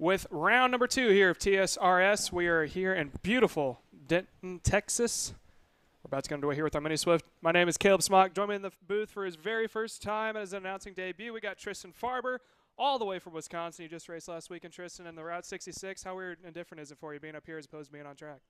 with round number 2 here of TSRS. We are here in beautiful Denton, Texas. We're about to come underway here with our Mini Swift. My name is Caleb Smock. Join me in the booth for his very first time as an announcing debut. We got Tristan Farber, all the way from Wisconsin. You just raced last weekend, Tristan, in the Route 66. How weird and different is it for you being up here as opposed to being on track?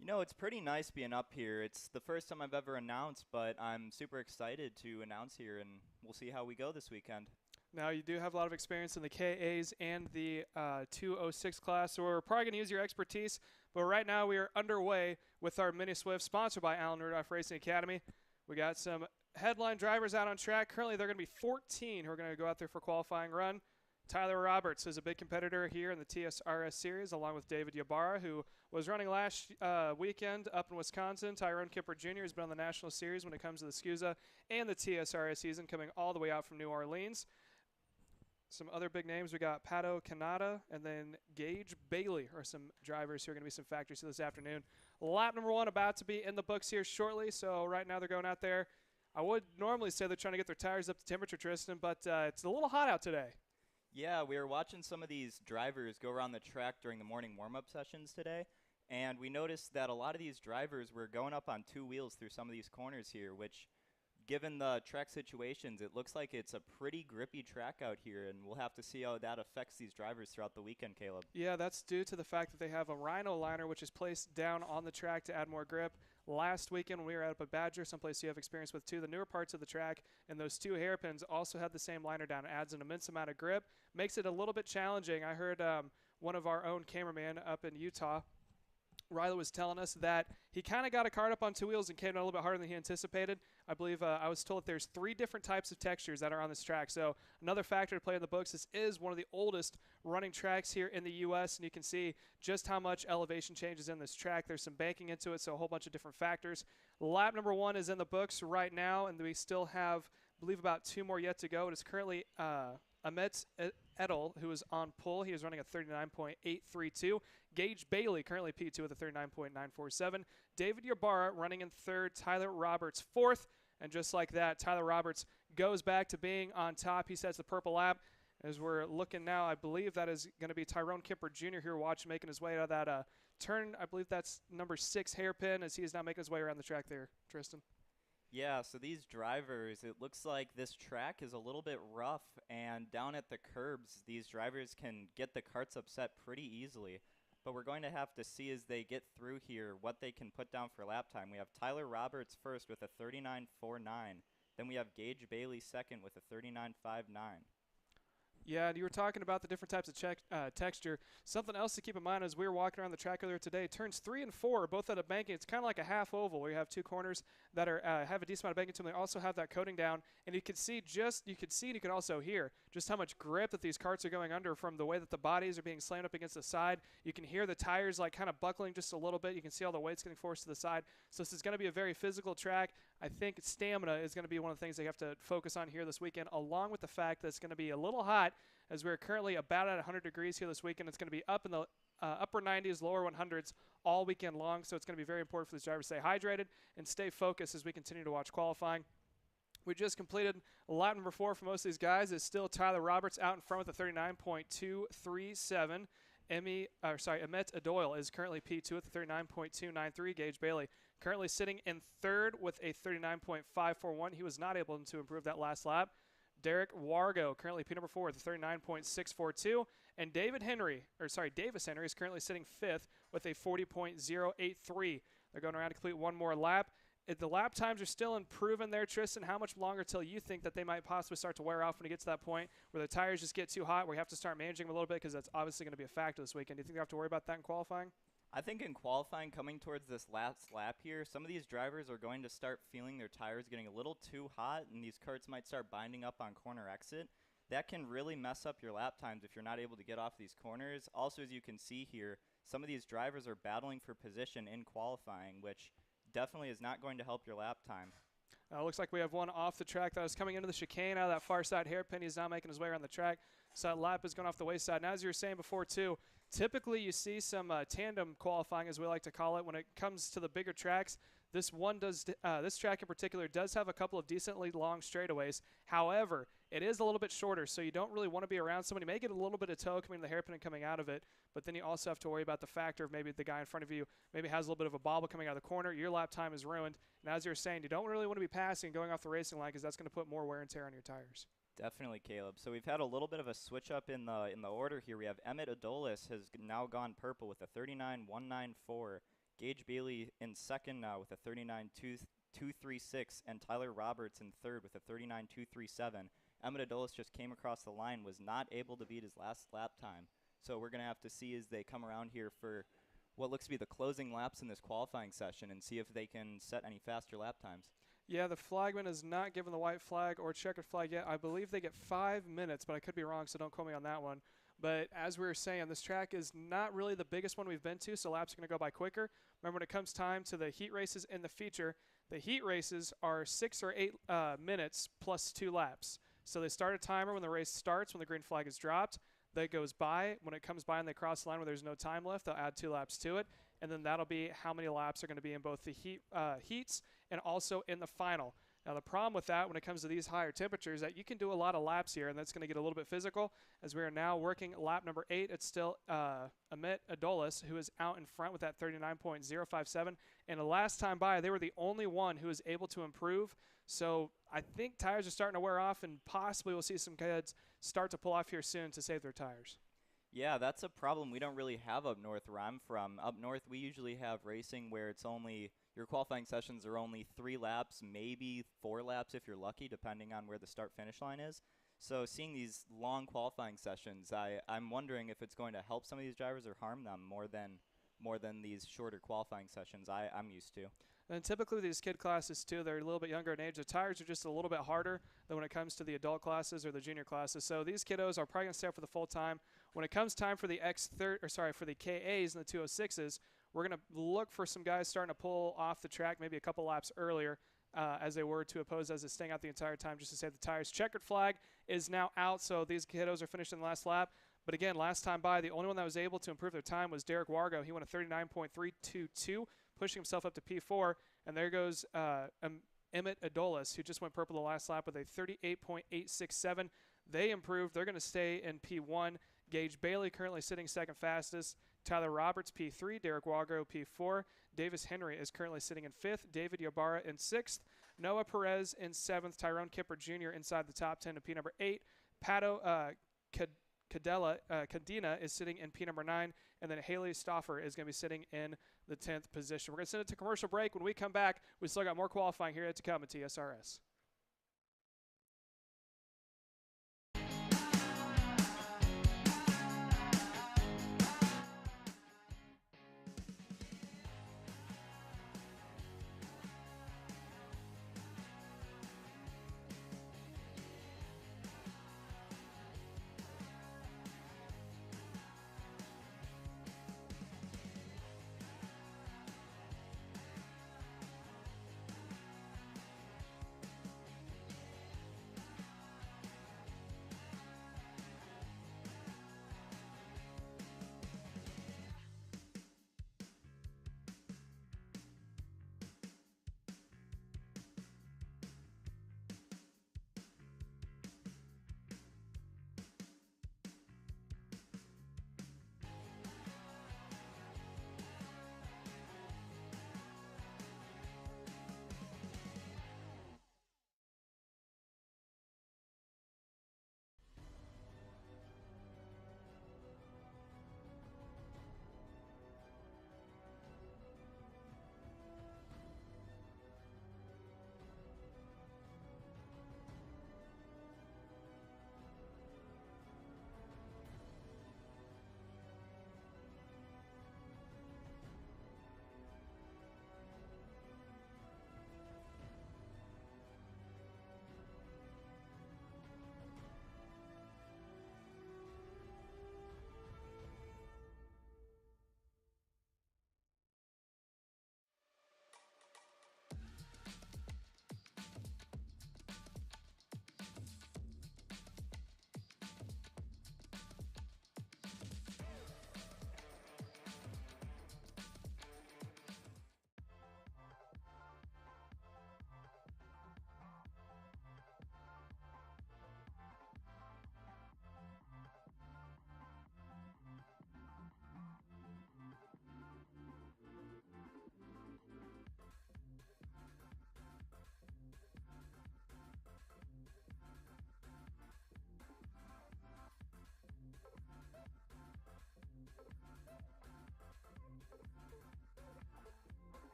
You know, it's pretty nice being up here. It's the first time I've ever announced, but I'm super excited to announce here, and we'll see how we go this weekend. Now, you do have a lot of experience in the KAs and the 206 class, so we're probably going to use your expertise. But right now, we are underway with our Mini Swift, sponsored by Allen Rudolph Racing Academy. We got some headline drivers out on track. Currently, they're going to be 14 who are going to go out there for qualifying run. Tyler Roberts is a big competitor here in the TSRS series, along with David Ybarra, who was running last weekend up in Wisconsin. Tyrone Kipper Jr. has been on the National Series when it comes to the SCUSA and the TSRS season, coming all the way out from New Orleans. Some other big names, we got Pato Canada and then Gage Bailey are some drivers who are going to be some factors this afternoon. Lap number 1 about to be in the books here shortly, so right now they're going out there. I would normally say they're trying to get their tires up to temperature, Tristan, but it's a little hot out today. Yeah, we were watching some of these drivers go around the track during the morning warm-up sessions today, and we noticed that a lot of these drivers were going up on 2 wheels through some of these corners here, which, given the track situations, it looks like it's a pretty grippy track out here, and we'll have to see how that affects these drivers throughout the weekend, Caleb. Yeah, that's due to the fact that they have a Rhino liner, which is placed down on the track to add more grip. Last weekend, when we were up at Badger, someplace you have experience with too, the newer parts of the track, and those 2 hairpins also had the same liner down. It adds an immense amount of grip, makes it a little bit challenging. I heard one of our own cameraman up in Utah, Riley, was telling us that he kind of got a cart up on 2 wheels and came down a little bit harder than he anticipated. I believe I was told that there's 3 different types of textures that are on this track. So another factor to play in the books. This is one of the oldest running tracks here in the U.S., and you can see just how much elevation changes in this track. There's some banking into it, so a whole bunch of different factors. Lap number 1 is in the books right now, and we still have, I believe, about 2 more yet to go. It is currently Ahmet Edel, who is on pole. He is running a 39.832. Gage Bailey, currently P2 with a 39.947. David Ybarra running in 3rd. Tyler Roberts 4th. And just like that, Tyler Roberts goes back to being on top. He sets the purple lap. As we're looking now, I believe that is going to be Tyrone Kipper Jr. here making his way out of that turn. I believe that's number 6 hairpin as he is now making his way around the track there, Tristan. Yeah, so these drivers, it looks like this track is a little bit rough, and down at the curbs, these drivers can get the carts upset pretty easily. But we're going to have to see as they get through here what they can put down for lap time. We have Tyler Roberts first with a 39.49. Then we have Gage Bailey second with a 39.59. Yeah, and you were talking about the different types of texture. Something else to keep in mind as we were walking around the track earlier today, turns 3 and 4 are both at a banking. It's kind of like a half oval where you have 2 corners that are have a decent amount of banking to them. They also have that coating down, and you can see and you can also hear just how much grip that these carts are going under from the way that the bodies are being slammed up against the side. You can hear the tires like kind of buckling just a little bit. You can see all the weights getting forced to the side. So this is going to be a very physical track. I think stamina is going to be one of the things they have to focus on here this weekend, along with the fact that it's going to be a little hot as we're currently about at 100 degrees here this weekend. It's going to be up in the upper 90s, lower 100s all weekend long, so it's going to be very important for these drivers to stay hydrated and stay focused as we continue to watch qualifying. We just completed lap number 4 for most of these guys. It's still Tyler Roberts out in front with a 39.237. Ahmet Adoyle is currently P2 with a 39.293. Gage Bailey currently sitting in 3rd with a 39.541. He was not able to improve that last lap. Derek Wargo, currently P number 4 with a 39.642. And Davis Henry is currently sitting 5th with a 40.083. They're going around to complete one more lap. If the lap times are still improving there, Tristan, how much longer till you think that they might possibly start to wear off when it gets to that point where the tires just get too hot, where you have to start managing them a little bit, because that's obviously going to be a factor this weekend? Do you think you have to worry about that in qualifying? I think in qualifying, coming towards this last lap here, some of these drivers are going to start feeling their tires getting a little too hot, and these carts might start binding up on corner exit. That can really mess up your lap times if you're not able to get off these corners. Also, as you can see here, some of these drivers are battling for position in qualifying, which definitely is not going to help your lap time. Looks like we have one off the track that was coming into the chicane out of that far side hairpin. He's now making his way around the track. So that lap is going off the wayside. Now, as you were saying before, too, typically you see some tandem qualifying, as we like to call it, when it comes to the bigger tracks. This track in particular does have a couple of decently long straightaways. However, it is a little bit shorter, so you don't really want to be around somebody. You may get a little bit of toe coming to the hairpin and coming out of it, but then you also have to worry about the factor of maybe the guy in front of you maybe has a little bit of a bobble coming out of the corner. Your lap time is ruined. And as you're saying, you don't really want to be passing and going off the racing line because that's going to put more wear and tear on your tires. Definitely, Caleb. So we've had a little bit of a switch up in the order here. We have Emmett Adolis has now gone purple with a 39.194. Gage Bailey in second now with a 39.236, and Tyler Roberts in third with a 39.237. Emmett Adolis just came across the line, was not able to beat his last lap time. So we're going to have to see as they come around here for what looks to be the closing laps in this qualifying session and see if they can set any faster lap times. Yeah, the flagman has not given the white flag or checkered flag yet. I believe they get 5 minutes, but I could be wrong, so don't quote me on that one. But as we were saying, this track is not really the biggest one we've been to, so laps are going to go by quicker. Remember, when it comes time to the heat races in the feature, the heat races are 6 or 8 minutes plus 2 laps. So they start a timer when the race starts, when the green flag is dropped. That goes by. When it comes by and they cross the line where there's no time left, they'll add 2 laps to it. And then that'll be how many laps are going to be in both the heats and also in the final. Now, the problem with that when it comes to these higher temperatures is that you can do a lot of laps here, and that's going to get a little bit physical. As we are now working lap number 8, it's still Emmett Adolis, who is out in front with that 39.057. And the last time by, they were the only one who was able to improve. So I think tires are starting to wear off, and possibly we'll see some kids start to pull off here soon to save their tires. Yeah, that's a problem we don't really have up north where I'm from. Up north, we usually have racing where it's only, your qualifying sessions are only 3 laps, maybe 4 laps if you're lucky, depending on where the start-finish line is. So seeing these long qualifying sessions, I'm wondering if it's going to help some of these drivers or harm them more than these shorter qualifying sessions I'm used to. And typically these kid classes too, they're a little bit younger in age. The tires are just a little bit harder than when it comes to the adult classes or the junior classes. So these kiddos are probably going to stay up for the full time. When it comes time for the for the KAs and the 206s, we're going to look for some guys starting to pull off the track maybe a couple laps earlier as they were to oppose as staying out the entire time just to save the tires. Checkered flag is now out, so these kiddos are finishing the last lap. But again, last time by, the only one that was able to improve their time was Derek Wargo. He went a 39.322, pushing himself up to P4. And there goes Emmett Adolis, who just went purple the last lap with a 38.867. They improved. They're going to stay in P1. Gage Bailey currently sitting second fastest. Tyler Roberts, P3. Derek Wargo, P4. Davis Henry is currently sitting in 5th. David Ybarra in 6th. Noah Perez in 7th. Tyrone Kipper Jr. inside the top 10 to P number 8. Pato Cadena is sitting in P number 9. And then Haley Stauffer is going to be sitting in the 10th position. We're going to send it to commercial break. When we come back, we still got more qualifying here to come at TSRS.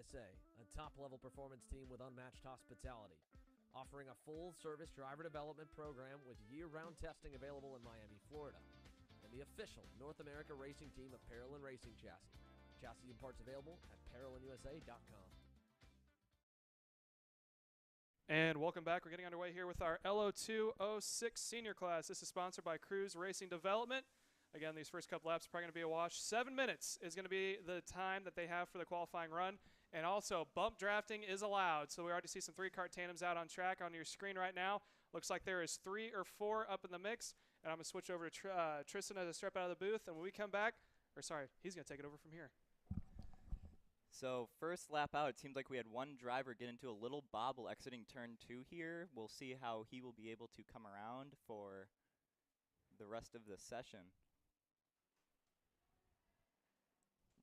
USA, a top-level performance team with unmatched hospitality, offering a full-service driver development program with year-round testing available in Miami, Florida, and the official North America racing team of Parolin Racing Chassis. Chassis and parts available at ParolinUSA.com. And welcome back. We're getting underway here with our LO206 senior class. This is sponsored by Cruise Racing Development. Again, these first couple laps are probably going to be a wash. 7 minutes is going to be the time that they have for the qualifying run. And also, bump drafting is allowed. So we already see some 3-kart tandems out on track on your screen right now. Looks like there is 3 or 4 up in the mix. And I'm going to switch over to Tristan as a step out of the booth. And when we come back, he's going to take it over from here. So first lap out, it seems like we had one driver get into a little bobble exiting turn 2 here. We'll see how he will be able to come around for the rest of the session.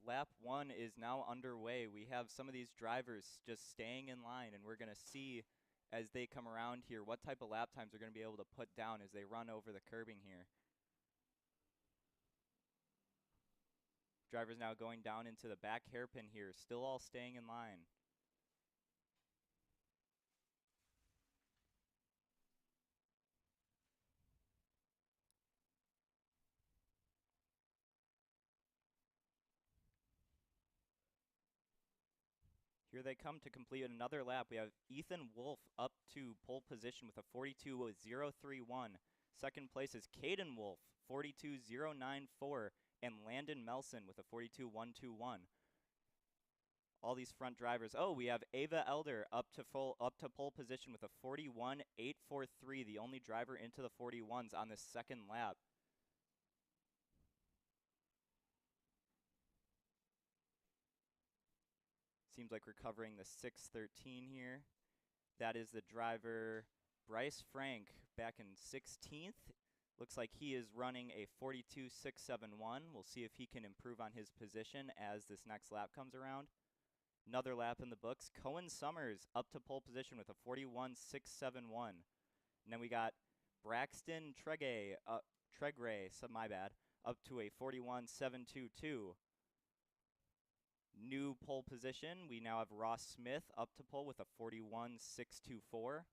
Lap 1 is now underway. We have some of these drivers just staying in line, and we're going to see as they come around here what type of lap times they're going to be able to put down as they run over the curbing here. Drivers now going down into the back hairpin here, still all staying in line. Here they come to complete another lap. We have Ethan Wolf up to pole position with a 42.031. Second place is Caden Wolf, 42.094. And Landon Melson with a 42.121. All these front drivers. Oh, we have Ava Elder up to pole position with a 41.843, the only driver into the 41s on this second lap. Seems like we're covering the 613 here. That is the driver Bryce Frank back in 16th. Looks like he is running a 42.671. We'll see if he can improve on his position as this next lap comes around. Another lap in the books. Cohen Summers up to pole position with a 41.671. And then we got Braxton Tregray, my bad, up to a 41.722. New pole position. We now have Ross Smith up to pole with a 41.624.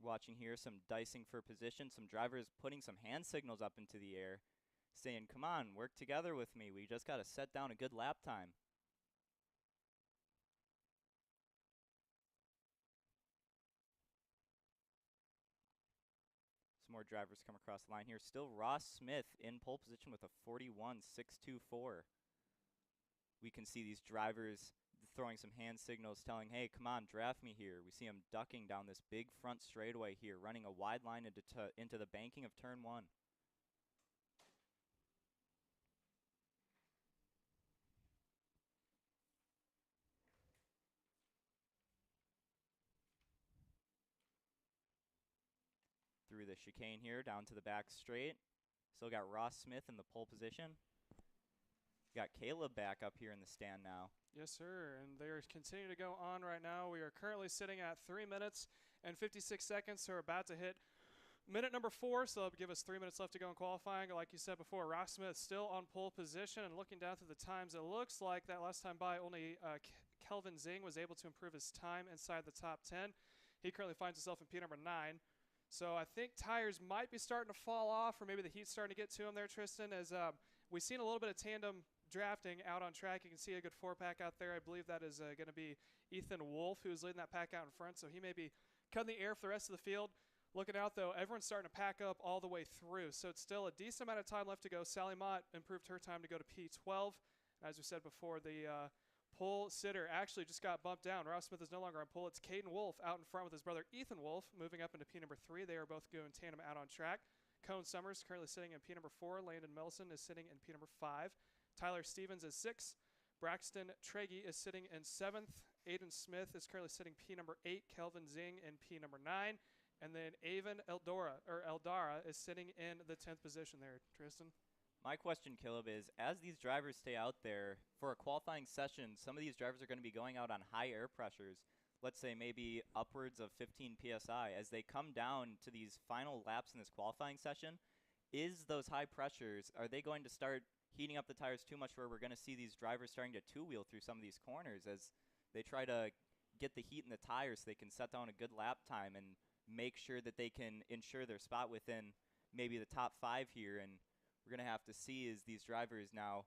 Watching here some dicing for position, some drivers putting some hand signals up into the air, saying, come on, work together with me. We just got to set down a good lap time. Some more drivers come across the line here. Still Ross Smith in pole position with a 41.624. We can see these drivers throwing some hand signals telling, hey, come on, draft me here. We see him ducking down this big front straightaway here, running a wide line into the banking of turn 1. Through the chicane here, down to the back straight. Still got Ross Smith in the pole position. Got Caleb back up here in the stand now. Yes, sir, and they're continuing to go on right now. We are currently sitting at 3 minutes and 56 seconds, so we're about to hit minute number 4, so that'll give us 3 minutes left to go in qualifying. Like you said before, Ross Smith still on pole position, and looking down through the times, it looks like that last time by only Kelvin Zing was able to improve his time inside the top 10. He currently finds himself in P number 9. So I think tires might be starting to fall off, or maybe the heat's starting to get to him there, Tristan, as we've seen a little bit of tandem drafting out on track. You can see a good 4-pack out there. I believe that is going to be Ethan Wolf, who's leading that pack out in front, so he may be cutting the air for the rest of the field. Looking out, though, everyone's starting to pack up all the way through, so it's still a decent amount of time left to go. Sally Mott improved her time to go to P12. As we said before, the pole sitter actually just got bumped down. Ross Smith is no longer on pole. It's Caden Wolf out in front with his brother Ethan Wolf moving up into P number 3. They are both going tandem out on track. Cone Summers currently sitting in P number 4. Landon Melson is sitting in P number 5. Tyler Stevens is 6. Braxton Tregray is sitting in 7th. Aiden Smith is currently sitting P number 8. Kelvin Zing in P number 9. And then Avon Eldara is sitting in the 10th position there, Tristan. My question, Caleb, is as these drivers stay out there for a qualifying session, some of these drivers are going to be going out on high air pressures, let's say maybe upwards of 15 PSI. As they come down to these final laps in this qualifying session, is those high pressures, are they going to start heating up the tires too much where we're going to see these drivers starting to two-wheel through some of these corners as they try to get the heat in the tires so they can set down a good lap time and make sure that they can ensure their spot within maybe the top 5 here. And we're going to have to see is these drivers now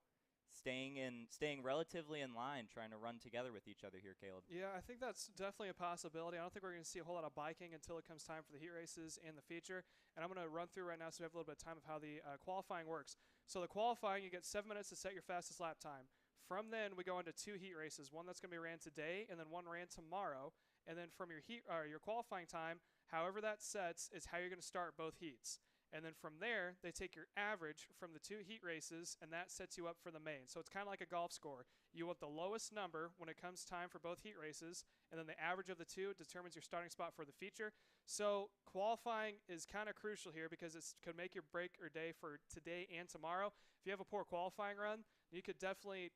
staying relatively in line, trying to run together with each other here, Caleb. Yeah, I think that's definitely a possibility. I don't think we're going to see a whole lot of biking until it comes time for the heat races and the feature. And I'm going to run through right now so we have a little bit of time of how the qualifying works. So the qualifying, you get 7 minutes to set your fastest lap time. From then, we go into 2 heat races, one that's going to be ran today and then one ran tomorrow. And then from your your qualifying time, however that sets is how you're going to start both heats. And then from there, they take your average from the 2 heat races, and that sets you up for the main. So it's kind of like a golf score. You want the lowest number when it comes time for both heat races, and then the average of the 2 determines your starting spot for the feature. So qualifying is kind of crucial here because it could make your break or day for today and tomorrow. If you have a poor qualifying run, you could definitely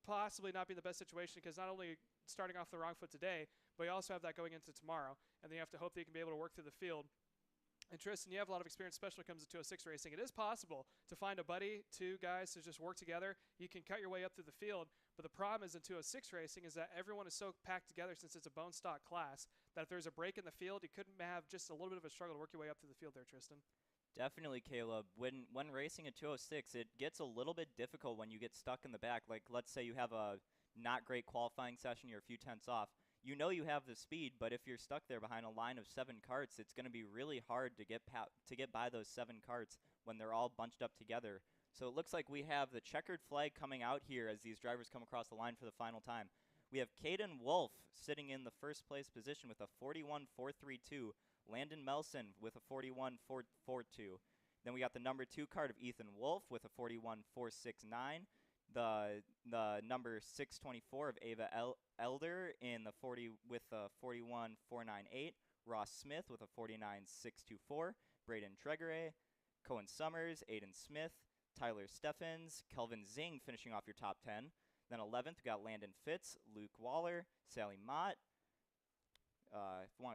possibly not be in the best situation because not only starting off the wrong foot today, but you also have that going into tomorrow, and then you have to hope that you can be able to work through the field. And Tristan, you have a lot of experience, especially when it comes to 206 racing. It is possible to find a buddy, 2 guys to just work together. You can cut your way up through the field. But the problem is in 206 racing is that everyone is so packed together since it's a bone stock class that if there's a break in the field, you couldn't have just a little bit of a struggle to work your way up through the field there, Tristan. Definitely, Caleb. When racing a 206, it gets a little bit difficult when you get stuck in the back. Like, let's say you have a not great qualifying session, you're a few tenths off. You know you have the speed, but if you're stuck there behind a line of 7 karts, it's going to be really hard to get by those 7 karts when they're all bunched up together. So it looks like we have the checkered flag coming out here as these drivers come across the line for the final time. We have Caden Wolf sitting in the first place position with a 41.432. Landon Melson with a 41.442. Then we got the number 2 kart of Ethan Wolf with a 41.469. The number 624 of Ava Elder in the 40 with a 41.498. Ross Smith with a 49.624. Braden Tregere, Cohen Summers, Aiden Smith, Tyler Steffens, Kelvin Zing finishing off your top 10. Then 11th, we got Landon Fitz, Luke Waller, Sally Mott.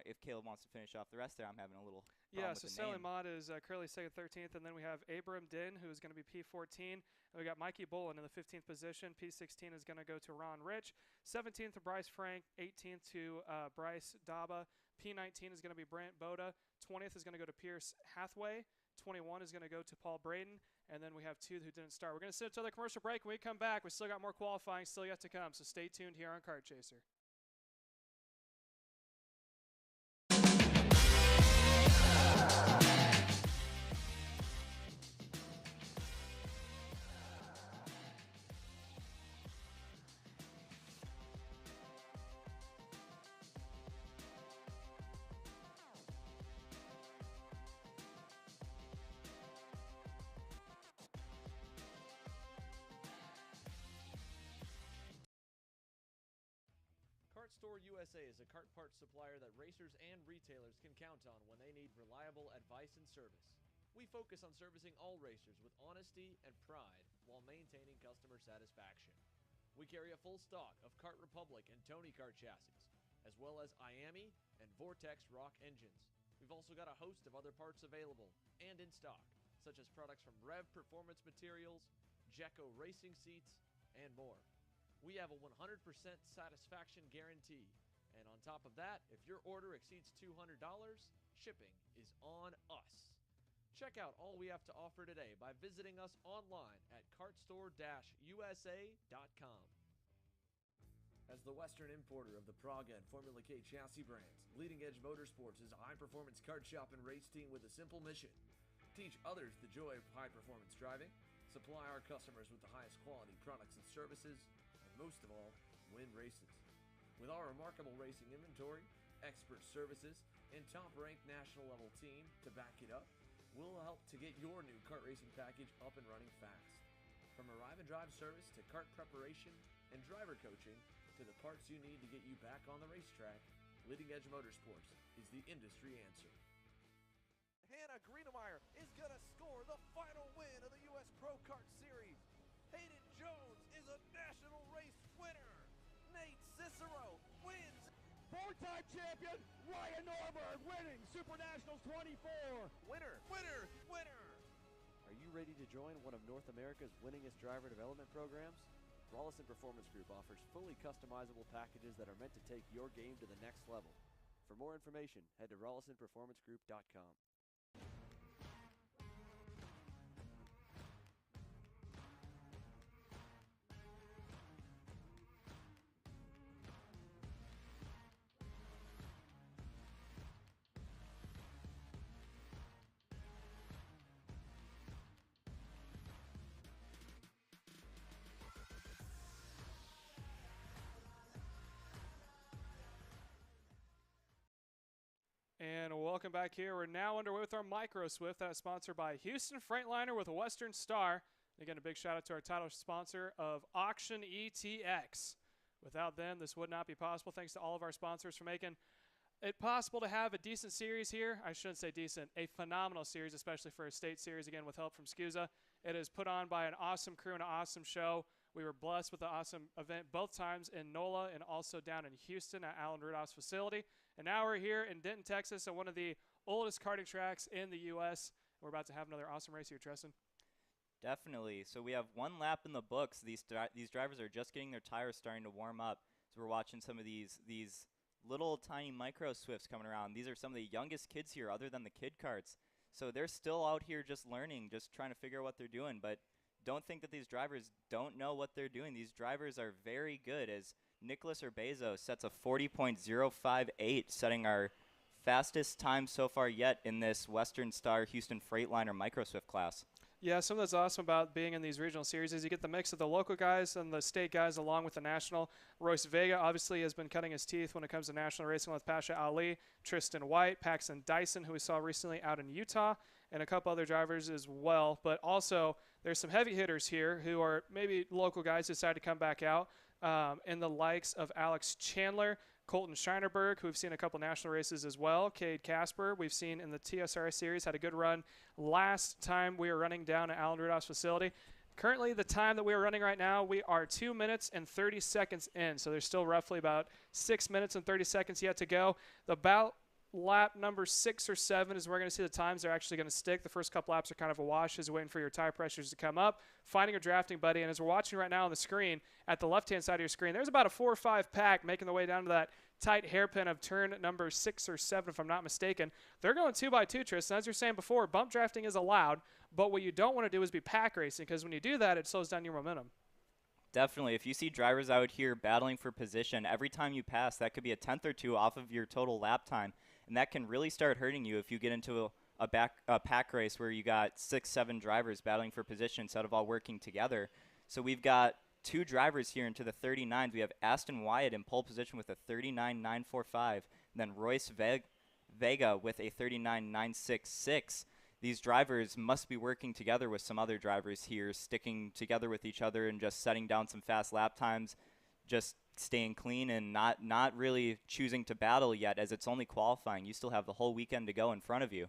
If Caleb wants to finish off the rest there, I'm having a little problem with so the Sally name. Mott is currently second, 13th, and then we have Abram Din, who is going to be P14. And we got Mikey Bolin in the 15th position. P16 is going to go to Ron Rich. 17th to Bryce Frank. 18th to Bryce Daba. P19 is going to be Brant Boda. 20th is going to go to Pierce Hathaway. 21 is going to go to Paul Braden. And then we have 2 who didn't start. We're going to sit until the commercial break. When we come back, we still got more qualifying still yet to come. So stay tuned here on Kart Chaser. Kart Store USA is a kart parts supplier that racers and retailers can count on when they need reliable advice and service. We focus on servicing all racers with honesty and pride while maintaining customer satisfaction. We carry a full stock of Kart Republic and Tony Kart chassis, as well as IAMI and Vortex Rock engines. We've also got a host of other parts available and in stock, such as products from Rev Performance Materials, Jecco Racing Seats, and more. We have a 100% satisfaction guarantee. And on top of that, if your order exceeds $200, shipping is on us. Check out all we have to offer today by visiting us online at kartstore-usa.com. As the Western importer of the Praga and Formula K chassis brands, Leading Edge Motorsports is a high-performance kart shop and race team with a simple mission: teach others the joy of high-performance driving, supply our customers with the highest quality products and services, most of all, win races. With our remarkable racing inventory, expert services, and top-ranked national-level team to back it up, we'll help to get your new kart racing package up and running fast. From arrive and drive service to kart preparation and driver coaching to the parts you need to get you back on the racetrack, Leading Edge Motorsports is the industry answer. Hannah Greenemeyer is going to score the final win of the U.S. Pro Kart Series. Hayden Jones is a national race winner. Nate Cicero wins. Four-time champion Ryan Norberg winning Super Nationals 24. Winner, winner, winner. ready to join one of North America's winningest driver development programs? Rollison Performance Group offers fully customizable packages that are meant to take your game to the next level. For more information, head to rollisonperformancegroup.com. And welcome back here. We're now underway with our Micro Swift that is sponsored by Houston Freightliner with a Western Star. Again, a big shout out to our title sponsor of Auction ETX. Without them, this would not be possible. Thanks to all of our sponsors for making it possible to have a decent series here. I shouldn't say decent, a phenomenal series, especially for a state series, again, with help from SCUSA. It is put on by an awesome crew and an awesome show. We were blessed with an awesome event both times in NOLA and also down in Houston at Alan Rudolph's facility. And now we're here in Denton, Texas at one of the oldest karting tracks in the U.S. We're about to have another awesome race here, Tristan. Definitely. So we have one lap in the books. These drivers are just getting their tires starting to warm up. So we're watching some of these little tiny micro Swifts coming around. These are some of the youngest kids here other than the kid karts. So they're still out here just learning, just trying to figure out what they're doing. But don't think that these drivers don't know what they're doing. These drivers are very good, as Nicholas Urbezo sets a 40.058, setting our fastest time so far yet in this Western Star Houston Freightliner Micro Swift class. Yeah, something that's awesome about being in these regional series is you get the mix of the local guys and the state guys along with the national. Royce Vega obviously has been cutting his teeth when it comes to national racing with Pasha Ali, Tristan White, Paxton Dyson, who we saw recently out in Utah, and a couple other drivers as well. But also there's some heavy hitters here who are maybe local guys who decided to come back out, and the likes of Alex Chandler, Colton Scheinerberg, who we've seen a couple national races as well. Cade Casper, we've seen in the TSR series, had a good run last time we were running down at Alan Rudolph's facility. Currently, the time that we are running right now, we are 2 minutes and 30 seconds in. So there's still roughly about 6 minutes and 30 seconds yet to go. About lap number 6 or 7 is where we're going to see the times are actually going to stick. The first couple laps are kind of a wash as you're waiting for your tire pressures to come up, finding a drafting buddy. And as we're watching right now on the screen, at the left-hand side of your screen, there's about a 4 or 5 pack making their way down to that tight hairpin of turn number 6 or 7, if I'm not mistaken. They're going 2x2, Tristan. As you're saying before, bump drafting is allowed, but what you don't want to do is be pack racing, because when you do that, it slows down your momentum. Definitely. If you see drivers out here battling for position, every time you pass, that could be a tenth or two off of your total lap time, and that can really start hurting you if you get into a pack race where you got 6, 7 drivers battling for position instead of all working together. So we've got 2 drivers here into the 39s. We have Aston Wyatt in pole position with a 39.945, then Royce Vega with a 39.966. These drivers must be working together with some other drivers here, sticking together with each other and just setting down some fast lap times, just staying clean and not really choosing to battle yet, as it's only qualifying. You still have the whole weekend to go in front of you.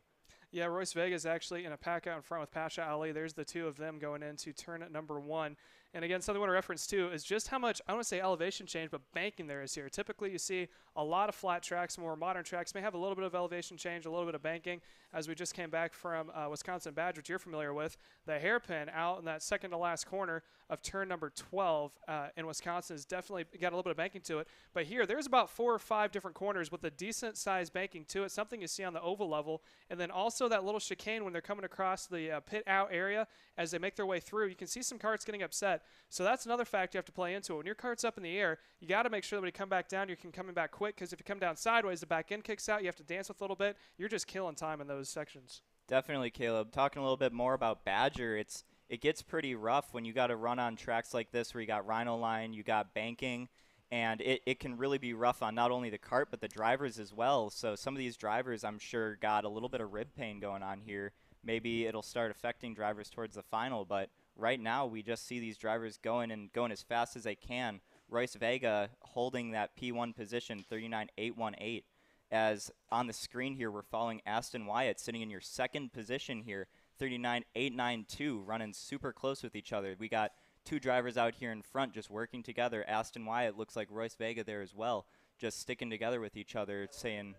Yeah, Royce Vega is actually in a pack out in front with Pasha Ali. There's the 2 of them going into turn number 1. And again, something I want to reference too is just how much, I don't want to say elevation change, but banking there is here. Typically you see a lot of flat tracks, more modern tracks may have a little bit of elevation change, a little bit of banking. As we just came back from Wisconsin Badge, which you're familiar with, the hairpin out in that second to last corner of turn number 12 in Wisconsin has definitely got a little bit of banking to it. But here, there's about 4 or 5 different corners with a decent sized banking to it, something you see on the oval level. And then also that little chicane when they're coming across the pit out area as they make their way through. You can see some karts getting upset. So that's another factor you have to play into it. When your kart's up in the air, you got to make sure that when you come back down, you can come back quick, because if you come down sideways, the back end kicks out. You have to dance with a little bit. You're just killing time in those sections. Definitely, Caleb. Talking a little bit more about Badger, it gets pretty rough when you got to run on tracks like this where you got Rhino line, you got banking, and it can really be rough on not only the kart but the drivers as well. So some of these drivers, I'm sure, got a little bit of rib pain going on here. Maybe it'll start affecting drivers towards the final, but right now we just see these drivers going as fast as they can. Royce Vega holding that P1 position, 39.818. As on the screen here, we're following Aston Wyatt sitting in your second position here, 39.892, running super close with each other. We got 2 drivers out here in front just working together. Aston Wyatt looks like Royce Vega there as well, just sticking together with each other, saying,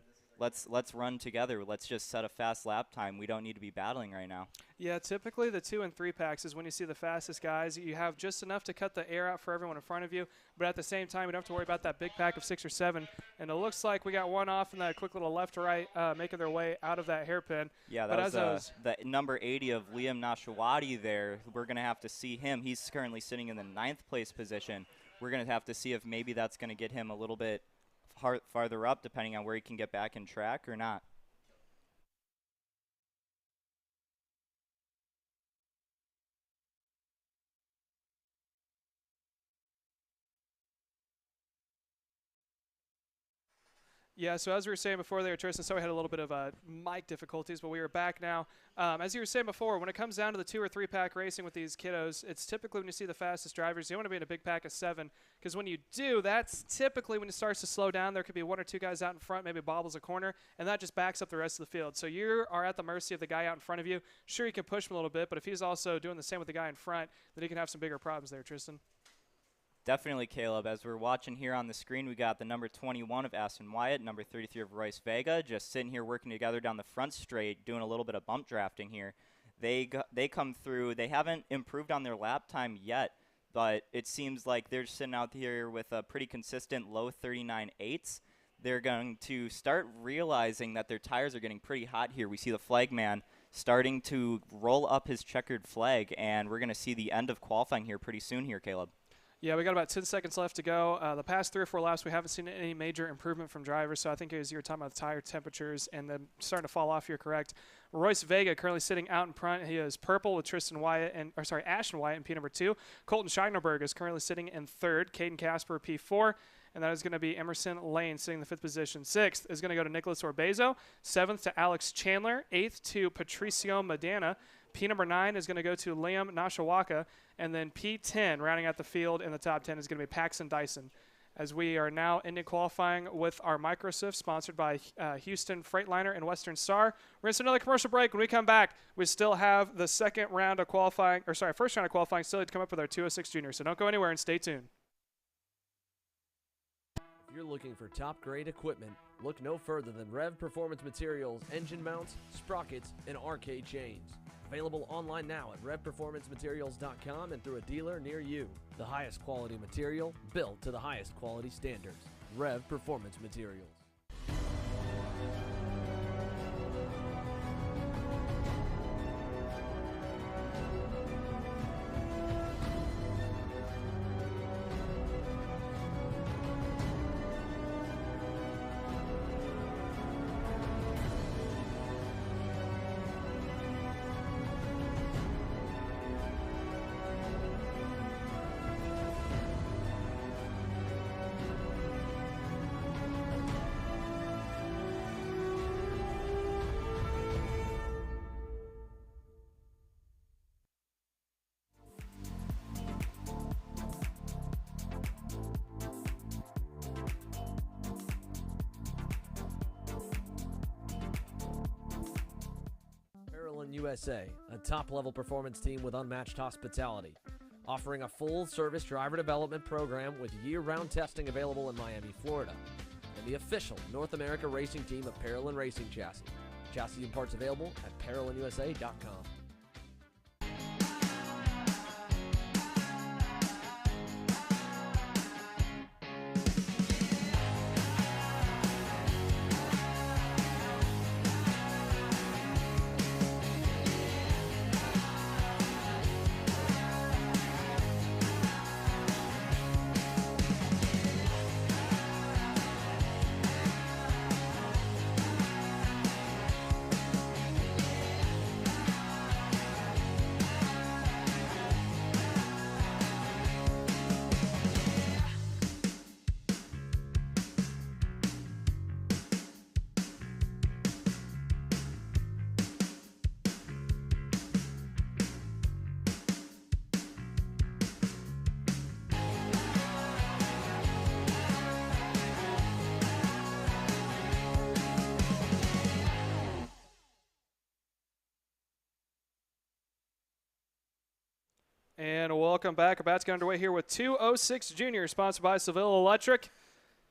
let's run together. Let's just set a fast lap time. We don't need to be battling right now. Yeah, typically the 2 and 3 packs is when you see the fastest guys. You have just enough to cut the air out for everyone in front of you, but at the same time, you don't have to worry about that big pack of 6 or 7. And it looks like we got one off in that quick little left to right, making their way out of that hairpin. Yeah, but that was the number 80 of Liam Nashawati there. We're going to have to see him. He's currently sitting in the 9th place position. We're going to have to see if maybe that's going to get him a little bit farther up, depending on where he can get back in track or not. Yeah, so as we were saying before there, Tristan, so we had a little bit of mic difficulties, but we are back now. As you were saying before, when it comes down to the 2 or 3 pack racing with these kiddos, it's typically when you see the fastest drivers, you want to be in a big pack of 7, because when you do, that's typically when it starts to slow down. There could be 1 or 2 guys out in front, maybe bobbles a corner, and that just backs up the rest of the field. So you are at the mercy of the guy out in front of you. Sure, you can push him a little bit, but if he's also doing the same with the guy in front, then he can have some bigger problems there, Tristan. Definitely, Caleb. As we're watching here on the screen, we got the number 21 of Aston Wyatt, number 33 of Royce Vega, just sitting here working together down the front straight, doing a little bit of bump drafting here. They come through. They haven't improved on their lap time yet, but it seems like they're sitting out here with a pretty consistent low 39.8s. They're going to start realizing that their tires are getting pretty hot here. We see the flagman starting to roll up his checkered flag, and we're going to see the end of qualifying here pretty soon here, Caleb. Yeah, we got about 10 seconds left to go. The past 3 or 4 laps, we haven't seen any major improvement from drivers, so I think as you were talking about the tire temperatures and then starting to fall off, you're correct. Royce Vega currently sitting out in front. He is purple with Ashton Wyatt in P number 2. Colton Scheinerberg is currently sitting in 3rd. Caden Casper, P4. And that is going to be Emerson Lane sitting in the 5th position. 6th is going to go to Nicholas Orbezo. 7th to Alex Chandler. 8th to Patricio Medana. P number 9 is going to go to Liam Nashawaka. And then P10, rounding out the field in the top 10, is going to be Paxton Dyson. As we are now ending qualifying with our Microswift, sponsored by Houston Freightliner and Western Star. We're going to another commercial break. When we come back, we still have the first round of qualifying still to come up with our 206 juniors. So don't go anywhere and stay tuned. If you're looking for top-grade equipment, look no further than Rev Performance Materials, engine mounts, sprockets, and arcade chains. Available online now at revperformancematerials.com and through a dealer near you. The highest quality material, built to the highest quality standards. Rev Performance Materials. USA, a top-level performance team with unmatched hospitality, offering a full-service driver development program with year-round testing available in Miami, Florida, and the official North America racing team of Parolin Racing Chassis. Chassis and parts available at ParolinUSA.com. And welcome back. About to get underway here with 206 Junior, sponsored by Seville Electric.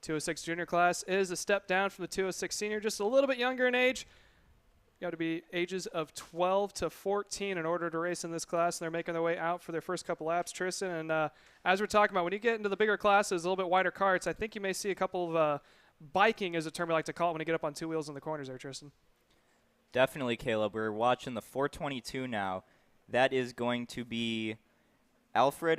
206 junior class is a step down from the 206 senior, just a little bit younger in age. You have to be ages of 12 to 14 in order to race in this class, and they're making their way out for their first couple laps, Tristan. And as we're talking about, when you get into the bigger classes, a little bit wider karts, I think you may see a couple of biking is a term we like to call it when you get up on two wheels in the corners there, Tristan. Definitely, Caleb. We're watching the 422 now. That is going to be Alvarez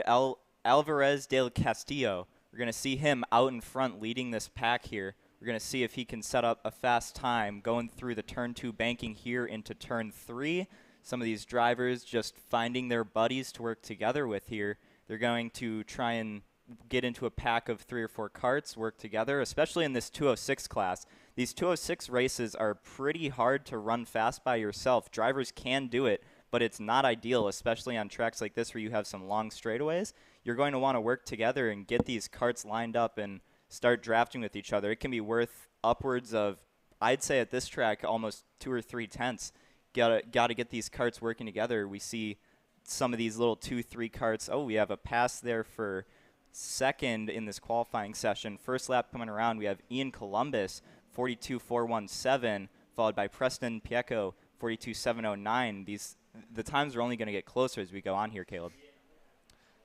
del Castillo. We're going to see him out in front leading this pack here. We're going to see if he can set up a fast time going through the turn 2 banking here into turn 3. Some of these drivers just finding their buddies to work together with here. They're going to try and get into a pack of 3 or 4 karts, work together, especially in this 206 class. These 206 races are pretty hard to run fast by yourself. Drivers can do it, but it's not ideal, especially on tracks like this where you have some long straightaways. You're going to want to work together and get these karts lined up and start drafting with each other. It can be worth upwards of, I'd say at this track, almost 2 or 3 tenths. Gotta get these karts working together. We see some of these little 2-3 karts. Oh, we have a pass there for second in this qualifying session. First lap coming around, we have Ian Columbus, 42.417, followed by Preston Pieco, 42.709. The times are only going to get closer as we go on here, Caleb.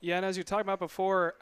Yeah, and as you talked about before,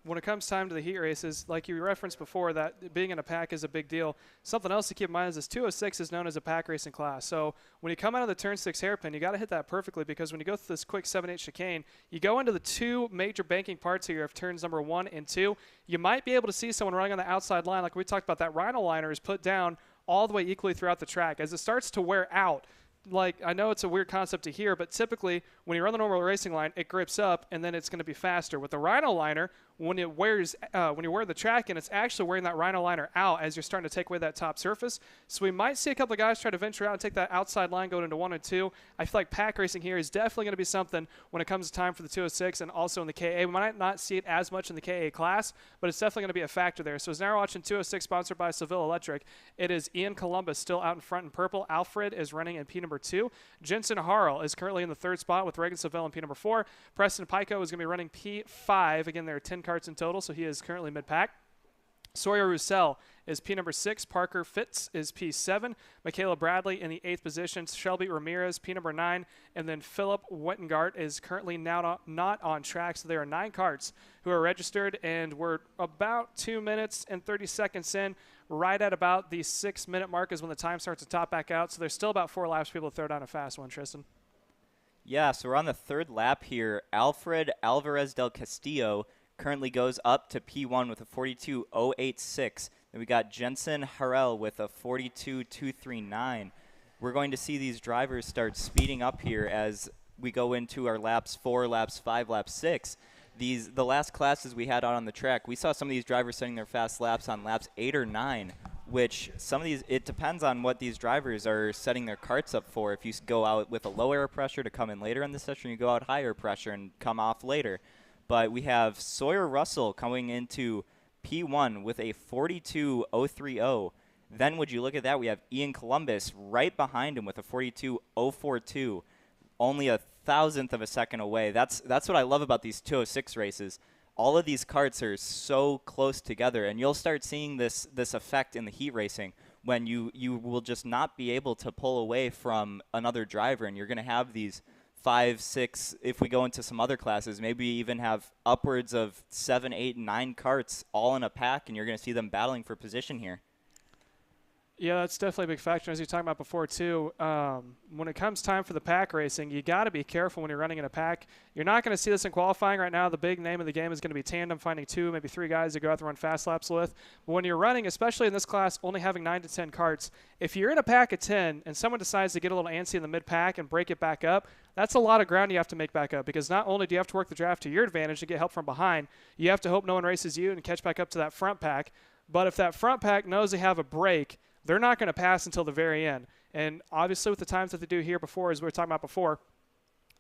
when it comes time to the heat races, like you referenced before, that being in a pack is a big deal. Something else to keep in mind is this 206 is known as a pack racing class. So when you come out of the turn 6 hairpin, you got to hit that perfectly, because when you go through this quick 7-8 chicane, you go into the 2 major banking parts here of turns number 1 and 2. You might be able to see someone running on the outside line. Like we talked about, that rhino liner is put down all the way equally throughout the track. As it starts to wear out, like, I know it's a weird concept to hear, but typically when you run the normal racing line, it grips up and then it's going to be faster. With the rhino liner, when you wear the track in, it's actually wearing that rhino liner out as you're starting to take away that top surface. So we might see a couple of guys try to venture out and take that outside line going into 1 and 2. I feel like pack racing here is definitely going to be something when it comes to time for the 206 and also in the KA. We might not see it as much in the KA class, but it's definitely going to be a factor there. So as now we're watching 206 sponsored by Seville Electric, it is Ian Columbus still out in front in purple. Alfred is running in P number 2. Jensen Harrell is currently in the 3rd spot with Reagan Seville in P number 4. Preston Pico is going to be running P5. Again, there are 10 karts in total, so he is currently mid-pack. Sawyer Roussel is P number 6. Parker Fitz is P7. Michaela Bradley in the 8th position. Shelby Ramirez, P number 9. And then Philip Wettengart is currently now not on track. So there are 9 karts who are registered, and we're about 2 minutes and 30 seconds in. Right at about the 6-minute mark is when the time starts to top back out. So there's still about 4 laps for people to throw down a fast one, Tristan. Yeah, so we're on the 3rd lap here. Alfred Alvarez del Castillo currently goes up to P1 with a 42.086. Then we got Jensen Harrell with a 42.239. We're going to see these drivers start speeding up here as we go into our laps 4, laps 5, laps 6. The last classes we had out on the track, we saw some of these drivers setting their fast laps on laps 8 or 9, which some of these, it depends on what these drivers are setting their karts up for. If you go out with a low air pressure to come in later in the session, you go out higher pressure and come off later. But we have Sawyer Russell coming into P1 with a 42.030. Then would you look at that, we have Ian Columbus right behind him with a 42.042. Only a thousandth of a second away. That's what I love about these 206 races. All of these karts are so close together, and you'll start seeing this effect in the heat racing when you will just not be able to pull away from another driver, and you're going to have these 5, 6, if we go into some other classes, maybe even have upwards of 7, 8, 9 karts all in a pack, and you're going to see them battling for position here. Yeah, that's definitely a big factor. As you were talking about before, too, when it comes time for the pack racing, you got to be careful when you're running in a pack. You're not going to see this in qualifying right now. The big name of the game is going to be tandem, finding 2, maybe 3 guys to go out there run fast laps with. But when you're running, especially in this class, only having 9 to 10 karts, if you're in a pack of 10 and someone decides to get a little antsy in the mid-pack and break it back up, that's a lot of ground you have to make back up, because not only do you have to work the draft to your advantage to get help from behind, you have to hope no one races you and catch back up to that front pack. But if that front pack knows they have a break, they're not going to pass until the very end. And obviously with the times that they do here before, as we were talking about before,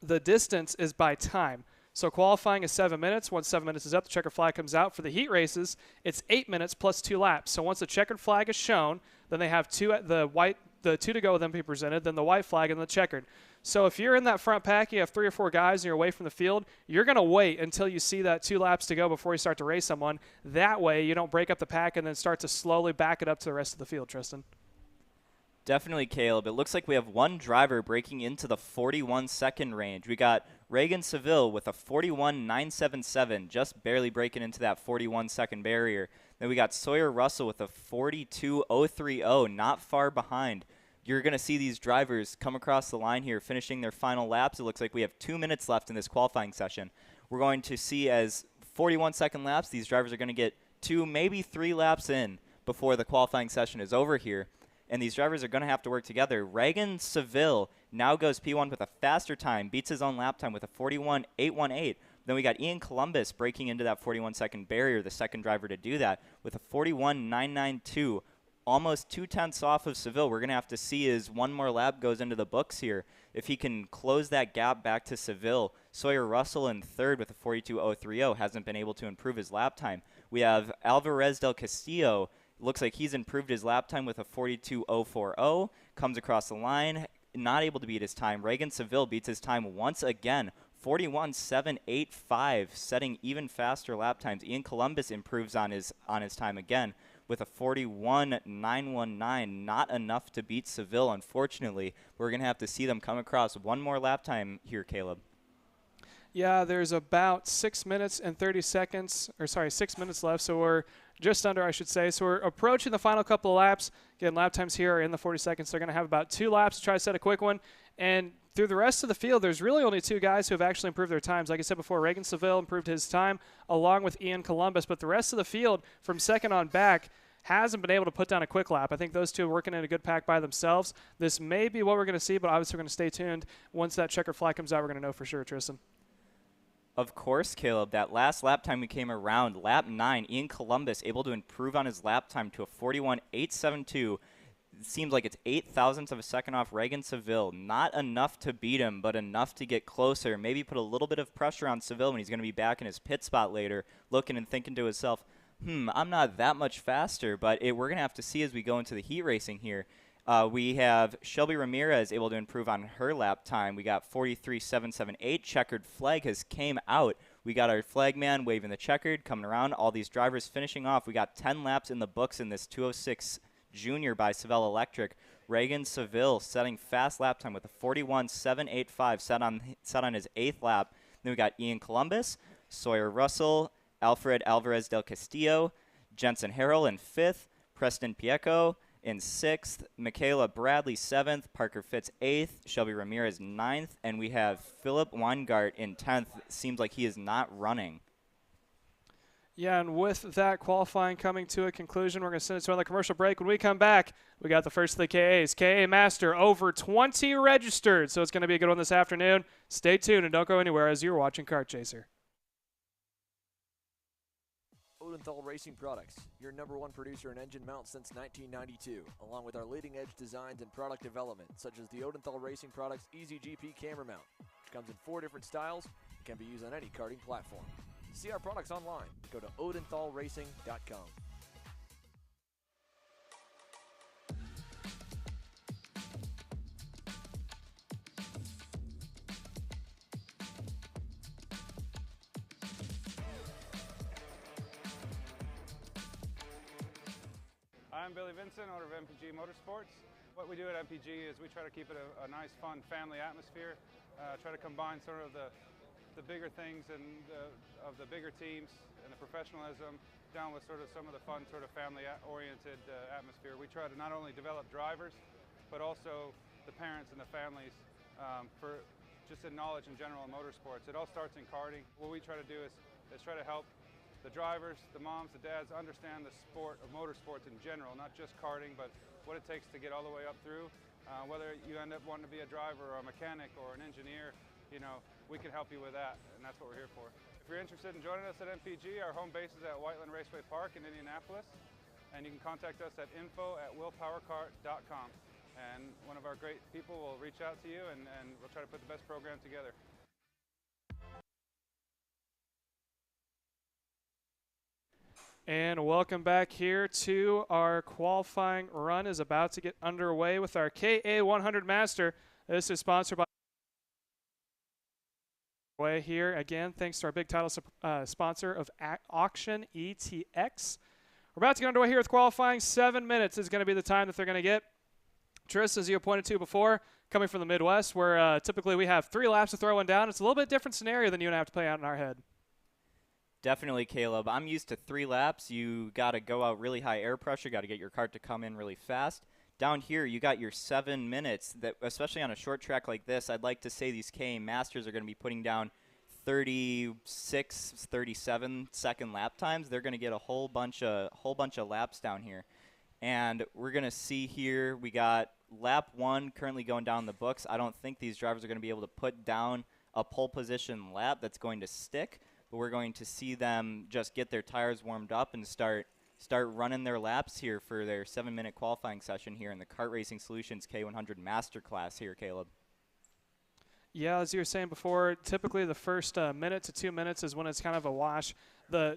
the distance is by time. So qualifying is 7 minutes. Once 7 minutes is up, the checkered flag comes out. For the heat races, it's 8 minutes plus 2 laps. So once the checkered flag is shown, then they have the white the 2 to go with them be presented, then the white flag and the checkered. So if you're in that front pack, you have 3 or 4 guys and you're away from the field, you're going to wait until you see that 2 laps to go before you start to race someone. That way you don't break up the pack and then start to slowly back it up to the rest of the field, Tristan. Definitely, Caleb. It looks like we have one driver breaking into the 41-second range. We got Reagan Seville with a 41.977, just barely breaking into that 41-second barrier. Then we got Sawyer Russell with a 42.030, not far behind. You're going to see these drivers come across the line here, finishing their final laps. It looks like we have 2 minutes left in this qualifying session. We're going to see as 41-second laps, these drivers are going to get 2, maybe 3 laps in before the qualifying session is over here. And these drivers are going to have to work together. Reagan Seville now goes P1 with a faster time, beats his own lap time with a 41.818. Then we got Ian Columbus breaking into that 41-second barrier, the second driver to do that, with a 41.992, almost 2/10 off of Seville. We're going to have to see as one more lap goes into the books here. If he can close that gap back to Seville, Sawyer Russell in third with a 42.030 hasn't been able to improve his lap time. We have Alvarez del Castillo. Looks like he's improved his lap time with a 42.040, comes across the line, not able to beat his time. Reagan Seville beats his time once again, 41.785, setting even faster lap times. Ian Columbus improves on his time again with a 41.919, not enough to beat Seville, unfortunately. We're going to have to see them come across one more lap time here, Caleb. Yeah, there's about 6 minutes and 30 seconds, 6 minutes left, so we're just under, I should say. So we're approaching the final couple of laps. Again, lap times here are in the 40 seconds. They're going to have about 2 laps to try to set a quick one. And through the rest of the field, there's really only 2 guys who have actually improved their times. Like I said before, Reagan Seville improved his time along with Ian Columbus. But the rest of the field, from second on back, hasn't been able to put down a quick lap. I think those 2 are working in a good pack by themselves. This may be what we're going to see, but obviously we're going to stay tuned. Once that checker flag comes out, we're going to know for sure, Tristan. Of course, Caleb. That last lap time we came around, lap 9, Ian Columbus able to improve on his lap time to a 41.872. It seems like it's 8 thousandths of a second off Reagan Seville. Not enough to beat him, but enough to get closer. Maybe put a little bit of pressure on Seville when he's going to be back in his pit spot later, looking and thinking to himself, I'm not that much faster, but we're going to have to see as we go into the heat racing here. We have Shelby Ramirez able to improve on her lap time. We got 43.778. Checkered flag has came out. We got our flag man waving the checkered, coming around. All these drivers finishing off. We got 10 laps in the books in this 206 Junior by Seville Electric. Reagan Seville setting fast lap time with a 41.785 set on his 8th lap. Then we got Ian Columbus, Sawyer Russell, Alfred Alvarez del Castillo, Jensen Harrell in 5th, Preston Pieco in 6th, Michaela Bradley 7th, Parker Fitz 8th, Shelby Ramirez 9th, and we have Philip Weingart in 10th. Seems like he is not running. Yeah, and with that qualifying coming to a conclusion, we're going to send it to another commercial break. When we come back, we got the first of the KAs. KA Master, over 20 registered, so it's going to be a good one this afternoon. Stay tuned and don't go anywhere as you're watching Kart Chaser. Odenthal Racing Products, your #1 producer in engine mounts since 1992, along with our leading-edge designs and product development, such as the Odenthal Racing Products Easy GP camera mount, which comes in 4 different styles and can be used on any karting platform. See our products online. Go to odenthalracing.com. I'm Billy Vincent, owner of MPG Motorsports. What we do at MPG is we try to keep it a nice, fun family atmosphere, try to combine sort of the bigger things and of the bigger teams and the professionalism down with sort of some of the fun sort of family-oriented atmosphere. We try to not only develop drivers, but also the parents and the families for just in knowledge in general in motorsports. It all starts in karting. What we try to do is try to help the drivers, the moms, the dads understand the sport of motorsports in general, not just karting, but what it takes to get all the way up through. Whether you end up wanting to be a driver or a mechanic or an engineer, you know, we can help you with that, and that's what we're here for. If you're interested in joining us at MPG, our home base is at Whiteland Raceway Park in Indianapolis, and you can contact us at info@willpowerkart.com. And one of our great people will reach out to you, and we'll try to put the best program together. And welcome back here to our qualifying run is about to get underway with our KA100 Master. This is sponsored by here again, thanks to our big title sponsor of Auction ETX. We're about to get underway here with qualifying. 7 minutes is going to be the time that they're going to get. Tris, as you pointed to before, coming from the Midwest, where typically we have 3 laps to throw one down. It's a little bit different scenario than you and I have to play out in our head. Definitely, Caleb. I'm used to 3 laps. You got to go out really high air pressure, got to get your kart to come in really fast. Down here, you got your 7 minutes, that, especially on a short track like this. I'd like to say these KA Masters are going to be putting down 36, 37 second lap times. They're going to get a whole bunch of laps down here. And we're going to see here, we got lap 1 currently going down the books. I don't think these drivers are going to be able to put down a pole position lap that's going to stick. But we're going to see them just get their tires warmed up and start running their laps here for their 7-minute qualifying session here in the Kart Racing Solutions K100 Master class here, Caleb. Yeah, as you were saying before, typically the first minute to 2 minutes is when it's kind of a wash.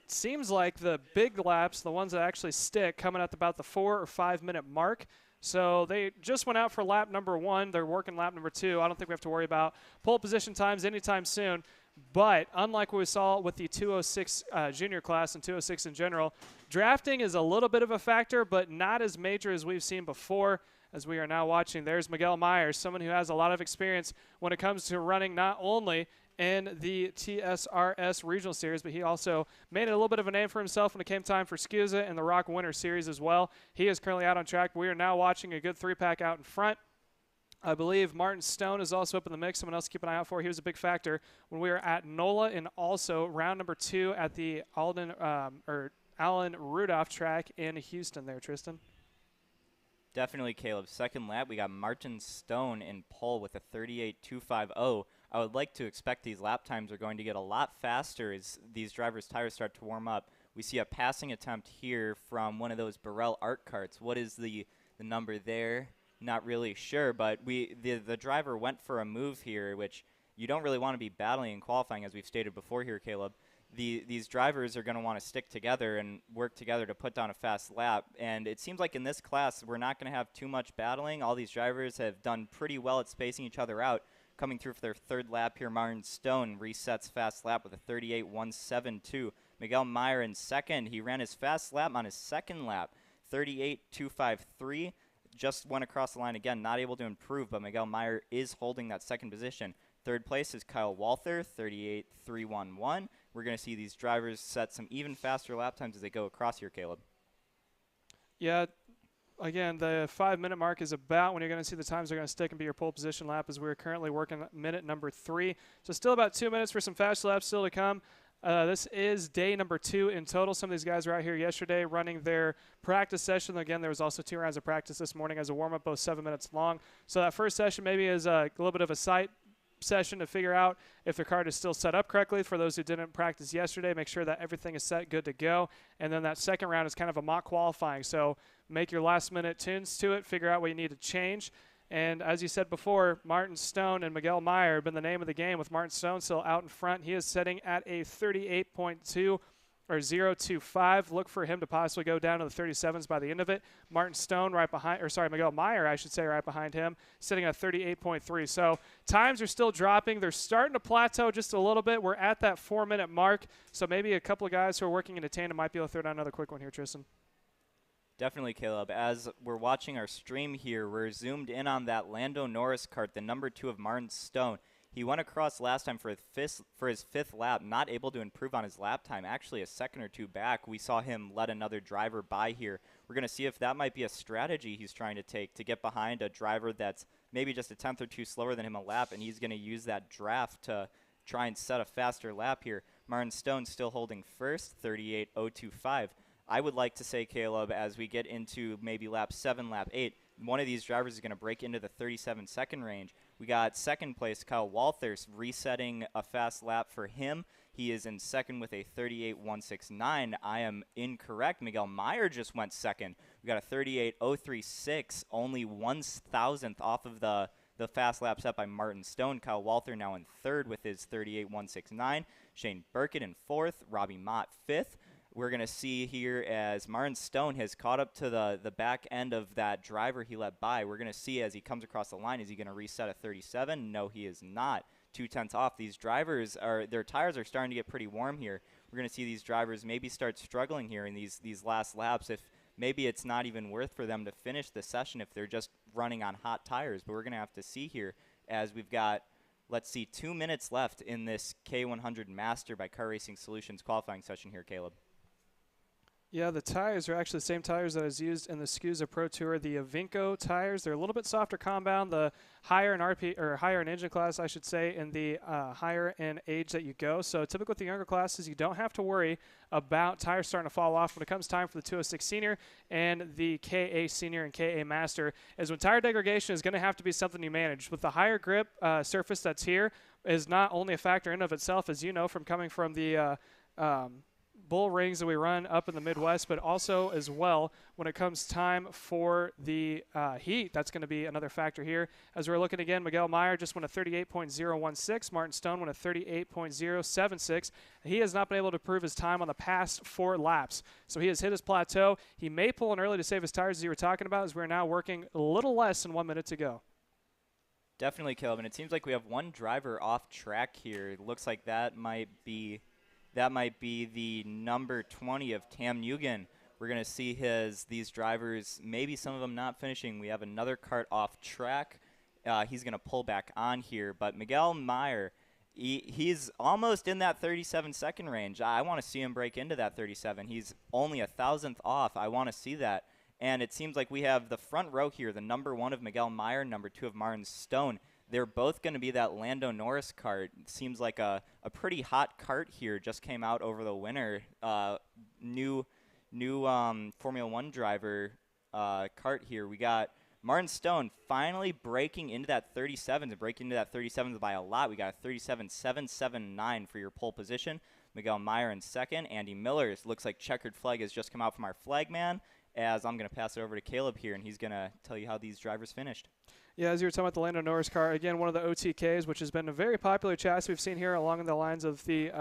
Seems like the big laps, the ones that actually stick, coming at about the 4 or 5 minute mark. So they just went out for lap number 1. They're working lap number 2. I don't think we have to worry about pole position times anytime soon. But unlike what we saw with the 206 junior class and 206 in general, drafting is a little bit of a factor, but not as major as we've seen before. As we are now watching, there's Miguel Myers, someone who has a lot of experience when it comes to running not only in the TSRS Regional Series, but he also made a little bit of a name for himself when it came time for SCUSA and the Rock Winter Series as well. He is currently out on track. We are now watching a good 3-pack out in front. I believe Martin Stone is also up in the mix. Someone else to keep an eye out for. He was a big factor when we were at NOLA and also round number 2 at the Allen Rudolph track in Houston there, Tristan. Definitely, Caleb. Second lap, we got Martin Stone in pole with a 38.250. I would like to expect these lap times are going to get a lot faster as these drivers' tires start to warm up. We see a passing attempt here from one of those Burrell Art Karts. What is the number there? Not really sure, but the driver went for a move here, which you don't really want to be battling in qualifying, as we've stated before here, Caleb. These drivers are going to want to stick together and work together to put down a fast lap. And it seems like in this class, we're not going to have too much battling. All these drivers have done pretty well at spacing each other out. Coming through for their 3rd lap here, Martin Stone resets fast lap with a 38.172. Miguel Meyer in 2nd. He ran his fast lap on his 2nd lap, 38.253. Just went across the line again, not able to improve, but Miguel Meyer is holding that 2nd position. 3rd place is Kyle Walther, 38.311. We're going to see these drivers set some even faster lap times as they go across here, Caleb. Yeah, again, the 5-minute mark is about when you're going to see the times are going to stick and be your pole position lap, as we're currently working minute number 3. So still about 2 minutes for some fast laps still to come. This is day number 2 in total. Some of these guys were out here yesterday running their practice session. Again, there was also 2 rounds of practice this morning as a warm-up, both 7 minutes long. So that first session maybe is a little bit of a sight session to figure out if their cart is still set up correctly. For those who didn't practice yesterday, make sure that everything is set good to go. And then that second round is kind of a mock qualifying. So make your last-minute tunes to it, figure out what you need to change. And as you said before, Martin Stone and Miguel Meyer have been the name of the game, with Martin Stone still out in front. He is sitting at a 38.2 or 0.25. Look for him to possibly go down to the 37s by the end of it. Martin Stone right behind, or sorry, Miguel Meyer, I should say, right behind him, sitting at 38.3. So times are still dropping. They're starting to plateau just a little bit. We're at that 4-minute mark. So maybe a couple of guys who are working in a tandem might be able to throw down another quick one here, Tristan. Definitely, Caleb. As we're watching our stream here, we're zoomed in on that Lando Norris kart, the number 2 of Martin Stone. He went across last time for his fifth lap, not able to improve on his lap time. Actually, a second or 2 back, we saw him let another driver by here. We're going to see if that might be a strategy he's trying to take to get behind a driver that's maybe just a 10th or 2 slower than him a lap, and he's going to use that draft to try and set a faster lap here. Martin Stone still holding first, 38.025. I would like to say, Caleb, as we get into maybe lap 7, lap 8, one of these drivers is going to break into the 37-second range. We got second place, Kyle Walters, resetting a fast lap for him. He is in second with a 38.169. I am incorrect. Miguel Meyer just went second. We got a 38.036, only 1,000th off of the fast lap set by Martin Stone. Kyle Walther now in third with his 38.169. Shane Burkett in fourth. Robbie Mott fifth. we're going to see here as Martin Stone has caught up to the back end of that driver he let by. We're going to see as he comes across the line, is he going to reset at 37? No, he is not. 2/10 off. These drivers, their tires are starting to get pretty warm here. We're going to see these drivers maybe start struggling here in these last laps. If maybe it's not even worth for them to finish the session if they're just running on hot tires. But we're going to have to see here as we've got, let's see, 2 minutes left in this K100 Master by Car Racing Solutions qualifying session here, Caleb. Yeah, the tires are actually the same tires that is used in the SCUSA Pro Tour, the Avinco tires. They're a little bit softer compound, the higher in higher in engine class, I should say, and the higher in age that you go. So typically with the younger classes, you don't have to worry about tires starting to fall off when it comes time for the 206 Senior and the KA Senior and KA Master, is when tire degradation is going to have to be something you manage. With the higher grip surface that's here is not only a factor in of itself, as you know from coming from the bull rings that we run up in the Midwest, but also as well when it comes time for the heat, that's going to be another factor here. As we're looking again, Miguel Meyer just went a 38.016. Martin Stone went a 38.076. He has not been able to prove his time on the past 4 laps, so he has hit his plateau. He may pull in early to save his tires, as you were talking about, as we're now working a little less than 1 minute to go. Definitely, Caleb, it seems like we have one driver off track here. It looks like that might be the number 20 of Tam Nugent. We're going to see these drivers, maybe some of them not finishing. We have another kart off track. He's going to pull back on here. But Miguel Meyer, he's almost in that 37-second range. I want to see him break into that 37. He's only a 1,000th off. I want to see that. And it seems like we have the front row here, the number 1 of Miguel Meyer, number 2 of Martin Stone. They're both going to be that Lando Norris kart. It seems like a pretty hot kart here. Just came out over the winter. New Formula One driver kart here. We got Martin Stone finally breaking into that 37s, and breaking into that 37s by a lot. We got a 37.779 for your pole position. Miguel Meyer in second. Andy Miller, looks like checkered flag has just come out from our flagman, as I'm going to pass it over to Caleb here, and he's going to tell you how these drivers finished. Yeah, as you were talking about the Lando Norris car, again, one of the OTKs, which has been a very popular chassis we've seen here along the lines of the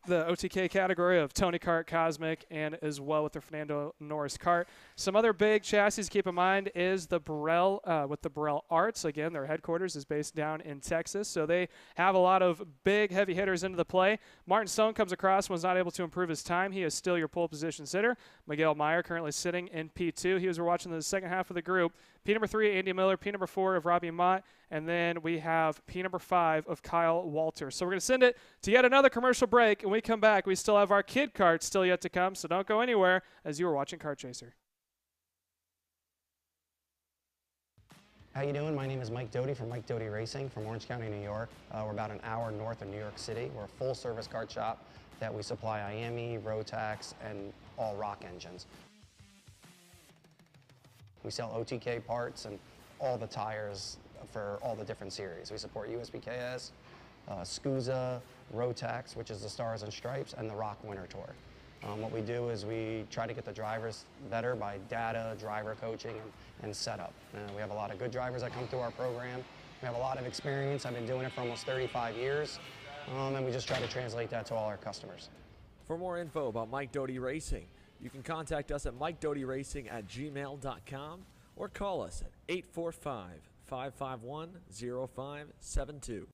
OTK category of Tony Kart, Cosmic, and as well with the Fernando Norris kart. Some other big chassis to keep in mind is the Burrell, with the Burrell Arts. Again, their headquarters is based down in Texas, so they have a lot of big, heavy hitters into the play. Martin Stone comes across, was not able to improve his time. He is still your pole position sitter. Miguel Meyer currently sitting in P2. We're watching the second half of the group. P number 3, Andy Miller. P number 4 of Robbie Mott. And then we have P number 5 of Kyle Walter. So we're going to send it to yet another commercial break. And when we come back, we still have our kid karts still yet to come. So don't go anywhere as you are watching Kart Chaser. How you doing? My name is Mike Doty from Mike Doty Racing from Orange County, New York. We're about an hour north of New York City. We're a full-service kart shop that we supply IAME, Rotax, and all rock engines. We sell OTK parts and all the tires for all the different series. We support USPKS, SCUSA, Rotax, which is the Stars and Stripes, and the Rock Winter Tour. What we do is we try to get the drivers better by data, driver coaching, and setup. We have a lot of good drivers that come through our program. We have a lot of experience. I've been doing it for almost 35 years, and we just try to translate that to all our customers. For more info about Mike Doty Racing, you can contact us at MikeDotyRacing@gmail.com or call us at 845-551-0572.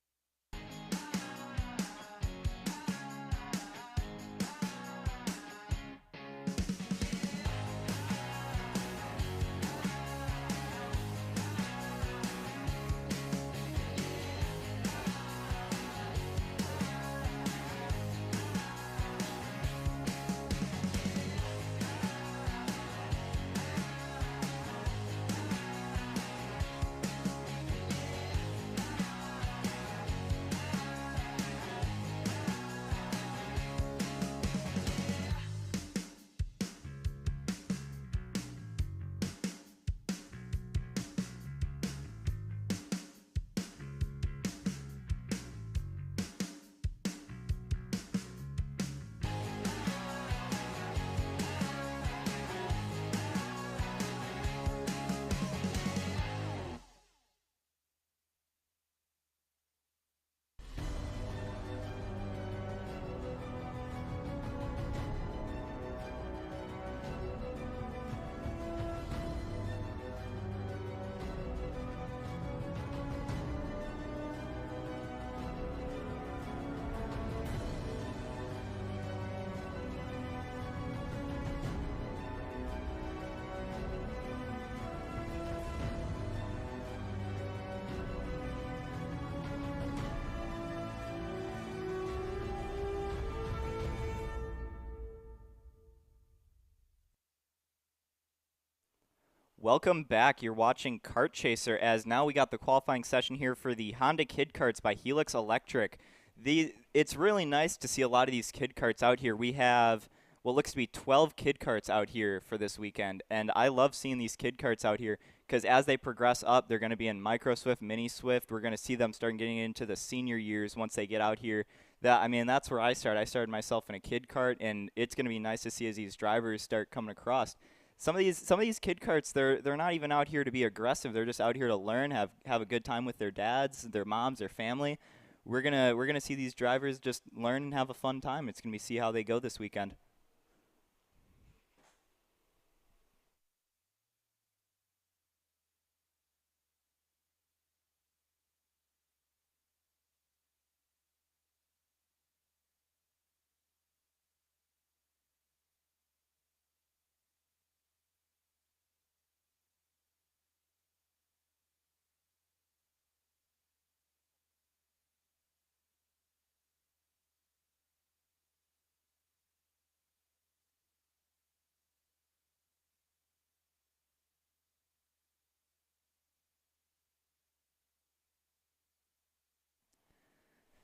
Welcome back. You're watching Kart Chaser, as now we got the qualifying session here for the Honda Kid Karts by Helix Electric. It's really nice to see a lot of these kid karts out here. We have what looks to be 12 kid karts out here for this weekend, and I love seeing these kid karts out here because as they progress up, they're going to be in Micro Swift, Mini Swift. We're going to see them starting getting into the senior years once they get out here. That's where I started. I started myself in a kid kart, and it's going to be nice to see as these drivers start coming across. Some of these kid karts, they're not even out here to be aggressive. They're just out here to learn, have a good time with their dads, their moms, their family. We're gonna see these drivers just learn and have a fun time. It's gonna be see how they go this weekend.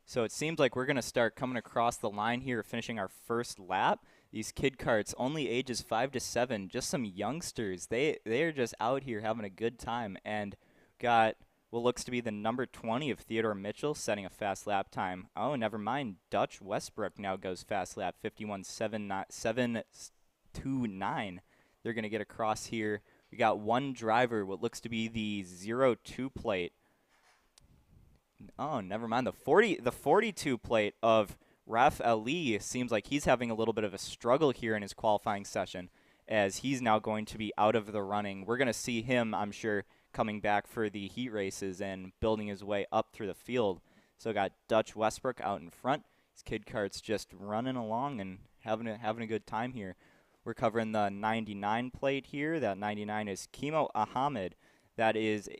So it seems like we're going to start coming across the line here, finishing our first lap. These kid karts, only ages 5 to 7, just some youngsters. They are just out here having a good time, and got what looks to be the number 20 of Theodore Mitchell setting a fast lap time. Oh, never mind. Dutch Westbrook now goes fast lap, 51.729. They're going to get across here. We got one driver, what looks to be the 02 plate. Oh, never mind. The 42 plate of Raf Ali seems like he's having a little bit of a struggle here in his qualifying session, as he's now going to be out of the running. We're going to see him, I'm sure, coming back for the heat races and building his way up through the field. So got Dutch Westbrook out in front. His kid kart's just running along and having a good time here. We're covering the 99 plate here. That 99 is Kimo Ahmed.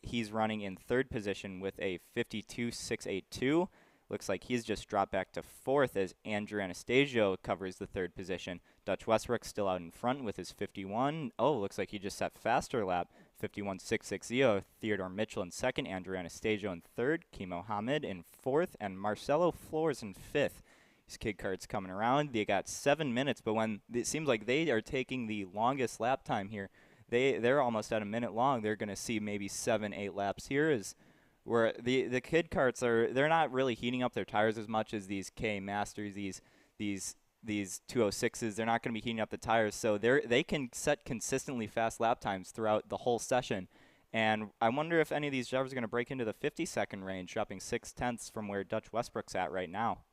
He's running in third position with a 52.682. Looks like he's just dropped back to fourth as Andrew Anastasio covers the third position. Dutch Westbrook still out in front with his 51. Oh, looks like he just set faster lap. 51.660. Theodore Mitchell in second. Andrew Anastasio in third. Kimo Hamid in fourth. And Marcelo Flores in fifth. These kid karts coming around. They got 7 minutes, but when it seems like they are taking the longest lap time here, they're almost at a minute long. They're going to see maybe 7-8 laps here, is where the kid karts they're not really heating up their tires as much as these K Masters, these 206s. They're not going to be heating up the tires, so they can set consistently fast lap times throughout the whole session. And I wonder if any of these drivers are going to break into the 50-second range, dropping 0.6 from where Dutch Westbrook's at right now.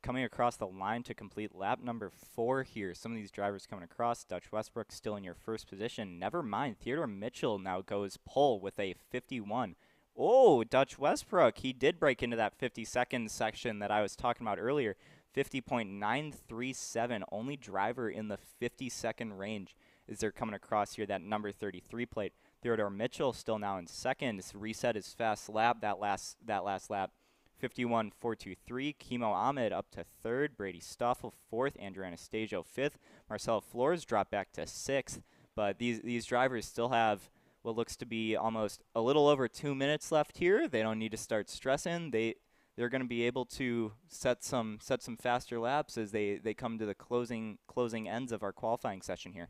Coming across the line to complete lap number 4 here. Some of these drivers coming across. Dutch Westbrook still in your first position. Never mind. Theodore Mitchell now goes pole with a 51. Oh, Dutch Westbrook. He did break into that 50-second section that I was talking about earlier. 50.937. Only driver in the 50-second range is they're coming across here, that number 33 plate. Theodore Mitchell still now in second. Reset his fast lap, that last lap. 51.423. Kimo Ahmed up to third. Brady Stoffel fourth. Andrew Anastasio fifth. Marcelo Flores dropped back to sixth. But these drivers still have what looks to be almost a little over 2 minutes left here. They don't need to start stressing. They're going to be able to set some faster laps as they come to the closing ends of our qualifying session here.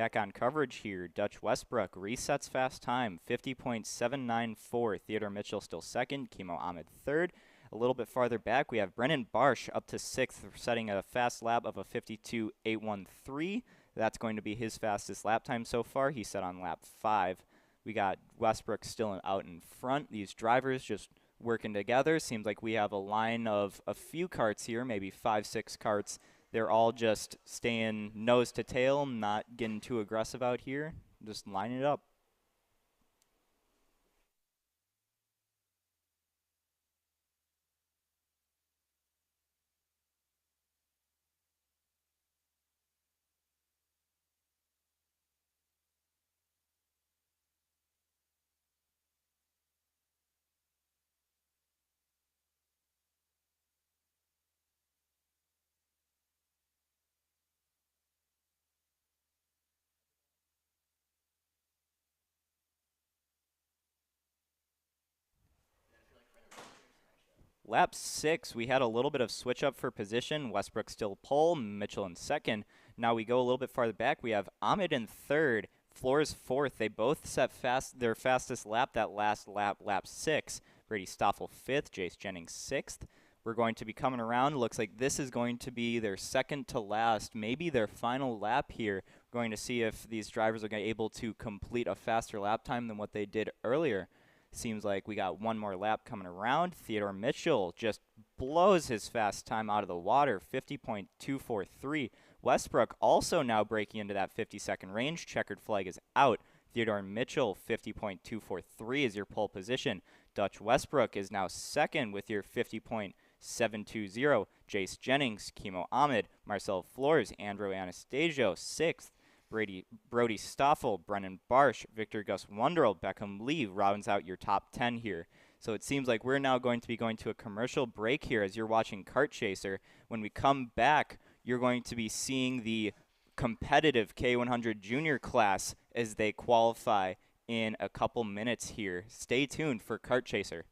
Back on coverage here, Dutch Westbrook resets fast time, 50.794. Theodore Mitchell still second, Kimo Ahmed third. A little bit farther back, we have Brennan Barsh up to sixth, setting a fast lap of a 52.813. That's going to be his fastest lap time so far. He set on lap 5. We got Westbrook still out in front. These drivers just working together. Seems like we have a line of a few karts here, maybe 5-6 karts. They're all just staying nose to tail, not getting too aggressive out here. Just line it up. Lap 6, we had a little bit of switch up for position. Westbrook still pole, Mitchell in second. Now we go a little bit farther back. We have Ahmed in third, Flores fourth. They both set their fastest lap that last lap, lap 6. Brady Stoffel fifth, Jace Jennings sixth. We're going to be coming around. Looks like this is going to be their second to last, maybe their final lap here. We're going to see if these drivers are able to complete a faster lap time than what they did earlier. Seems like we got one more lap coming around. Theodore Mitchell just blows his fast time out of the water, 50.243. Westbrook also now breaking into that 50-second range. Checkered flag is out. Theodore Mitchell, 50.243 is your pole position. Dutch Westbrook is now second with your 50.720. Jace Jennings, Kimo Ahmed, Marcel Flores, Andrew Anastasio, sixth. Brody Stoffel, Brennan Barsh, Victor Gus Wonderl, Beckham Lee rounds out your top 10 here. So it seems like we're now going to be going to a commercial break here as you're watching Kart Chaser. When we come back, you're going to be seeing the competitive K100 Junior class as they qualify in a couple minutes here. Stay tuned for Kart Chaser.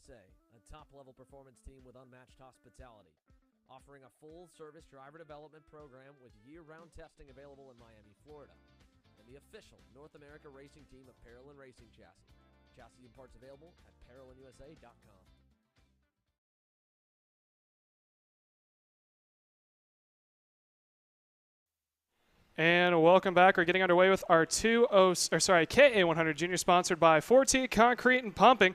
USA, a top-level performance team with unmatched hospitality, offering a full-service driver development program with year-round testing available in Miami, Florida, and the official North America racing team of Parolin Racing Chassis. Chassis and parts available at ParolinUSA.com. And welcome back. We're getting underway with our KA100 Junior, sponsored by 4T Concrete and Pumping.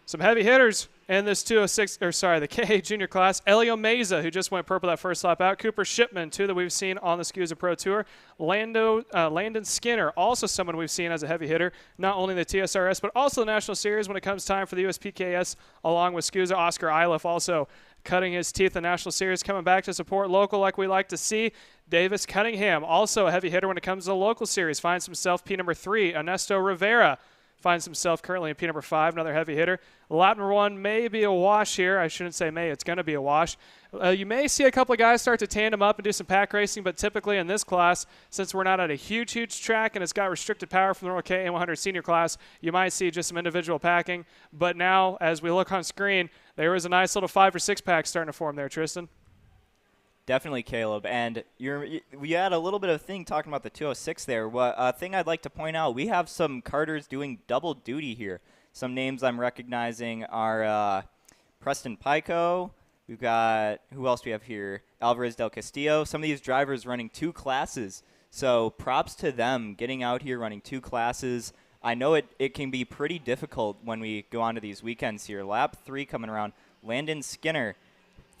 Some heavy hitters in this the KA Junior class. Elio Meza, who just went purple that first lap out. Cooper Shipman, two that we've seen on the SCUSA Pro Tour. Landon Skinner, also someone we've seen as a heavy hitter, not only in the TSRS, but also the National Series when it comes time for the USPKS, along with SCUSA. Oscar Iliff also cutting his teeth in the National Series, coming back to support local like we like to see. Davis Cunningham, also a heavy hitter when it comes to the local series, finds himself P number 3. Ernesto Rivera finds himself currently in P number 5, another heavy hitter. Lap number 1 may be a wash here. I shouldn't say may, it's going to be a wash. You may see a couple of guys start to tandem up and do some pack racing, but typically in this class, since we're not at a huge track and it's got restricted power from the normal KA100 senior class, you might see just some individual packing. But now, as we look on screen, there is a nice little 5 or 6 pack starting to form there, Tristan. Definitely, Caleb. And we had a little bit of a thing talking about the 206 there. A thing I'd like to point out, we have some karters doing double duty here. Some names I'm recognizing are Preston Pico. We've got, who else do we have here? Alvarez del Castillo. Some of these drivers running 2 classes. So props to them getting out here running 2 classes. I know it can be pretty difficult when we go on to these weekends here. Lap 3 coming around. Landon Skinner,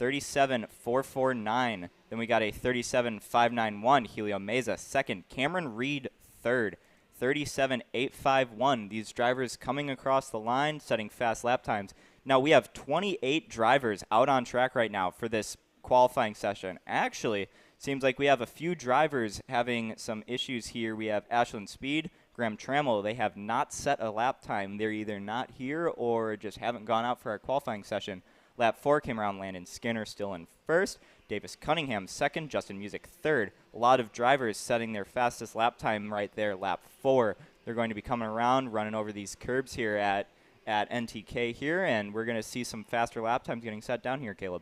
37.449. Then we got a 37.591. Helio Meza, second. Cameron Reed, third. 37.851. These drivers coming across the line, setting fast lap times. Now we have 28 drivers out on track right now for this qualifying session. Actually, seems like we have a few drivers having some issues here. We have Ashland Speed, Graham Trammell. They have not set a lap time. They're either not here or just haven't gone out for our qualifying session. Lap 4 came around. Landon Skinner still in first. Davis Cunningham second. Justin Music third. A lot of drivers setting their fastest lap time right there, lap 4. They're going to be coming around, running over these curbs here at NTK here, and we're going to see some faster lap times getting set down here, Caleb.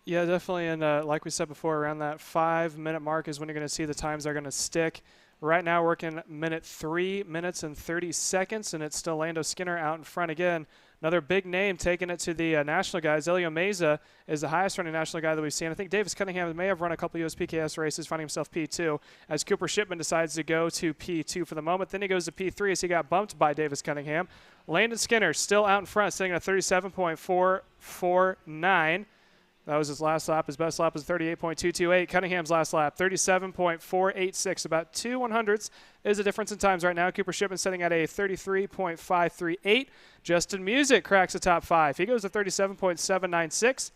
Yeah, definitely. And like we said before, around that 5-minute mark is when you're going to see the times are going to stick. Right now, working 3 minutes and 30 seconds, and it's still Lando Skinner out in front again. Another big name taking it to the national guys. Elio Meza is the highest running national guy that we've seen. I think Davis Cunningham may have run a couple USPKS races, finding himself P2, as Cooper Shipman decides to go to P2 for the moment. Then he goes to P3 as he got bumped by Davis Cunningham. Landon Skinner still out in front, sitting at 37.449. That was his last lap. His best lap was 38.228. Cunningham's last lap, 37.486. About 2/100ths is the difference in times right now. Cooper Shipman sitting at a 33.538. Justin Music cracks the top 5. He goes to 37.796.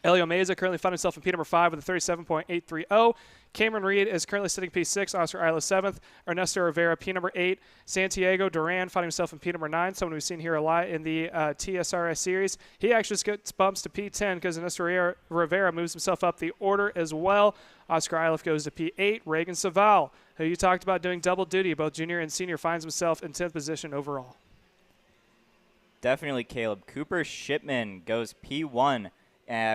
Elio Meza currently found himself in P number 5 with a 37.830. Cameron Reed is currently sitting P6. Oscar Iliff 7th. Ernesto Rivera, P number 8. Santiago Duran found himself in P number 9, someone we've seen here a lot in the TSRS series. He actually just gets bumps to P10 because Ernesto Rivera moves himself up the order as well. Oscar Iliff goes to P8. Reagan Saval, who you talked about doing double duty, both junior and senior, finds himself in 10th position overall. Definitely, Caleb. Cooper Shipman goes P1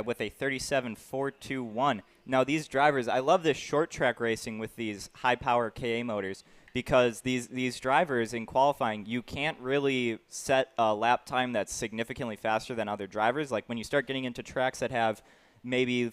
with a 37.421. Now, these drivers, I love this short track racing with these high-power KA motors because these drivers in qualifying, you can't really set a lap time that's significantly faster than other drivers. Like when you start getting into tracks that have maybe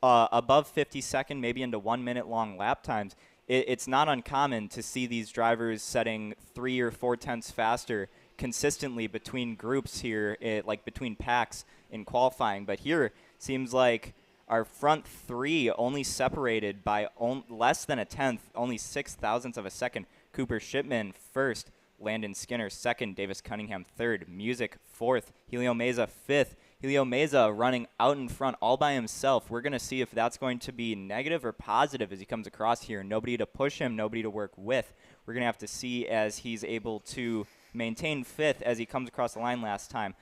above 50-second, maybe into 1-minute long lap times, it's not uncommon to see these drivers setting 3 or 4 tenths faster consistently between groups here, like between packs in qualifying. But here seems like our front 3 only separated by less than a tenth, only 0.006 of a second. Cooper Shipman first, Landon Skinner second, Davis Cunningham third, Music fourth, Helio Meza fifth. Helio Meza running out in front all by himself. We're going to see if that's going to be negative or positive as he comes across here. Nobody to push him, nobody to work with. We're going to have to see as he's able to maintain 5th as he comes across the line last time.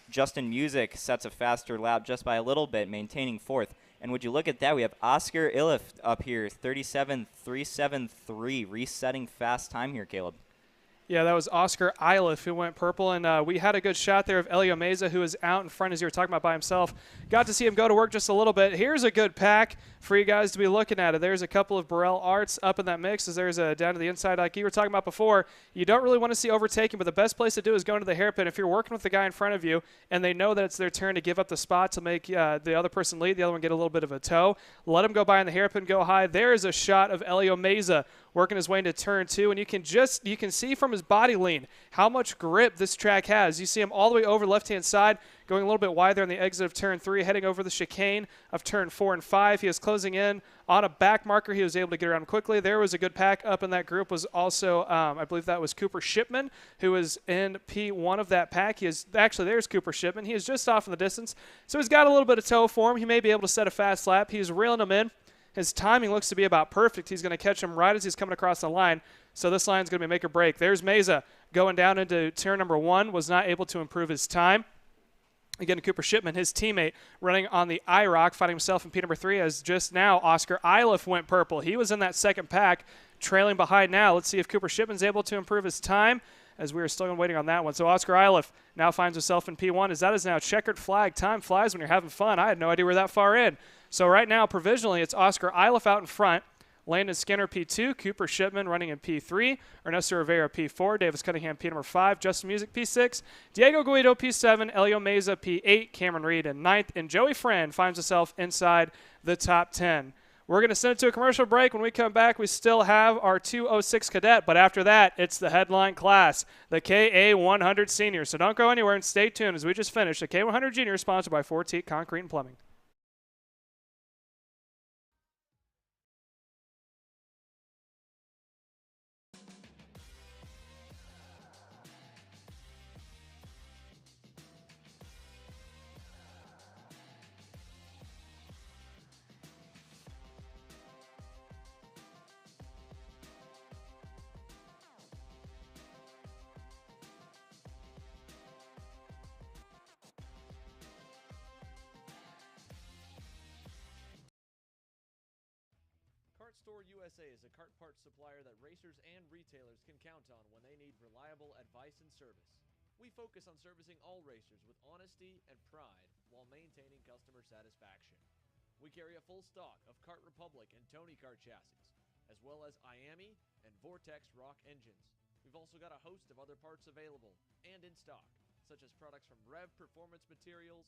Justin Music sets a faster lap just by a little bit, maintaining 4th. And would you look at that, we have Oscar Iliff up here, 37.373, resetting fast time here, Caleb. Yeah, that was Oscar Iliff who went purple, and we had a good shot there of Elio Meza, who was out in front, as you were talking about, by himself. Got to see him go to work just a little bit. Here's a good pack for you guys to be looking at. There's a couple of Burrell Arts up in that mix, as there's a down to the inside, like you were talking about before. You don't really want to see overtaking, but the best place to do is go into the hairpin. If you're working with the guy in front of you and they know that it's their turn to give up the spot to make the other person lead, the other one get a little bit of a tow, let him go by in the hairpin, go high. There's a shot of Elio Meza working his way into turn 2, and you can see from his body lean how much grip this track has. You see him all the way over the left-hand side, going a little bit wide there on the exit of turn 3, heading over the chicane of turn 4 and 5. He is closing in on a back marker. He was able to get around quickly. There was a good pack up in that group. Was also, I believe that was Cooper Shipman, who was in P1 of that pack. There's Cooper Shipman. He is just off in the distance, so he's got a little bit of tow for him. He may be able to set a fast lap. He's reeling him in. His timing looks to be about perfect. He's going to catch him right as he's coming across the line. So this line's going to be make or break. There's Meza going down into turn number 1. Was not able to improve his time. Again, Cooper Shipman, his teammate, running on the IROC, fighting himself in P number 3, as just now Oscar Iliff went purple. He was in that second pack, trailing behind now. Let's see if Cooper Shipman's able to improve his time, as we are still waiting on that one. So Oscar Iliff now finds himself in P1, as that is now checkered flag. Time flies when you're having fun. I had no idea we're that far in. So right now, provisionally, it's Oscar Iliff out in front, Landon Skinner P2, Cooper Shipman running in P3, Ernesto Rivera P4, Davis Cunningham P number 5, Justin Music P6, Diego Guido P7, Elio Meza P8, Cameron Reed in 9th, and Joey Friend finds himself inside the top 10. We're going to send it to a commercial break. When we come back, we still have our 206 cadet, but after that, it's the headline class, the KA100 Senior. So don't go anywhere and stay tuned as we just finished the K100 Junior, sponsored by Fort Teat Concrete and Plumbing. Kart Store USA is a kart parts supplier that racers and retailers can count on when they need reliable advice and service. We focus on servicing all racers with honesty and pride while maintaining customer satisfaction. We carry a full stock of Kart Republic and Tony Kart chassis, as well as IAMI and Vortex Rock engines. We've also got a host of other parts available and in stock, such as products from Rev Performance Materials,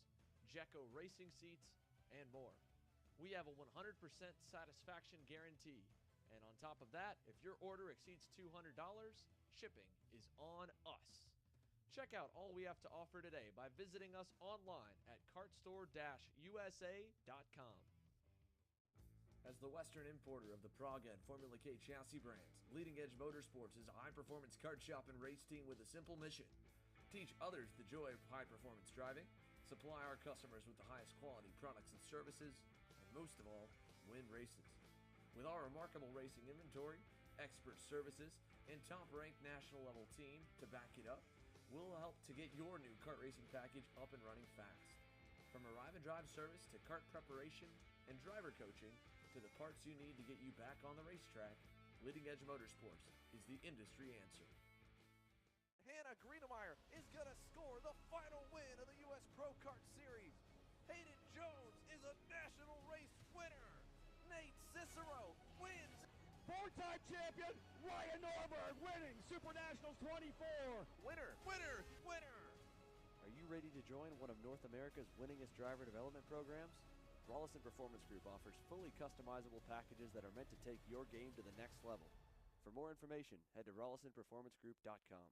Jecco Racing Seats, and more. We have a 100% satisfaction guarantee. And on top of that, if your order exceeds $200, shipping is on us. Check out all we have to offer today by visiting us online at kartstore-usa.com. As the Western importer of the Praga and Formula K chassis brands, Leading Edge Motorsports is a high-performance kart shop and race team with a simple mission: teach others the joy of high-performance driving, supply our customers with the highest quality products and services, most of all, win races. With our remarkable racing inventory, expert services, and top-ranked national-level team to back it up, we'll help to get your new kart racing package up and running fast. From arrive and drive service to kart preparation and driver coaching to the parts you need to get you back on the racetrack, Leading Edge Motorsports is the industry answer. Hannah Greenemeyer is going to score the final win of the U.S. Pro Kart Series. Hayden Jones is a national race winner. Nate Cicero wins. Four-time champion Ryan Norberg winning Super Nationals 24. Winner, winner, winner. Are you ready to join one of North America's winningest driver development programs? Rollison Performance Group offers fully customizable packages that are meant to take your game to the next level. For more information, head to rollisonperformancegroup.com.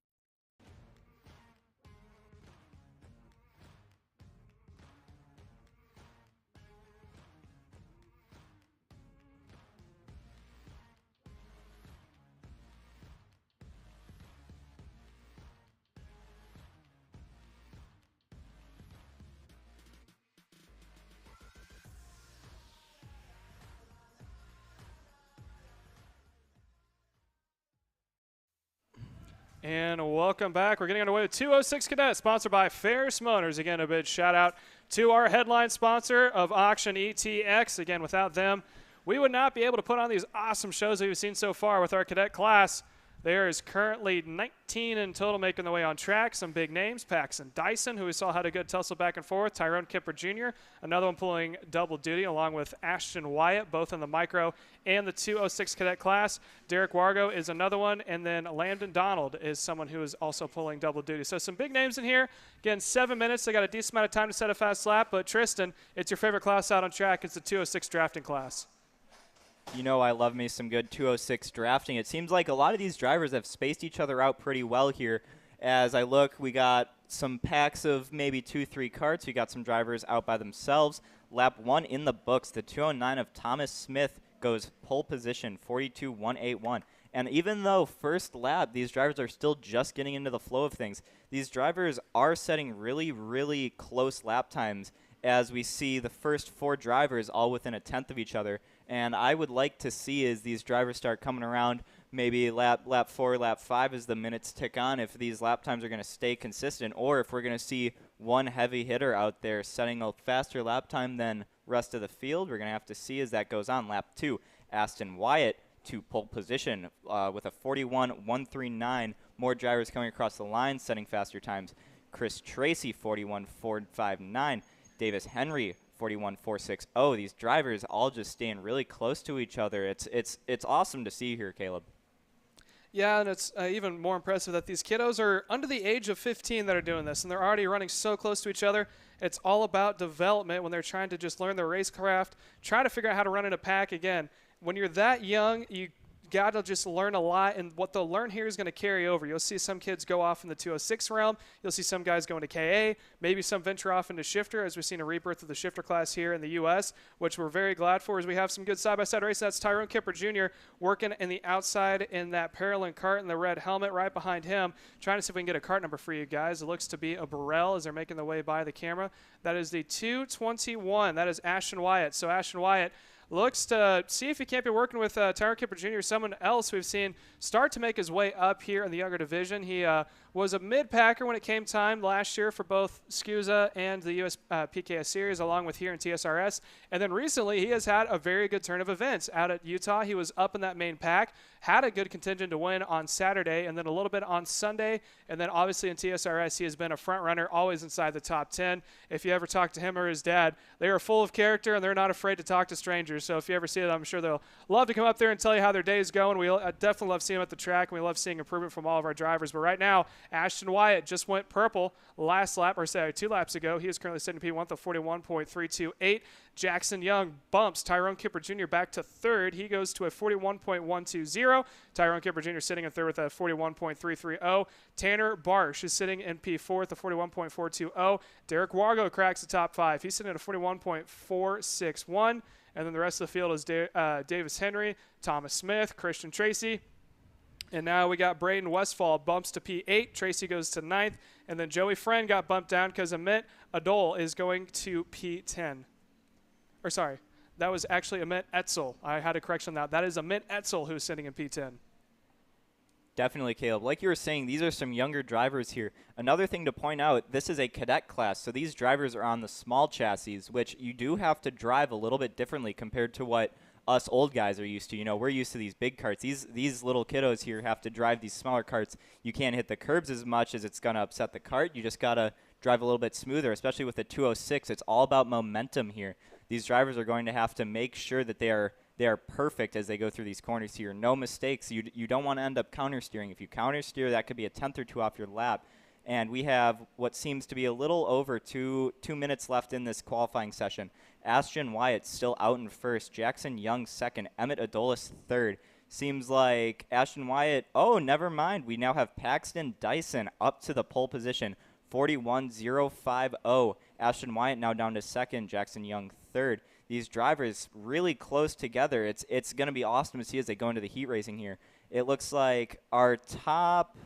And welcome back. We're getting underway with 206 Cadet, sponsored by Ferris Motors. Again, a big shout out to our headline sponsor of Auction ETX. Again, without them, we would not be able to put on these awesome shows that we've seen so far with our cadet class. There is currently 19 in total making their way on track. Some big names, Paxton Dyson, who we saw had a good tussle back and forth. Tyrone Kipper Jr., another one pulling double duty, along with Ashton Wyatt, both in the micro and the 206 cadet class. Derek Wargo is another one, and then Landon Donald is someone who is also pulling double duty. So some big names in here. Again, 7 minutes. They got a decent amount of time to set a fast lap, but Tristan, it's your favorite class out on track. It's the 206 drafting class. You know I love me some good 206 drafting. It seems like a lot of these drivers have spaced each other out pretty well here. As I look, we got some packs of maybe 2-3 carts. We got some drivers out by themselves. Lap 1 in the books. The 209 of Thomas Smith goes pole position, 42.181. And even though first lap, these drivers are still just getting into the flow of things, these drivers are setting really, really close lap times as we see the first 4 drivers all within a tenth of each other. And I would like to see as these drivers start coming around, maybe lap 4, lap 5 as the minutes tick on, if these lap times are going to stay consistent, or if we're going to see one heavy hitter out there setting a faster lap time than rest of the field. We're going to have to see as that goes on. Lap 2, Aston Wyatt to pole position with a 41.139. More drivers coming across the line, setting faster times. Chris Tracy, 41.459. Davis Henry, 41.460. These drivers all just staying really close to each other. It's awesome to see here, Caleb. Yeah, and it's even more impressive that these kiddos are under the age of 15 that are doing this, and they're already running so close to each other. It's all about development when they're trying to just learn their racecraft, try to figure out how to run in a pack. Again, when you're that young, you got to just learn a lot, and what they'll learn here is going to carry over. You'll see some kids go off in the 206 realm. You'll see some guys go into KA, maybe some venture off into shifter, as we've seen a rebirth of the shifter class here in the U.S., which we're very glad for as we have some good side-by-side racing. That's Tyrone Kipper Jr. working in the outside in that Paralyn cart in the red helmet right behind him, trying to see if we can get a cart number for you guys. It looks to be a Burrell as they're making their way by the camera. That is the 221. That is Ashton Wyatt. So Ashton Wyatt looks to see if he can't be working with Tyrone Kipper Jr., someone else we've seen start to make his way up here in the younger division. He was a mid-packer when it came time last year for both SCUSA and the US PKS Series, along with here in TSRS. And then recently, he has had a very good turn of events. Out at Utah, he was up in that main pack, had a good contingent to win on Saturday, and then a little bit on Sunday. And then obviously in TSRS, he has been a front runner, always inside the top 10. If you ever talk to him or his dad, they are full of character, and they're not afraid to talk to strangers. So if you ever see it, I'm sure they'll love to come up there and tell you how their day is going. We definitely love seeing them at the track, and we love seeing improvement from all of our drivers. But right now, Ashton Wyatt just went purple last lap, or say 2 laps ago. He is currently sitting P1 with a 41.328. Jackson Young bumps Tyrone Kipper Jr. back to third. He goes to a 41.120. Tyrone Kipper Jr. sitting in third with a 41.330. Tanner Barsh is sitting in P4 with a 41.420. Derek Wargo cracks the top 5. He's sitting at a 41.461. And then the rest of the field is Davis Henry, Thomas Smith, Christian Tracy. And now we got Braden Westfall bumps to P8. Tracy goes to 9th. And then Joey Friend got bumped down because Amit Adol is going to P10. Or sorry, that was actually Amit Etzel. I had a correction on that. That is Amit Etzel who's sitting in P10. Definitely, Caleb. Like you were saying, these are some younger drivers here. Another thing to point out, this is a cadet class, so these drivers are on the small chassis, which you do have to drive a little bit differently compared to what us old guys are used to. You know, we're used to these big carts. These little kiddos here have to drive these smaller carts. You can't hit the curbs as much as it's going to upset the cart. You just got to drive a little bit smoother, especially with the 206. It's all about momentum here. These drivers are going to have to make sure that they are perfect as they go through these corners here. No mistakes. You don't want to end up counter-steering. If you counter-steer, that could be a tenth or two off your lap. And we have what seems to be a little over two minutes left in this qualifying session. Ashton Wyatt still out in first. Jackson Young second. Emmett Adolis third. Seems like Ashton Wyatt, oh, never mind. We now have Paxton Dyson up to the pole position, 41.050. Ashton Wyatt now down to second. Jackson Young third. These drivers really close together. It's going to be awesome to see as they go into the heat racing here. It looks like our top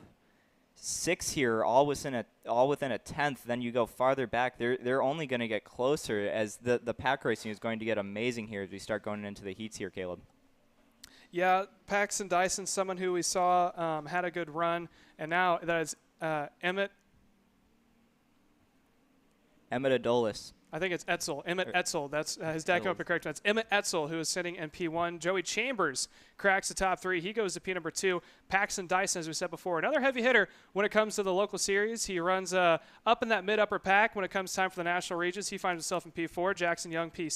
6 here all within a tenth. Then you go farther back. They're only going to get closer as the pack racing is going to get amazing here as we start going into the heats here, Caleb. Yeah, Paxton Dyson, someone who we saw had a good run, and now that is Emmett Adolis. I think it's Etzel, Emmett Etzel. That's his dad came up and corrected. That's Emmett Etzel, who is sitting in P1. Joey Chambers cracks the top 3. He goes to P number 2. Paxton Dyson, as we said before, another heavy hitter when it comes to the local series. He runs up in that mid-upper pack when it comes time for the national regions. He finds himself in P4. Jackson Young, P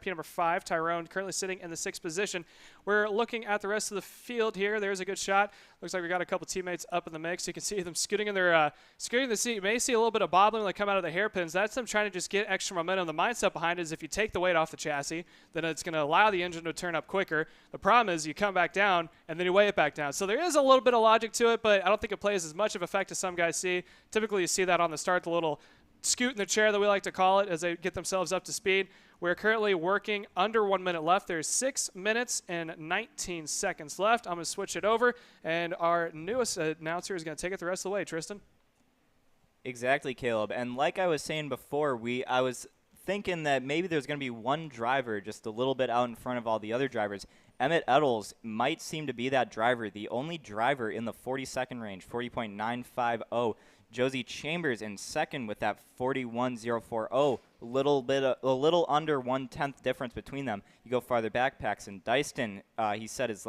number 5. Tyrone currently sitting in the 6th position. We're looking at the rest of the field here. There's a good shot. Looks like we got a couple teammates up in the mix. You can see them scooting in their scooting the seat. You may see a little bit of bobbling when they come out of the hairpins. That's them trying to just get extra momentum. The mindset behind it is if you take the weight off the chassis, then it's going to allow the engine to turn up quicker. The problem is you come back down and then you weigh it back down. So there is a little bit of logic to it, but I don't think it plays as much of effect as some guys see. Typically you see that on the start, the little scoot in the chair that we like to call it as they get themselves up to speed. We're currently working under 1 minute left. There's 6 minutes and 19 seconds left. I'm going to switch it over, and our newest announcer is going to take it the rest of the way. Tristan? Exactly, Caleb. And like I was saying before, I was thinking that maybe there's going to be one driver just a little bit out in front of all the other drivers. Emmett Eddles might seem to be that driver, the only driver in the 40-second range, 40.950. Josie Chambers in second with that 41.040. A little under 1/10 difference between them. You go farther back, Paxton Dyston, he set his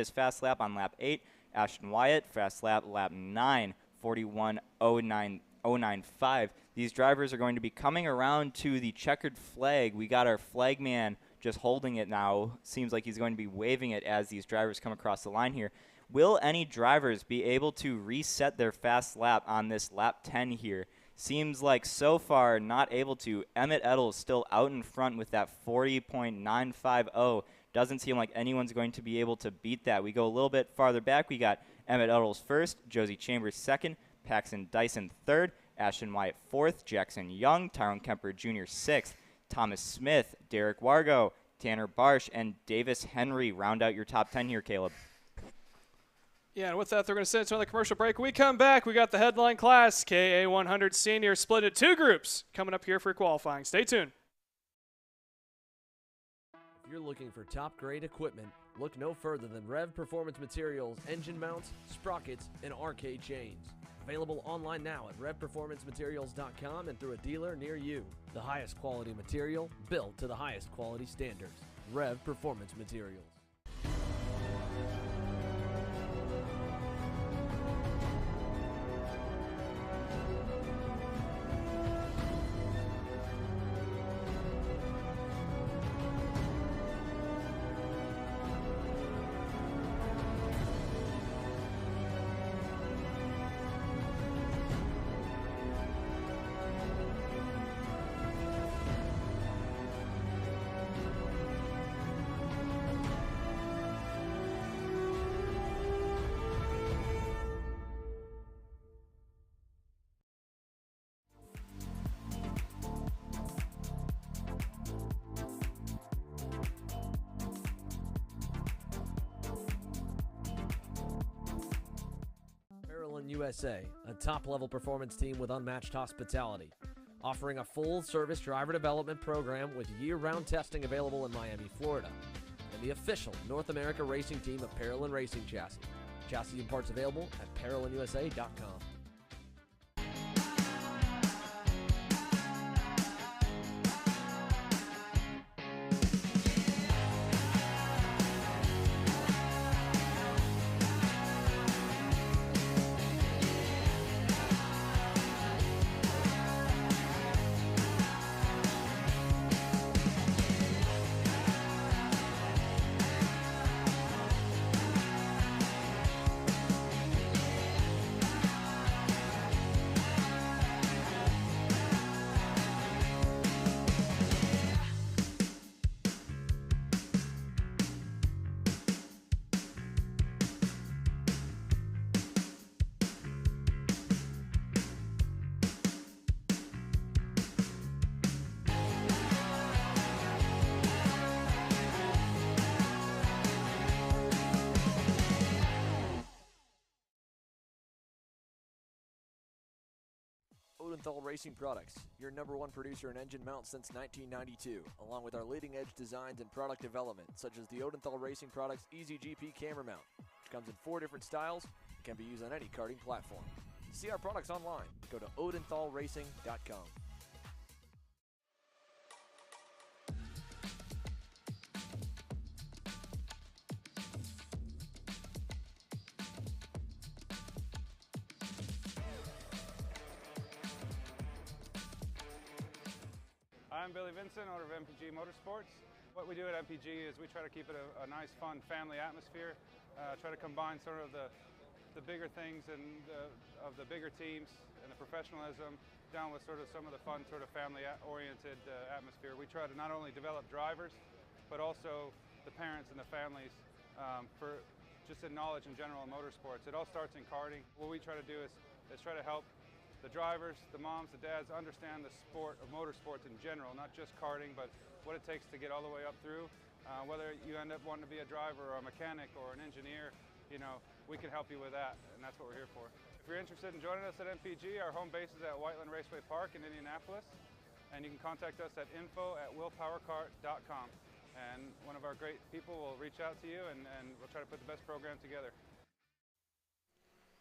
fast lap on lap 8. Ashton Wyatt, fast lap 9, 41.095. These drivers are going to be coming around to the checkered flag. We got our flag man just holding it now. Seems like he's going to be waving it as these drivers come across the line here. Will any drivers be able to reset their fast lap on this lap 10 here? Seems like so far not able to. Emmett Eddle is still out in front with that 40.950. Doesn't seem like anyone's going to be able to beat that. We go a little bit farther back. We got Emmett Eddles first, Josie Chambers second, Paxton Dyson third, Ashton Wyatt fourth, Jackson Young, Tyrone Kemper Jr. sixth, Thomas Smith, Derek Wargo, Tanner Barsh, and Davis Henry round out your top 10 here, Caleb. Yeah, and with that, they're going to send us another commercial break. When we come back, we got the headline class, KA 100 Senior, split into 2 groups coming up here for qualifying. Stay tuned. If you're looking for top-grade equipment, look no further than Rev Performance Materials, engine mounts, sprockets, and arcade chains. Available online now at revperformancematerials.com and through a dealer near you. The highest quality material, built to the highest quality standards. Rev Performance Materials. USA, a top-level performance team with unmatched hospitality, offering a full-service driver development program with year-round testing available in Miami, Florida, and the official North America racing team of Parolin Racing Chassis. Chassis and parts available at ParolinUSA.com. Odenthal Racing Products, your #1 producer in engine mounts since 1992, along with our leading-edge designs and product development, such as the Odenthal Racing Products Easy GP camera mount, which comes in 4 different styles and can be used on any karting platform. To see our products online, go to odenthalracing.com. I'm Billy Vincent, owner of MPG Motorsports. What we do at MPG is we try to keep it a nice, fun family atmosphere, try to combine sort of the bigger things and of the bigger teams and the professionalism down with sort of some of the fun sort of family-oriented atmosphere. We try to not only develop drivers, but also the parents and the families for just in knowledge in general in motorsports. It all starts in karting. What we try to do is try to help the drivers, the moms, the dads understand the sport of motorsports in general, not just karting, but what it takes to get all the way up through. Whether you end up wanting to be a driver or a mechanic or an engineer, you know, we can help you with that, and that's what we're here for. If you're interested in joining us at MPG, our home base is at Whiteland Raceway Park in Indianapolis, and you can contact us at info@willpowerkart.com. And one of our great people will reach out to you, and we'll try to put the best program together.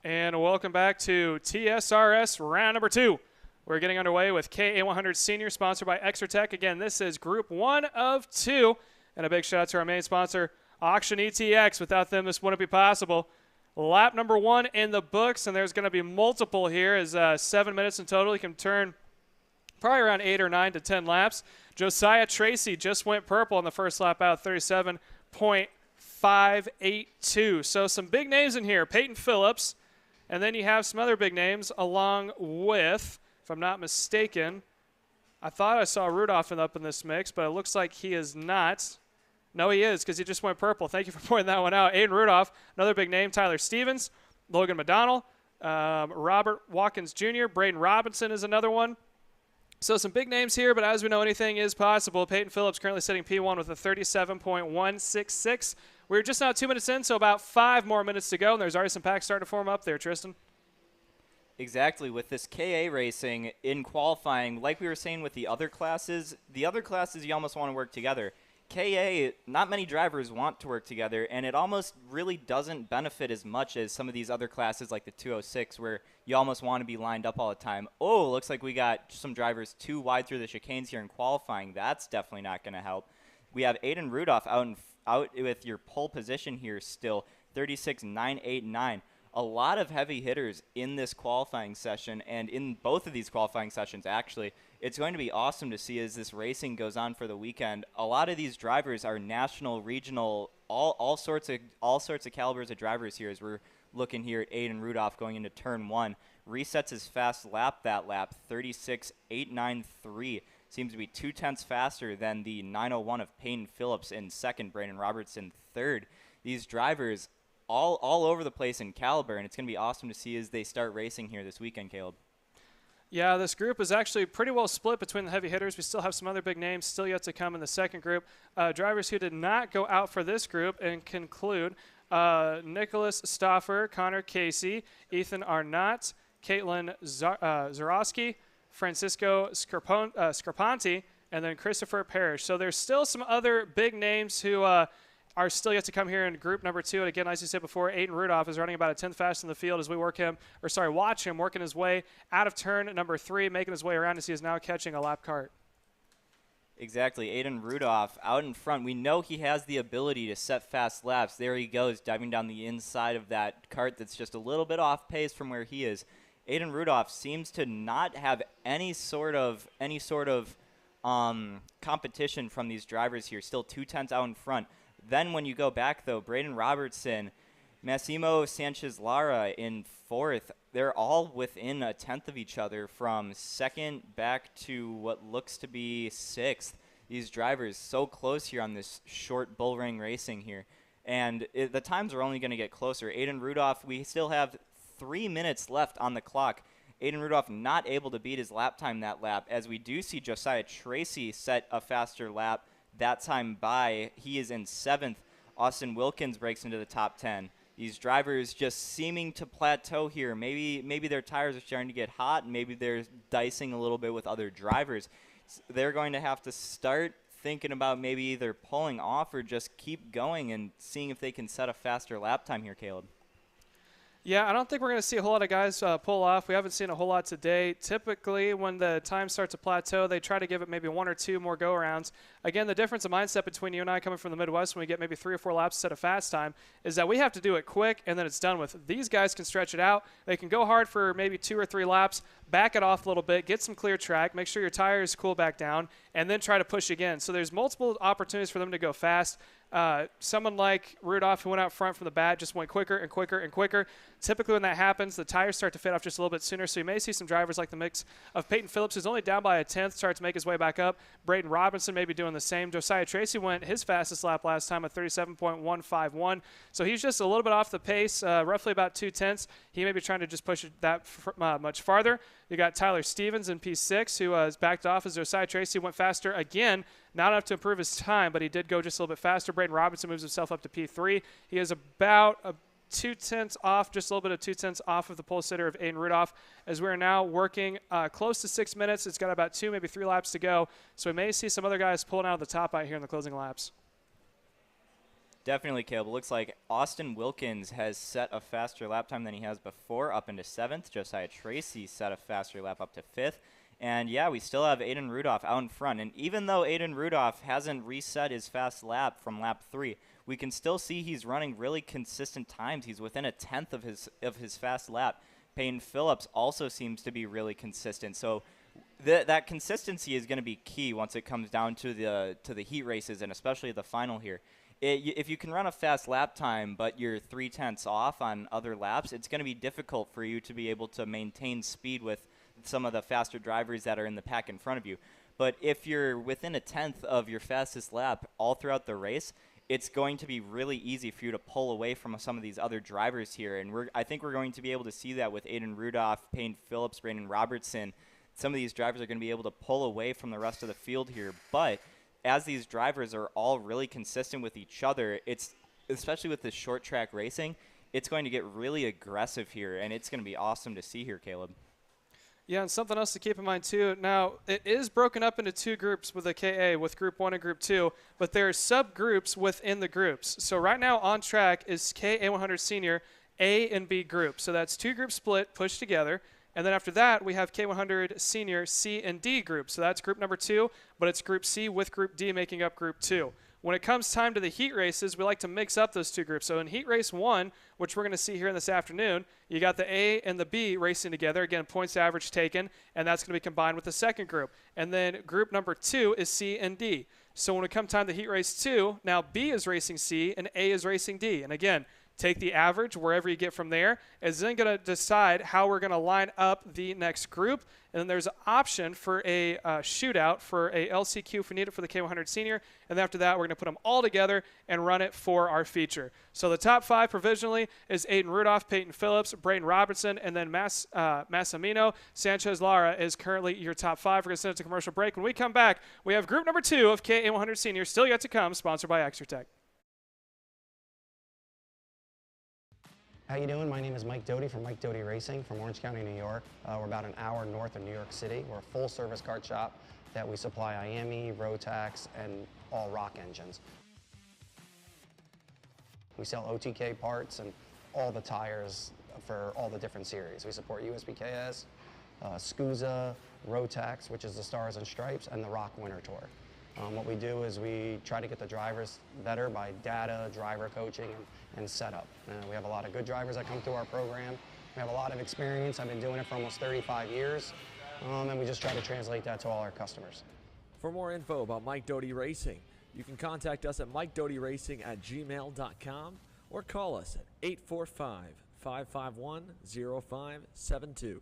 And welcome back to TSRS round number 2. We're getting underway with KA100 Senior, sponsored by Exertech. Again, this is Group 1 of 2. And a big shout out to our main sponsor, Auction ETX. Without them, this wouldn't be possible. Lap number 1 in the books, and there's going to be multiple here. Is 7 minutes in total. You can turn probably around 8 or 9 to 10 laps. Josiah Tracy just went purple on the first lap out, 37.582. So some big names in here. Peyton Phillips. And then you have some other big names along with, if I'm not mistaken, I thought I saw Rudolph up in this mix, but it looks like he is not. No, he is, because he just went purple. Thank you for pointing that one out. Aiden Rudolph, another big name. Tyler Stevens, Logan McDonald, Robert Watkins Jr., Braden Robinson is another one. So some big names here, but as we know, anything is possible. Peyton Phillips currently sitting P1 with a 37.166. We're just now 2 minutes in, so about 5 more minutes to go, and there's already some packs starting to form up there, Tristan. Exactly. With this KA racing in qualifying, like we were saying with the other classes you almost want to work together. KA, not many drivers want to work together, and it almost really doesn't benefit as much as some of these other classes like the 206, where you almost want to be lined up all the time. Oh, looks like we got some drivers too wide through the chicanes here in qualifying. That's definitely not going to help. We have Aiden Rudolph out with your pole position here still, 36.989. A lot of heavy hitters in this qualifying session, and in both of these qualifying sessions, actually. It's going to be awesome to see as this racing goes on for the weekend. A lot of these drivers are national, regional, all sorts of calibers of drivers here as we're looking here at Aiden Rudolph going into turn 1. Resets his fast lap that lap, 36.893. Seems to be 2/10 faster than the 901 of Peyton Phillips in second, Brandon Robertson third. These drivers all over the place in caliber, and it's going to be awesome to see as they start racing here this weekend, Caleb. Yeah, this group is actually pretty well split between the heavy hitters. We still have some other big names still yet to come in the second group. Drivers who did not go out for this group and conclude Nicholas Stoffer, Connor Casey, Ethan Arnott, Caitlin Zarowski, Francisco Scarpanti, and then Christopher Parrish. So there's still some other big names who are still yet to come here in group number 2. And again, as you said before, Aiden Rudolph is running about a 10th fast in the field as we watch him working his way out of turn number 3, making his way around as he is now catching a lap cart. Exactly. Aiden Rudolph out in front. We know he has the ability to set fast laps. There he goes, diving down the inside of that cart that's just a little bit off pace from where he is. Aiden Rudolph seems to not have any sort of competition from these drivers here. Still 2/10 out in front. Then when you go back, though, Braden Robertson, Massimo Sanchez-Lara in 4th, they're all within a 10th of each other from 2nd back to what looks to be 6th. These drivers so close here on this short bull ring racing here. And the times are only going to get closer. Aiden Rudolph, we still have 3 minutes left on the clock. Aiden Rudolph not able to beat his lap time that lap, as we do see Josiah Tracy set a faster lap that time by. He is in 7th. Austin Wilkins breaks into the top 10. These drivers just seeming to plateau here. Maybe their tires are starting to get hot. Maybe they're dicing a little bit with other drivers. They're going to have to start thinking about maybe either pulling off or just keep going and seeing if they can set a faster lap time here, Caleb. Yeah, I don't think we're going to see a whole lot of guys pull off. We haven't seen a whole lot today. Typically, when the time starts to plateau, they try to give it maybe 1 or 2 more go-arounds. Again, the difference of mindset between you and I coming from the Midwest when we get maybe 3 or 4 laps instead of fast time is that we have to do it quick and then it's done with. These guys can stretch it out. They can go hard for maybe 2 or 3 laps, back it off a little bit, get some clear track, make sure your tires cool back down, and then try to push again. So there's multiple opportunities for them to go fast. Someone like Rudolph, who went out front from the bat, just went quicker and quicker and quicker. Typically when that happens, the tires start to fade off just a little bit sooner, so you may see some drivers like the mix of Peyton Phillips, who's only down by a 10th, start to make his way back up. Braden Robinson may be doing the same. Josiah Tracy went his fastest lap last time at 37.151, so he's just a little bit off the pace, roughly about 2/10. He may be trying to just push it that much farther. You got Tyler Stevens in P6, who has backed off as Josiah Tracy went faster again. Not enough to improve his time, but he did go just a little bit faster. Braden Robinson moves himself up to P3. He is about 2/10 off, just a little bit of 2/10 off of the pole sitter of Aiden Rudolph, as we're now working close to 6 minutes. It's got about 2, maybe 3 laps to go. So we may see some other guys pulling out of the top out here in the closing laps. Definitely, Caleb. It looks like Austin Wilkins has set a faster lap time than he has before, up into 7th. Josiah Tracy set a faster lap up to 5th. And, yeah, we still have Aiden Rudolph out in front. And even though Aiden Rudolph hasn't reset his fast lap from lap 3, we can still see he's running really consistent times. He's within a 10th of his fast lap. Peyton Phillips also seems to be really consistent. So that consistency is going to be key once it comes down to the heat races, and especially the final here. If you can run a fast lap time, but you're 3/10 off on other laps, it's going to be difficult for you to be able to maintain speed with some of the faster drivers that are in the pack in front of you. But if you're within a 10th of your fastest lap all throughout the race, it's going to be really easy for you to pull away from some of these other drivers here. And I think we're going to be able to see that with Aiden Rudolph, Payne Phillips, Brandon Robertson. Some of these drivers are going to be able to pull away from the rest of the field here. But as these drivers are all really consistent with each other, it's especially with this short track racing, it's going to get really aggressive here, and it's going to be awesome to see here, Caleb. Yeah, and something else to keep in mind, too. Now, it is broken up into 2 groups with a KA, with Group 1 and Group 2, but there are subgroups within the groups. So right now on track is KA100 Senior A and B group. So that's 2 groups split, pushed together. And then after that, we have K100 Senior C and D group. So that's group number 2, but it's Group C with Group D making up Group 2. When it comes time to the heat races, we like to mix up those 2 groups. So in heat race 1, which we're going to see here in this afternoon, you got the A and the B racing together. Again, points average taken, and that's going to be combined with the second group. And then group number 2 is C and D. So when it comes time to heat race 2, now B is racing C and A is racing D. And again, take the average wherever you get from there, is then going to decide how we're going to line up the next group. And then there's an option for a shootout for a LCQ if we need it for the K100 Senior. And after that, we're going to put them all together and run it for our feature. So the top 5 provisionally is Aiden Rudolph, Peyton Phillips, Braden Robinson, and then Massimino Sanchez Lara is currently your top 5. We're going to send it to commercial break. When we come back, we have group number 2 of KA100 Senior still yet to come, sponsored by Exertech. How you doing? My name is Mike Doty from Mike Doty Racing from Orange County, New York. We're about an hour north of New York City. We're a full-service kart shop that we supply IAME, Rotax, and all rock engines. We sell OTK parts and all the tires for all the different series. We support USBKS, SCUSA, Rotax, which is the Stars and Stripes, and the Rock Winter Tour. What we do is we try to get the drivers better by data, driver coaching, and setup. We have a lot of good drivers that come through our program. We have a lot of experience. I've been doing it for almost 35 years, and we just try to translate that to all our customers. For more info about Mike Doty Racing, you can contact us at MikeDotyRacing@gmail.com or call us at 845-551-0572.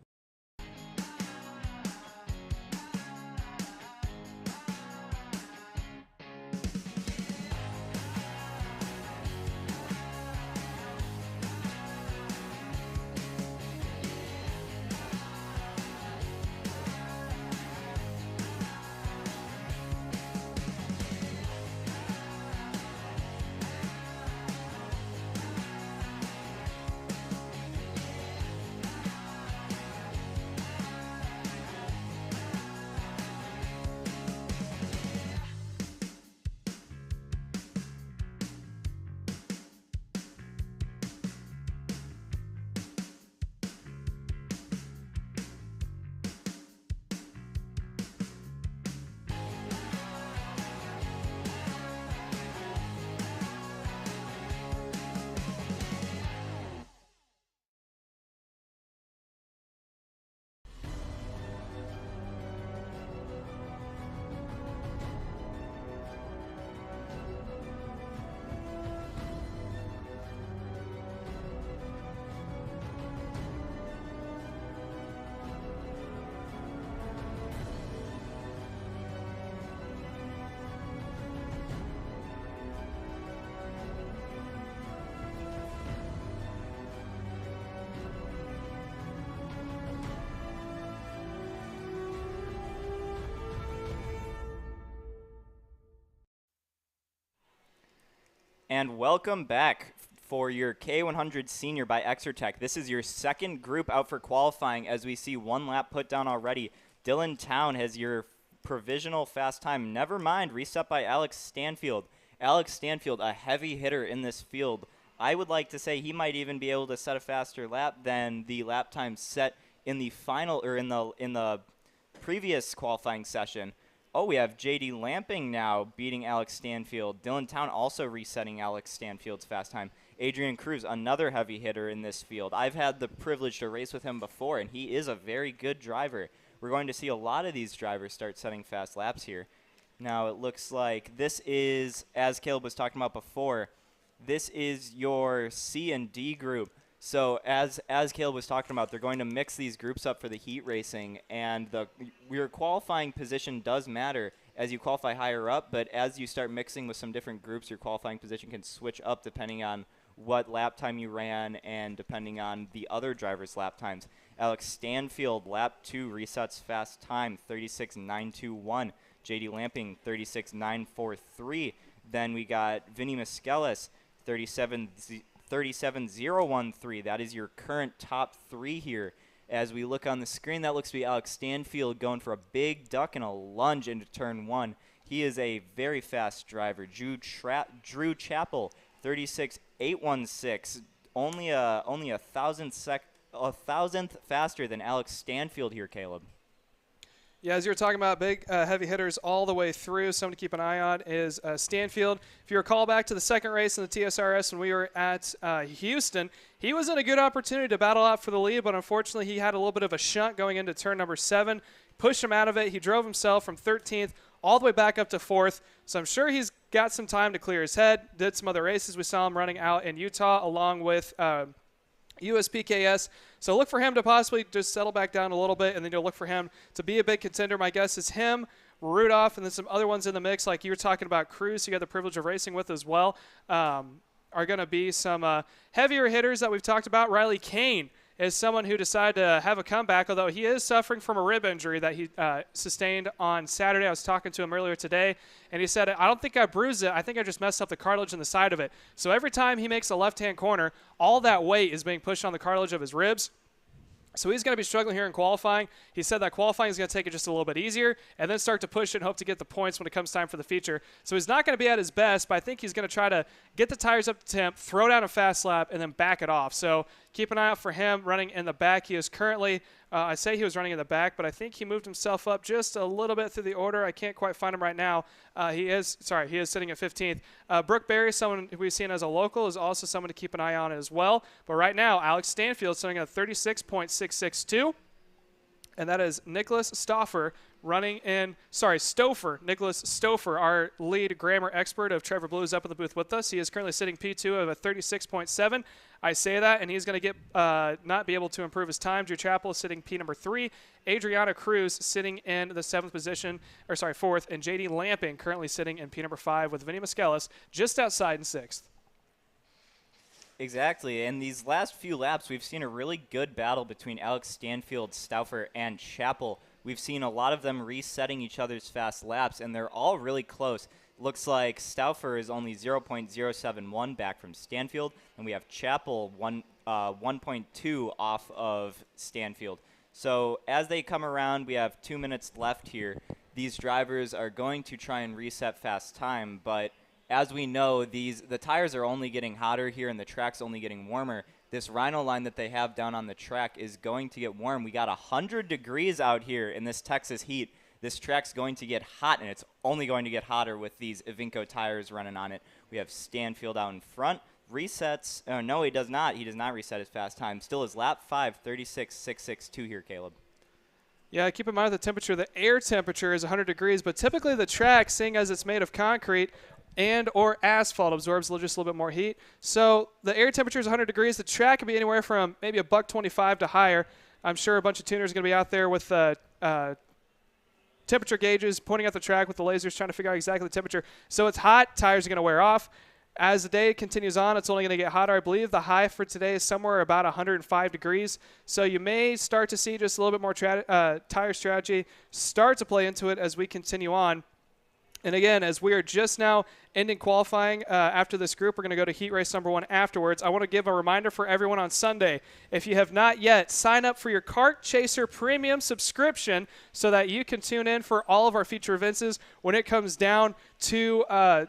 And welcome back for your K100 Senior by Exertech. This is your second group out for qualifying as we see one lap put down already. Dylan Town has your provisional fast time. Never mind, reset by Alex Stanfield. Alex Stanfield, a heavy hitter in this field. I would like to say he might even be able to set a faster lap than the lap time set in the final or in the previous qualifying session. Oh, we have JD Lamping now beating Alex Stanfield. Dylan Town also resetting Alex Stanfield's fast time. Adrian Cruz, another heavy hitter in this field. I've had the privilege to race with him before, and he is a very good driver. We're going to see a lot of these drivers start setting fast laps here. Now, it looks like this is, as Caleb was talking about before, this is your C and D group. So as Caleb was talking about, they're going to mix these groups up for the heat racing, and your qualifying position does matter as you qualify higher up, but as you start mixing with some different groups, your qualifying position can switch up depending on what lap time you ran and depending on the other driver's lap times. Alex Stanfield, lap 2, resets fast time, 36.921. JD Lamping, 36.943. Then we got Vinny Miskelis, 37.013. That is your current top 3 here. As we look on the screen, that looks to be Alex Stanfield going for a big duck and a lunge into turn 1. He is a very fast driver. Drew Chappell, 36.816. Only a thousandth faster than Alex Stanfield here, Caleb. Yeah, as you were talking about big heavy hitters all the way through, someone to keep an eye on is Stanfield. If you recall back to the second race in the TSRS when we were at Houston, he was in a good opportunity to battle out for the lead, but unfortunately he had a little bit of a shunt going into turn number 7, pushed him out of it. He drove himself from 13th all the way back up to 4th, so I'm sure he's got some time to clear his head. Did some other races. We saw him running out in Utah along with USPKS. So look for him to possibly just settle back down a little bit, and then you'll look for him to be a big contender. My guess is him, Rudolph, and then some other ones in the mix, like you were talking about Cruz, you got the privilege of racing with as well, are going to be some heavier hitters that we've talked about. Riley Kane is someone who decided to have a comeback, although he is suffering from a rib injury that he sustained on Saturday. I was talking to him earlier today, and he said, I don't think I bruised it. I think I just messed up the cartilage in the side of it. So every time he makes a left-hand corner, all that weight is being pushed on the cartilage of his ribs. So he's going to be struggling here in qualifying. He said that qualifying is going to take it just a little bit easier and then start to push it and hope to get the points when it comes time for the feature. So he's not going to be at his best, but I think he's going to try to get the tires up to temp, throw down a fast lap, and then back it off. So keep an eye out for him running in the back. He is currently, I say he was running in the back, but I think he moved himself up just a little bit through the order. I can't quite find him right now. He is sitting at 15th. Brooke Berry, someone who we've seen as a local, is also someone to keep an eye on as well. But right now, Alex Stanfield sitting at 36.662. And that is Nicholas Stouffer running in, Nicholas Stouffer, our lead grammar expert of Trevor Blue, is up in the booth with us. He is currently sitting P2 of a 36.7. I say that, and he's going to get not be able to improve his time. Drew Chappell is sitting P number 3. Adriana Cruz sitting in the 4th, and JD Lamping currently sitting in P number 5 with Vinny Miskelis just outside in 6th. Exactly, and these last few laps, we've seen a really good battle between Alex Stanfield, Stouffer, and Chappell. We've seen a lot of them resetting each other's fast laps, and they're all really close. Looks like Stouffer is only 0.071 back from Stanfield, and we have Chappell 1.2 off of Stanfield. So as they come around, we have 2 minutes left here. These drivers are going to try and reset fast time, but as we know, the tires are only getting hotter here and the track's only getting warmer. This Rhino line that they have down on the track is going to get warm. We got 100 degrees out here in this Texas heat. This track's going to get hot, and it's only going to get hotter with these Ivinco tires running on it. We have Stanfield out in front. Resets. No, he does not. He does not reset his fast time. Still is lap 5, 36.662 here, Caleb. Yeah, keep in mind the temperature. The air temperature is 100 degrees, but typically the track, seeing as it's made of concrete and or asphalt, absorbs just a little bit more heat. So the air temperature is 100 degrees. The track can be anywhere from maybe a $125 to higher. I'm sure a bunch of tuners are going to be out there with temperature gauges pointing at the track with the lasers trying to figure out exactly the temperature. So it's hot. Tires are going to wear off. As the day continues on, it's only going to get hotter. I believe the high for today is somewhere about 105 degrees. So you may start to see just a little bit more tire strategy start to play into it as we continue on. And again, as we are just now ending qualifying after this group, we're going to go to heat race number 1 afterwards. I want to give a reminder for everyone on Sunday. If you have not yet, sign up for your Kart Chaser Premium subscription so that you can tune in for all of our feature events when it comes down to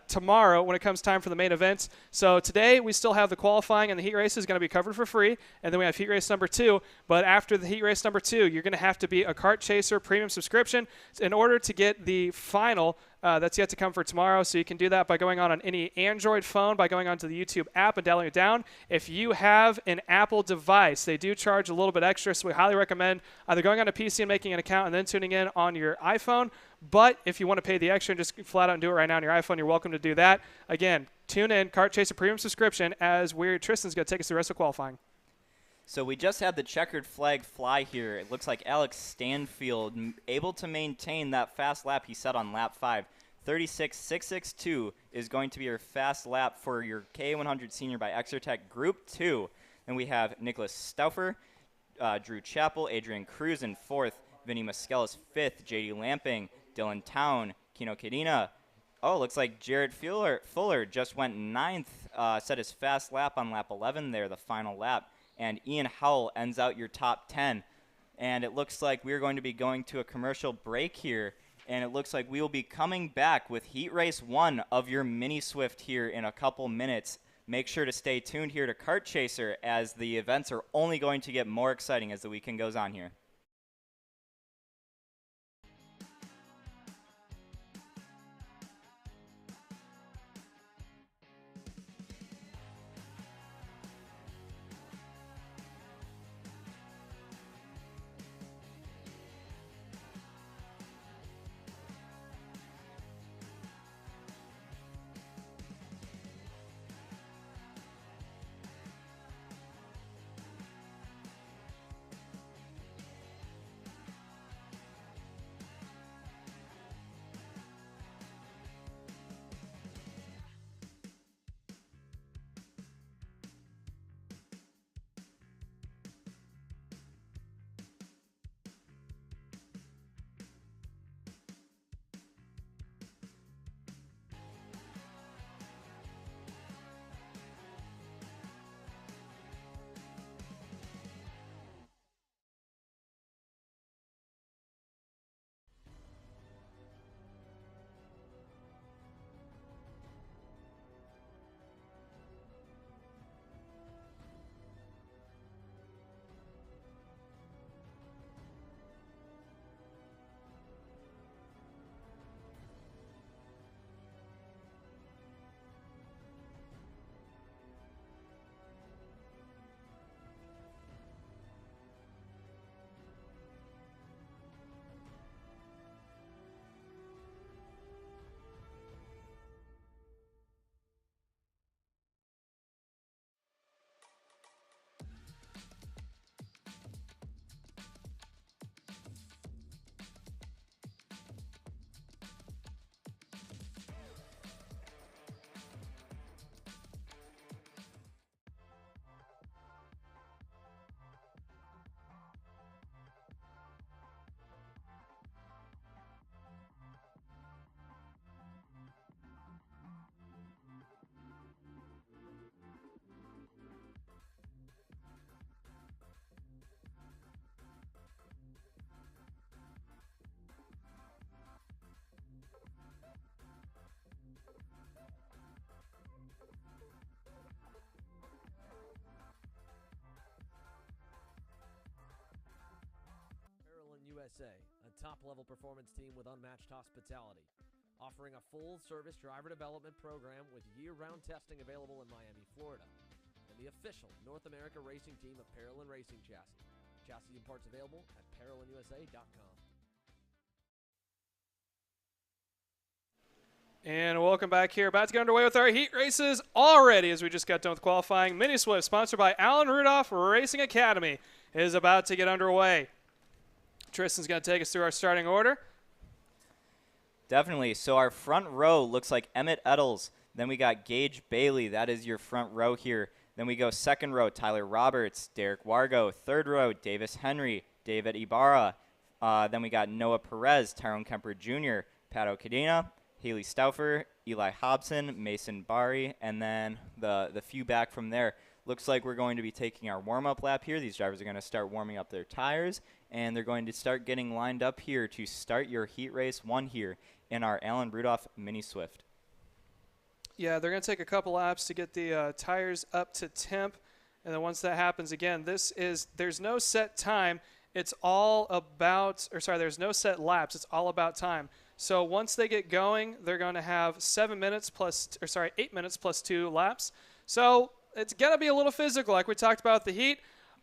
tomorrow, when it comes time for the main events. So today we still have the qualifying, and the heat race is going to be covered for free. And then we have heat race number 2. But after the heat race number 2, you're going to have to be a Kart Chaser Premium subscription in order to get the final that's yet to come for tomorrow. So you can do that by going on any Android phone, by going onto the YouTube app and downloading it down. If you have an Apple device, they do charge a little bit extra, so we highly recommend either going on a PC and making an account and then tuning in on your iPhone. But if you want to pay the extra and just flat out and do it right now on your iPhone, you're welcome to do that. Again, tune in, Kart Chaser Premium subscription, as Tristan's going to take us through the rest of qualifying. So we just had the checkered flag fly here. It looks like Alex Stanfield able to maintain that fast lap he set on lap 5. 36.662 is going to be your fast lap for your K100 Senior by Exertech Group 2. Then we have Nicholas Stauffer, Drew Chappell, Adrian Cruz in 4th, Vinny Muskelis 5th, JD Lamping, Dylan Town, Kino Kadena. Oh, looks like Jared Fuller just went 9th, set his fast lap on lap 11 there, the final lap. And Ian Howell ends out your top 10. And it looks like we're going to be going to a commercial break here. And it looks like we will be coming back with Heat Race 1 of your Mini Swift here in a couple minutes. Make sure to stay tuned here to Kart Chaser, as the events are only going to get more exciting as the weekend goes on here. USA, a top-level performance team with unmatched hospitality, offering a full-service driver development program with year-round testing available in Miami, Florida, and the official North America racing team of Parolin Racing Chassis. Chassis and parts available at ParolinUSA.com. And welcome back here. About to get underway with our heat races already, as we just got done with qualifying. Mini Swift, sponsored by Alan Rudolph Racing Academy, is about to get underway. Tristan's going to take us through our starting order. Definitely. So our front row looks like Emmett Eddles. Then we got Gage Bailey. That is your front row here. Then we go second row, Tyler Roberts, Derek Wargo. Third row, Davis Henry, David Ibarra. Then we got Noah Perez, Tyrone Kemper Jr., Pato Cadena, Haley Stauffer, Eli Hobson, Mason Bari, and then the few back from there. Looks like we're going to be taking our warm-up lap here. These drivers are going to start warming up their tires, and they're going to start getting lined up here to start your heat race 1 here in our Alan Rudolph Mini Swift. Yeah, they're going to take a couple laps to get the tires up to temp, and then once that happens, again, there's no set time. It's all about, there's no set laps. It's all about time. So once they get going, they're going to have 8 minutes plus 2 laps. So it's going to be a little physical, like we talked about the heat.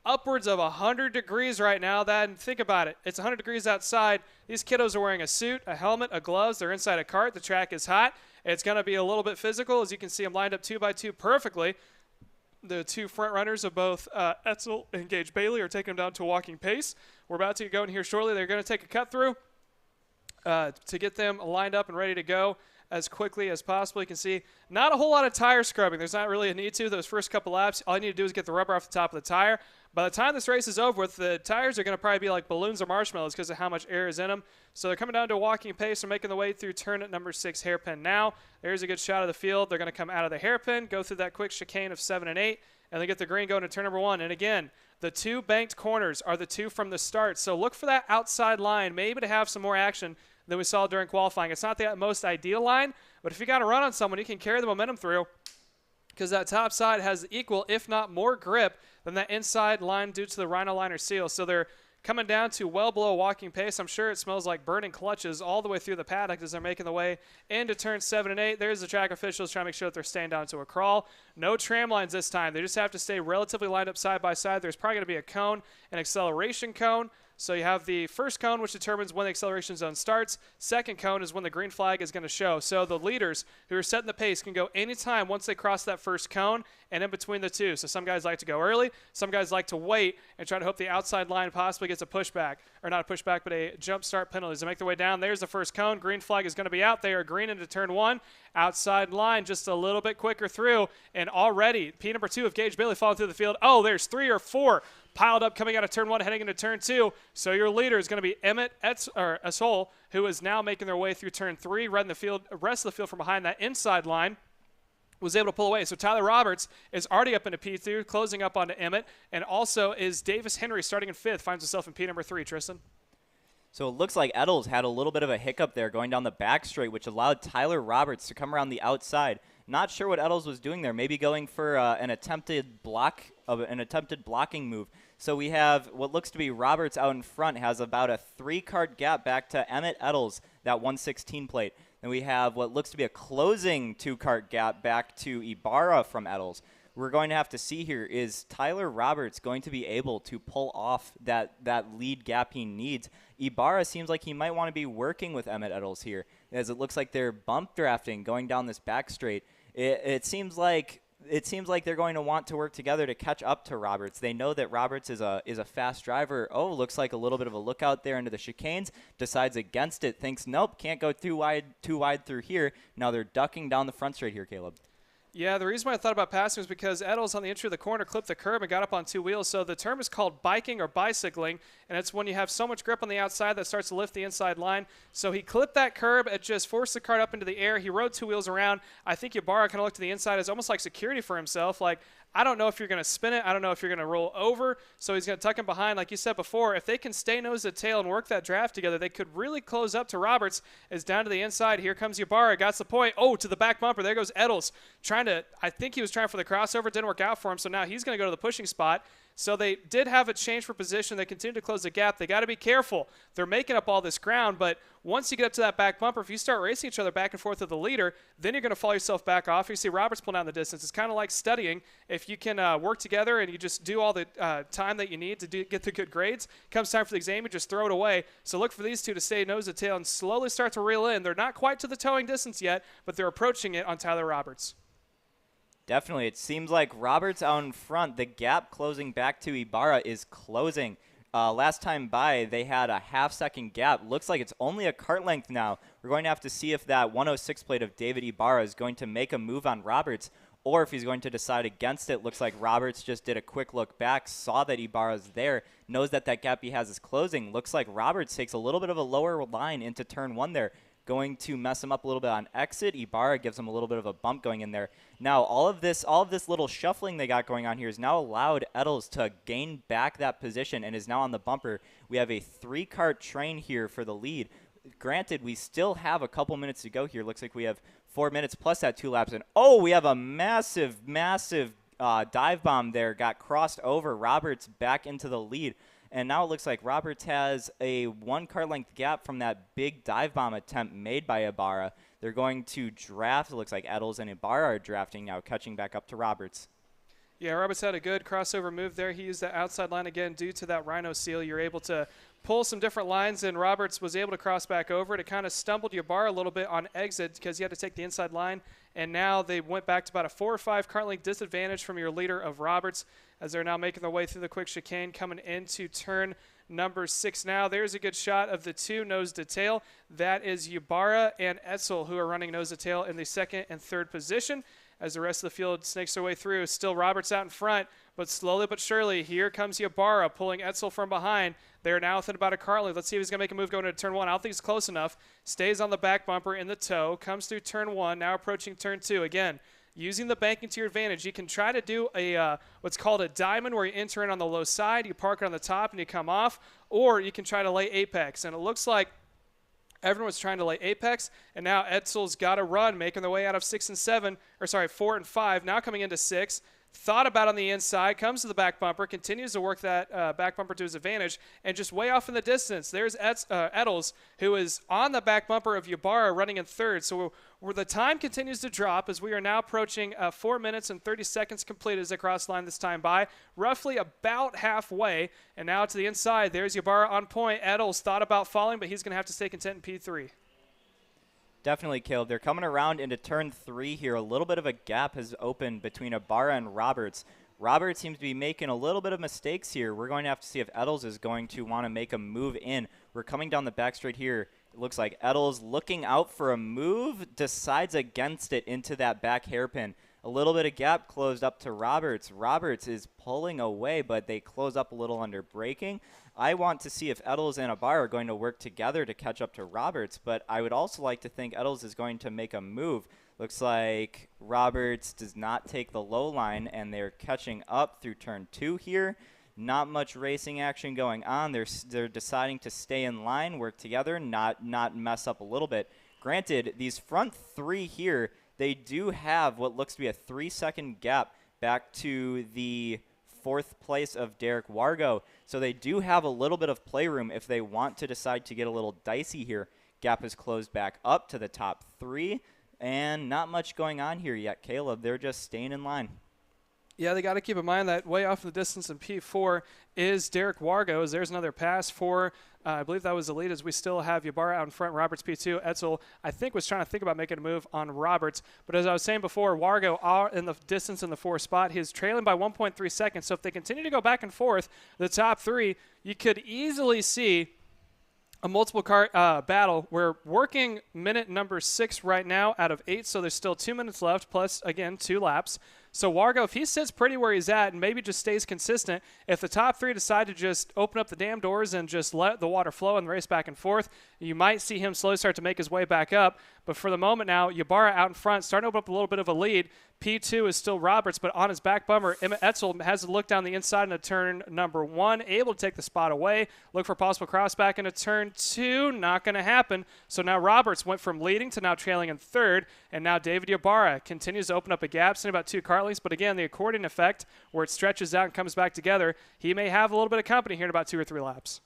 Upwards of 100 degrees right now. Think about it. It's 100 degrees outside. These kiddos are wearing a suit, a helmet, a gloves. They're inside a cart. The track is hot. It's going to be a little bit physical. As you can see, I'm lined up 2 by 2 perfectly. The 2 front runners of both Etzel and Gage Bailey are taking them down to a walking pace. We're about to get going here shortly. They're going to take a cut through to get them lined up and ready to go as quickly as possible. You can see not a whole lot of tire scrubbing. There's not really a need to. Those first couple laps, all you need to do is get the rubber off the top of the tire. By the time this race is over with, the tires are going to probably be like balloons or marshmallows because of how much air is in them. So they're coming down to a walking pace. They're making the way through turn at number 6 hairpin now. There's a good shot of the field. They're going to come out of the hairpin, go through that quick chicane of 7 and 8, and they get the green going to turn number 1. And again, the 2 banked corners are the 2 from the start. So look for that outside line, maybe to have some more action than we saw during qualifying. It's not the most ideal line, but if you got to run on someone, you can carry the momentum through because that top side has equal, if not more, grip than that inside line due to the Rhino liner seal. So they're coming down to well below walking pace. I'm sure it smells like burning clutches all the way through the paddock as they're making the way into turns 7 and 8. There's the track officials trying to make sure that they're staying down to a crawl. No tram lines this time. They just have to stay relatively lined up side by side. There's probably going to be a cone, an acceleration cone. So you have the first cone, which determines when the acceleration zone starts. Second cone is when the green flag is going to show. So the leaders who are setting the pace can go anytime once they cross that first cone and in between the 2. So some guys like to go early. Some guys like to wait and try to hope the outside line possibly gets a pushback. Or not a pushback, but a jump start penalty. As they make their way down, there's the first cone. Green flag is going to be out. They are green into turn 1. Outside line just a little bit quicker through. And already, P number 2 of Gage Bailey falling through the field. Oh, there's 3 or 4 piled up coming out of turn 1 heading into turn 2. So your leader is going to be Emmett Asol, who is now making their way through turn 3, running the rest of the field from behind that inside line. Was able to pull away. So Tyler Roberts is already up into P2, closing up onto Emmett, and also is Davis Henry starting in 5th, finds himself in P number 3, Tristan. So it looks like Eddles had a little bit of a hiccup there going down the back straight, which allowed Tyler Roberts to come around the outside. Not sure what Eddles was doing there. Maybe going for an attempted blocking move. So we have what looks to be Roberts out in front, has about a 3-cart gap back to Emmett Eddles, that 116 plate. Then we have what looks to be a closing 2-cart gap back to Ibarra from Eddles. We're going to have to see here, is Tyler Roberts going to be able to pull off that lead gap he needs? Ibarra seems like he might want to be working with Emmett Eddles here, as it looks like they're bump drafting going down this back straight. It seems like they're going to want to work together to catch up to Roberts. They know that Roberts is a fast driver. Oh, looks like a little bit of a lookout there into the chicanes. Decides against it. Thinks, nope, can't go too wide through here. Now they're ducking down the front straight here, Caleb. Yeah, the reason why I thought about passing was because Eddles on the entry of the corner clipped the curb and got up on 2 wheels. So the term is called biking or bicycling, and it's when you have so much grip on the outside that starts to lift the inside line. So he clipped that curb. It just forced the cart up into the air. He rode 2 wheels around. I think Ibarra kind of looked to the inside as almost like security for himself. Like, I don't know if you're going to spin it. I don't know if you're going to roll over. So he's going to tuck him behind. Like you said before, if they can stay nose to tail and work that draft together, they could really close up to Roberts. Is down to the inside. Here comes Ibarra. Got the point. Oh, to the back bumper. There goes Eddles. I think he was trying for the crossover. Didn't work out for him. So now he's going to go to the pushing spot. So they did have a change for position. They continue to close the gap. They got to be careful. They're making up all this ground, but once you get up to that back bumper, if you start racing each other back and forth with the leader, then you're going to fall yourself back off. You see Roberts pull down the distance. It's kind of like studying. If you can work together and you just do all the time that you need to get the good grades, comes time for the exam, you just throw it away. So look for these two to stay nose to tail and slowly start to reel in. They're not quite to the towing distance yet, but they're approaching it on Tyler Roberts. Definitely. It seems like Roberts out in front, the gap closing back to Ibarra is closing. Last time by, they had a half-second gap. Looks like it's only a cart length now. We're going to have to see if that 106 plate of David Ibarra is going to make a move on Roberts or if he's going to decide against it. Looks like Roberts just did a quick look back, saw that Ibarra's there, knows that that gap he has is closing. Looks like Roberts takes a little bit of a lower line into turn 1 there. going to mess him up a little bit on exit. Ibarra gives him a little bit of a bump going in there. Now, all of this little shuffling they got going on here has now allowed Eddles to gain back that position and is now on the bumper. We have a 3-kart train here for the lead. Granted, we still have a couple minutes to go here. Looks like we have 4 minutes plus that 2 laps. And, oh, we have a massive dive bomb there. Got crossed over. Roberts back into the lead. And now it looks like Roberts has a 1 car length gap from that big dive bomb attempt made by Ibarra. They're going to draft. It looks like Eddles and Ibarra are drafting now, catching back up to Roberts. Yeah, Roberts had a good crossover move there. He used that outside line again due to that Rhino seal. You're able to pull some different lines, and Roberts was able to cross back over. It kind of stumbled Ibarra a little bit on exit because he had to take the inside line, and now they went back to about a 4 or 5 kart length disadvantage from your leader of Roberts as they're now making their way through the quick chicane coming into turn number 6 now. There's a good shot of the 2 nose to tail. That is Ibarra and Etzel who are running nose to tail in the 2nd and 3rd position. As the rest of the field snakes their way through. Still Roberts out in front, but slowly but surely, here comes Ibarra pulling Etzel from behind. They're now within about a car length. Let's see if he's going to make a move going into turn 1. I don't think he's close enough. Stays on the back bumper in the toe, comes through turn 1, now approaching turn 2. Again, using the banking to your advantage, you can try to do a what's called a diamond where you enter in on the low side, you park it on the top, and you come off, or you can try to lay apex. And it looks like everyone was trying to lay apex, and now Etzel's got to run, making their way out of 4 and 5, now coming into 6. Thought about on the inside, comes to the back bumper, continues to work that back bumper to his advantage, and just way off in the distance, there's Eddles, who is on the back bumper of Ibarra running in 3rd. So where the time continues to drop as we are now approaching 4 minutes and 30 seconds completed as they cross line this time by, roughly about halfway. And now to the inside, there's Ibarra on point. Eddles thought about falling, but he's going to have to stay content in P3. Definitely, Caleb. They're coming around into turn 3 here. A little bit of a gap has opened between Ibarra and Roberts. Roberts seems to be making a little bit of mistakes here. We're going to have to see if Eddles is going to want to make a move in. We're coming down the back straight here. It looks like Eddles looking out for a move, decides against it into that back hairpin. A little bit of gap closed up to Roberts. Roberts is pulling away, but they close up a little under braking. I want to see if Eddles and Ibarra are going to work together to catch up to Roberts, but I would also like to think Eddles is going to make a move. Looks like Roberts does not take the low line, and they're catching up through turn 2 here. Not much racing action going on. They're deciding to stay in line, work together, not mess up a little bit. Granted, these front 3 here, they do have what looks to be a 3-second gap back to the 4th place of Derek Wargo. So they do have a little bit of playroom if they want to decide to get a little dicey here. Gap is closed back up to the top 3, and not much going on here yet, Caleb. They're just staying in line. Yeah, they got to keep in mind that way off in the distance in P4 is Derek Wargo. As there's another pass for, I believe that was the lead, as we still have Ibarra out in front, Roberts P2. Etzel, I think, was trying to think about making a move on Roberts. But as I was saying before, Wargo in the distance in the 4th spot. He's trailing by 1.3 seconds. So if they continue to go back and forth, the top 3, you could easily see a multiple kart battle. We're working minute number 6 right now out of 8, so there's still 2 minutes left, plus, again, 2 laps. So Wargo, if he sits pretty where he's at and maybe just stays consistent, if the top 3 decide to just open up the damn doors and just let the water flow and race back and forth, you might see him slowly start to make his way back up. But for the moment now, Ibarra out in front, starting to open up a little bit of a lead. P2 is still Roberts, but on his back bumper, Etzel has to look down the inside into turn number 1, able to take the spot away, look for possible cross back into turn 2, not going to happen. So now Roberts went from leading to now trailing in 3rd, and now David Ibarra continues to open up a gap, sitting about 2 kart lengths, but again, the accordion effect, where it stretches out and comes back together, he may have a little bit of company here in about 2 or 3 laps.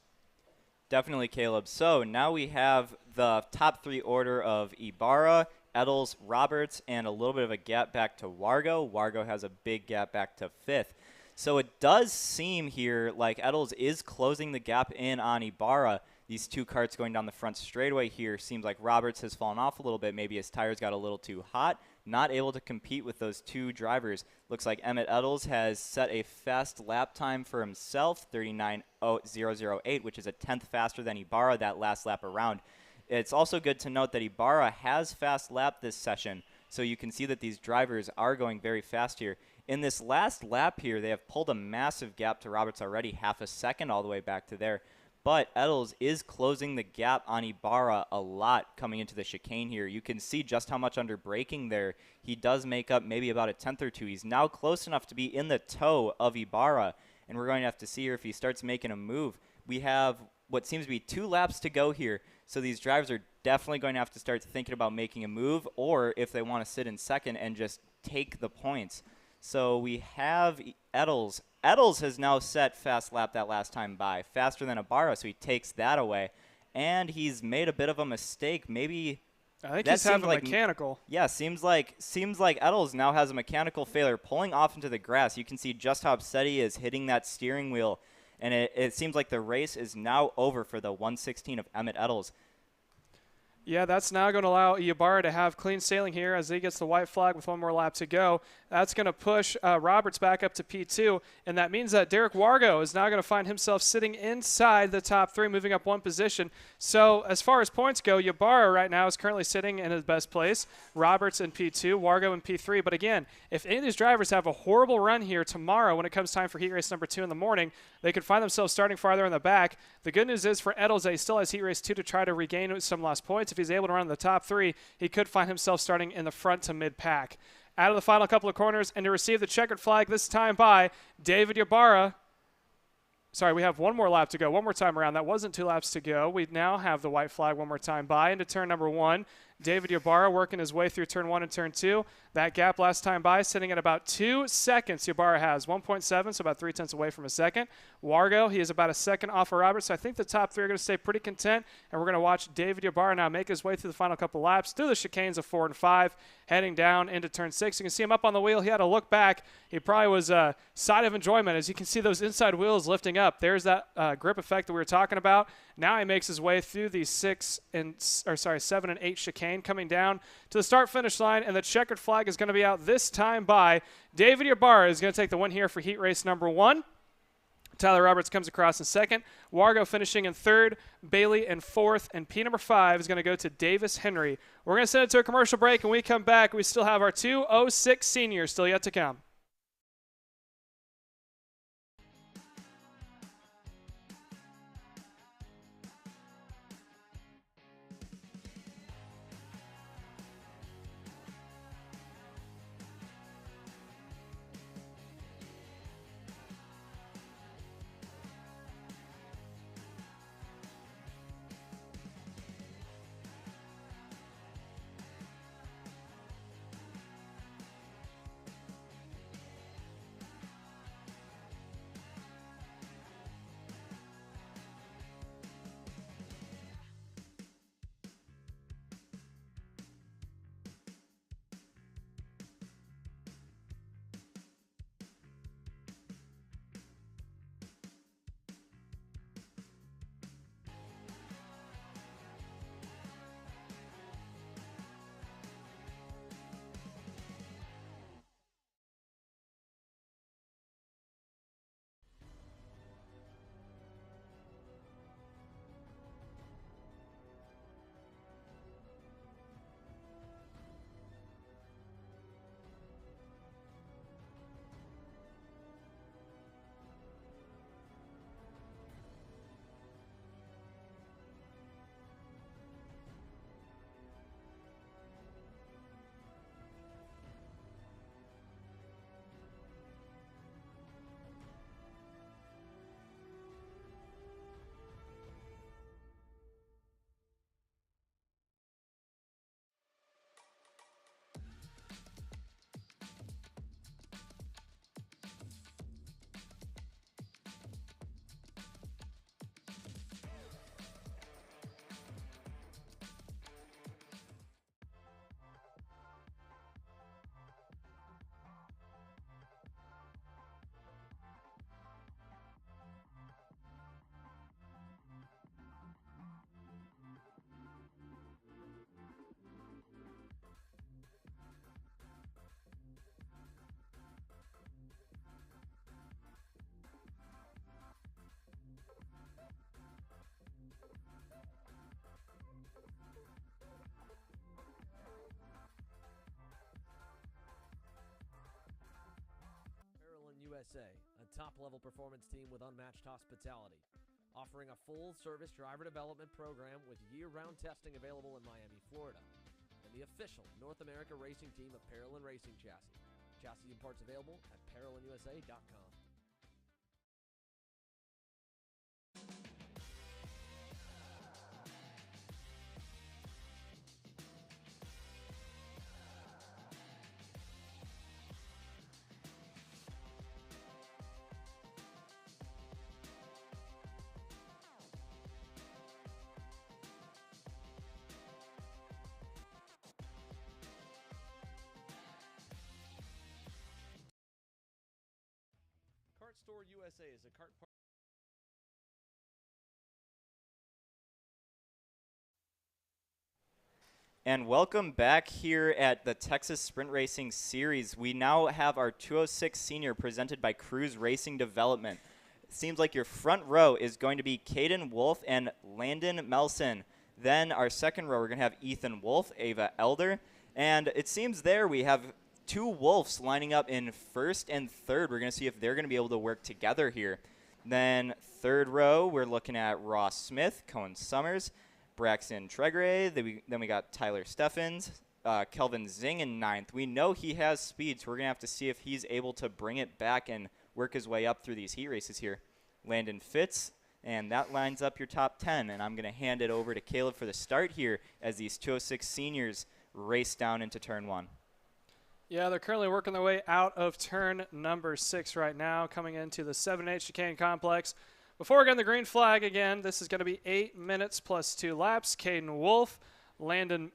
Definitely, Caleb. So now we have the top 3 order of Ibarra, Eddles, Roberts, and a little bit of a gap back to Wargo. Wargo has a big gap back to 5th. So it does seem here like Eddles is closing the gap in on Ibarra. These 2 karts going down the front straightaway here. Seems like Roberts has fallen off a little bit. Maybe his tires got a little too hot. Not able to compete with those 2 drivers. Looks like Emmett Eddles has set a fast lap time for himself, 39.008, which is a 10th faster than Ibarra that last lap around. It's also good to note that Ibarra has fast lap this session, so you can see that these drivers are going very fast here. In this last lap here, they have pulled a massive gap to Roberts already, half a second all the way back to there. But Eddles is closing the gap on Ibarra a lot coming into the chicane here. You can see just how much under braking there. He does make up maybe about a tenth or two. He's now close enough to be in the toe of Ibarra, and we're going to have to see here if he starts making a move. We have what seems to be 2 laps to go here, so these drivers are definitely going to have to start thinking about making a move, or if they want to sit in second and just take the points. So we have Eddles. Eddles has now set fast lap that last time by, faster than Ibarra, so he takes that away. And he's made a bit of a mistake. Maybe I think he's having a mechanical. Yeah, seems like Eddles now has a mechanical failure, pulling off into the grass. You can see just how upset he is hitting that steering wheel. And it seems like the race is now over for the 116 of Emmett Eddles. Yeah, that's now going to allow Ibarra to have clean sailing here as he gets the white flag with 1 more lap to go. That's going to push Roberts back up to P2, and that means that Derek Wargo is now going to find himself sitting inside the top 3, moving up 1 position. So as far as points go, Ibarra right now is currently sitting in his best place. Roberts in P2, Wargo in P3. But again, if any of these drivers have a horrible run here tomorrow when it comes time for heat race number 2 in the morning, they could find themselves starting farther in the back. The good news is for Eddles that he still has heat race 2 to try to regain some lost points. If he's able to run in the top 3, he could find himself starting in the front to mid-pack. Out of the final couple of corners, and to receive the checkered flag this time by David Ibarra. Sorry, we have 1 more lap to go. 1 more time around. That wasn't 2 laps to go. We now have the white flag 1 more time by into turn number 1. David Ibarra working his way through turn 1 and turn 2. That gap last time by sitting at about 2 seconds. Ibarra has 1.7, so about 3/10 away from a second. Wargo, he is about a second off of Roberts. So I think the top 3 are going to stay pretty content, and we're going to watch David Ibarra now make his way through the final couple laps through the chicanes of 4 and 5, heading down into turn 6. You can see him up on the wheel. He had to look back. He probably was a sigh of enjoyment as you can see those inside wheels lifting up. There's that grip effect that we were talking about. Now he makes his way through the 7 and 8 chicane, coming down to the start-finish line, and the checkered flag is going to be out this time by David Ibarra. Is going to take the win here for heat race number 1. Tyler Roberts comes across in second. Wargo finishing in third. Bailey in fourth. And P number 5 is going to go to Davis Henry. We're going to send it to a commercial break, and when we come back, we still have our 206 seniors still yet to come. USA, a top-level performance team with unmatched hospitality, offering a full-service driver development program with year-round testing available in Miami, Florida, and the official North America racing team of Parolin Racing Chassis. Chassis and parts available at ParolinUSA.com. Kart Store USA is a kart part. And welcome back here at the Texas Sprint Racing Series. We now have our 206 Senior presented by Cruise Racing Development. It seems like your front row is going to be Caden Wolf and Landon Melson. Then our second row, we're going to have Ethan Wolf, Ava Elder. And it seems there we have two Wolves lining up in first and third. We're going to see if they're going to be able to work together here. Then third row, we're looking at Ross Smith, Cohen Summers, Braxton Tregray. Then we got Tyler Steffens, Kelvin Zing in ninth. We know he has speed, so we're going to have to see if he's able to bring it back and work his way up through these heat races here. Landon Fitz, and that lines up your top 10. And I'm going to hand it over to Caleb for the start here as these 206 Seniors race down into turn one. Yeah, they're currently working their way out of turn number 6 right now, coming into the 7-8 chicane complex. Before we get the green flag again, this is going to be 8 minutes plus 2 laps. Caden Wolf, Landon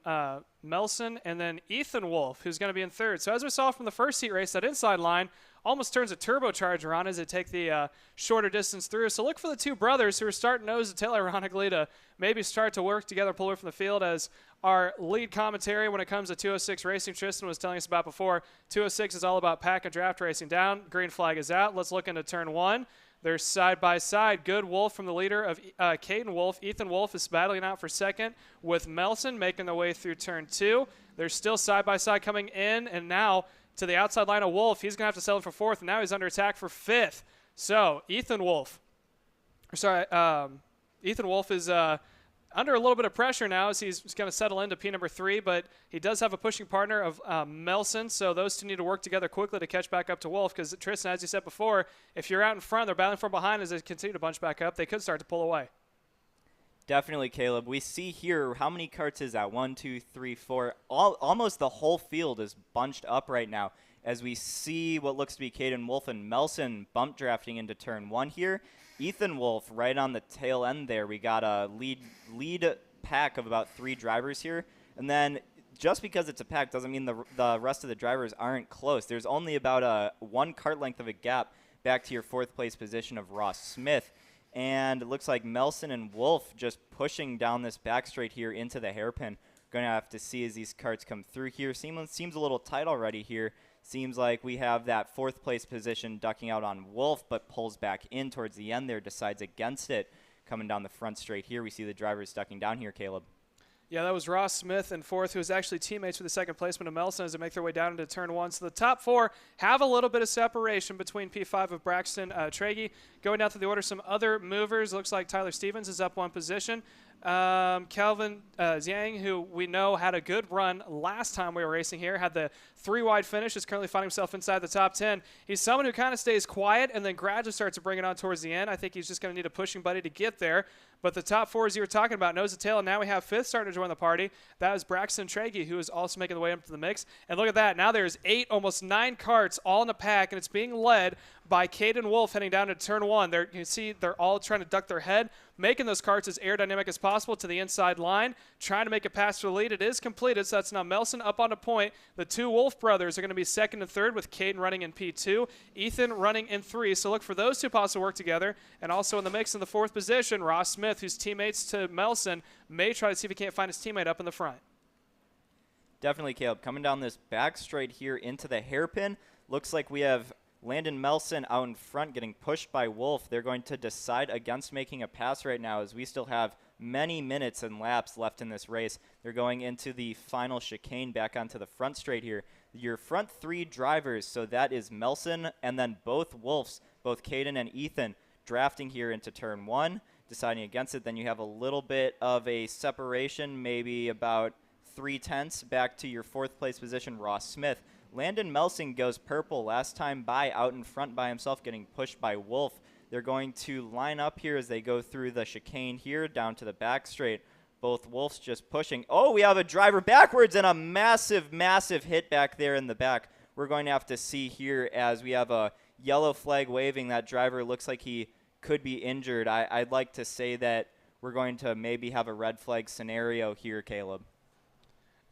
Melson, and then Ethan Wolf, who's going to be in third. So as we saw from the first heat race, that inside line almost turns a turbocharger on as they take the shorter distance through. So look for the two brothers who are starting nose to tail, ironically, to maybe start to work together, pull away from the field, as our lead commentary when it comes to 206 racing, Tristan was telling us about before. 206 is all about pack and draft racing down. Green flag is out. Let's look into turn one. They're side by side. Good Wolf from the leader of Caden Wolf. Ethan Wolf is battling out for second with Melson making their way through turn 2. They're still side by side coming in, and now to the outside line of Wolf. He's going to have to settle for fourth, and now he's under attack for fifth. So Ethan Wolf is under a little bit of pressure now as he's going to settle into P number 3, but he does have a pushing partner of Melson, so those two need to work together quickly to catch back up to Wolf, because Tristan, as you said before, if you're out in front, they're battling from behind as they continue to bunch back up. They could start to pull away. Definitely, Caleb. We see here, how many carts is that? 1, 2, 3, 4. Almost the whole field is bunched up right now as we see what looks to be Caden Wolf and Melson bump drafting into turn 1 here. Ethan Wolf right on the tail end there. We got a lead pack of about 3 drivers here. And then just because it's a pack doesn't mean the rest of the drivers aren't close. There's only about a 1 cart length of a gap back to your 4th place position of Ross Smith. And it looks like Melson and Wolf just pushing down this back straight here into the hairpin. Going to have to see as these carts come through here. Seems a little tight already here. Seems like we have that 4th place position ducking out on Wolf, but pulls back in towards the end there, decides against it. Coming down the front straight here, we see the drivers ducking down here, Caleb. Yeah, that was Ross Smith in 4th, who was actually teammates with the 2nd placement of Melson as they make their way down into turn 1. So the top 4 have a little bit of separation between P5 of Braxton Tragey. Going down through the order, some other movers. Looks like Tyler Stevens is up 1 position. Calvin Zhang, who we know had a good run last time we were racing here, had the 3-wide finish, is currently finding himself inside the top 10. He's someone who kind of stays quiet and then gradually starts to bring it on towards the end. I think he's just going to need a pushing buddy to get there. But the top 4, as you were talking about, nose to tail, and now we have 5th starting to join the party. That is Braxton Tragey, who is also making the way up to the mix. And look at that. Now there's 8, almost 9 carts all in a pack, and it's being led by Caden Wolf heading down to turn 1. You can see they're all trying to duck their head, making those carts as aerodynamic as possible to the inside line, trying to make a pass for the lead. It is completed, so that's now Melson up on a point. The 2 Wolf brothers are going to be 2nd and 3rd, with Caden running in P2, Ethan running in 3. So look for those 2 possible work together. And also in the mix in the 4th position, Ross Smith, who's teammates to Melson, may try to see if he can't find his teammate up in the front. Definitely, Caleb. Coming down this back straight here into the hairpin, looks like we have Landon Melson out in front getting pushed by Wolf. They're going to decide against making a pass right now as we still have many minutes and laps left in this race. They're going into the final chicane back onto the front straight here. Your front 3 drivers, so that is Melson and then both Wolves, both Caden and Ethan, drafting here into turn 1. deciding against it. Then you have a little bit of a separation, maybe about 3/10 back to your 4th place position, Ross Smith. Landon Melsing goes purple last time by, out in front by himself, getting pushed by Wolf. They're going to line up here as they go through the chicane here down to the back straight. Both Wolves just pushing. Oh, we have a driver backwards and a massive, massive hit back there in the back. We're going to have to see here as we have a yellow flag waving. That driver looks like he could be injured. I'd like to say that we're going to maybe have a red flag scenario here, Caleb.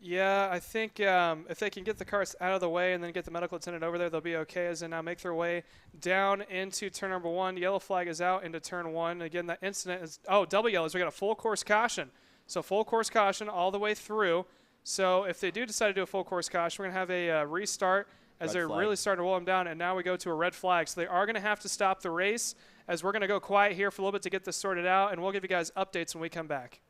Yeah, I think if they can get the carts out of the way and then get the medical attendant over there, they'll be okay as they now make their way down into turn number 1. Yellow flag is out into turn 1. Again, that incident is, double yellows. We got a full course caution. So full course caution all the way through. So if they do decide to do a full course caution, we're going to have a restart as they're really starting to roll them down, and now we go to a red flag. So they are going to have to stop the race as we're going to go quiet here for a little bit to get this sorted out, and we'll give you guys updates when we come back.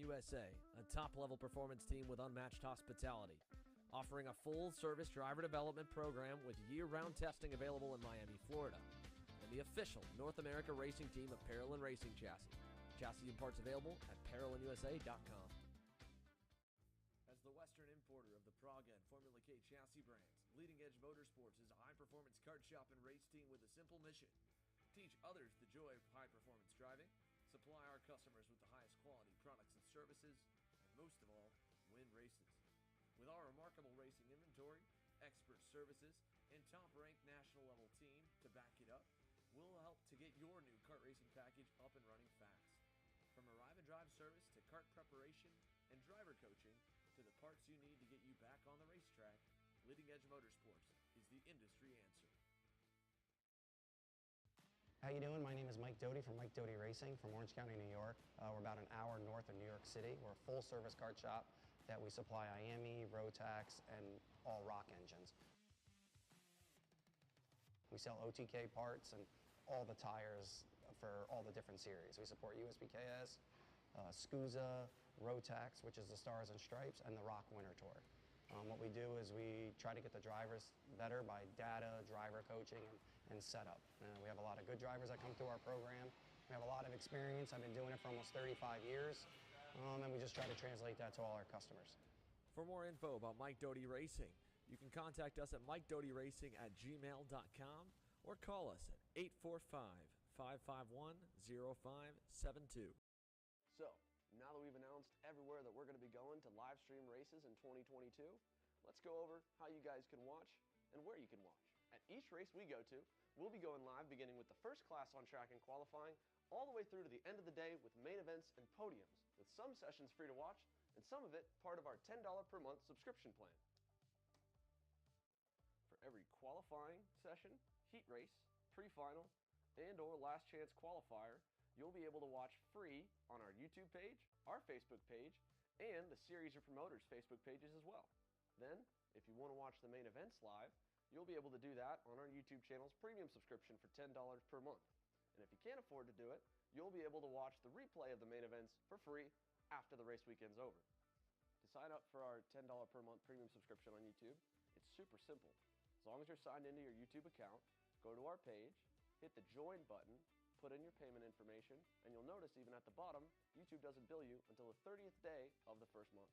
USA, a top-level performance team with unmatched hospitality, offering a full-service driver development program with year-round testing available in Miami, Florida, and the official North America racing team of Parolin Racing Chassis. Chassis and parts available at ParolinUSA.com. As the Western importer of the Praga and Formula K chassis brands, Leading Edge Motorsports is a high-performance kart shop and race team with a simple mission: teach others the joy of high-performance driving, supply our customers with the highest quality products and services, and most of all, win races. With our remarkable racing inventory, expert services, and top-ranked national-level team to back it up, we'll help to get your new kart racing package up and running fast. From arrive and drive service to kart preparation and driver coaching to the parts you need to get you back on the racetrack, Leading Edge Motorsports is the industry answer. How you doing? My name is Mike Doty from Mike Doty Racing from Orange County, New York. We're about an hour north of New York City. We're a full-service kart shop that we supply IAME, Rotax, and all rock engines. We sell OTK parts and all the tires for all the different series. We support USBKS, SCUSA, Rotax, which is the Stars and Stripes, and the Rock Winter Tour. What we do is we try to get the drivers better by data, driver coaching, and setup. We have a lot of good drivers that come through our program. We have a lot of experience. I've been doing it for almost 35 years, and we just try to translate that to all our customers. For more info about Mike Doty Racing, you can contact us at MikeDotyRacing@gmail.com or call us at 845-551-0572. So, now that we've announced everywhere that we're going to be going to live stream races in 2022, let's go over how you guys can watch and where you can watch. At each race we go to, we'll be going live beginning with the first class on track and qualifying, all the way through to the end of the day with main events and podiums, with some sessions free to watch, and some of it part of our $10 per month subscription plan. For every qualifying session, heat race, pre-final, and or last chance qualifier, you'll be able to watch free on our YouTube page, our Facebook page, and the series or promoters Facebook pages as well. Then, if you want to watch the main events live, you'll be able to do that on our YouTube channel's premium subscription for $10 per month. And if you can't afford to do it, you'll be able to watch the replay of the main events for free after the race weekend's over. To sign up for our $10 per month premium subscription on YouTube, it's super simple. As long as you're signed into your YouTube account, go to our page, hit the join button, put in your payment information, and you'll notice even at the bottom, YouTube doesn't bill you until the 30th day of the first month.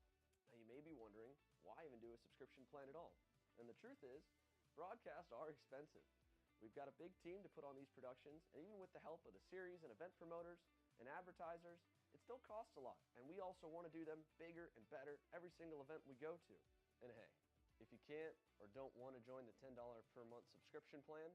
Now you may be wondering, why even do a subscription plan at all? And the truth is, broadcasts are expensive. We've got a big team to put on these productions, and even with the help of the series and event promoters and advertisers, it still costs a lot, and we also want to do them bigger and better every single event we go to. And hey, if you can't or don't want to join the $10 per month subscription plan,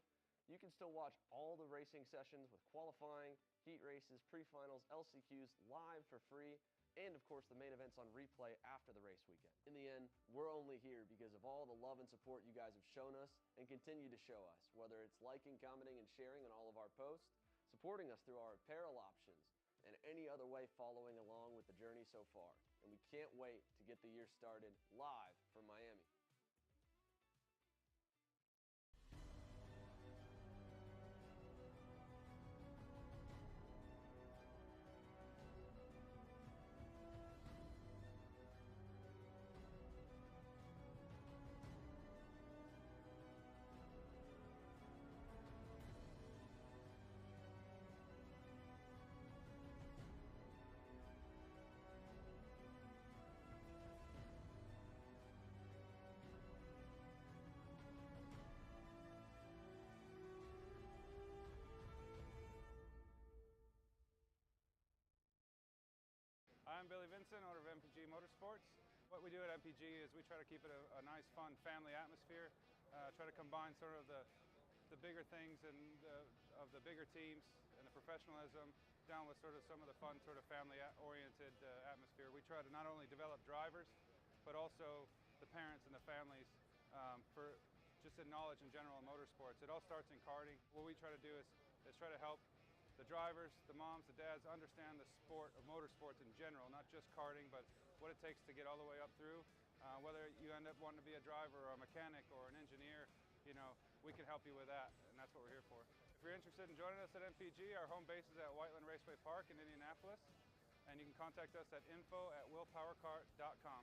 you can still watch all the racing sessions with qualifying, heat races, pre-finals, LCQs live for free, and of course the main events on replay after the race weekend. In the end, we're only here because of all the love and support you guys have shown us and continue to show us, whether it's liking, commenting, and sharing on all of our posts, supporting us through our apparel options, and any other way following along with the journey so far. And we can't wait to get the year started live from Miami. I'm Billy Vincent, owner of MPG Motorsports. What we do at MPG is we try to keep it a nice, fun, family atmosphere. Try to combine sort of the bigger things and of the bigger teams and the professionalism down with sort of some of the fun, sort of family-oriented atmosphere. We try to not only develop drivers, but also the parents and the families for just in knowledge in general in motorsports. It all starts in karting. What we try to do is try to help the drivers, the moms, the dads understand the sport of motorsports in general, not just karting, but what it takes to get all the way up through. Whether you end up wanting to be a driver or a mechanic or an engineer, you know, we can help you with that, and that's what we're here for. If you're interested in joining us at MPG, our home base is at Whiteland Raceway Park in Indianapolis, and you can contact us at info@willpowerkart.com,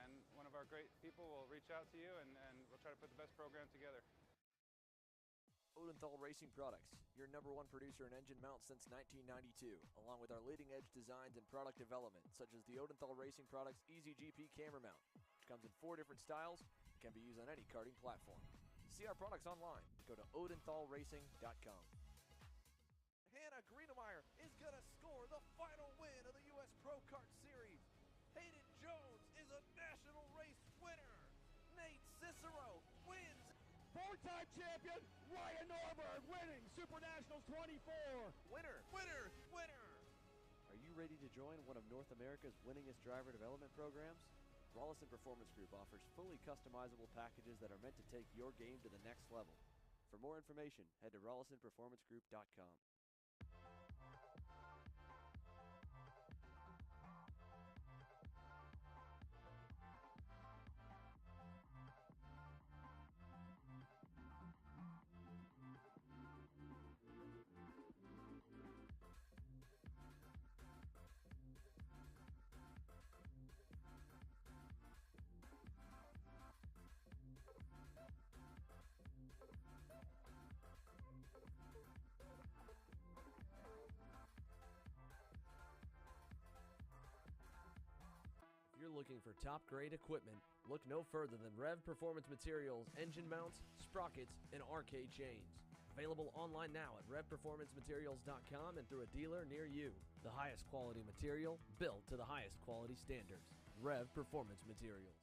and one of our great people will reach out to you, and we'll try to put the best program together. Odenthal Racing Products, your #1 producer in engine mounts since 1992, along with our leading-edge designs and product development, such as the Odenthal Racing Products EasyGP camera mount, which comes in 4 different styles and can be used on any karting platform. See our products online. Go to odenthalracing.com. Hannah Greenemeyer is going to score the final win of the U.S. Pro Kart Series. Hayden Jones is a national race winner. Nate Cicero wins. 4-time champion Ryan Norberg winning Super Nationals 24. Winner, winner, winner. Are you ready to join one of North America's winningest driver development programs? Rollison Performance Group offers fully customizable packages that are meant to take your game to the next level. For more information, head to rollisonperformancegroup.com. If you're looking for top-grade equipment, look no further than Rev Performance Materials engine mounts, sprockets, and arcade chains. Available online now at revperformancematerials.com and through a dealer near you. The highest quality material, built to the highest quality standards. Rev Performance Materials.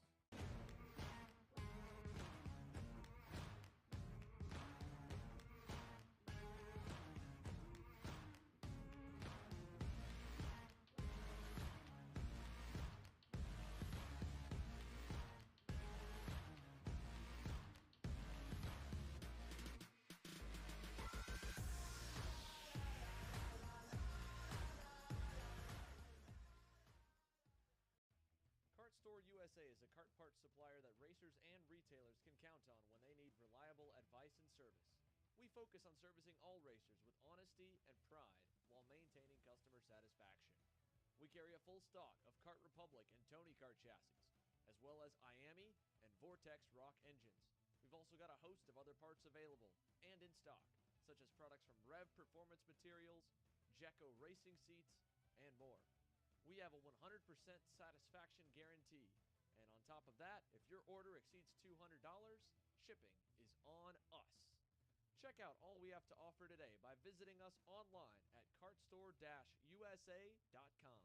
USA is a kart parts supplier that racers and retailers can count on when they need reliable advice and service. We focus on servicing all racers with honesty and pride while maintaining customer satisfaction. We carry a full stock of Kart Republic and Tony Kart chassis, as well as IAMI and Vortex Rock engines. We've also got a host of other parts available and in stock, such as products from Rev Performance Materials, Jekko Racing Seats, and more. We have a 100% satisfaction guarantee, and on top of that, if your order exceeds $200, shipping is on us. Check out all we have to offer today by visiting us online at kartstore-usa.com.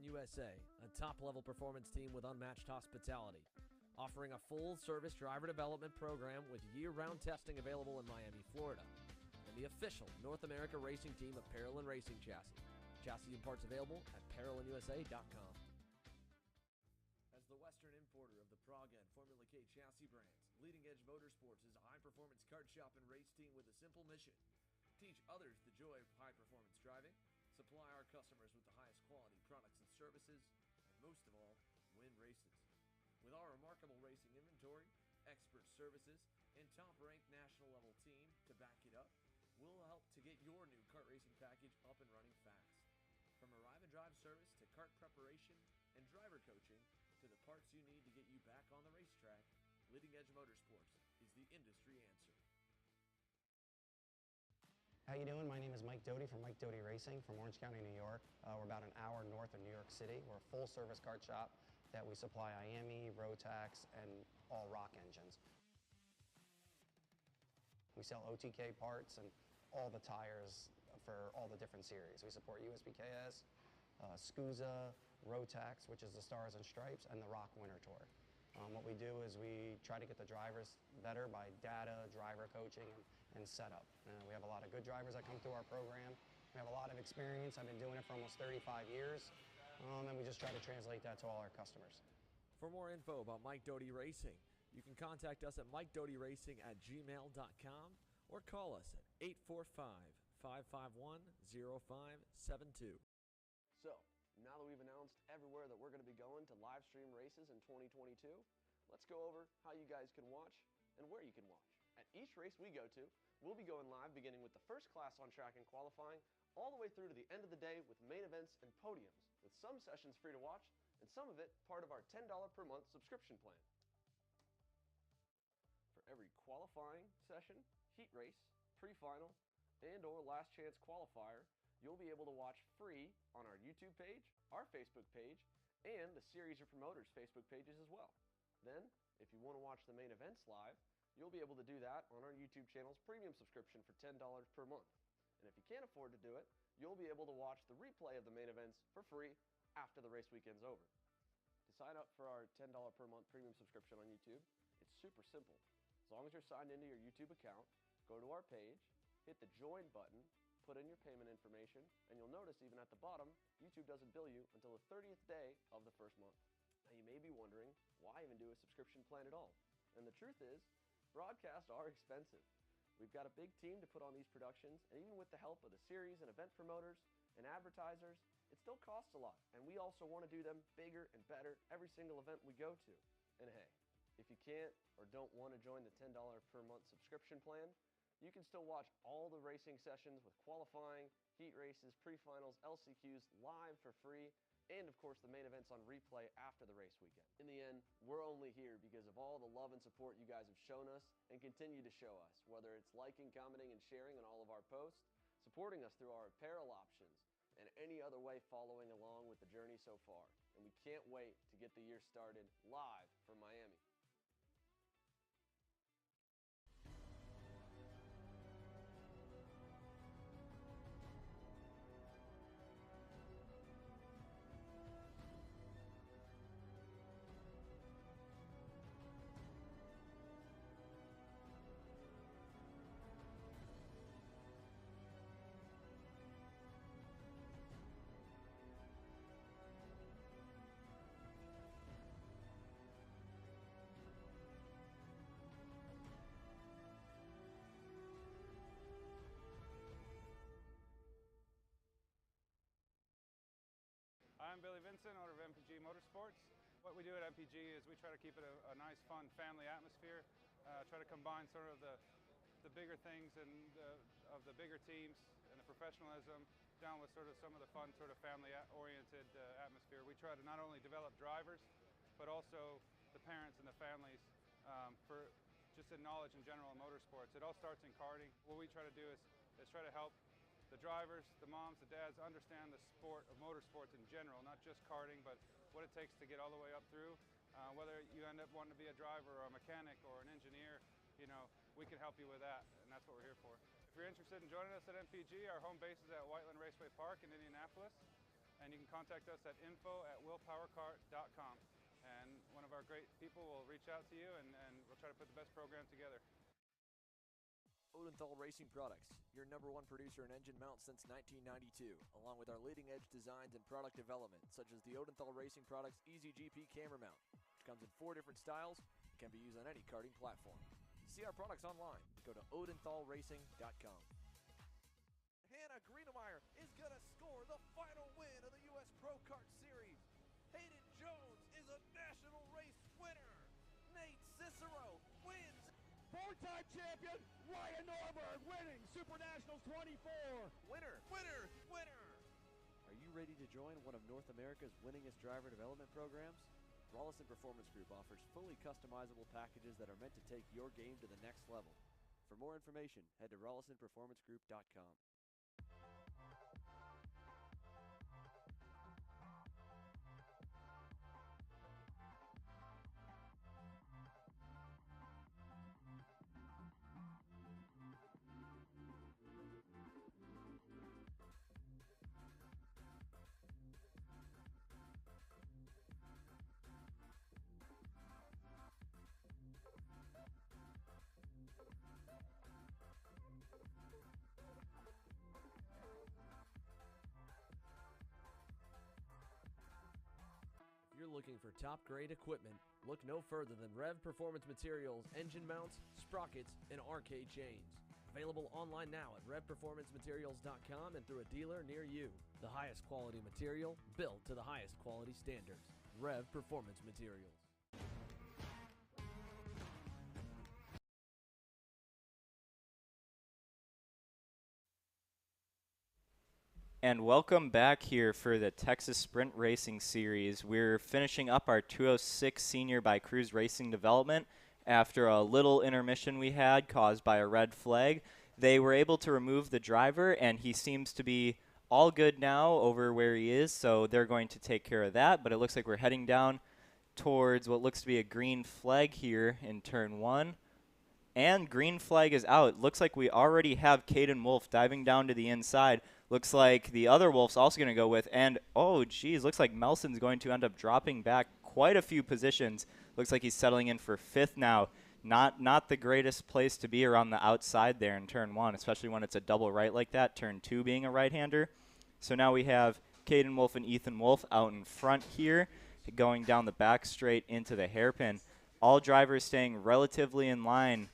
USA, a top-level performance team with unmatched hospitality, offering a full-service driver development program with year-round testing available in Miami, Florida, and the official North America racing team of Parolin Racing Chassis. Chassis and parts available at ParolinUSA.com. As the Western importer of the Praga and Formula K chassis brands, Leading Edge Motorsports is a high-performance kart shop and race team with a simple mission: teach others the joy of high-performance driving, supply our customers with the highest quality products and services, and most of all, win races. With our remarkable racing inventory, expert services, and top-ranked national-level team to back it up, we'll help to get your new kart racing package up and running fast. From arrive and drive service to kart preparation and driver coaching to the parts you need to get you back on the racetrack, Leading Edge Motorsports is the industry answer. How you doing? My name is Mike Doty from Mike Doty Racing from Orange County, New York. We're about an hour north of New York City. We're a full-service kart shop that we supply IAMI, Rotax, and all rock engines. We sell OTK parts and all the tires for all the different series. We support USBKS, SCUSA, Rotax, which is the Stars and Stripes, and the Rock Winter Tour. What we do is we try to get the drivers better by data, driver coaching, and setup. We have a lot of good drivers that come through our program. We have a lot of experience. I've been doing it for almost 35 years, and we just try to translate that to all our customers. For more info about Mike Doty Racing, you can contact us at MikeDotyRacing@gmail.com or call us at 845-551-0572. So, now that we've announced everywhere that we're going to be going to live stream races in 2022, let's go over how you guys can watch and where you can watch. At each race we go to, we'll be going live beginning with the first class on track and qualifying all the way through to the end of the day with main events and podiums, with some sessions free to watch and some of it part of our $10 per month subscription plan. For every qualifying session, heat race, pre-final, and or last chance qualifier, you'll be able to watch free on our YouTube page, our Facebook page, and the Series of Promoters Facebook pages as well. Then, if you want to watch the main events live, You'll be able to do that on our YouTube channel's premium subscription for $10 per month. And if you can't afford to do it, you'll be able to watch the replay of the main events for free after the race weekend's over. To sign up for our $10 per month premium subscription on YouTube, it's super simple. As long as you're signed into your YouTube account, go to our page, hit the join button, put in your payment information, and you'll notice even at the bottom, YouTube doesn't bill you until the 30th day of the first month. Now you may be wondering, why even do a subscription plan at all? And the truth is, broadcasts are expensive. We've got a big team to put on these productions, and even with the help of the series and event promoters and advertisers, it still costs a lot. And we also want to do them bigger and better every single event we go to. And hey, if you can't or don't want to join the $10 per month subscription plan, you can still watch all the racing sessions with qualifying, heat races, pre-finals, LCQs live for free, and of course the main events on replay after the race weekend. In the end, we're only here because of all the love and support you guys have shown us and continue to show us, whether it's liking, commenting, and sharing on all of our posts, supporting us through our apparel options, and any other way following along with the journey so far. And we can't wait to get the year started live from Miami. I'm Billy Vincent, owner of MPG Motorsports. What we do at MPG is we try to keep it a nice, fun family atmosphere, try to combine sort of the bigger things and of the bigger teams and the professionalism down with sort of some of the fun sort of family-oriented atmosphere. We try to not only develop drivers, but also the parents and the families for just in knowledge in general in motorsports. It all starts in karting. What we try to do is try to help the drivers, the moms, the dads understand the sport of motorsports in general, not just karting, but what it takes to get all the way up through. Whether you end up wanting to be a driver or a mechanic or an engineer, you know, we can help you with that, and that's what we're here for. If you're interested in joining us at MPG, our home base is at Whiteland Raceway Park in Indianapolis, and you can contact us at info@willpowerkart.com. And one of our great people will reach out to you, and we'll try to put the best program together. Odenthal Racing Products, your #1 producer in engine mounts since 1992, along with our leading-edge designs and product development, such as the Odenthal Racing Products EasyGP camera mount, which comes in 4 different styles and can be used on any karting platform. See our products online. Go to odenthalracing.com. Hannah Greenemeyer is going to score the final win of the U.S. Pro Kart Series. Hayden Jones is a national race winner. Nate Cicero wins. 4-time champion Ryan Norberg winning Super Nationals 24. Winner, winner, winner. Are you ready to join one of North America's winningest driver development programs? Rollison Performance Group offers fully customizable packages that are meant to take your game to the next level. For more information, head to rollisonperformancegroup.com. If you're looking for top-grade equipment, look no further than Rev Performance Materials engine mounts, sprockets, and arcade chains. Available online now at revperformancematerials.com and through a dealer near you. The highest quality material built to the highest quality standards. Rev Performance Materials. And welcome back here for the Texas Sprint Racing Series. We're finishing up our 206 Senior by Cruise Racing Development after a little intermission we had caused by a red flag. They were able to remove the driver, and he seems to be all good now over where he is, so they're going to take care of that. But it looks like we're heading down towards what looks to be a green flag here in turn 1. and green flag is out. Looks like we already have Caden Wolf diving down to the inside. Looks like the other Wolf's also going to go with, and oh geez, looks like Melson's going to end up dropping back quite a few positions. Looks like he's settling in for 5th now. Not the greatest place to be around the outside there in turn 1, especially when it's a double right like that, turn 2 being a right-hander. So now we have Caden Wolf and Ethan Wolf out in front here, going down the back straight into the hairpin. All drivers staying relatively in line.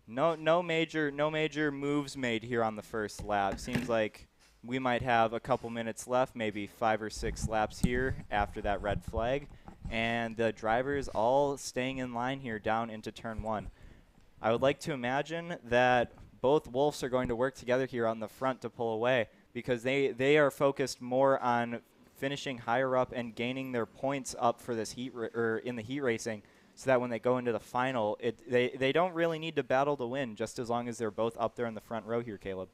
No major moves made here on the first lap. Seems like we might have a couple minutes left, maybe 5 or 6 laps here after that red flag. And the drivers all staying in line here down into turn 1. I would like to imagine that both Wolves are going to work together here on the front to pull away, because they are focused more on finishing higher up and gaining their points up for this in the heat racing, so that when they go into the final, they don't really need to battle to win, just as long as they're both up there in the front row here, Caleb.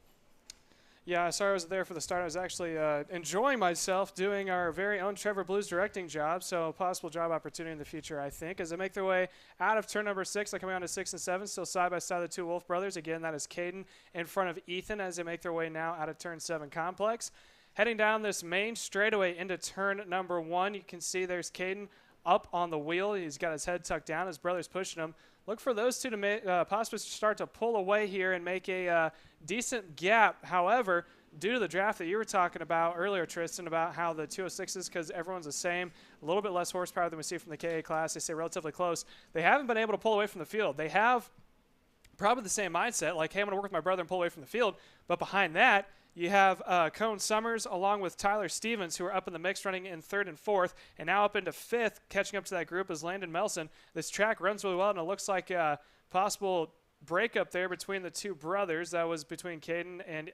Yeah, sorry I wasn't there for the start. I was actually enjoying myself doing our very own Trevor Blues directing job, so a possible job opportunity in the future, I think. As they make their way out of turn number 6, they're coming on to 6 and 7, still side by side the two Wolf brothers. Again, that is Caden in front of Ethan as they make their way now out of turn 7 complex. Heading down this main straightaway into turn number 1, you can see there's Caden up on the wheel. He's got his head tucked down. His brother's pushing him. Look for those two to possibly start to pull away here and make a decent gap. However, due to the draft that you were talking about earlier, Tristan, about how the 206s, because everyone's the same, a little bit less horsepower than we see from the KA class, they stay relatively close. They haven't been able to pull away from the field. They have probably the same mindset, like, hey, I'm going to work with my brother and pull away from the field. But behind that, you have Cone Summers along with Tyler Stevens, who are up in the mix running in 3rd and 4th, and now up into 5th, catching up to that group is Landon Melson. This track runs really well, and it looks like a possible breakup there between the two brothers. That was between Caden and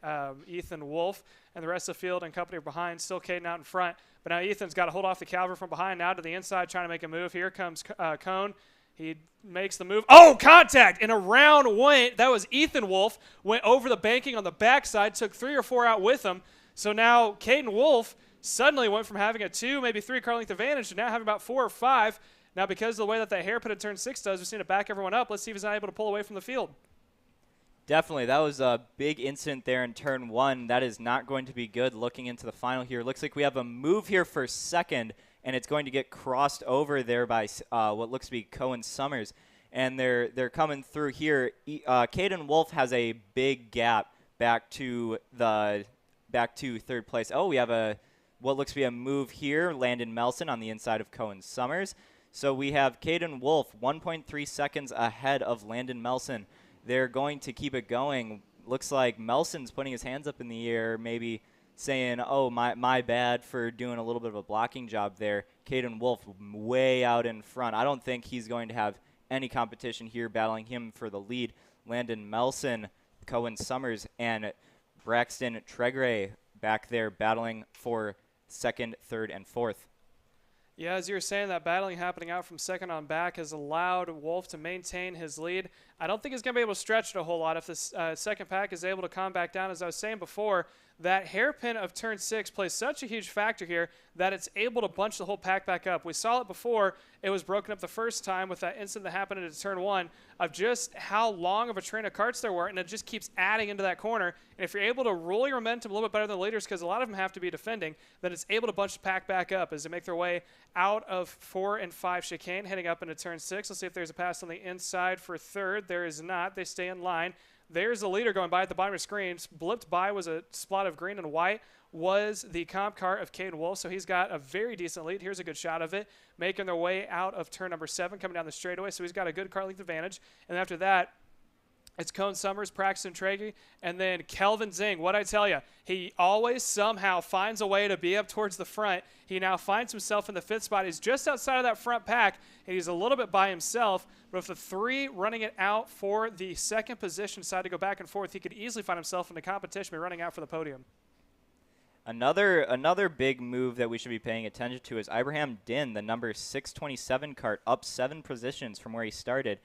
Ethan Wolf, and the rest of the field and company are behind. Still Caden out in front, but now Ethan's got to hold off the Calver from behind, now to the inside trying to make a move. Here comes Cone. He makes the move. Oh, contact! And around went. That was Ethan Wolf. Went over the banking on the backside, took 3 or 4 out with him. So now Caden Wolf suddenly went from having a 2, maybe 3 car length advantage to now having about 4 or 5. Now, because of the way that hairpin at turn 6 does, we've seen it back everyone up. Let's see if he's not able to pull away from the field. Definitely. That was a big incident there in turn 1. That is not going to be good looking into the final here. Looks like we have a move here for 2nd, and it's going to get crossed over there by what looks to be Cohen Summers. And they're coming through here. Caden Wolf has a big gap back to 3rd place. Oh, we have what looks to be a move here. Landon Melson on the inside of Cohen Summers. So we have Caden Wolf 1.3 seconds ahead of Landon Melson. They're going to keep it going. Looks like Melson's putting his hands up in the air, maybe saying, oh, my bad for doing a little bit of a blocking job there. Caden Wolf way out in front. I don't think he's going to have any competition here battling him for the lead. Landon Melson, Cohen Summers, and Braxton Tregray back there battling for 2nd, 3rd, and 4th. Yeah, as you were saying, that battling happening out from 2nd on back has allowed Wolf to maintain his lead. I don't think he's going to be able to stretch it a whole lot if the 2nd pack is able to calm back down. As I was saying before, that hairpin of turn 6 plays such a huge factor here that it's able to bunch the whole pack back up. We saw it before. It was broken up the first time with that incident that happened into turn 1 of just how long of a train of carts there were, and it just keeps adding into that corner. And if you're able to roll your momentum a little bit better than the leaders, because a lot of them have to be defending, then it's able to bunch the pack back up as they make their way out of 4 and 5 chicane, heading up into turn 6. Let's see if there's a pass on the inside for 3rd. There is not. They stay in line. There's the leader going by at the bottom of the screen. Blipped by was a spot of green and white, was the comp car of Caden Wolf, so he's got a very decent lead. Here's a good shot of it, making their way out of turn number 7, coming down the straightaway, so he's got a good car length advantage. And after that, it's Cone Summers, Braxton Tragy, and then Kelvin Zing. What I tell you, he always somehow finds a way to be up towards the front. He now finds himself in the 5th spot. He's just outside of that front pack, and he's a little bit by himself. But if the 3 running it out for the 2nd position decide to go back and forth, he could easily find himself in the competition by running out for the podium. Another big move that we should be paying attention to is Ibrahim Din, the number 627 cart, up 7 positions from where he started.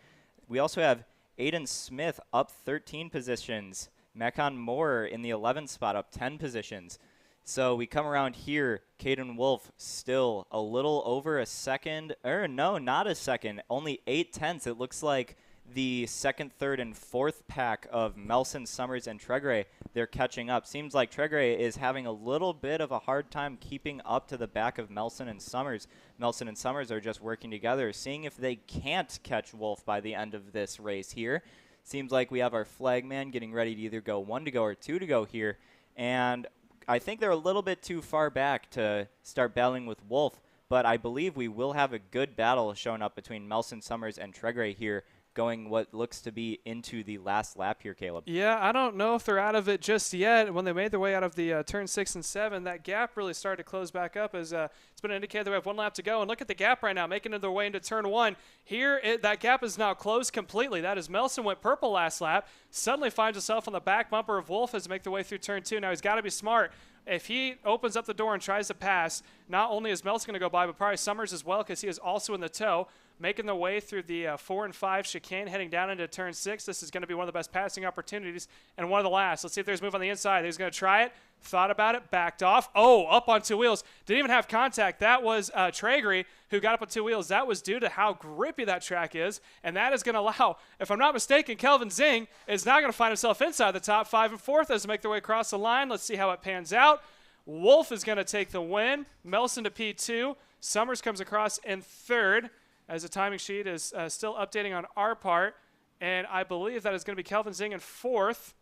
We also have Aiden Smith up 13 positions. Mekon Moore in the 11th spot up 10 positions. So we come around here, Caden Wolf still a little over a second, or no, not a second, only 8/10. It looks like the second, third, and fourth pack of Melson, Summers, and Tregray, they're catching up. Seems like Tregray is having a little bit of a hard time keeping up to the back of Melson and Summers. Melson and Summers are just working together, seeing if they can't catch Wolf by the end of this race here. Seems like we have our flagman getting ready to either go 1 to go or 2 to go here. And I think they're a little bit too far back to start battling with Wolf, but I believe we will have a good battle showing up between Melson, Summers, and Tregray here, going what looks to be into the last lap here, Caleb. Yeah, I don't know if they're out of it just yet. When they made their way out of the turn 6 and 7, that gap really started to close back up as it's been indicated that we have 1 lap to go. And look at the gap right now, making their way into turn 1. Here, that gap is now closed completely. That is Melson went purple last lap, suddenly finds himself on the back bumper of Wolf as they make their way through turn 2. Now he's got to be smart. If he opens up the door and tries to pass, not only is Melson going to go by, but probably Summers as well, because he is also in the tow, making their way through the 4 and 5 chicane, heading down into turn 6. This is going to be one of the best passing opportunities and one of the last. Let's see if there's a move on the inside. He's going to try it, thought about it, backed off. Oh, up on 2 wheels. Didn't even have contact. That was Tregray who got up on 2 wheels. That was due to how grippy that track is, and that is going to allow, if I'm not mistaken, Kelvin Zing is now going to find himself inside the top 5 and 4th as they make their way across the line. Let's see how it pans out. Wolf is going to take the win. Melson to P2. Summers comes across in 3rd as the timing sheet is still updating on our part. And I believe that is going to be Kelvin Zing in 4th.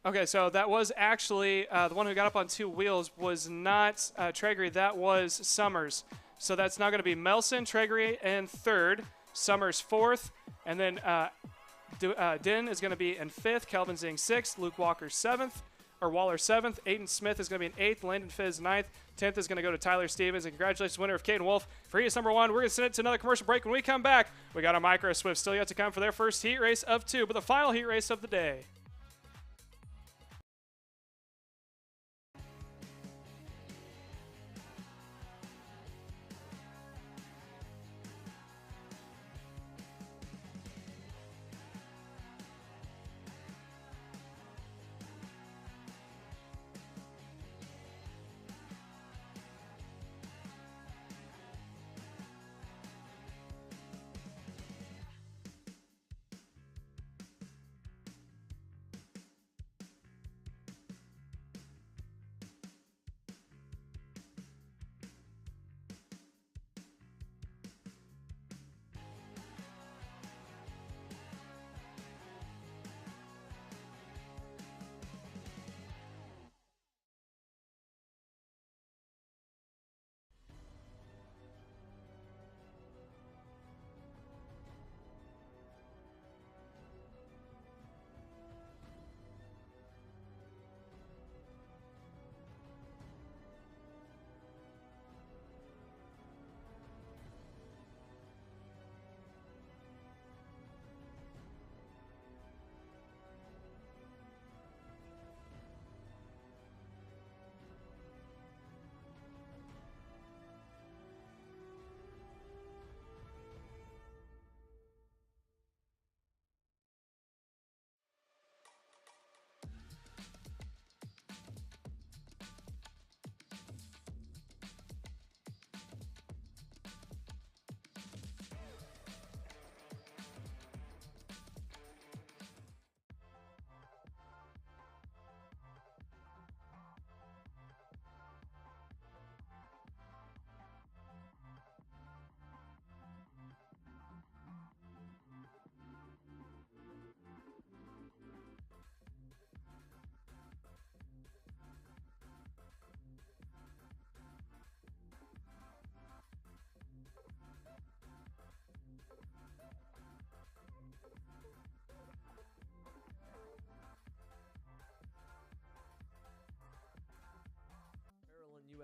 Okay, so that was actually the one who got up on 2 wheels was not Tregray. That was Summers. So that's now going to be Melson, Tregray in 3rd, Summers 4th, and then Din is going to be in 5th, Kelvin Zing 6th, Luke Walker 7th, or Waller 7th, Aiden Smith is going to be in 8th, Landon Fizz 9th, 10th is going to go to Tyler Stevens, and congratulations winner of Caden Wolf for Heat number 1. We're going to send it to another commercial break. When we come back, we got a Micro Swift still yet to come for their first heat race of 2, but the final heat race of the day.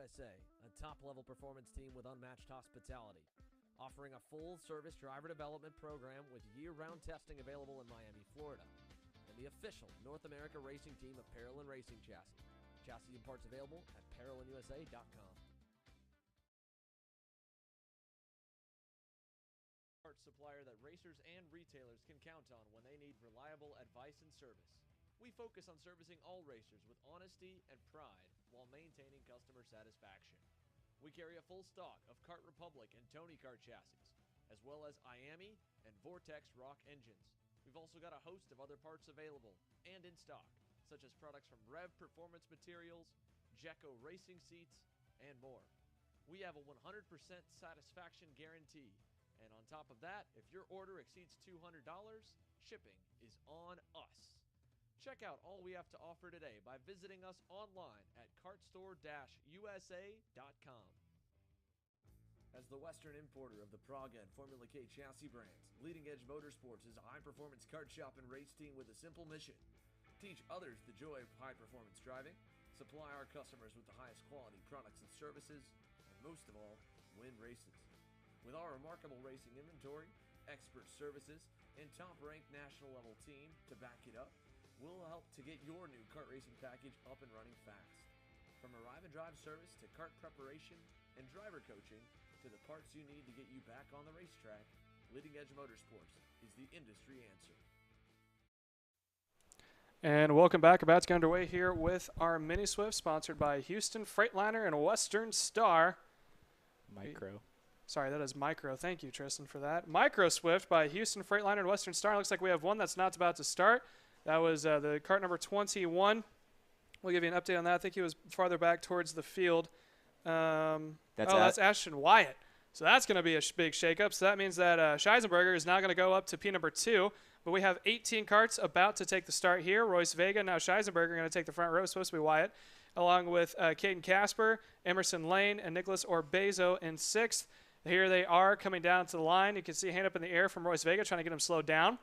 USA, a top-level performance team with unmatched hospitality, offering a full-service driver development program with year-round testing available in Miami, Florida, and the official North America racing team of Parolin Racing Chassis. Chassis and parts available at ParolinUSA.com. Parts supplier that racers and retailers can count on when they need reliable advice and service. We focus on servicing all racers with honesty and pride while maintaining customer satisfaction. We carry a full stock of Kart Republic and Tony Kart chassis, as well as IAMI and Vortex Rock engines. We've also got a host of other parts available and in stock, such as products from Rev Performance Materials, Jecco Racing Seats, and more. We have a 100% satisfaction guarantee. And on top of that, if your order exceeds $200, shipping is on us. Check out all we have to offer today by visiting us online at kartstore-usa.com. As the Western importer of the Praga and Formula K chassis brands, Leading Edge Motorsports is a high-performance kart shop and race team with a simple mission: teach others the joy of high-performance driving, supply our customers with the highest quality products and services, and most of all, win races. With our remarkable racing inventory, expert services, and top-ranked national-level team to back it up, we'll help to get your new kart racing package up and running fast. From arrive and drive service to kart preparation and driver coaching to the parts you need to get you back on the racetrack, Leading Edge Motorsports is the industry answer. And welcome back. About to get underway here with our Mini Swift, sponsored by Houston Freightliner and Western Star. Micro. Sorry, that is Micro. Thank you, Tristan, for that. Micro Swift by Houston Freightliner and Western Star. Looks like we have one that's not about to start. That was the kart number 21. We'll give you an update on that. I think he was farther back towards the field. That's Ashton Wyatt. So that's going to be a big shakeup. So that means that Scheisenberger is now going to go up to P number 2. But we have 18 karts about to take the start here. Royce Vega, now Scheisenberger, going to take the front row. It's supposed to be Wyatt, along with Caden Casper, Emerson Lane, and Nicholas Orbezo in 6th. Here they are coming down to the line. You can see a hand up in the air from Royce Vega trying to get him slowed down.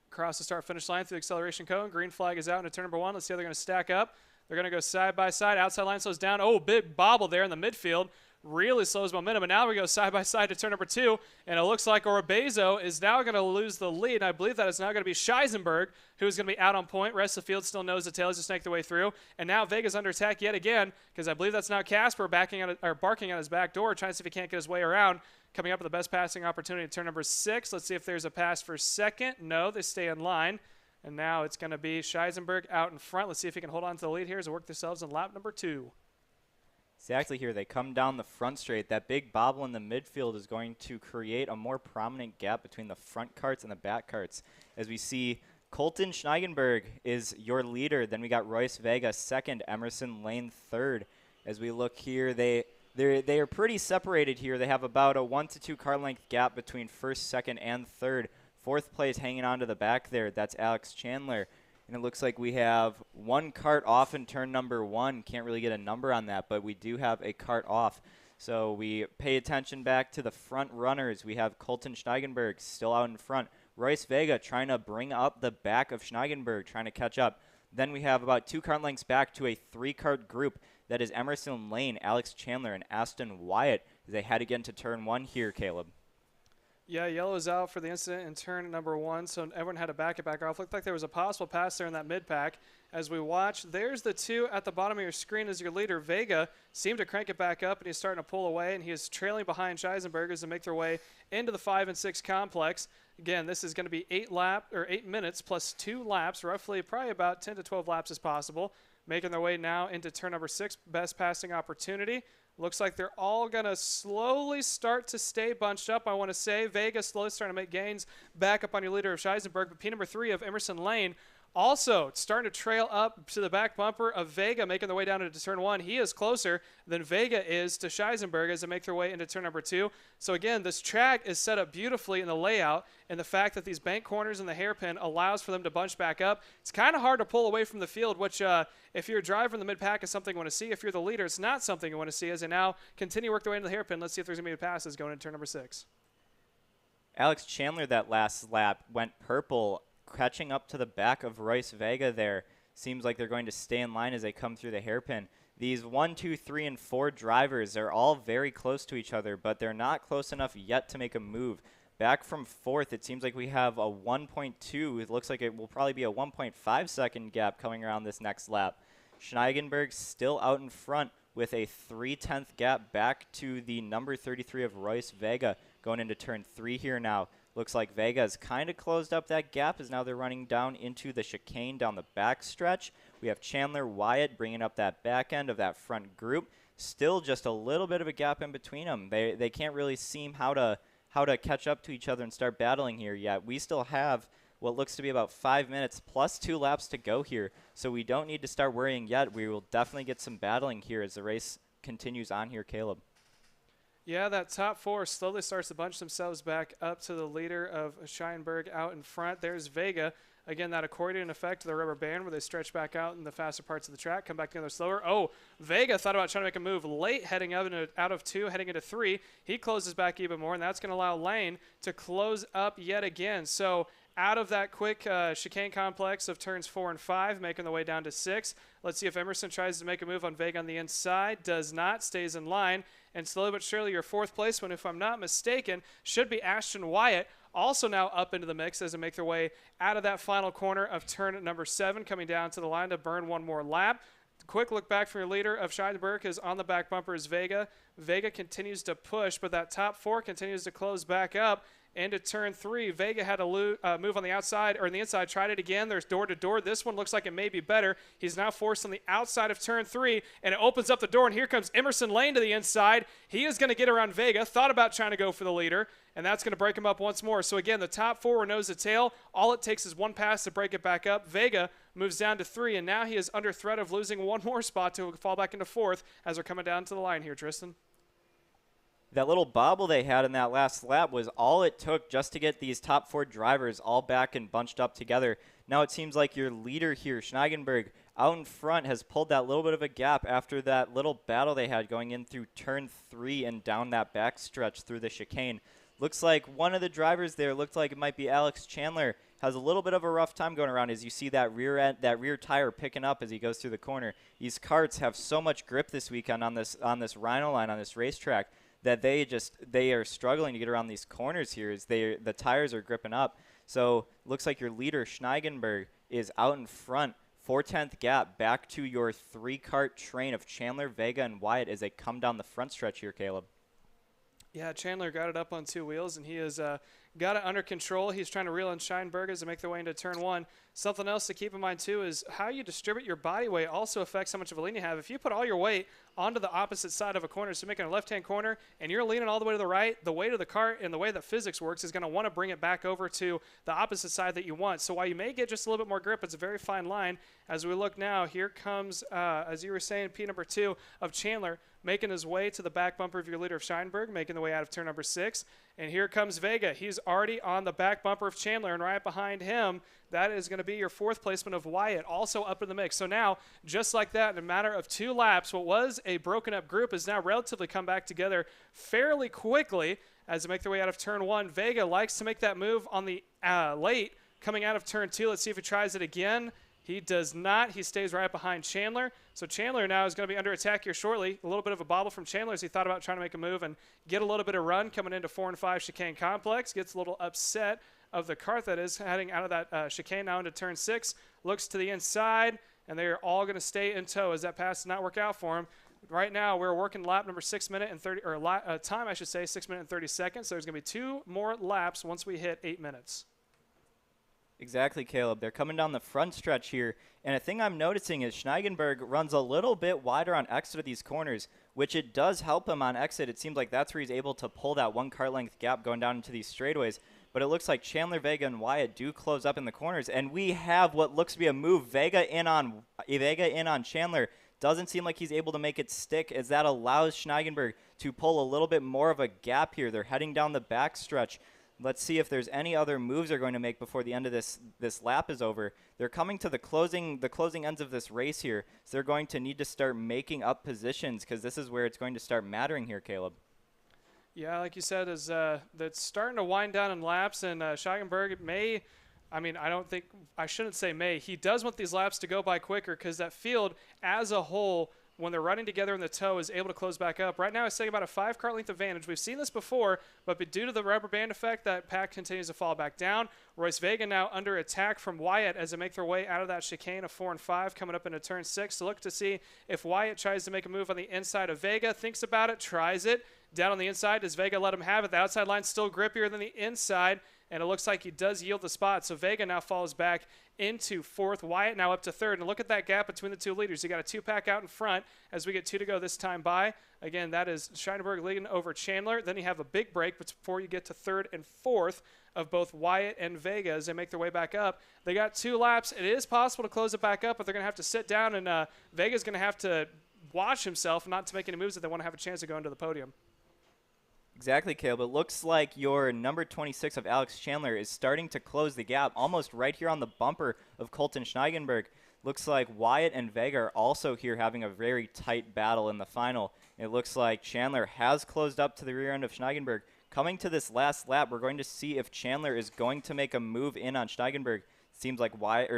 Across the start-finish line through the acceleration cone. Green flag is out into turn number 1. Let's see how they're going to stack up. They're going to go side by side. Outside line slows down. Oh, big bobble there in the midfield. Really slows momentum. And now we go side by side to turn number 2. And it looks like Orbezo is now going to lose the lead. And I believe that is now going to be Scheisenberg, who's going to be out on point. Rest of the field still knows the tails to snake their way through. And now Vega's under attack yet again, because I believe that's now Casper barking at his back door, trying to see if he can't get his way around. Coming up with the best passing opportunity at turn number 6. Let's see if there's a pass for second. No, they stay in line. And now it's going to be Scheisenberg out in front. Let's see if he can hold on to the lead here as they work themselves in lap number 2. Exactly here. They come down the front straight. That big bobble in the midfield is going to create a more prominent gap between the front karts and the back karts. As we see, Colton Scheisenberg is your leader. Then we got Royce Vega second, Emerson Lane third. As we look here, they are pretty separated here. They have about a 1 to 2 car length gap between first, second, and third. Fourth place hanging on to the back there. That's Alex Chandler. And it looks like we have one kart off in turn number 1. Can't really get a number on that, but we do have a kart off. So we pay attention back to the front runners. We have Colton Scheisenberg still out in front. Royce Vega trying to bring up the back of Scheisenberg, trying to catch up. Then we have about 2 kart lengths back to a 3-kart group. That is Emerson Lane, Alex Chandler, and Aston Wyatt as they head again to turn 1 here, Caleb. Yeah, yellow is out for the incident in turn number 1, so everyone had to back it back off. Looked like there was a possible pass there in that mid-pack. As we watch, there's the 2 at the bottom of your screen as your leader. Vega seemed to crank it back up, and he's starting to pull away, and he is trailing behind Scheisenberg as they make their way into the 5 and 6 complex. Again, this is going to be 8 minutes plus 2 laps, roughly probably about 10 to 12 laps as possible. Making their way now into turn number 6, best passing opportunity. Looks like they're all going to slowly start to stay bunched up, I want to say. Vega slowly starting to make gains back up on your leader of Scheisenberg. But P number 3 of Emerson Lane also starting to trail up to the back bumper of Vega, making their way down into turn 1. He is closer than Vega is to Scheisenberg as they make their way into turn number 2. So again, this track is set up beautifully in the layout, and the fact that these bank corners and the hairpin allows for them to bunch back up. It's kind of hard to pull away from the field, which if you're a driver in the mid-pack is something you want to see. If you're the leader, it's not something you want to see as they now continue to work their way into the hairpin. Let's see if there's going to be passes going into turn number 6. Alex Chandler that last lap went purple, catching up to the back of Royce Vega there. Seems like they're going to stay in line as they come through the hairpin. These 1, 2, 3, and 4 drivers are all very close to each other, but they're not close enough yet to make a move. Back from 4th, it seems like we have a 1.2. It looks like it will probably be a 1.5 second gap coming around this next lap. Scheisenberg still out in front with a 3/10 gap back to the number 33 of Royce Vega going into turn 3 here now. Looks like Vega has kind of closed up that gap as now they're running down into the chicane down the back stretch. We have Chandler Wyatt bringing up that back end of that front group. Still just a little bit of a gap in between them. They can't really seem how how to catch up to each other and start battling here yet. We still have what looks to be about 5 minutes plus 2 laps to go here, so we don't need to start worrying yet. We will definitely get some battling here as the race continues on here, Caleb. Yeah, that top 4 slowly starts to bunch themselves back up to the leader of Scheinberg out in front. There's Vega. Again, that accordion effect of the rubber band where they stretch back out in the faster parts of the track, come back together slower. Oh, Vega thought about trying to make a move late, heading out of 2, heading into 3. He closes back even more, and that's going to allow Lane to close up yet again. So out of that quick chicane complex of turns 4 and 5, making the way down to 6. Let's see if Emerson tries to make a move on Vega on the inside. Does not, stays in line. And slowly but surely, your 4th placement, if I'm not mistaken, should be Ashton Wyatt, also now up into the mix as they make their way out of that final corner of turn number 7, coming down to the line to burn one more lap. Quick look back from your leader of Scheinberg is on the back bumper is Vega. Vega continues to push, but that top 4 continues to close back up. Into turn 3, Vega had to move on the outside or on the inside. Tried it again. There's door to door. This one looks like it may be better. He's now forced on the outside of turn 3, and it opens up the door. And here comes Emerson Lane to the inside. He is going to get around Vega. Thought about trying to go for the leader, and that's going to break him up once more. So again, the top 4 were nose to tail. All it takes is one pass to break it back up. Vega moves down to 3, and now he is under threat of losing one more spot to fall back into 4th as they're coming down to the line here, Tristan. That little bobble they had in that last lap was all it took just to get these top 4 drivers all back and bunched up together. Now it seems like your leader here, Schneiggenberg, out in front has pulled that little bit of a gap after that little battle they had going in through turn 3 and down that back stretch through the chicane. Looks like one of the drivers there, looked like it might be Alex Chandler, has a little bit of a rough time going around as you see that rear tire picking up as he goes through the corner. These karts have so much grip this weekend on this Rhino line, on this racetrack, that they are struggling to get around these corners here as the tires are gripping up. So looks like your leader, Schneiggenberg, is out in front, 4/10 gap back to your 3-kart train of Chandler, Vega, and Wyatt as they come down the front stretch here, Caleb. Yeah, Chandler got it up on 2 wheels, and he has got it under control. He's trying to reel in Scheinberg as they make their way into turn 1. Something else to keep in mind, too, is how you distribute your body weight also affects how much of a lean you have. If you put all your weight onto the opposite side of a corner, so making a left-hand corner, and you're leaning all the way to the right, the weight of the cart and the way that physics works is going to want to bring it back over to the opposite side that you want. So while you may get just a little bit more grip, it's a very fine line. As we look now, here comes, as you were saying, P number 2 of Chandler, making his way to the back bumper of your leader of Scheinberg, making the way out of turn number 6. And here comes Vega. He's already on the back bumper of Chandler, and right behind him, that is going to be your 4th placement of Wyatt, also up in the mix. So now, just like that, in a matter of 2 laps, what was a broken up group has now relatively come back together fairly quickly as they make their way out of turn 1. Vega likes to make that move on the late coming out of turn 2. Let's see if he tries it again. He does not. He stays right behind Chandler. So Chandler now is going to be under attack here shortly. A little bit of a bobble from Chandler as he thought about trying to make a move and get a little bit of run coming into 4 and 5 chicane complex. Gets a little upset of the cart that is heading out of that chicane now into turn 6. Looks to the inside, and they are all going to stay in tow as that pass did not work out for him. Right now, we're working lap number 6 minute and 30, or time, I should say, 6 minute and 30 seconds. So there's going to be 2 more laps once we hit 8 minutes. Exactly, Caleb. They're coming down the front stretch here, and a thing I'm noticing is Schneiggenberg runs a little bit wider on exit of these corners, which it does help him on exit. It seems like that's where he's able to pull that 1 car length gap going down into these straightaways. But it looks like Chandler, Vega, and Wyatt do close up in the corners, and we have what looks to be a move. Vega in on Chandler. Doesn't seem like he's able to make it stick as that allows Schneiggenberg to pull a little bit more of a gap here. They're heading down the back stretch. Let's see if there's any other moves they're going to make before the end of this lap is over. They're coming to the closing ends of this race here, so they're going to need to start making up positions because this is where it's going to start mattering here, Caleb. Yeah, like you said, is that's starting to wind down in laps, and Scheinberg may, I shouldn't say may. He does want these laps to go by quicker because that field as a whole, when they're running together in the tow, is able to close back up. Right now, it's saying about a 5 car length advantage. We've seen this before, but due to the rubber band effect, that pack continues to fall back down. Royce Vega now under attack from Wyatt as they make their way out of that chicane of 4 and 5, coming up into turn 6. So look to see if Wyatt tries to make a move on the inside of Vega, thinks about it, tries it, Down on the inside, does Vega let him have it? The outside line's still grippier than the inside, and it looks like he does yield the spot. So Vega now falls back into fourth. Wyatt now up to third. And look at that gap between the two leaders. You got a two-pack out in front as we get 2 to go this time by. Again, that is Scheinberg leading over Chandler. Then you have a big break before you get to third and fourth of both Wyatt and Vega as they make their way back up. They got 2 laps. It is possible to close it back up, but they're going to have to sit down, and Vega's going to have to watch himself not to make any moves if they want to have a chance to go into the podium. Exactly, Caleb. It looks like your number 26 of Alex Chandler is starting to close the gap almost right here on the bumper of Colton Schneigenberg. Looks like Wyatt and Vega are also here having a very tight battle in the final. It looks like Chandler has closed up to the rear end of Schneigenberg. Coming to this last lap, we're going to see if Chandler is going to make a move in on Schneigenberg. Seems like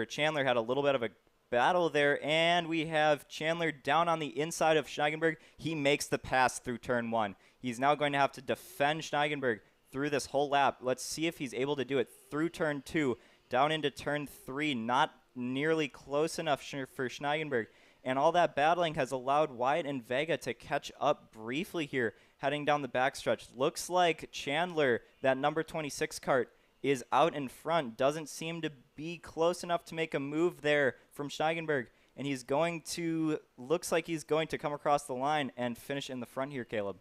Chandler had a little bit of a battle there, and we have Chandler down on the inside of Schneigenberg. He makes the pass through turn 1. He's now going to have to defend Schneigenberg through this whole lap. Let's see if he's able to do it through turn 2, down into turn 3, not nearly close enough for Schneigenberg. And all that battling has allowed Wyatt and Vega to catch up briefly here, heading down the backstretch. Looks like Chandler, that number 26 kart, is out in front. Doesn't seem to be close enough to make a move there from Schneigenberg. And looks like he's going to come across the line and finish in the front here, Caleb.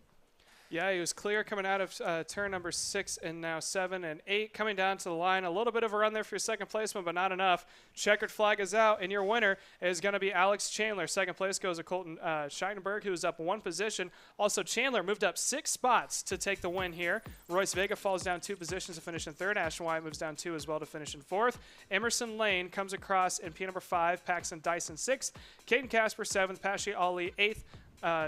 Yeah, he was clear coming out of turn number 6 and now 7 and 8. Coming down to the line, a little bit of a run there for your second placement, but not enough. Checkered flag is out, and your winner is going to be Alex Chandler. Second place goes to Colton Scheinberg, who is up 1 position. Also, Chandler moved up 6 spots to take the win here. Royce Vega falls down 2 positions to finish in 3rd. Ashton Wyatt moves down 2 as well to finish in 4th. Emerson Lane comes across in P number 5. Paxton Dyson 6th. Caden Casper 7th. Pashi Ali 8th.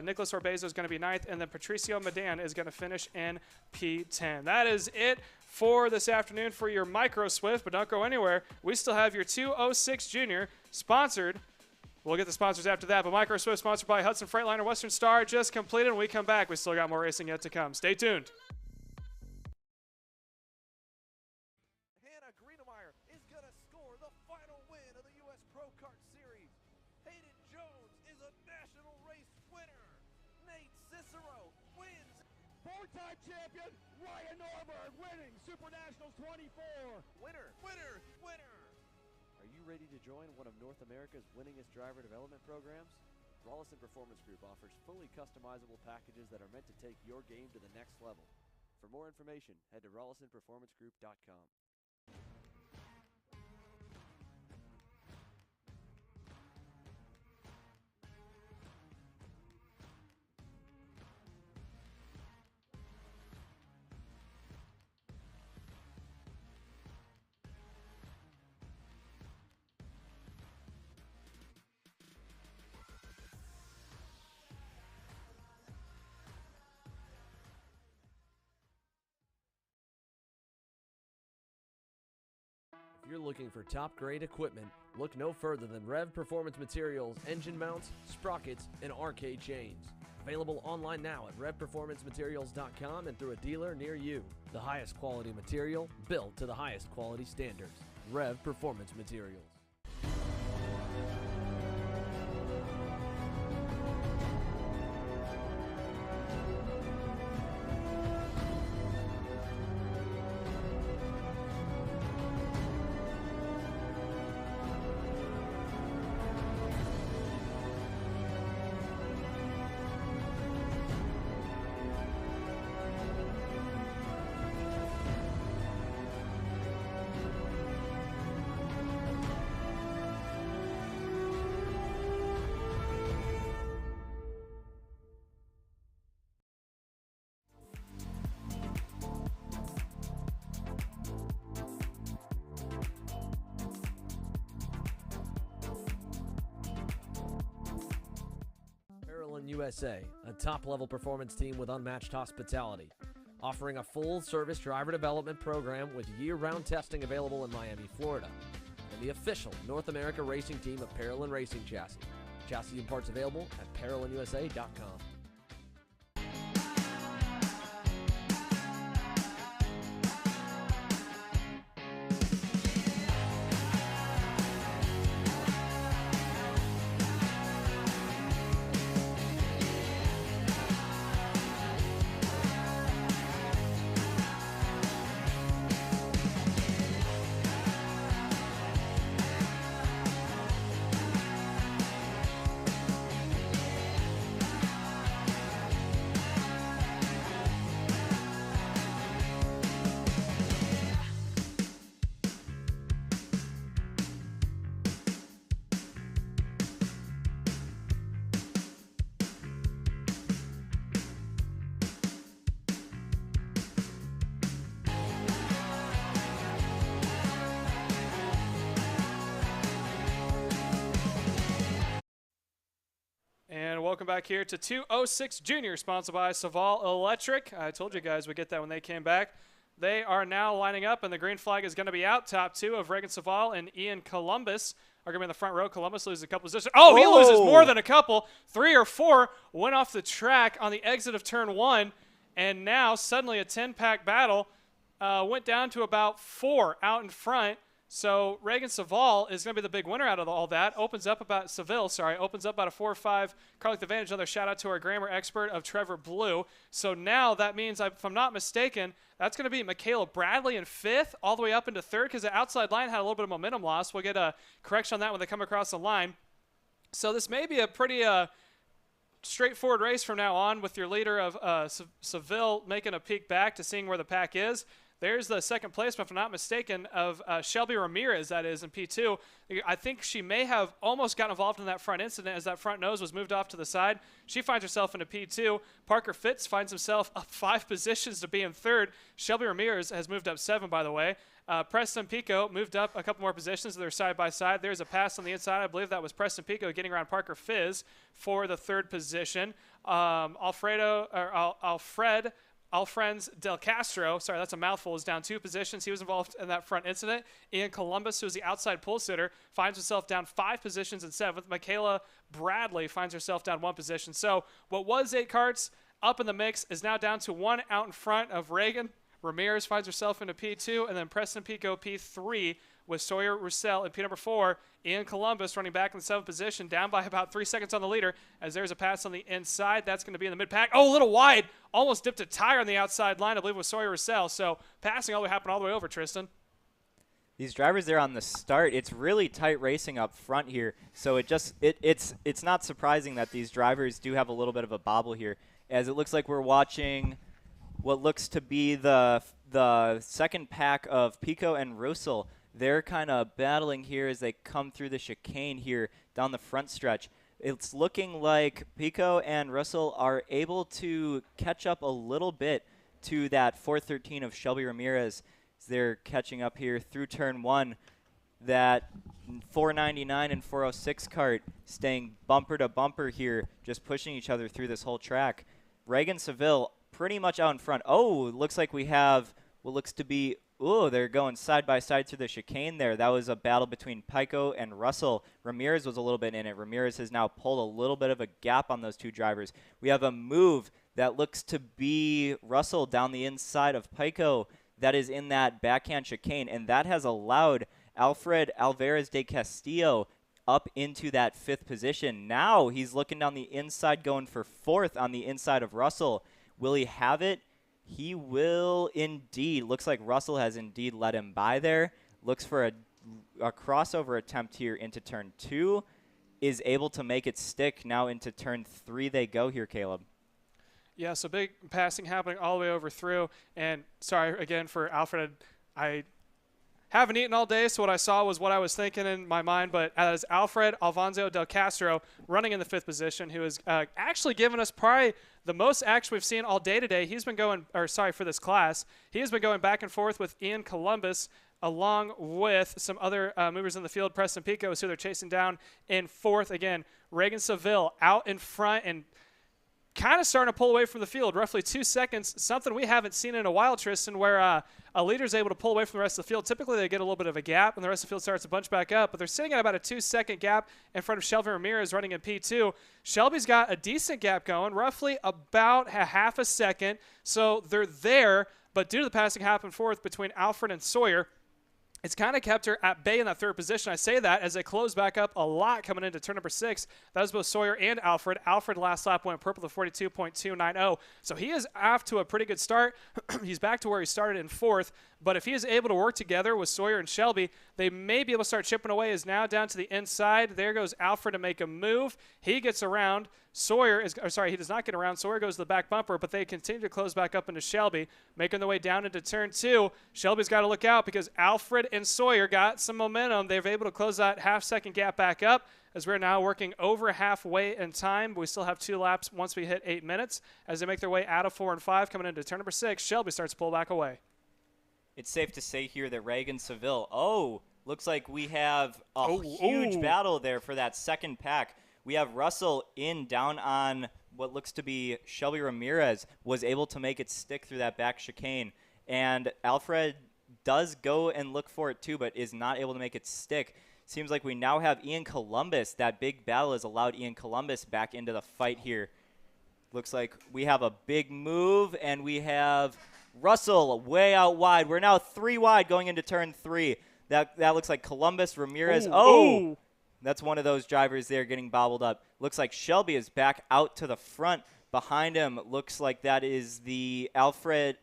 Nicholas Orbezo is going to be 9th, and then Patricio Medan is going to finish in P10. That is it for this afternoon for your Micro Swift, but don't go anywhere. We still have your 206 Junior sponsored. We'll get the sponsors after that, but Micro Swift sponsored by Hudson Freightliner. Western Star just completed. When we come back, we still got more racing yet to come. Stay tuned. Hannah Greenemeyer is going to score the final win of the U.S. Pro Kart Series. Hayden Jones is a national race winner. Nate Cicero wins. 4-time champion Ryan Norberg winning Super Nationals 24. Winner, winner, winner. Are you ready to join one of North America's winningest driver development programs? Rollison Performance Group offers fully customizable packages that are meant to take your game to the next level. For more information, head to rollisonperformancegroup.com. If you're looking for top-grade equipment, look no further than Rev Performance Materials engine mounts, sprockets, and arcade chains. Available online now at revperformancematerials.com and through a dealer near you. The highest quality material built to the highest quality standards. Rev Performance Materials. USA, a top-level performance team with unmatched hospitality, offering a full-service driver development program with year-round testing available in Miami, Florida, and the official North America racing team of Parolin Racing Chassis. Chassis and parts available at ParolinUSA.com. welcome back here to 206 Junior, sponsored by Saval Electric. I told you guys we'd get that when they came back. They are now lining up, and the green flag is going to be out. Top two of Reagan Saval and Ian Columbus are going to be in the front row. Columbus loses a couple positions. Oh, he loses more than a couple. 3 or 4 went off the track on the exit of turn 1, and now suddenly a 10-pack battle went down to about 4 out in front. So Reagan Saval is going to be the big winner out of all that. Opens up about a 4 or 5 car length advantage. Another shout out to our grammar expert of Trevor Blue. So now that means, if I'm not mistaken, that's going to be Michaela Bradley in 5th, all the way up into 3rd, because the outside line had a little bit of momentum loss. We'll get a correction on that when they come across the line. So this may be a pretty straightforward race from now on, with your leader of Seville making a peek back to seeing where the pack is. There's the second placement, if I'm not mistaken, of Shelby Ramirez, that is, in P2. I think she may have almost gotten involved in that front incident as that front nose was moved off to the side. She finds herself into P2. Parker Fitz finds himself up 5 positions to be in 3rd. Shelby Ramirez has moved up 7, by the way. Preston Pico moved up a couple more positions. They're side by side. There's a pass on the inside. I believe that was Preston Pico getting around Parker Fizz for the 3rd position. Alfrens Del Castro, sorry, that's a mouthful, is down 2 positions. He was involved in that front incident. Ian Columbus, who is the outside pole sitter, finds himself down 5 positions in 7th. Michaela Bradley finds herself down 1 position. So what was 8 carts up in the mix is now down to 1 out in front of Reagan. Ramirez finds herself into P2, and then Preston Pico P3 with Sawyer Roussel in P number 4. Ian Columbus running back in the 7th position, down by about 3 seconds on the leader, as there's a pass on the inside. That's going to be in the mid-pack. Oh, a little wide. Almost dipped a tire on the outside line, I believe, with Sawyer Roussel. So passing happened all the way over, Tristan. These drivers there on the start, it's really tight racing up front here. So it's not surprising that these drivers do have a little bit of a bobble here, as it looks like we're watching what looks to be the second pack of Pico and Russell. They're kind of battling here as they come through the chicane here down the front stretch. It's looking like Pico and Russell are able to catch up a little bit to that 413 of Shelby Ramirez. They're catching up here through turn 1. That 499 and 406 cart staying bumper to bumper here, just pushing each other through this whole track. Reagan Seville pretty much out in front. Oh, it looks like we have what looks to be, they're going side by side through the chicane there. That was a battle between Pico and Russell. Ramirez was a little bit in it. Ramirez has now pulled a little bit of a gap on those 2 drivers. We have a move that looks to be Russell down the inside of Pico that is in that backhand chicane, and that has allowed Alfred Alvarez de Castillo up into that 5th position. Now he's looking down the inside, going for 4th on the inside of Russell. Will he have it? He will indeed. Looks like Russell has indeed let him by there. Looks for a crossover attempt here into turn 2. Is able to make it stick. Now into turn 3 they go here, Caleb. Yeah, so big passing happening all the way over through. And sorry again for Alfred. I haven't eaten all day, so what I saw was what I was thinking in my mind. But as Alfred Alfonso Del Castro running in the 5th position, who has actually given us probably the most action we've seen all day today. He's been going, for this class, he has been going back and forth with Ian Columbus, along with some other movers in the field. Preston Pico is who they're chasing down in 4th. Again, Reagan Seville out in front and kind of starting to pull away from the field, roughly 2 seconds, something we haven't seen in a while, Tristan, where a leader is able to pull away from the rest of the field. Typically, they get a little bit of a gap, and the rest of the field starts to bunch back up, but they're sitting at about a 2-second gap in front of Shelby Ramirez running in P2. Shelby's got a decent gap going, roughly about a half a second, so they're there, but due to the passing half and forth between Alfred and Sawyer, it's kind of kept her at bay in that 3rd position. I say that as they close back up a lot coming into turn number 6. That was both Sawyer and Alfred. Alfred last lap went purple to 42.290. So he is off to a pretty good start. He's back to where he started in 4th. But if he is able to work together with Sawyer and Shelby, they may be able to start chipping away. Is now down to the inside. There goes Alfred to make a move. He gets around. He does not get around. Sawyer goes to the back bumper, but they continue to close back up into Shelby, making their way down into turn 2. Shelby's got to look out because Alfred and Sawyer got some momentum. They're able to close that half-second gap back up as we're now working over halfway in time. We still have 2 laps once we hit 8 minutes. As they make their way out of 4 and 5, coming into turn number 6, Shelby starts to pull back away. It's safe to say here that Reagan Seville, looks like we have a huge battle there for that second pack. We have Russell down on what looks to be Shelby Ramirez, was able to make it stick through that back chicane. And Alfred does go and look for it too, but is not able to make it stick. Seems like we now have Ian Columbus. That big battle has allowed Ian Columbus back into the fight here. Looks like we have a big move, and we have Russell way out wide. We're now 3 wide going into turn 3. That looks like Columbus, Ramirez. Oh! That's one of those drivers there getting bobbled up. Looks like Shelby is back out to the front. Behind him, looks like that is the Alfred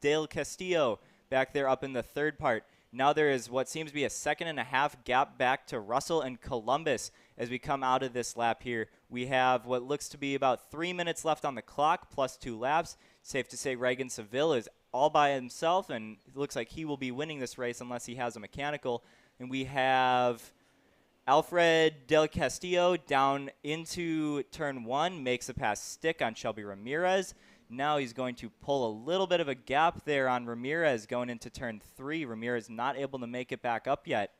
Del Castillo back there up in the third part. Now there is what seems to be a 1.5-second gap back to Russell and Columbus as we come out of this lap here. We have what looks to be about 3 minutes left on the clock plus 2 laps. Safe to say Reagan Seville is all by himself, and it looks like he will be winning this race unless he has a mechanical. And we have Alfred Del Castillo down into turn 1, makes a pass stick on Shelby Ramirez. Now he's going to pull a little bit of a gap there on Ramirez going into turn 3. Ramirez not able to make it back up yet.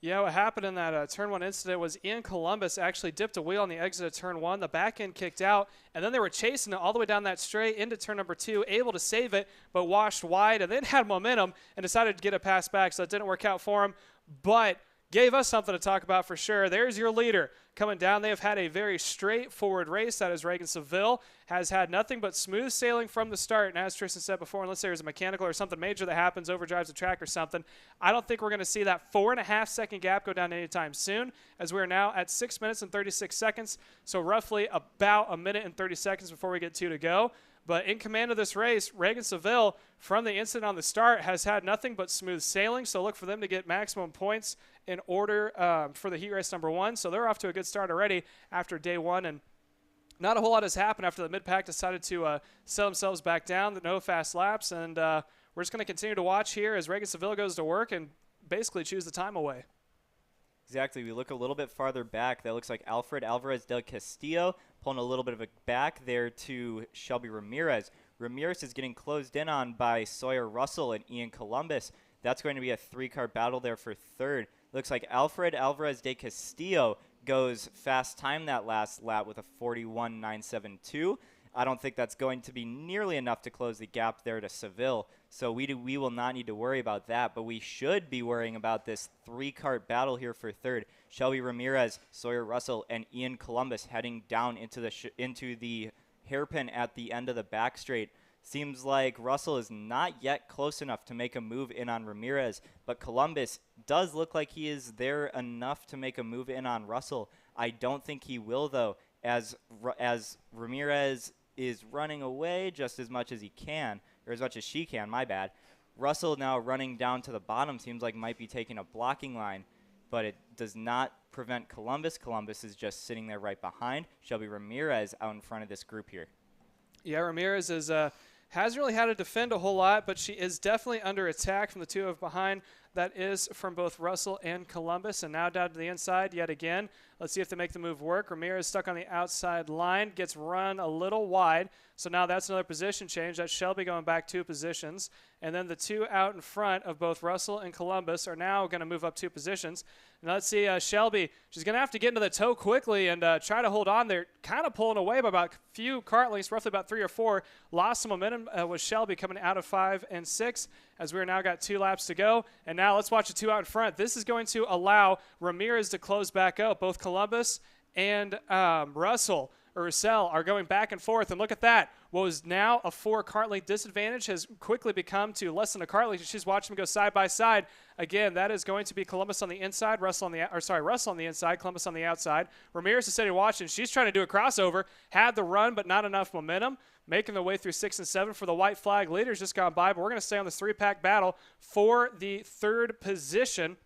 Yeah, what happened in that turn 1 incident was Ian Columbus actually dipped a wheel on the exit of turn 1. The back end kicked out, and then they were chasing it all the way down that straight into turn number 2, able to save it, but washed wide, and then had momentum and decided to get a pass back, so it didn't work out for him, but gave us something to talk about for sure. There's your leader coming down. They have had a very straightforward race. That is Reagan Seville. Has had nothing but smooth sailing from the start. And as Tristan said before, unless there's a mechanical or something major that happens, overdrives the track or something, I don't think we're going to see that 4.5-second gap go down anytime soon, as we are now at 6 minutes and 36 seconds. So roughly about 1 minute and 30 seconds before we get 2 to go. But in command of this race, Reagan Seville, from the incident on the start, has had nothing but smooth sailing. So look for them to get maximum points in order for the heat race number 1. So they're off to a good start already after day 1. And not a whole lot has happened after the mid-pack decided to sell themselves back down, no fast laps. And we're just going to continue to watch here as Reagan Seville goes to work and basically choose the time away. Exactly. We look a little bit farther back. That looks like Alfred Alvarez del Castillo pulling a little bit of a back there to Shelby Ramirez. Ramirez is getting closed in on by Sawyer Russell and Ian Columbus. That's going to be a 3-car battle there for third. Looks like Alfred Alvarez de Castillo goes fast time that last lap with a 41.972. I don't think that's going to be nearly enough to close the gap there to Seville. So we will not need to worry about that, but we should be worrying about this 3-cart battle here for third. Shelby Ramirez, Sawyer Russell, and Ian Columbus heading down into the hairpin at the end of the back straight. Seems like Russell is not yet close enough to make a move in on Ramirez, but Columbus does look like he is there enough to make a move in on Russell. I don't think he will, though, as Ramirez is running away just as much as he can, or as much as she can, my bad. Russell now running down to the bottom seems like might be taking a blocking line, but it does not prevent Columbus. Columbus is just sitting there right behind. Shelby Ramirez out in front of this group here. Yeah, Ramirez is hasn't really had to defend a whole lot, but she is definitely under attack from the two of behind. That is from both Russell and Columbus, and now down to the inside yet again. Let's see if they make the move work. Ramirez stuck on the outside line, gets run a little wide, so now that's another position change. That's Shelby going back 2 positions, and then the two out in front of both Russell and Columbus are now going to move up 2 positions. And let's see Shelby. She's going to have to get into the toe quickly and try to hold on there, kind of pulling away by about a few kart lengths, roughly about 3 or 4. Lost some momentum with Shelby coming out of 5 and 6 as we're now got 2 laps to go. And now let's watch the two out in front. This is going to allow Ramirez to close back up. Both Columbus and Russell are going back and forth. And look at that. What was now a 4 kart length disadvantage has quickly become to less than a kart length. She's watching them go side by side. Again, that is going to be Columbus on the inside, Russell on the inside, Columbus on the outside. Ramirez is sitting watching. She's trying to do a crossover. Had the run, but not enough momentum. Making their way through 6 and 7 for the white flag leaders just gone by. But we're going to stay on this 3-pack battle for the 3rd position.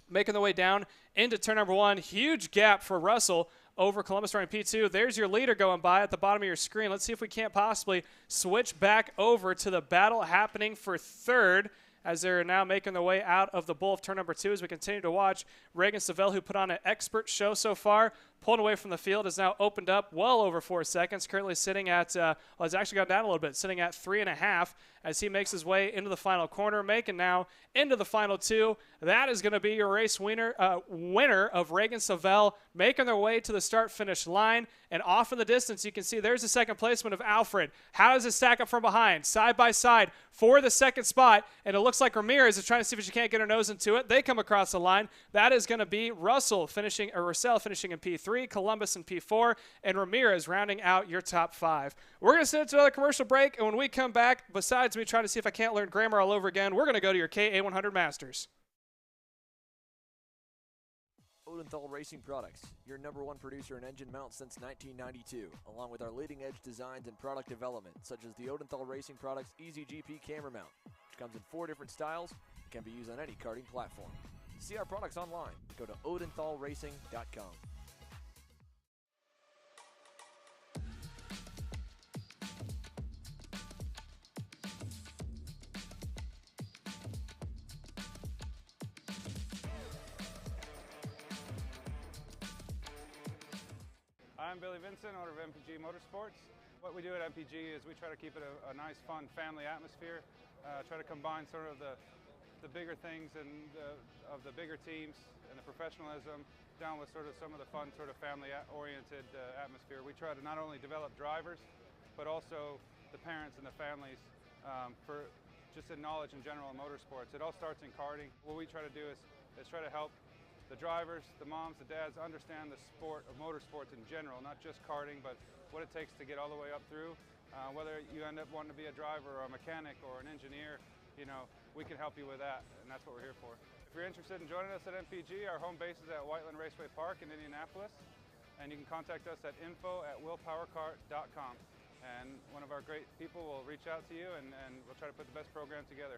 Making their way down into turn number 1. Huge gap for Russell over Columbus running P2. There's your leader going by at the bottom of your screen. Let's see if we can't possibly switch back over to the battle happening for 3rd as they're now making their way out of the bowl of turn number 2 as we continue to watch Reagan Seville, who put on an expert show so far, pulling away from the field, has now opened up well over 4 seconds, currently sitting at, well, it's actually gone down a little bit, sitting at 3.5 as he makes his way into the final corner, making now into the final 2. That is going to be your race winner of Reagan Savell, making their way to the start-finish line. And off in the distance, you can see there's the second placement of Alfred. How does it stack up from behind? Side by side for the second spot. And it looks like Ramirez is trying to see if she can't get her nose into it. They come across the line. That is going to be Russell finishing in P3, Columbus in P4, and Ramirez rounding out your top 5. We're going to send it to another commercial break. And when we come back, besides me trying to see if I can't learn grammar all over again, we're going to go to your KA100 Masters. Odenthal Racing Products, your #1 producer in engine mounts since 1992, along with our leading-edge designs and product development, such as the Odenthal Racing Products EasyGP camera mount, which comes in 4 different styles and can be used on any karting platform. To see our products online, go to odenthalracing.com. I'm Billy Vincent, owner of MPG Motorsports. What we do at MPG is we try to keep it a nice, fun, family atmosphere. Try to combine sort of the bigger things and of the bigger teams and the professionalism down with sort of some of the fun, sort of family-oriented atmosphere. We try to not only develop drivers, but also the parents and the families for just in knowledge in general in motorsports. It all starts in karting. What we try to do is try to help the drivers, the moms, the dads understand the sport of motorsports in general, not just karting, but what it takes to get all the way up through. Whether you end up wanting to be a driver or a mechanic or an engineer, you know, we can help you with that, and that's what we're here for. If you're interested in joining us at MPG, our home base is at Whiteland Raceway Park in Indianapolis, and you can contact us at info@willpowerkart.com. And one of our great people will reach out to you, and we'll try to put the best program together.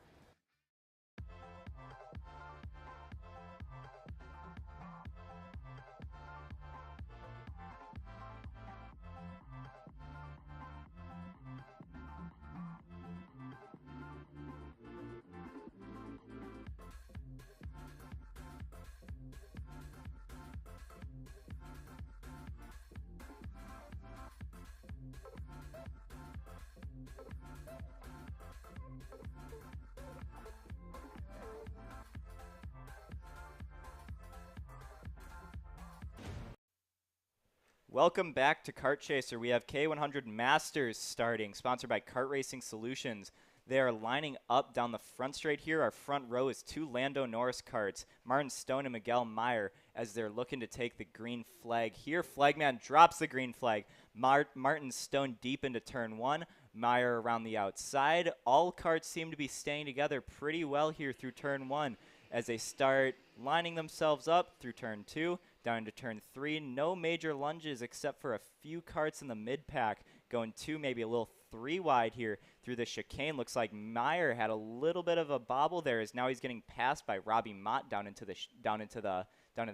Welcome back to Kart Chaser. We have K100 Masters starting, sponsored by Kart Racing Solutions. They are lining up down the front straight here. Our front row is 2 Lando Norris karts, Martin Stone and Miguel Meyer, as they're looking to take the green flag. Here, Flagman drops the green flag. Martin Stone deep into turn 1, Meyer around the outside. All karts seem to be staying together pretty well here through turn 1 as they start lining themselves up through turn 2. Down into turn 3, no major lunges except for a few karts in the mid-pack, going 2, maybe a little 3 wide here through the chicane. Looks like Meyer had a little bit of a bobble there, as now he's getting passed by Robbie Mott down into the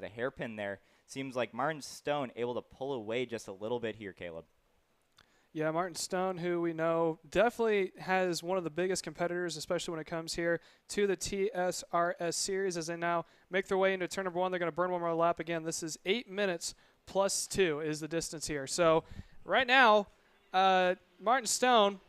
hairpin there. Seems like Martin Stone able to pull away just a little bit here, Caleb. Yeah, Martin Stone, who we know definitely has one of the biggest competitors, especially when it comes here to the TSRS series, as they now make their way into turn number 1. They're going to burn one more lap again. This is 8 minutes plus 2 is the distance here. So right now, Martin Stone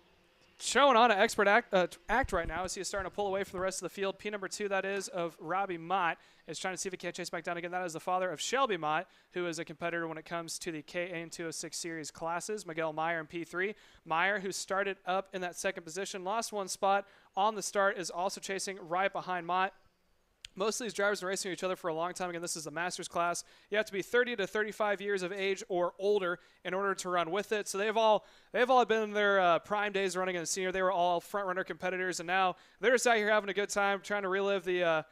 showing on an expert act right now as he is starting to pull away from the rest of the field. P number 2, that is, of Robbie Mott, is trying to see if he can't chase back down again. That is the father of Shelby Mott, who is a competitor when it comes to the KA 206 series classes. Miguel Meyer in P3. Meyer, who started up in that second position, lost 1 spot on the start, is also chasing right behind Mott. Most of these drivers have been racing each other for a long time. Again, this is the Masters class. You have to be 30 to 35 years of age or older in order to run with it. So they've all been in their prime days running as a senior. They were all front-runner competitors, and now they're just out here having a good time, trying to relive the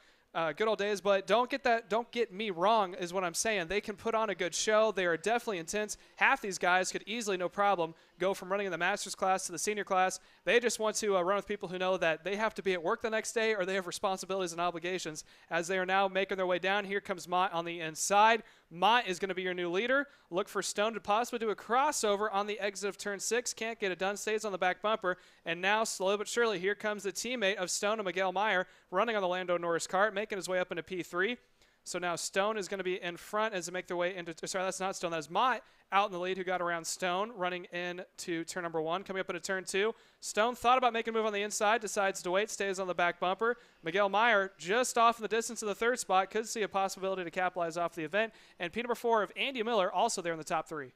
good old days. But don't get me wrong is what I'm saying. They can put on a good show. They are definitely intense. Half these guys could easily, no problem, go from running in the Masters class to the senior class. They just want to run with people who know that they have to be at work the next day or they have responsibilities and obligations. As they are now making their way down, here comes Mott on the inside. Mott is going to be your new leader. Look for Stone to possibly do a crossover on the exit of turn 6. Can't get it done. Stays on the back bumper. And now, slowly but surely, here comes the teammate of Stone and Miguel Meyer running on the Lando Norris kart, making his way up into P3. So now Stone is going to be in front as they make their way into, sorry, that's not Stone, that's Mott out in the lead who got around Stone, running into turn number 1, coming up into turn 2. Stone thought about making a move on the inside, decides to wait, stays on the back bumper. Miguel Meyer just off in the distance of the 3rd spot, could see a possibility to capitalize off the event. And P number 4 of Andy Miller also there in the top 3.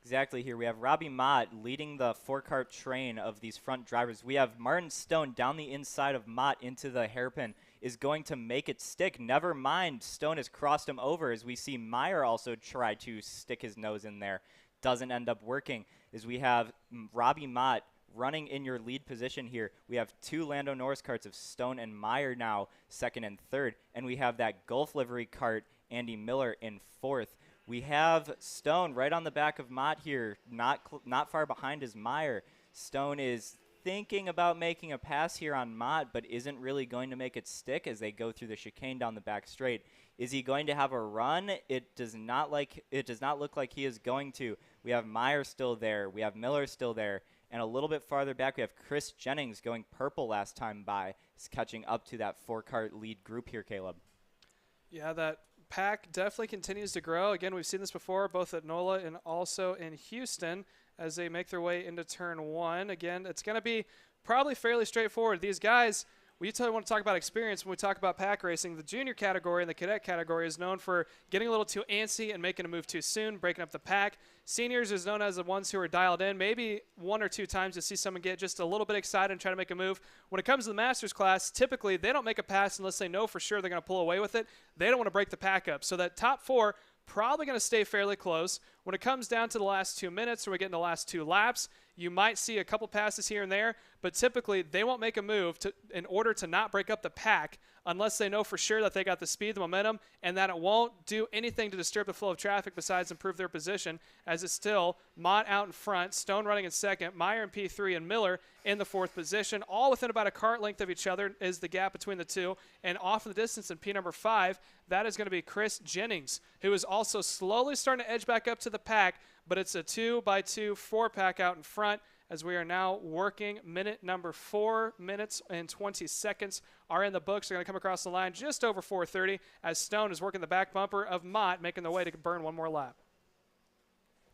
Exactly. Here we have Robbie Mott leading the 4-cart train of these front drivers. We have Martin Stone down the inside of Mott into the hairpin, is going to make it stick. Never mind, Stone has crossed him over as we see Meyer also try to stick his nose in there. Doesn't end up working as we have Robbie Mott running in your lead position here. We have 2 Lando Norris carts of Stone and Meyer now 2nd and 3rd, and we have that Gulf livery cart, Andy Miller, in 4th. We have Stone right on the back of Mott here, not far behind is Meyer. Stone is thinking about making a pass here on Mott, but isn't really going to make it stick as they go through the chicane down the back straight. Is he going to have a run? It does not look like he is going to. We have Meyer still there. We have Miller still there. And a little bit farther back, we have Chris Jennings going purple last time by. He's catching up to that 4-cart lead group here, Caleb. Yeah, that pack definitely continues to grow. Again, we've seen this before, both at NOLA and also in Houston, as they make their way into turn 1. Again, it's going to be probably fairly straightforward. These guys, we want to talk about experience when we talk about pack racing. The junior category and the cadet category is known for getting a little too antsy and making a move too soon, breaking up the pack. Seniors is known as the ones who are dialed in. Maybe 1 or 2 times you see someone get just a little bit excited and try to make a move. When it comes to the Masters class, typically they don't make a pass unless they know for sure they're going to pull away with it. They don't want to break the pack up. So that top 4 probably going to stay fairly close. When it comes down to the last 2 minutes or we get in the last 2 laps, you might see a couple passes here and there, but typically they won't make a move in order to not break up the pack unless they know for sure that they got the speed, the momentum, and that it won't do anything to disturb the flow of traffic besides improve their position, as it's still Mott out in front, Stone running in 2nd, Meyer in P3, and Miller in the 4th position. All within about a cart length of each other is the gap between the 2, and off in the distance in P number 5, that is going to be Chris Jennings, who is also slowly starting to edge back up to the pack, but it's a 2x2 4-pack out in front as we are now working minute number 4 minutes and 20 seconds are in the books. They're going to come across the line just over 4:30 as Stone is working the back bumper of Mott, making the way to burn 1 more lap.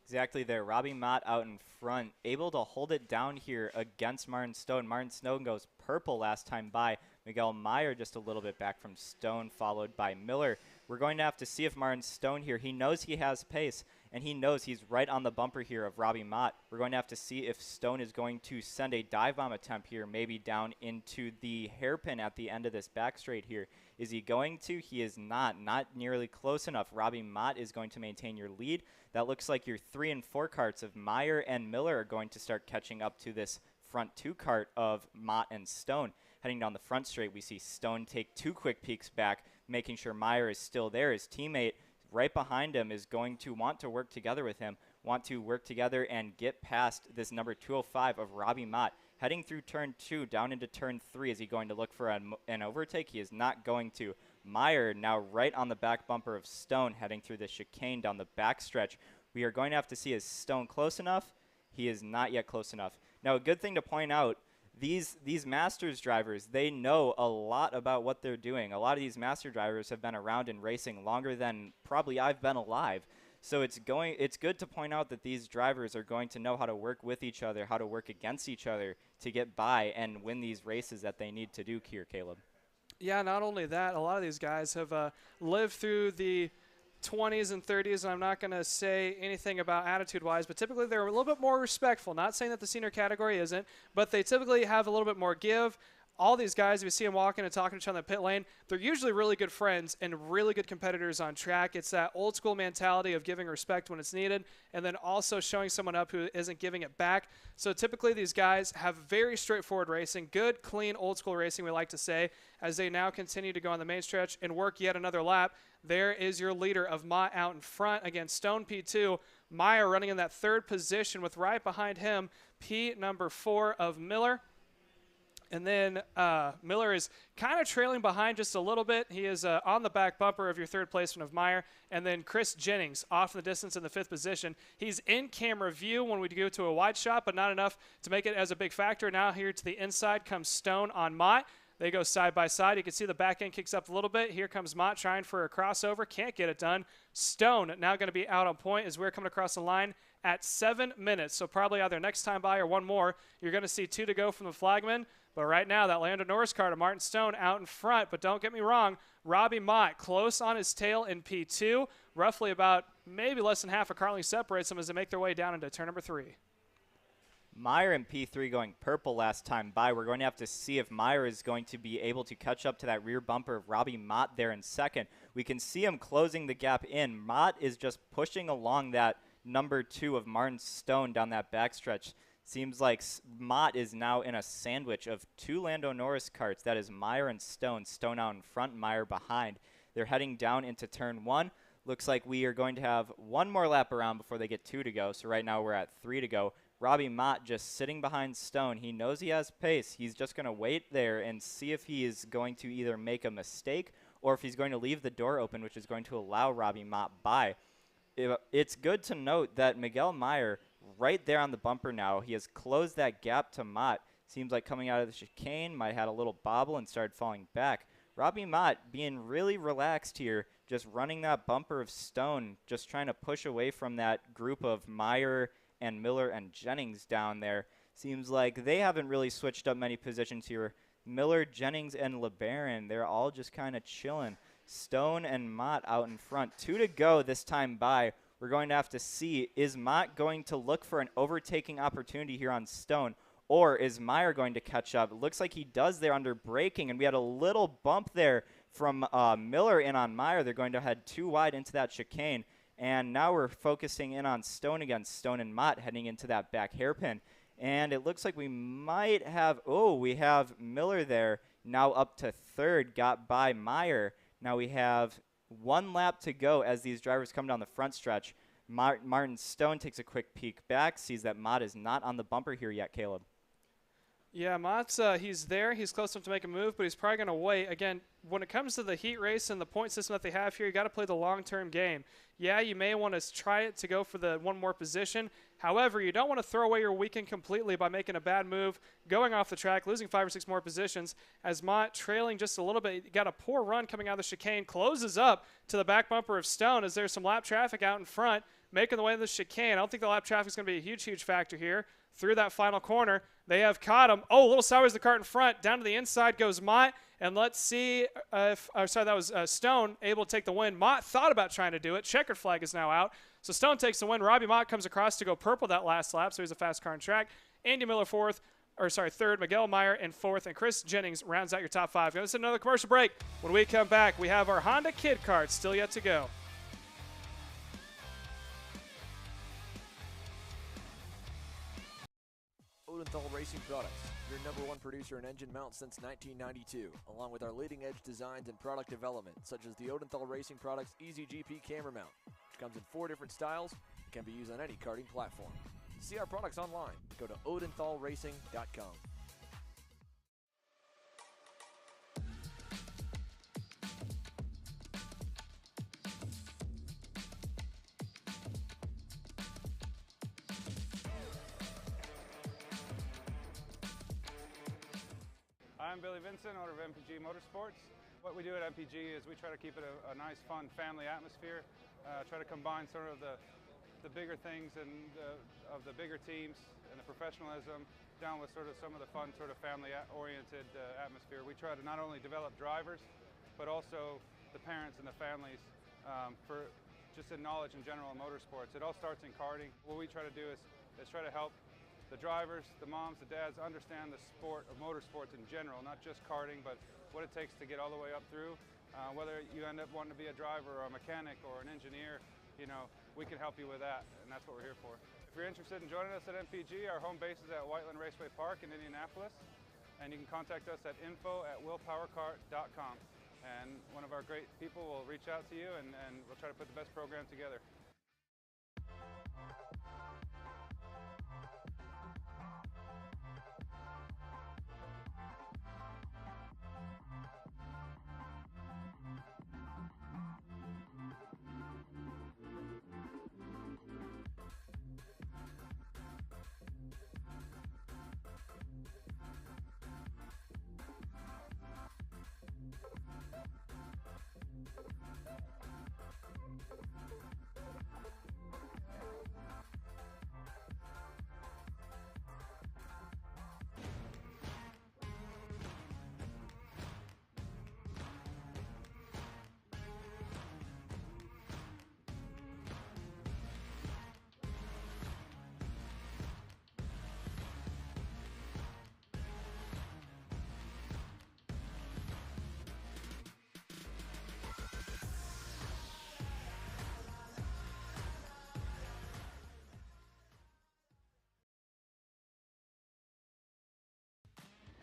Exactly there. Robbie Mott out in front, able to hold it down here against Martin Stone. Martin Stone goes purple last time by. Miguel Meyer just a little bit back from Stone, followed by Miller. We're going to have to see if Martin Stone here, he knows he has pace, and he knows he's right on the bumper here of Robbie Mott. We're going to have to see if Stone is going to send a dive bomb attempt here, maybe down into the hairpin at the end of this back straight here. Is he going to? He is not nearly close enough. Robbie Mott is going to maintain your lead. That looks like your 3 and 4 carts of Meyer and Miller are going to start catching up to this front 2 cart of Mott and Stone. Heading down the front straight, we see Stone take 2 quick peeks back, making sure Meyer is still there. His teammate right behind him is going to want to work together with him, want to work together and get past this number 205 of Robbie Mott. Heading through turn 2, down into turn 3, is he going to look for an overtake? He is not going to. Meyer now right on the back bumper of Stone, heading through the chicane down the back stretch. We are going to have to see, is Stone close enough? He is not yet close enough. Now, a good thing to point out, these Masters drivers, they know a lot about what they're doing. A lot of these Master drivers have been around in racing longer than probably I've been alive. So it's good to point out that these drivers are going to know how to work with each other, how to work against each other to get by and win these races that they need to do here, Caleb. Yeah, not only that, a lot of these guys have lived through the 20s and 30s, and I'm not going to say anything about attitude-wise, but typically they're a little bit more respectful. Not saying that the senior category isn't, but they typically have a little bit more give. All these guys, if you see them walking and talking to each other in the pit lane, they're usually really good friends and really good competitors on track. It's that old school mentality of giving respect when it's needed and then also showing someone up who isn't giving it back. So typically these guys have very straightforward racing, good, clean, old school racing, we like to say, as they now continue to go on the main stretch and work yet another lap. There is your leader of Mott out in front against Stone P2. Meyer running in that 3rd position with right behind him P number 4 of Miller. And then Miller is kind of trailing behind just a little bit. He is on the back bumper of your 3rd placement of Meyer. And then Chris Jennings off in the distance in the 5th position. He's in camera view when we go to a wide shot, but not enough to make it as a big factor. Now here to the inside comes Stone on Mott. They go side by side. You can see the back end kicks up a little bit. Here comes Mott trying for a crossover. Can't get it done. Stone now going to be out on point as we're coming across the line at 7 minutes. So probably either next time by or one more. You're going to see 2 to go from the flagman. But right now, that Lando Norris car to Martin Stone out in front. But don't get me wrong, Robbie Mott close on his tail in P2. Roughly about maybe less than half a car length separates them as they make their way down into turn number 3. Meyer in P3 going purple last time by. We're going to have to see if Meyer is going to be able to catch up to that rear bumper of Robbie Mott there in second. We can see him closing the gap in. Mott is just pushing along that number 2 of Martin Stone down that backstretch. Seems like Mott is now in a sandwich of 2 Lando Norris karts. That is Meyer and Stone. Stone out in front, Meyer behind. They're heading down into turn 1. Looks like we are going to have 1 more lap around before they get 2 to go. So right now we're at 3 to go. Robbie Mott just sitting behind Stone. He knows he has pace. He's just going to wait there and see if he is going to either make a mistake or if he's going to leave the door open, which is going to allow Robbie Mott by. It's good to note that Miguel Meyer, right there on the bumper now, he has closed that gap to Mott. Seems like coming out of the chicane, might have had a little bobble and started falling back. Robbie Mott being really relaxed here, just running that bumper of Stone, just trying to push away from that group of Meyer and Miller and Jennings down there. Seems like they haven't really switched up many positions here. Miller, Jennings, and LeBaron, they're all just kind of chilling. Stone and Mott out in front. 2 to go this time by. We're going to have to see, is Mott going to look for an overtaking opportunity here on Stone, or is Meyer going to catch up? It looks like he does there under braking, and we had a little bump there from Miller in on Meyer. They're going to head 2 wide into that chicane. And now we're focusing in on Stone again. Stone and Mott heading into that back hairpin. And it looks like we might have, we have Miller there now up to 3rd, got by Meyer. Now we have 1 lap to go as these drivers come down the front stretch. Martin Stone takes a quick peek back, sees that Mott is not on the bumper here yet, Caleb. Yeah, Mott's, he's there. He's close enough to make a move, but he's probably going to wait. Again, when it comes to the heat race and the point system that they have here, you got to play the long-term game. Yeah, you may want to try it to go for the 1 more position. However, you don't want to throw away your weekend completely by making a bad move, going off the track, losing 5 or 6 more positions. As Mott trailing just a little bit, got a poor run coming out of the chicane, closes up to the back bumper of Stone as there's some lap traffic out in front, making the way to the chicane. I don't think the lap traffic is going to be a huge factor here. Through that final corner, they have caught him. Oh, a little sideways the cart in front. Down to the inside goes Mott. And let's see if, that was Stone able to take the win. Mott thought about trying to do it. Checkered flag is now out. So Stone takes the win. Robbie Mott comes across to go purple that last lap, so he's a fast car on track. Andy Miller 3rd, Miguel Meyer in 4th, and Chris Jennings rounds out your top 5. This is another commercial break. When we come back, we have our Honda Kid Karts still yet to go. Odenthal Racing Products, your #1 producer in engine mounts since 1992, along with our leading-edge designs and product development, such as the Odenthal Racing Products Easy GP camera mount, which comes in 4 different styles and can be used on any karting platform. See our products online. Go to odenthalracing.com. I'm Billy Vincent, owner of MPG Motorsports. What we do at MPG is we try to keep it a nice, fun family atmosphere, try to combine sort of the bigger things and of the bigger teams and the professionalism down with sort of some of the fun sort of family-oriented atmosphere. We try to not only develop drivers, but also the parents and the families for just in knowledge in general in motorsports. It all starts in karting. What we try to do is try to help the drivers, the moms, the dads understand the sport of motorsports in general, not just karting, but what it takes to get all the way up through. Whether you end up wanting to be a driver or a mechanic or an engineer, you know, we can help you with that, and that's what we're here for. If you're interested in joining us at MPG, our home base is at Whiteland Raceway Park in Indianapolis, and you can contact us at info@willpowerkart.com. And one of our great people will reach out to you, and we'll try to put the best program together.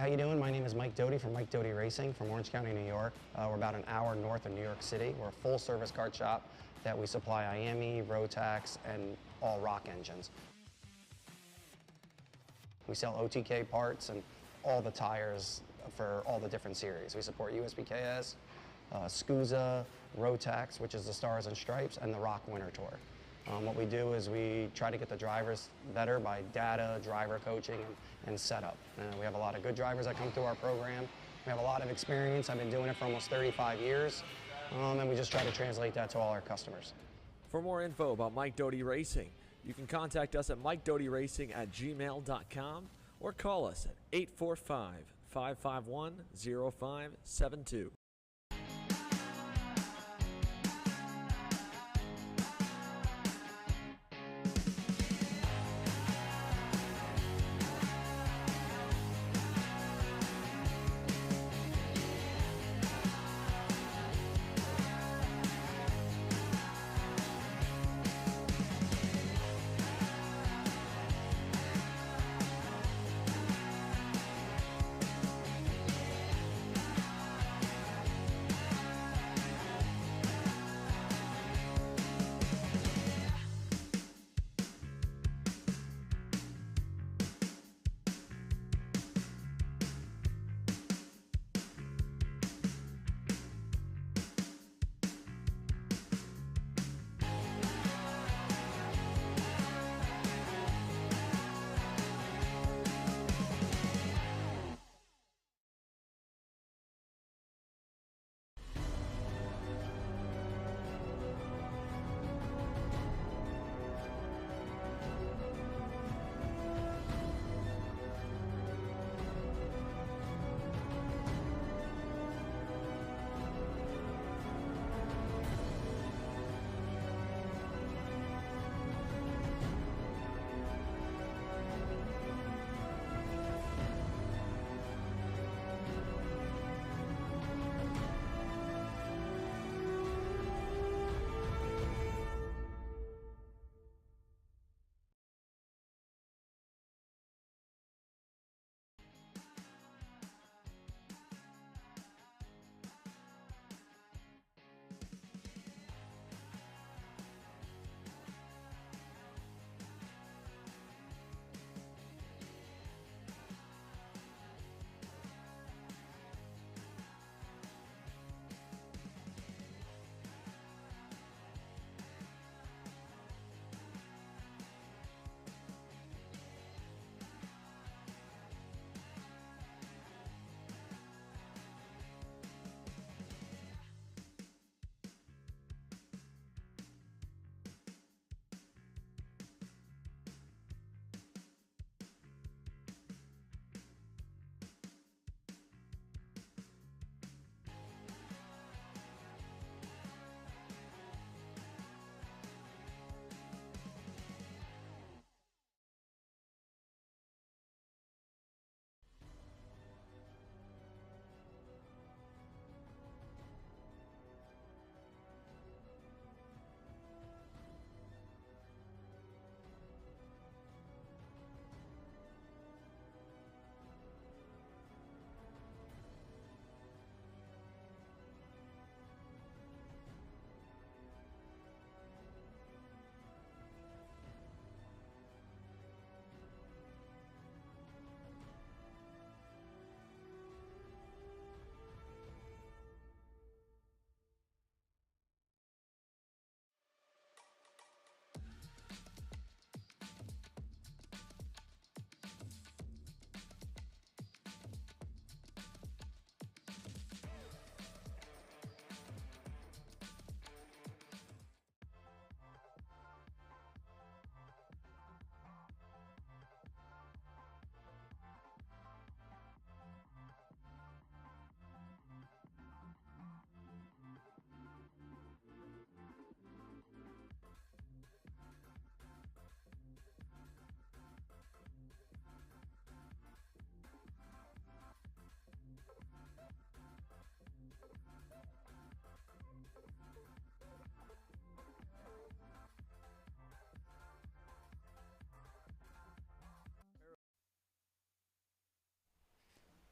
How you doing? My name is Mike Doty from Mike Doty Racing from Orange County, New York. We're about an hour north of New York City. We're a full-service kart shop that we supply IAME, Rotax, and all rock engines. We sell OTK parts and all the tires for all the different series. We support USBKS, SCUSA, Rotax, which is the Stars and Stripes, and the Rock Winter Tour. What we do is we try to get the drivers better by data, driver coaching, and setup. We have a lot of good drivers that come through our program. We have a lot of experience. I've been doing it for almost 35 years, and we just try to translate that to all our customers. For more info about Mike Doty Racing, you can contact us at MikeDotyRacing@gmail.com or call us at 845-551-0572.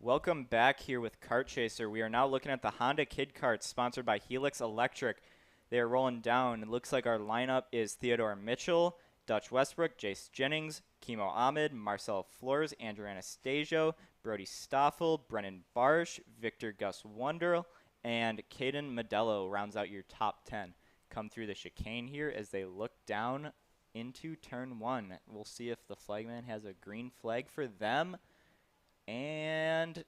Welcome back here with Kart Chaser. We are now looking at the Honda Kid Karts sponsored by Helix Electric. They are rolling down. It looks like our lineup is Theodore Mitchell, Dutch Westbrook, Jace Jennings, Kimo Ahmed, Marcel Flores, Andrew Anastasio, Brody Stoffel, Brennan Barsh, Victor Gus Wonderl, and Caden Modello rounds out your top 10. Come through the chicane here as they look down into turn 1. We'll see if the flagman has a green flag for them. And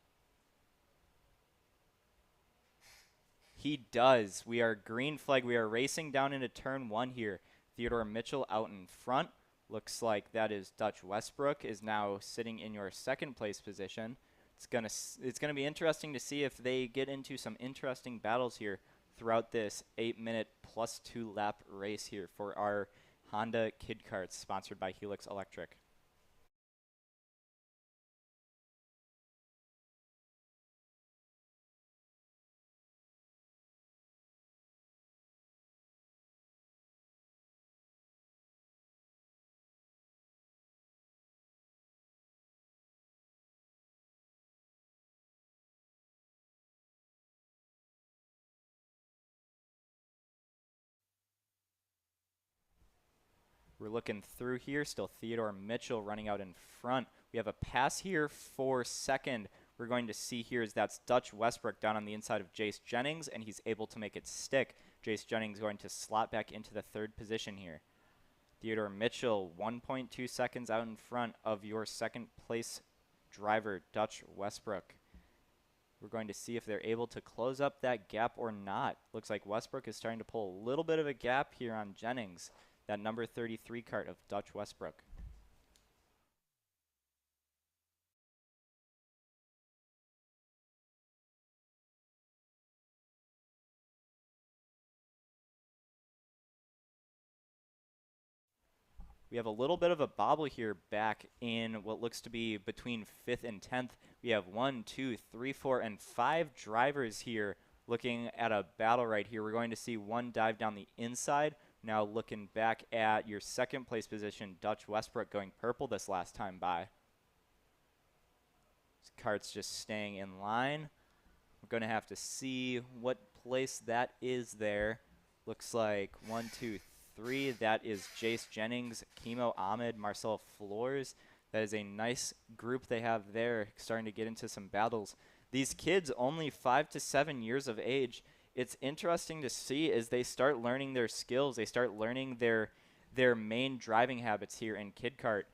he does. We are green flag. We are racing down into turn 1 here. Theodore Mitchell out in front. Looks like that is Dutch Westbrook is now sitting in your second place position. It's gonna be interesting to see if they get into some interesting battles here throughout this 8-minute plus 2 lap race here for our Honda Kid Karts sponsored by Helix Electric. We're looking through here. Still Theodore Mitchell running out in front. We have a pass here for second. We're going to see here is that's Dutch Westbrook down on the inside of Jace Jennings, and he's able to make it stick. Jace Jennings going to slot back into the third position here. Theodore Mitchell 1.2 seconds out in front of your second place driver, Dutch Westbrook. We're going to see if they're able to close up that gap or not. Looks like Westbrook is starting to pull a little bit of a gap here on Jennings. That number 33 kart of Dutch Westbrook. We have a little bit of a bobble here back in what looks to be between 5th and 10th. We have 1, 2, 3, 4, and 5 drivers here looking at a battle right here. We're going to see one dive down the inside. Now looking back at your second place position, Dutch Westbrook going purple this last time by. This kart's just staying in line. We're going to have to see what place that is there. Looks like 1, 2, 3. That is Jace Jennings, Kimo Ahmed, Marcel Flores. That is a nice group they have there, starting to get into some battles. These kids only 5 to 7 years of age. It's interesting to see as they start learning their skills, they start learning their main driving habits here in Kid Kart.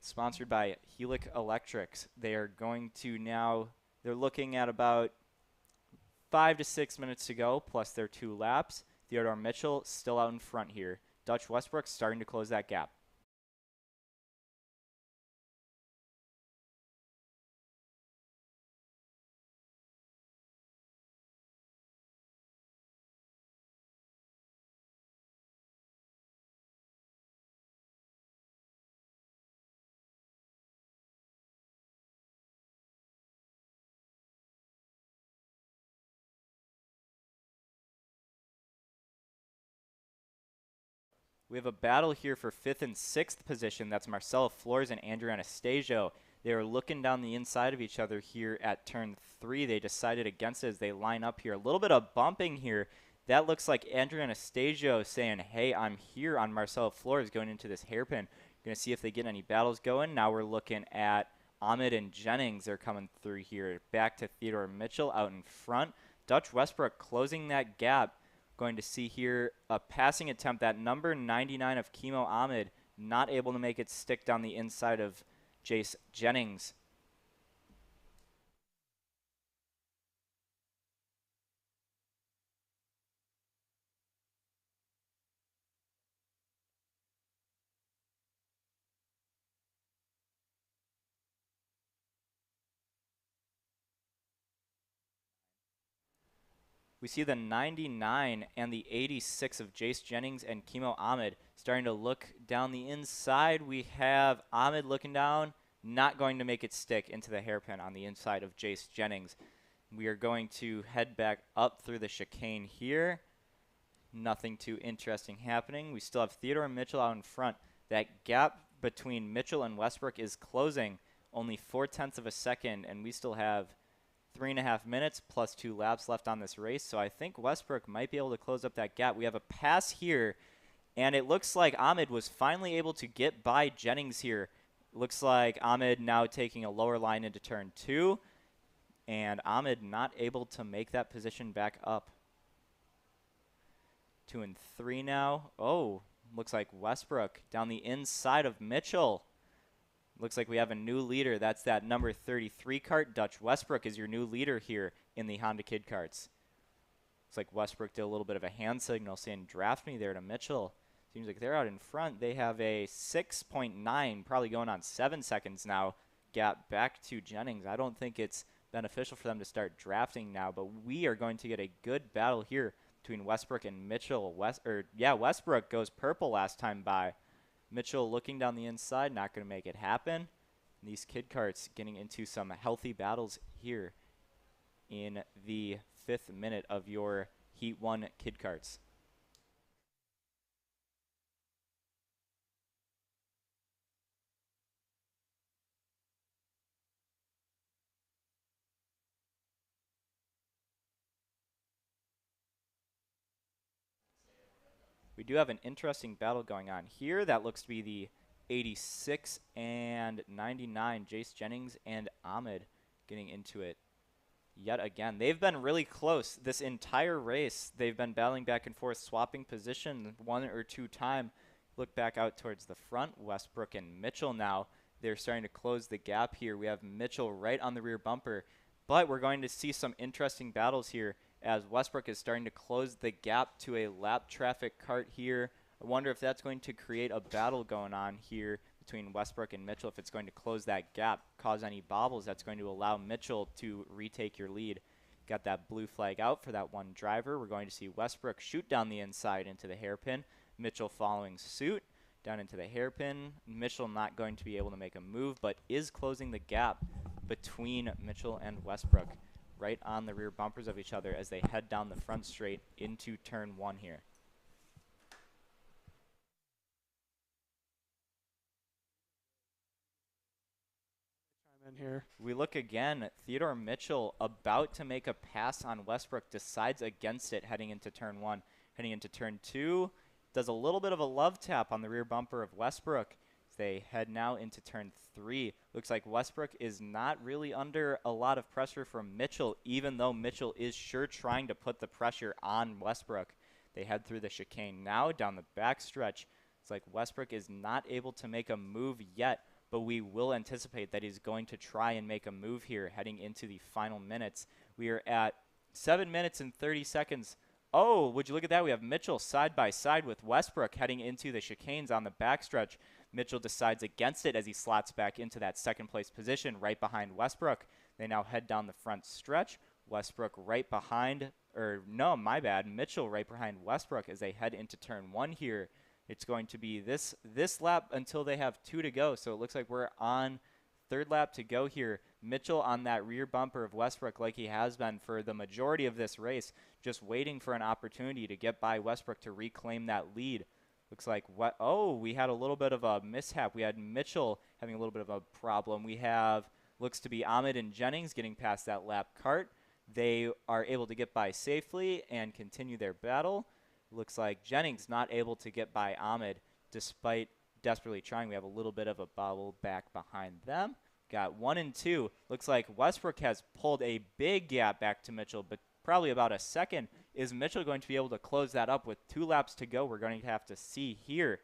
Sponsored by Helix Electrics. They are going to now, they're looking at about 5 to 6 minutes to go, plus their 2 laps. Theodore Mitchell still out in front here. Dutch Westbrook starting to close that gap. We have a battle here for 5th and 6th position. That's Marcelo Flores and Andrew Anastasio. They are looking down the inside of each other here at turn 3. They decided against it as they line up here. A little bit of bumping here. That looks like Andrew Anastasio saying, hey, I'm here on Marcelo Flores going into this hairpin. Going to see if they get any battles going. Now we're looking at Ahmed and Jennings. They're coming through here. Back to Theodore Mitchell out in front. Dutch Westbrook closing that gap. Going to see here a passing attempt. That number 99 of Kimo Ahmed not able to make it stick down the inside of Jace Jennings. We see the 99 and the 86 of Jace Jennings and Kimo Ahmed starting to look down the inside. We have Ahmed looking down, not going to make it stick into the hairpin on the inside of Jace Jennings. We are going to head back up through the chicane here. Nothing too interesting happening. We still have Theodore and Mitchell out in front. That gap between Mitchell and Westbrook is closing. only 0.4 of a second, and we still have 3.5 minutes plus 2 laps left on this race. So I think Westbrook might be able to close up that gap. We have a pass here, and it looks like Ahmed was finally able to get by Jennings here. Looks like Ahmed now taking a lower line into turn 2, and Ahmed not able to make that position back up. 2 and 3 now. Oh, looks like Westbrook down the inside of Mitchell. Looks like we have a new leader. That's that number 33 kart. Dutch Westbrook is your new leader here in the Honda Kid Karts. Looks like Westbrook did a little bit of a hand signal saying draft me there to Mitchell. Seems like they're out in front. They have a 6.9, probably going on 7 seconds now, gap back to Jennings. I don't think it's beneficial for them to start drafting now, but we are going to get a good battle here between Westbrook and Mitchell. Westbrook goes purple last time by. Mitchell looking down the inside, not going to make it happen. And these Kid Karts getting into some healthy battles here in the 5th minute of your Heat 1 Kid Karts. We do have an interesting battle going on here. That looks to be the 86 and 99, Jace Jennings and Ahmed getting into it yet again. They've been really close this entire race. They've been battling back and forth, swapping position 1 or 2 times. Look back out towards the front. Westbrook and Mitchell now. They're starting to close the gap here. We have Mitchell right on the rear bumper. But we're going to see some interesting battles here as Westbrook is starting to close the gap to a lap traffic kart here. I wonder if that's going to create a battle going on here between Westbrook and Mitchell, if it's going to close that gap, cause any bobbles that's going to allow Mitchell to retake your lead. Got that blue flag out for that one driver. We're going to see Westbrook shoot down the inside into the hairpin. Mitchell following suit down into the hairpin. Mitchell not going to be able to make a move, but is closing the gap between Mitchell and Westbrook, right on the rear bumpers of each other as they head down the front straight into turn 1 here. In here. We look again, Theodore Mitchell about to make a pass on Westbrook, decides against it heading into turn 1. Heading into turn 2, does a little bit of a love tap on the rear bumper of Westbrook. They head now into turn 3. Looks like Westbrook is not really under a lot of pressure from Mitchell, even though Mitchell is sure trying to put the pressure on Westbrook. They head through the chicane now down the back stretch. It's like Westbrook is not able to make a move yet, but we will anticipate that he's going to try and make a move here heading into the final minutes. We are at 7 minutes and 30 seconds. Oh, would you look at that? We have Mitchell side by side with Westbrook heading into the chicanes on the backstretch. Mitchell decides against it as he slots back into that second place position right behind Westbrook. They now head down the front stretch. Westbrook right behind, or no, my bad, Mitchell right behind Westbrook as they head into turn 1 here. It's going to be this lap until they have 2 to go. So it looks like we're on 3rd lap to go here. Mitchell on that rear bumper of Westbrook like he has been for the majority of this race, just waiting for an opportunity to get by Westbrook to reclaim that lead. Looks like, we had a little bit of a mishap. We had Mitchell having a little bit of a problem. We have, looks to be Ahmed and Jennings getting past that lap cart. They are able to get by safely and continue their battle. Looks like Jennings not able to get by Ahmed despite desperately trying. We have a little bit of a bobble back behind them. Got 1 and 2. Looks like Westbrook has pulled a big gap back to Mitchell, but probably about a second. Is Mitchell going to be able to close that up with 2 laps to go? We're going to have to see here.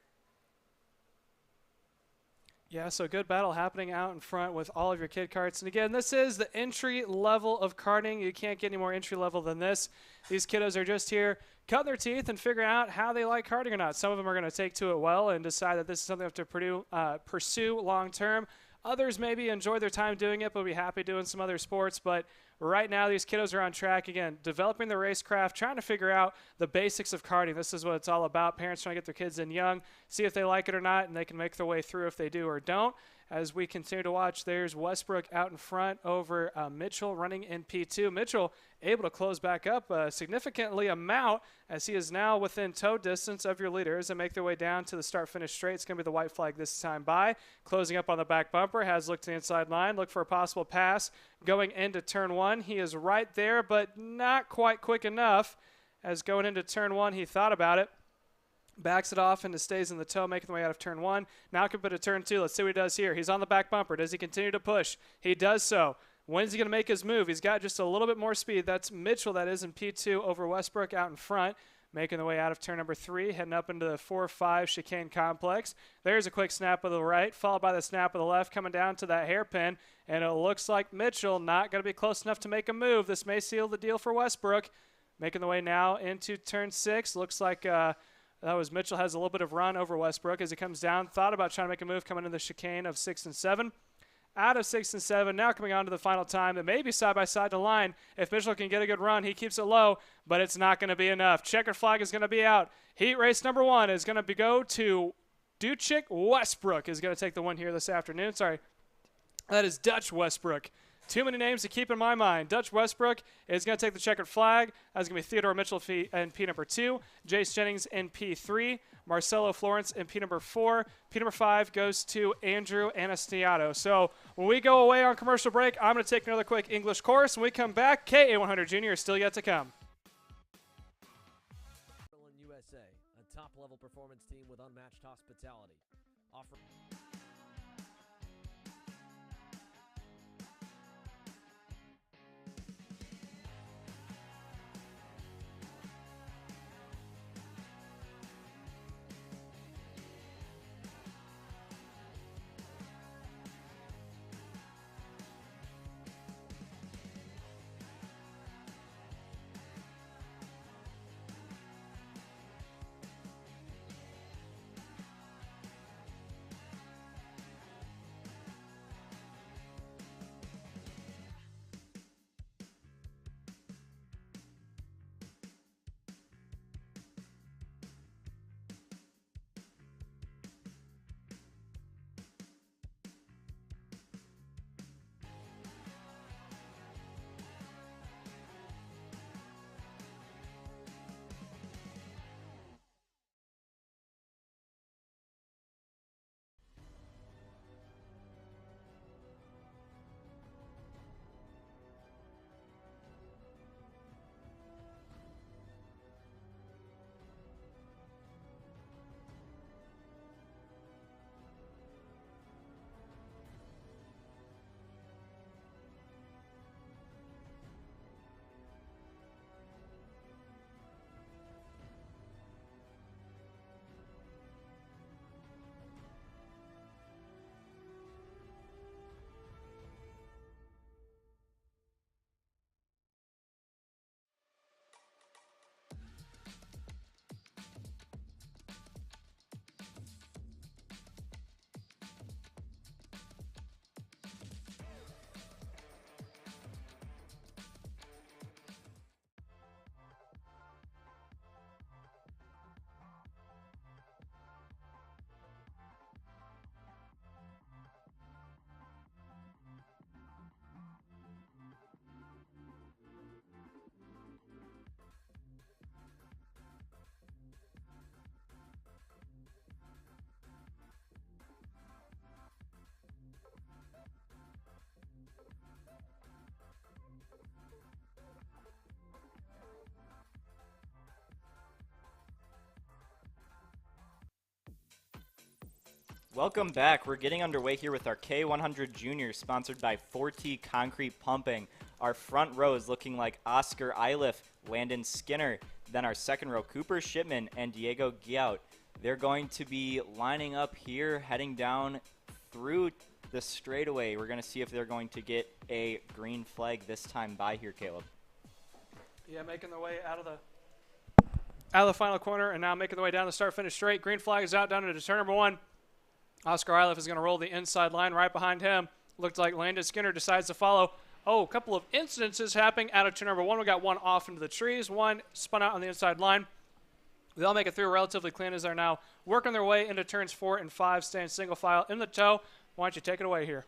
Yeah, so good battle happening out in front with all of your kid karts. And again, this is the entry level of karting. You can't get any more entry level than this. These kiddos are just here cutting their teeth and figuring out how they like karting or not. Some of them are going to take to it well and decide that this is something they have to pursue long term. Others maybe enjoy their time doing it, but will be happy doing some other sports. But right now these kiddos are on track, again, developing the racecraft, trying to figure out the basics of karting. This is what it's all about. Parents trying to get their kids in young, see if they like it or not, and they can make their way through if they do or don't. As we continue to watch, there's Westbrook out in front over Mitchell running in P2. Mitchell able to close back up significantly amount as he is now within toe distance of your leaders and make their way down to the start-finish straight. It's going to be the white flag this time by. Closing up on the back bumper, has looked to the inside line, look for a possible pass going into turn 1. He is right there, but not quite quick enough as going into turn 1, he thought about it. Backs it off and stays in the toe, making the way out of turn 1. Now can put a turn 2. Let's see what he does here. He's on the back bumper. Does he continue to push? He does so. When's he going to make his move? He's got just a little bit more speed. That's Mitchell, that is, in P2 over Westbrook out in front, making the way out of turn number 3, heading up into the 4-5 chicane complex. There's a quick snap of the right, followed by the snap of the left, coming down to that hairpin, and it looks like Mitchell not going to be close enough to make a move. This may seal the deal for Westbrook. Making the way now into turn 6. Looks like that was Mitchell has a little bit of run over Westbrook as he comes down. Thought about trying to make a move coming into the chicane of 6 and 7. Out of 6 and 7, now coming on to the final time. It may be side by side to line. If Mitchell can get a good run, he keeps it low, but it's not going to be enough. Checkered flag is going to be out. Heat race number 1 is going to go to Duchik Westbrook is going to take the win here this afternoon. Sorry, that is Dutch Westbrook. Too many names to keep in my mind. Dutch Westbrook is going to take the checkered flag. That's going to be Theodore Mitchell in P number 2, Jace Jennings in P3, Marcelo Florence in P number 4. P number 5 goes to Andrew Anastiato. So when we go away on commercial break, I'm going to take another quick English course. When we come back, KA100 Jr. is still yet to come. USA, a top-level performance team with unmatched hospitality. Welcome back. We're getting underway here with our K100 Junior, sponsored by 4T Concrete Pumping. Our front row is looking like Oscar Iliff, Landon Skinner. Then our second row, Cooper Shipman and Diego Giout. They're going to be lining up here, heading down through the straightaway. We're going to see if they're going to get a green flag this time by here, Caleb. Yeah, making their way out of the final corner and now making the way down the start-finish straight. Green flag is out down into turn number 1. Oscar Iliff is going to roll the inside line right behind him. Looked like Landon Skinner decides to follow. a couple of incidences happening out of turn number 1. We got one off into the trees, one spun out on the inside line. They all make it through relatively clean as they're now working their way into turns 4 and 5, staying single file in the tow. Why don't you take it away here?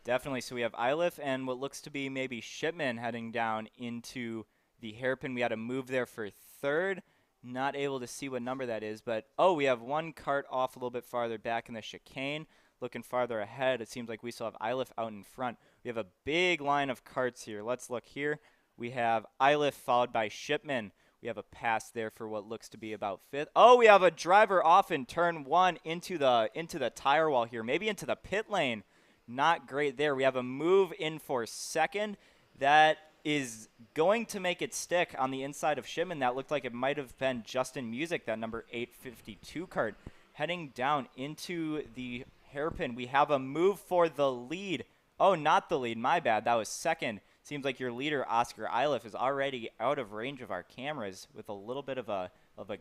Definitely. So we have Iliff and what looks to be maybe Shipman heading down into the hairpin. We had a move there for third. Not able to see what number that is, but we have one cart off a little bit farther back in the chicane. Looking farther ahead, it seems like we still have Iliff out in front. We have a big line of carts here. Let's look here. We have Iliff followed by Shipman. We have a pass there for what looks to be about 5th. Oh, we have a driver off in turn 1 into the tire wall here, maybe into the pit lane. Not great there. We have a move in for 2nd. That is going to make it stick on the inside of Shipman. That looked like it might have been Justin Music, that number 852 cart. Heading down into the hairpin, we have a move for the lead. Oh, not the lead. My bad. That was 2nd. Seems like your leader, Oscar Iliff, is already out of range of our cameras with a little bit of a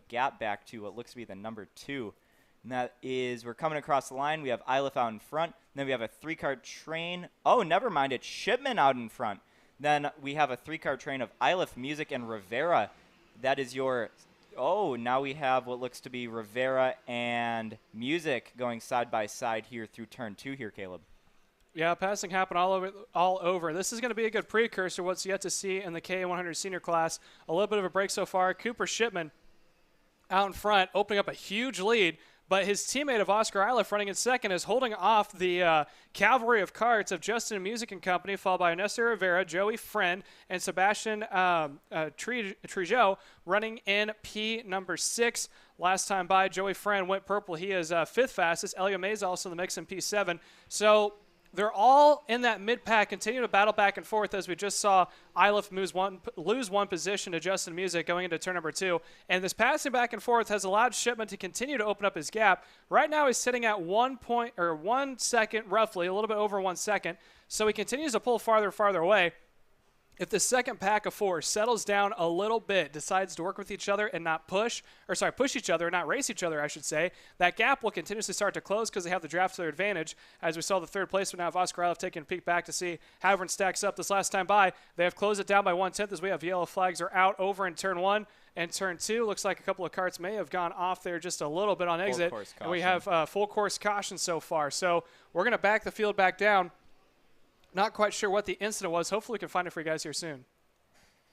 gap back to what looks to be the number 2. And that is, we're coming across the line. We have Iliff out in front. Then we have a 3-car train. Oh, never mind. It's Shipman out in front. Then we have a 3-car train of Iliff, Music, and Rivera. That is your... Oh, now we have what looks to be Rivera and Music going side by side here through turn 2 here, Caleb. Yeah, passing happened all over. This is going to be a good precursor. What's yet to see in the K100 senior class. A little bit of a break so far. Cooper Shipman out in front, opening up a huge lead. But his teammate of Oscar Iliff running in 2nd is holding off the cavalry of carts of Justin Music and Company, followed by Ernesto Rivera, Joey Friend, and Sebastian Trigeau running in P number 6. Last time by, Joey Friend went purple. He is 5th fastest. Elio Mays also in the mix in P7. So they're all in that mid-pack, continue to battle back and forth as we just saw Iliff lose one position to Justin Music going into turn number 2. And this passing back and forth has allowed Shipman to continue to open up his gap. Right now he's sitting at 1 second, roughly, a little bit over 1 second. So he continues to pull farther and farther away. If the second pack of 4 settles down a little bit, decides to work with each other and not push each other and not race each other, I should say, that gap will continuously start to close because they have the draft to their advantage. As we saw the 3rd placement now of Oscar Iliff taking a peek back to see how everyone stacks up this last time by. They have closed it down by 1/10 as we have yellow flags are out over in turn 1 and turn 2. Looks like a couple of carts may have gone off there just a little bit on exit. And we have full course caution so far. So we're going to back the field back down. Not quite sure what the incident was. Hopefully we can find it for you guys here soon.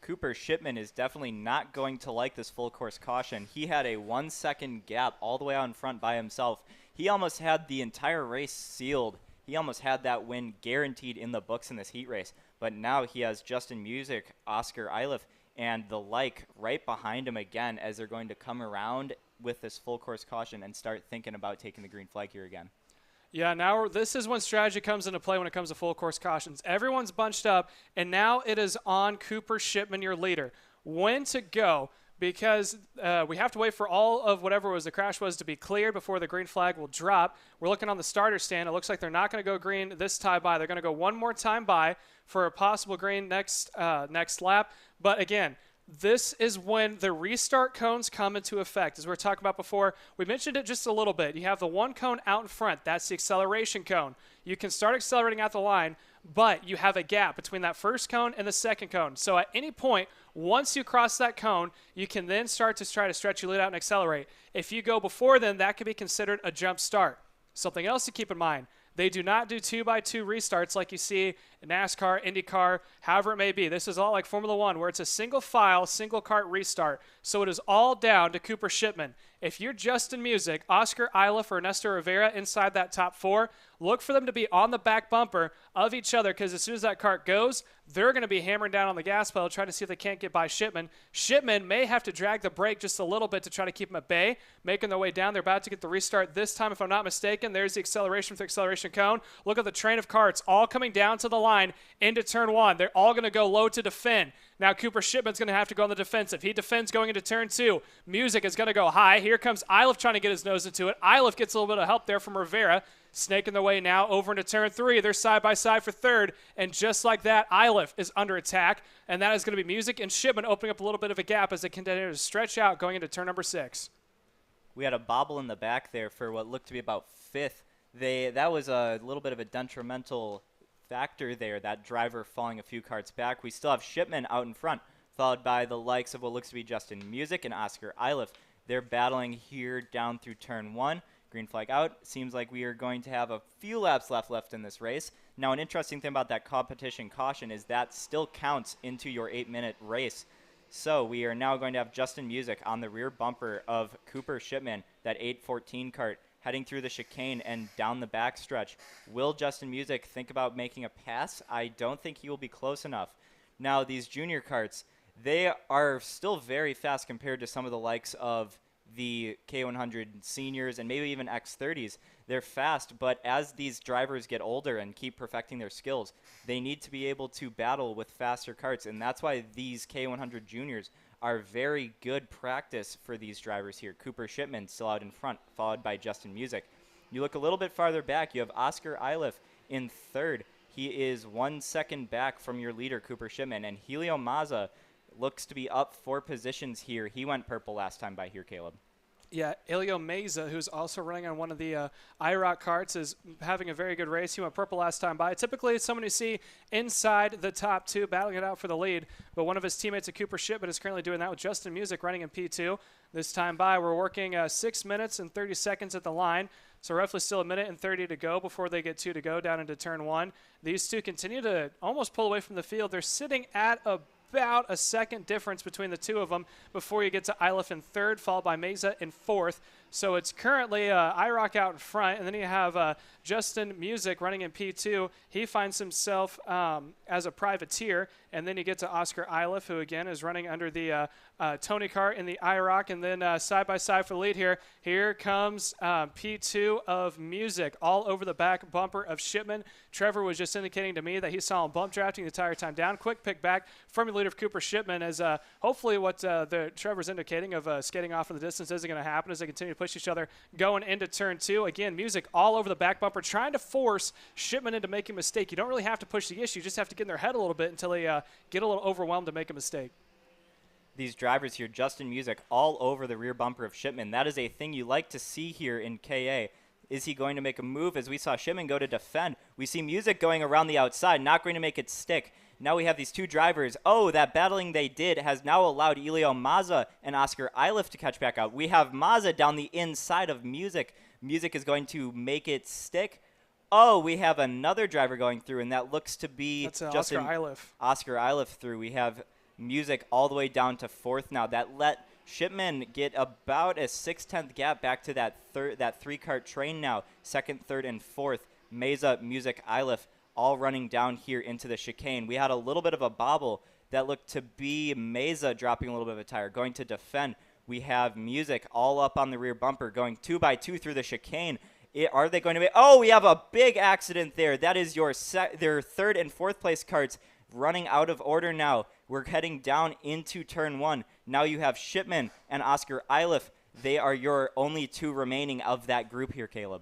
Cooper Shipman is definitely not going to like this full course caution. He had a 1 second gap all the way out in front by himself. He almost had the entire race sealed. He almost had that win guaranteed in the books in this heat race. But now he has Justin Music, Oscar Iliff, and the like right behind him again as they're going to come around with this full course caution and start thinking about taking the green flag here again. Yeah, now this is when strategy comes into play when it comes to full course cautions. Everyone's bunched up, and now it is on Cooper Shipman, your leader. When to go, because we have to wait for all of whatever was the crash was to be cleared before the green flag will drop. We're looking on the starter stand. It looks like they're not going to go green this time by. They're going to go one more time by for a possible green next lap. But again, this is when the restart cones come into effect. As we were talking about before, we mentioned it just a little bit. You have the one cone out in front. That's the acceleration cone. You can start accelerating at the line, but you have a gap between that first cone and the second cone. So at any point, once you cross that cone, you can then start to try to stretch your lead out and accelerate. If you go before then, that could be considered a jump start. Something else to keep in mind. They do not do 2x2 restarts like you see in NASCAR, IndyCar, however it may be. This is all like Formula One, where it's a single file, single cart restart. So it is all down to Cooper Shipman. If you're Justin Music, Oscar Iliff, or Ernesto Rivera inside that top 4, look for them to be on the back bumper of each other, because as soon as that cart goes, they're going to be hammering down on the gas pedal trying to see if they can't get by Shipman. Shipman may have to drag the brake just a little bit to try to keep them at bay, making their way down. They're about to get the restart this time, if I'm not mistaken. There's the acceleration with the acceleration cone. Look at the train of carts all coming down to the line into turn 1. They're all going to go low to defend. Now Cooper Shipman's going to have to go on the defensive. He defends going into turn 2. Music is going to go high. Here comes Iliff trying to get his nose into it. Iliff gets a little bit of help there from Rivera. Snaking their way now over into turn 3. They're side by side for third. And just like that, Iliff is under attack. And that is going to be Music and Shipman opening up a little bit of a gap as they continue to stretch out going into turn number 6. We had a bobble in the back there for what looked to be about 5th. That was a little bit of a detrimental factor there, that driver falling a few karts back. We still have Shipman out in front, followed by the likes of what looks to be Justin Music and Oscar Iliff. They're battling here down through turn 1. Green flag out. Seems like we are going to have a few laps left in this race. Now, an interesting thing about that competition caution is that still counts into your 8-minute race. So we are now going to have Justin Music on the rear bumper of Cooper Shipman, that 814 kart, heading through the chicane and down the backstretch. Will Justin Music think about making a pass? I don't think he will be close enough. Now, these junior karts, they are still very fast compared to some of the likes of the K100 seniors and maybe even X30s. They're fast, but as these drivers get older and keep perfecting their skills, they need to be able to battle with faster karts, and that's why these K100 juniors are very good practice for these drivers here. Cooper Shipman still out in front, followed by Justin Music. You look a little bit farther back, you have Oscar Iliff in third. He is 1 second back from your leader, Cooper Shipman, and Helio Maza looks to be up 4 positions here. He went purple last time by here, Caleb. Yeah, Elio Meza, who's also running on one of the IROC karts, is having a very good race. He went purple last time by. Typically, it's someone you see inside the top 2, battling it out for the lead. But one of his teammates at Cooper Shipman is currently doing that with Justin Music running in P2. This time by, we're working 6 minutes and 30 seconds at the line. So roughly still 1 minute and 30 to go before they get 2 to go down into turn 1. These two continue to almost pull away from the field. They're sitting at about a second difference between the two of them before you get to Iliff in third, followed by Meza in fourth. So it's currently IROC out in front, and then you have Justin Music running in P2. He finds himself as a privateer, and then you get to Oscar Iliff, who again is running under the Tony kart in the IROC, and then side by side for the lead here. Here comes P2 of Music all over the back bumper of Shipman. Trevor was just indicating to me that he saw him bump drafting the entire time down. Quick pick back from your leader of Cooper Shipman, as hopefully what Trevor's indicating of skating off in the distance isn't going to happen as they continue to push each other going into turn 2. Again, Music all over the back bumper, trying to force Shipman into making a mistake. You don't really have to push the issue. You just have to get in their head a little bit until they get a little overwhelmed to make a mistake. These drivers here, Justin Music all over the rear bumper of Shipman. That is a thing you like to see here in KA. Is he going to make a move? As we saw Shipman go to defend, we see Music going around the outside, not going to make it stick. Now we have these two drivers. Oh, that battling they did has now allowed Elio Maza and Oscar Iliff to catch back up. We have Maza down the inside of Music. Music is going to make it stick. Oh, we have another driver going through, and that looks to be Oscar Iliff. Oscar Iliff through. We have Music all the way down to fourth now. That let Shipman get about a 6/10 gap back to that 3-kart train now. Second, third, and fourth. Meza, Music, Iliff all running down here into the chicane. We had a little bit of a bobble that looked to be Meza dropping a little bit of a tire, going to defend. We have Music all up on the rear bumper, going 2x2 through the chicane. Are they going to be? Oh, we have a big accident there. That is their third and fourth place karts running out of order now. We're heading down into turn 1. Now you have Shipman and Oscar Iliff. They are your only 2 remaining of that group here, Caleb.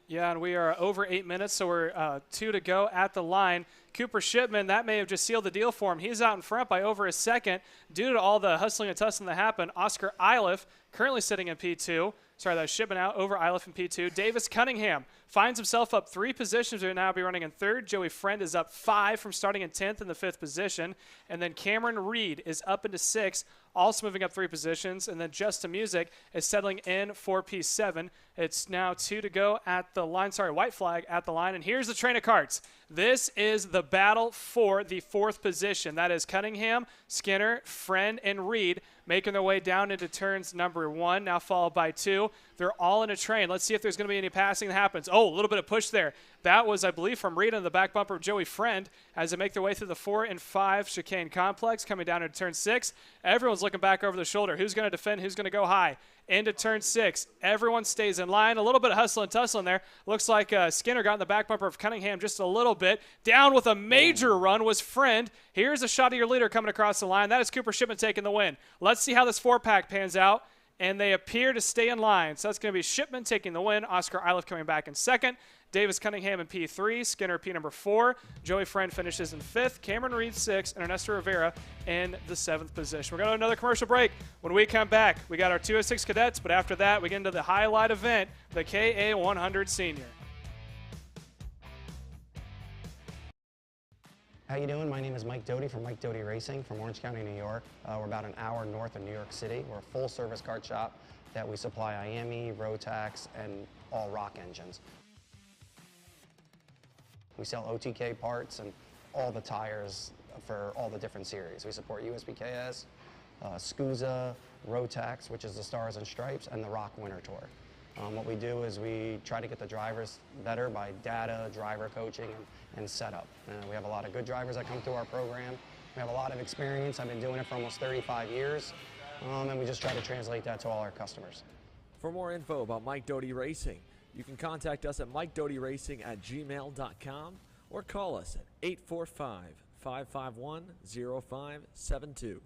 Yeah, and we are over 8 minutes, so we're 2 to go at the line. Cooper Shipman, that may have just sealed the deal for him. He's out in front by over a second due to all the hustling and tussling that happened. Oscar Iliff currently sitting in P2. Sorry, that was Shipman out over Iliff in P2. Davis Cunningham finds himself up 3 positions. Will now be running in third. Joey Friend is up 5 from starting in 10th in the 5th position. And then Cameron Reed is up into 6th, also moving up 3 positions. And then Justin Music is settling in for P7. It's now 2 to go at the line. Sorry, white flag at the line. And here's the train of karts. This is the battle for the 4th position. That is Cunningham, Skinner, Friend, and Reed making their way down into turns number 1, now followed by 2. They're all in a train. Let's see if there's going to be any passing that happens. Oh, a little bit of push there. That was, I believe, from Reed on the back bumper of Joey Friend as they make their way through the 4 and 5 chicane complex, coming down into turn 6. Everyone's looking back over the shoulder. Who's going to defend? Who's going to go high? Into turn 6. Everyone stays in line. A little bit of hustle and tussle in there. Looks like Skinner got in the back bumper of Cunningham just a little bit. Down with a major run was Friend. Here's a shot of your leader coming across the line. That is Cooper Shipman taking the win. Let's see how this 4-pack pans out. And they appear to stay in line. So that's going to be Shipman taking the win. Oscar Iliff coming back in 2nd. Davis Cunningham in P3. Skinner P number 4. Joey Friend finishes in 5th. Cameron Reed 6th. And Ernesto Rivera in the 7th position. We're going to another commercial break. When we come back, we got our 206 cadets. But after that, we get into the highlight event, the KA 100 Senior. How you doing? My name is Mike Doty from Mike Doty Racing from Orange County, New York. We're about an hour north of New York City. We're a full-service kart shop that we supply IAME, Rotax, and all rock engines. We sell OTK parts and all the tires for all the different series. We support USBKS, SCUSA, Rotax, which is the Stars and Stripes, and the Rock Winter Tour. What we do is we try to get the drivers better by data, driver coaching, and setup. We have a lot of good drivers that come through our program. We have a lot of experience. I've been doing it for almost 35 years, and we just try to translate that to all our customers. For more info about Mike Doty Racing, you can contact us at MikeDotyRacing@gmail.com or call us at 845-551-0572.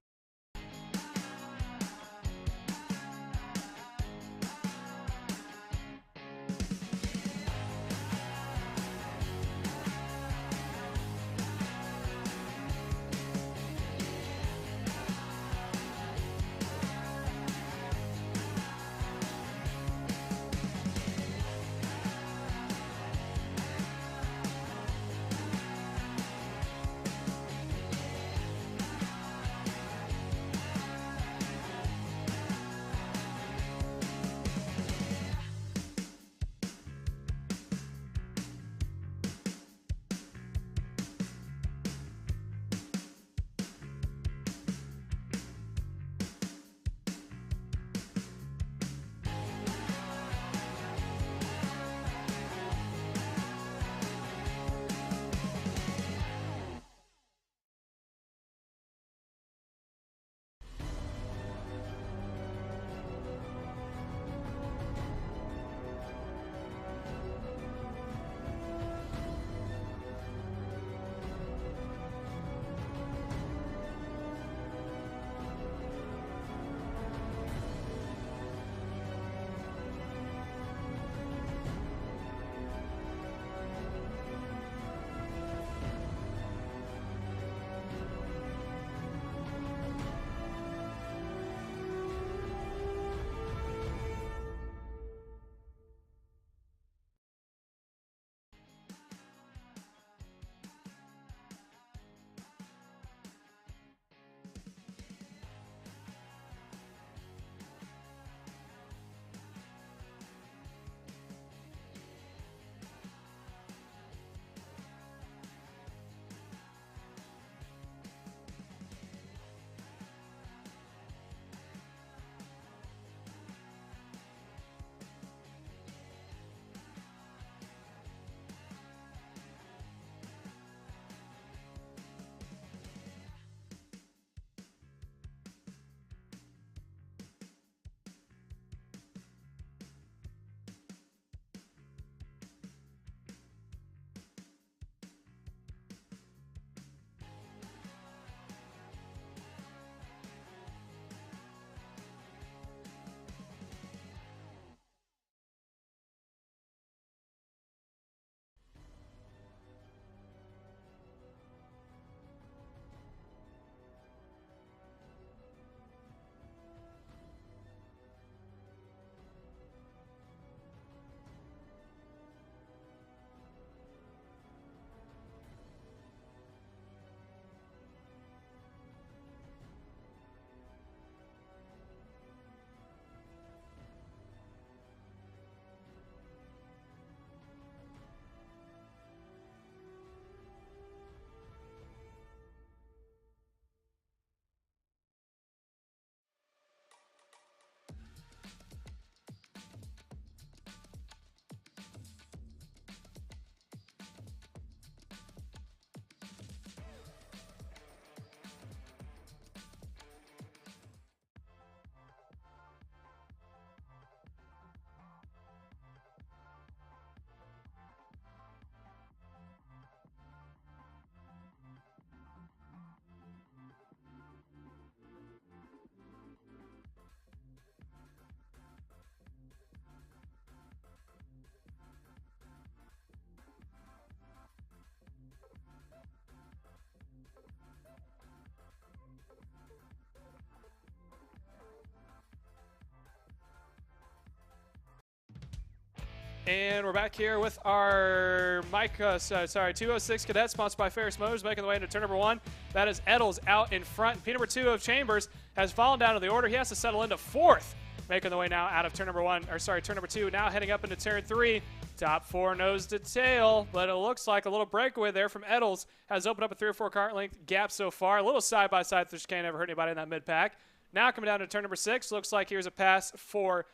And we're back here with our 206 Cadet, sponsored by Ferris Motors, making the way into turn number 1. That is Eddles out in front. P number 2 of Chambers has fallen down to the order. He has to settle into 4th, making the way now out of turn number 2, now heading up into turn 3. Top 4 nose to tail, but it looks like a little breakaway there from Eddles has opened up a 3 or 4 cart length gap so far. A little side-by-side through chicane, never hurt anybody in that mid-pack. Now coming down to turn number 6, looks like here's a pass for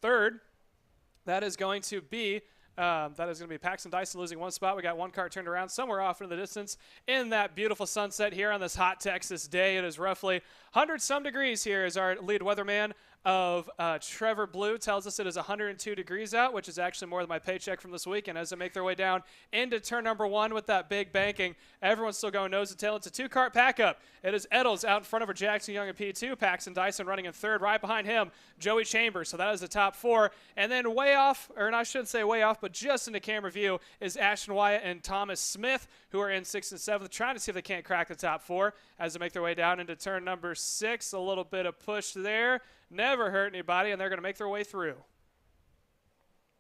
3rd. That is going to be Paxton Dyson losing 1 spot. We got 1 cart turned around somewhere off in the distance in that beautiful sunset here on this hot Texas day. It is roughly 100-some degrees here, as our lead weatherman of Trevor Blue tells us it is 102 degrees out, which is actually more than my paycheck from this weekend. As they make their way down into turn number 1 with that big banking, everyone's still going nose to tail. It's a 2-cart pack-up. It is Eddles out in front of Jackson Young in P2. Paxton Dyson running in 3rd. Right behind him, Joey Chambers. So that is the top 4. And then way off, or I shouldn't say way off, but just into camera view is Ashton Wyatt and Thomas Smith, who are in 6th and 7th, trying to see if they can't crack the top 4 as they make their way down into turn number 6. A little bit of push there. Never hurt anybody, and they're going to make their way through.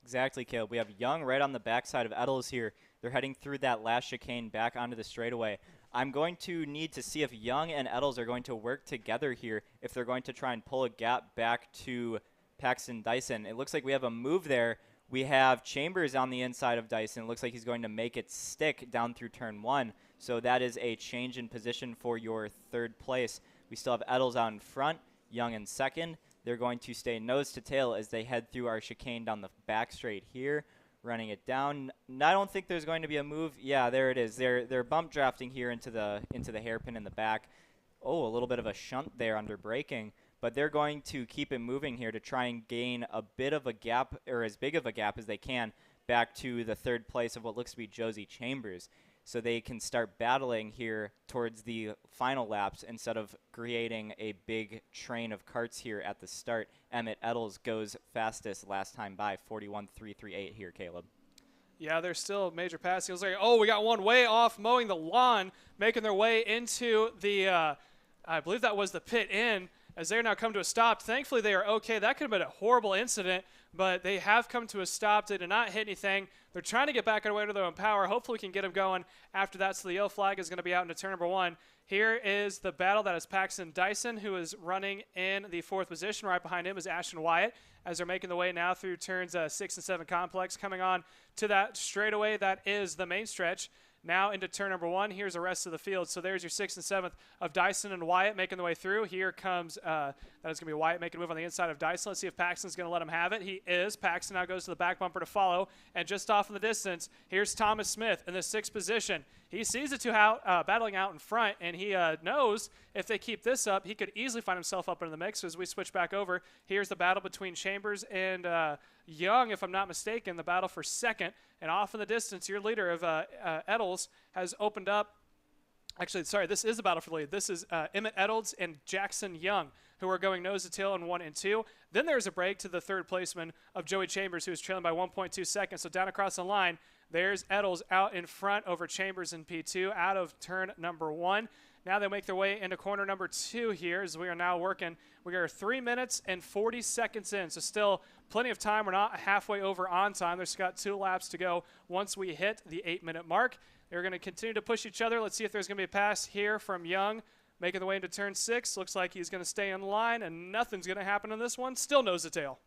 Exactly, Caleb. We have Young right on the backside of Eddles here. They're heading through that last chicane back onto the straightaway. I'm going to need to see if Young and Eddles are going to work together here, if they're going to try and pull a gap back to Paxton Dyson. It looks like we have a move there. We have Chambers on the inside of Dyson. It looks like he's going to make it stick down through turn 1. So that is a change in position for your 3rd place. We still have Eddles out in front, Young in 2nd. They're going to stay nose to tail as they head through our chicane down the back straight here, running it down. I don't think there's going to be a move. Yeah, there it is. They're bump drafting here into the hairpin in the back. Oh, a little bit of a shunt there under braking, but they're going to keep it moving here to try and gain a bit of a gap, or as big of a gap as they can, back to the 3rd place of what looks to be Josie Chambers, so they can start battling here towards the final laps instead of creating a big train of carts here at the start. Emmett Eddles goes fastest last time by, 41.338 here, Caleb. Yeah, there's still major passing. Like, oh, we got one way off mowing the lawn, making their way into the, I believe that was the pit in, as they're now come to a stop. Thankfully, they are okay. That could have been a horrible incident, but they have come to a stop. They did not hit anything. They're trying to get back on the way to their own power. Hopefully, we can get them going after that. So the yellow flag is going to be out into turn number 1. Here is the battle. That is Paxton Dyson, who is running in the 4th position. Right behind him is Ashton Wyatt, as they're making the way now through turns 6 and 7 complex, coming on to that straightaway. That is the main stretch. Now into turn number 1. Here's the rest of the field. So there's your 6th and 7th of Dyson and Wyatt making the way through. Here comes, that is going to be Wyatt making a move on the inside of Dyson. Let's see if Paxton's going to let him have it. He is. Paxton now goes to the back bumper to follow. And just off in the distance, here's Thomas Smith in the 6th position. He sees the two battling out in front, and he knows if they keep this up, he could easily find himself up in the mix. So as we switch back over, here's the battle between Chambers and Young, if I'm not mistaken, the battle for 2nd. And off in the distance, your leader of Eddles has opened up. Actually, sorry, this is the battle for the lead. This is Emmett Eddles and Jackson Young, who are going nose to tail in 1 and 2. Then there's a break to the 3rd placeman of Joey Chambers, who is trailing by 1.2 seconds. So down across the line, there's Eddles out in front over Chambers in P2 out of turn number 1. Now they make their way into corner number 2 here, as we are now working. We are 3 minutes and 40 seconds in, so still plenty of time. We're not halfway over on time. There's got 2 laps to go once we hit the 8-minute mark. They're going to continue to push each other. Let's see if there's going to be a pass here from Young, making the way into turn 6. Looks like he's going to stay in line, and nothing's going to happen in this one. Still nose to tail.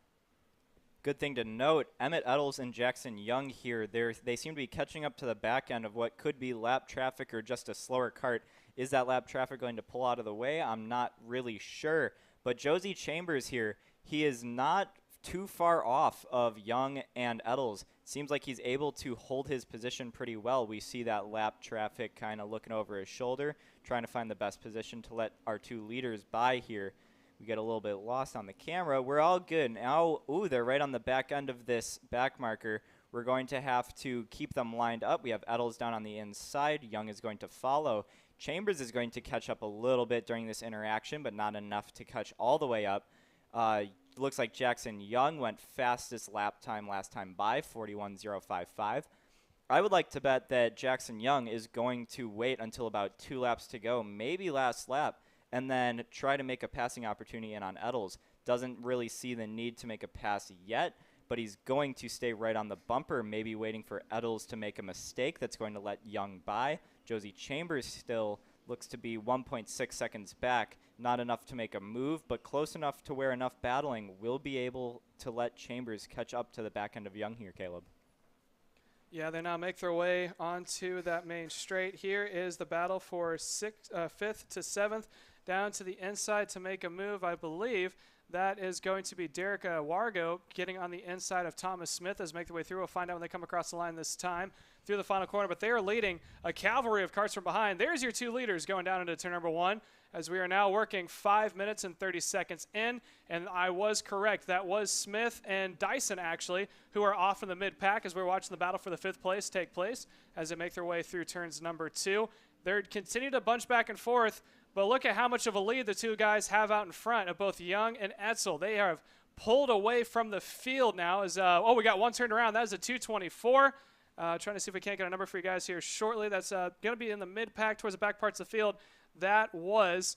Good thing to note, Emmett Eddles and Jackson Young here, they seem to be catching up to the back end of what could be lap traffic or just a slower cart. Is that lap traffic going to pull out of the way? I'm not really sure. But Josie Chambers here, he is not too far off of Young and Eddles. Seems like he's able to hold his position pretty well. We see that lap traffic kind of looking over his shoulder, trying to find the best position to let our 2 leaders by here. We get a little bit lost on the camera. We're all good. Now, ooh, they're right on the back end of this back marker. We're going to have to keep them lined up. We have Eddles down on the inside. Young is going to follow. Chambers is going to catch up a little bit during this interaction, but not enough to catch all the way up. Looks like Jackson Young went fastest lap time last time by, 41.055. I would like to bet that Jackson Young is going to wait until about 2 laps to go, maybe last lap, and then try to make a passing opportunity in on Eddles. Doesn't really see the need to make a pass yet, but he's going to stay right on the bumper, maybe waiting for Eddles to make a mistake that's going to let Young by. Josie Chambers still looks to be 1.6 seconds back. Not enough to make a move, but close enough to where enough battling will be able to let Chambers catch up to the back end of Young here, Caleb. Yeah, they now make their way onto that main straight. Here is the battle for 5th to 7th, down to the inside to make a move. I believe that is going to be Derek Wargo getting on the inside of Thomas Smith as they make their way through. We'll find out when they come across the line this time through the final corner, but they are leading a cavalry of carts from behind. There's your two leaders going down into turn number 1 as we are now working 5 minutes and 30 seconds in, and I was correct. That was Smith and Dyson, actually, who are off in the mid-pack as we're watching the battle for the 5th place take place as they make their way through turns number 2. They're continuing to bunch back and forth, but look at how much of a lead the two guys have out in front of both Young and Etzel. They have pulled away from the field now as, we got one turned around. That is a 224. Trying to see if we can't get a number for you guys here shortly. That's going to be in the mid-pack towards the back parts of the field. That was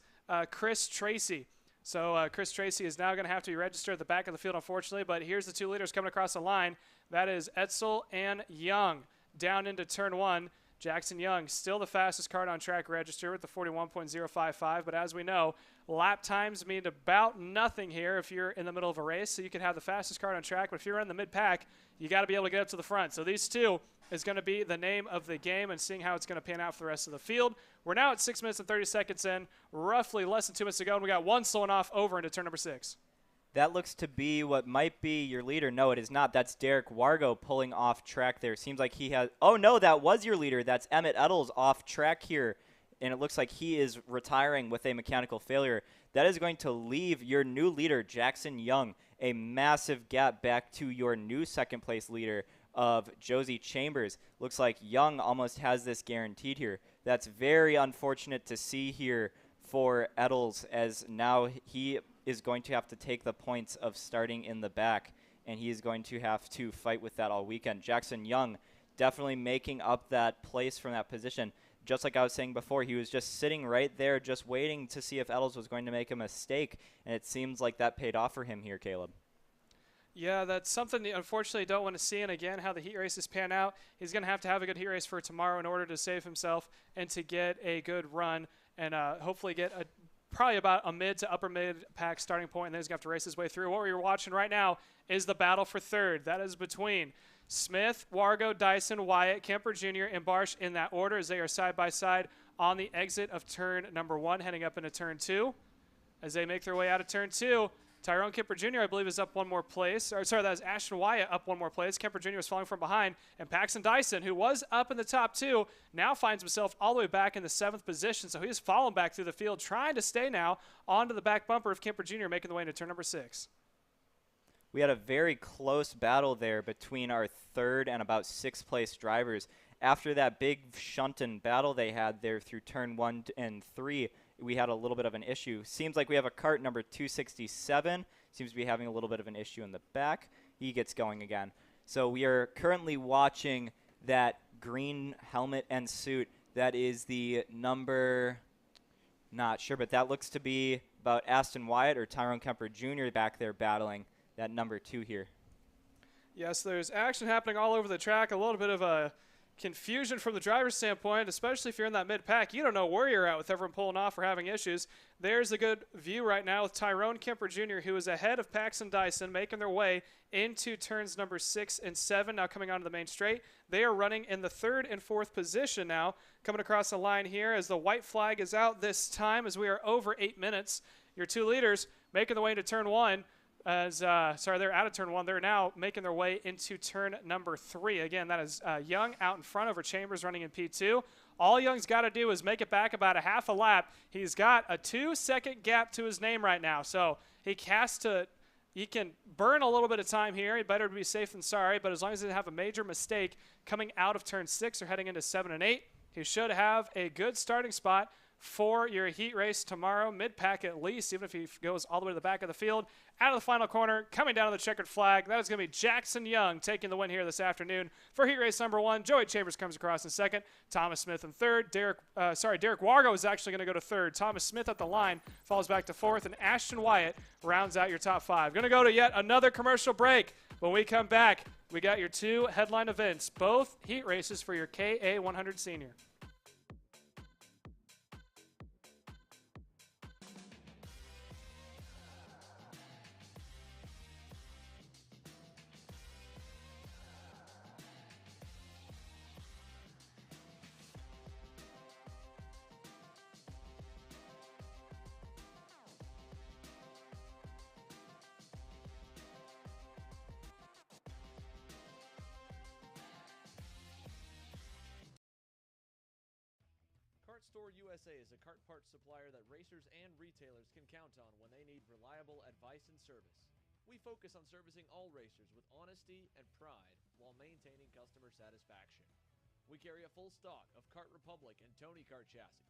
Chris Tracy. So Chris Tracy is now going to have to be registered at the back of the field, unfortunately. But here's the two leaders coming across the line. That is Etzel and Young down into turn 1. Jackson Young, still the fastest card on track register with the 41.055. But as we know, lap times mean about nothing here if you're in the middle of a race. So you can have the fastest card on track, but if you're in the mid-pack, you got to be able to get up to the front. So these two is going to be the name of the game and seeing how it's going to pan out for the rest of the field. We're now at 6 minutes and 30 seconds in, roughly less than 2 minutes to go, and we got one slowing off over into turn number 6. That looks to be what might be your leader. No, it is not. That's Derek Wargo pulling off track there. Seems like he has – oh, no, that was your leader. That's Emmett Eddles off track here, and it looks like he is retiring with a mechanical failure. That is going to leave your new leader, Jackson Young, a massive gap back to your new second-place leader of Josie Chambers. Looks like Young almost has this guaranteed here. That's very unfortunate to see here for Eddles, as now he is going to have to take the points of starting in the back, and he is going to have to fight with that all weekend. Jackson Young definitely making up that place from that position. Just like I was saying before, he was just sitting right there just waiting to see if Eddles was going to make a mistake, and it seems like that paid off for him here, Caleb. Yeah, that's something you unfortunately don't want to see. And again, how the heat races pan out, he's going to have a good heat race for tomorrow in order to save himself and to get a good run and hopefully get probably about a mid to upper mid pack starting point. And then he's going to have to race his way through. What we're watching right now is the battle for 3rd. That is between Smith, Wargo, Dyson, Wyatt, Kemper Jr., and Barsh in that order as they are side by side on the exit of turn number 1, heading up into turn 2. As they make their way out of turn 2, Tyrone Kemper Jr., I believe, is up one more place. That was Ashton Wyatt up one more place. Kemper Jr. was falling from behind. And Paxton Dyson, who was up in the top 2, now finds himself all the way back in the 7th position. So he's fallen back through the field, trying to stay now onto the back bumper of Kemper Jr., making the way into turn number 6. We had a very close battle there between our 3rd and about 6th place drivers. After that big shunting battle they had there through turn 1 and 3, we had a little bit of an issue. Seems like we have a cart number 267. Seems to be having a little bit of an issue in the back. He gets going again. So we are currently watching that green helmet and suit. That is the number, not sure, but that looks to be about Aston Wyatt or Tyrone Kemper Jr. back there battling that number 2 here. Yes, there's action happening all over the track. A little bit of a confusion from the driver's standpoint, especially if you're in that mid-pack. You don't know where you're at with everyone pulling off or having issues. There's a good view right now with Tyrone Kemper Jr., who is ahead of Paxton Dyson, making their way into turns number 6 and 7, now coming onto the main straight. They are running in the 3rd and 4th position now, coming across the line here as the white flag is out this time as we are over 8 minutes. Your two leaders making their way into turn 1. They're out of turn 1. They're now making their way into turn number 3. Again, that is Young out in front over Chambers running in P2. All Young's got to do is make it back about a half a lap. He's got a 2-second gap to his name right now, so he can burn a little bit of time here. He better be safe than sorry, but as long as he doesn't have a major mistake coming out of turn 6 or heading into 7 and 8, he should have a good starting spot for your heat race tomorrow, mid-pack at least, even if he goes all the way to the back of the field. Out of the final corner, coming down to the checkered flag, that is going to be Jackson Young taking the win here this afternoon for heat race number 1. Joey Chambers comes across in 2nd, Thomas Smith in 3rd. Derek Wargo is actually going to go to 3rd. Thomas Smith at the line falls back to 4th, and Ashton Wyatt rounds out your top 5. Going to go to yet another commercial break. When we come back, we got your two headline events, both heat races for your KA 100 Senior. Kart Store USA is a kart parts supplier that racers and retailers can count on when they need reliable advice and service. We focus on servicing all racers with honesty and pride while maintaining customer satisfaction. We carry a full stock of Kart Republic and Tony Kart chassis,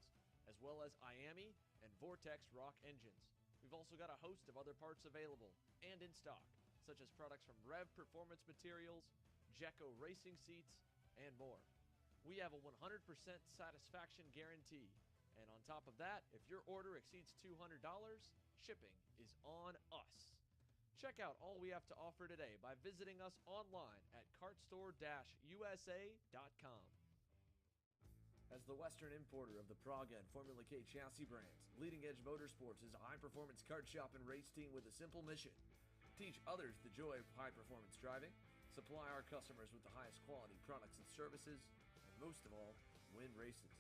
as well as IAMI and Vortex Rock engines. We've also got a host of other parts available and in stock, such as products from Rev Performance Materials, Jecco Racing Seats, and more. We have a 100% satisfaction guarantee. And on top of that, if your order exceeds $200, shipping is on us. Check out all we have to offer today by visiting us online at kartstore-usa.com. As the Western importer of the Praga and Formula K chassis brands, Leading Edge Motorsports is a high-performance kart shop and race team with a simple mission: teach others the joy of high-performance driving, supply our customers with the highest quality products and services, most of all, win races.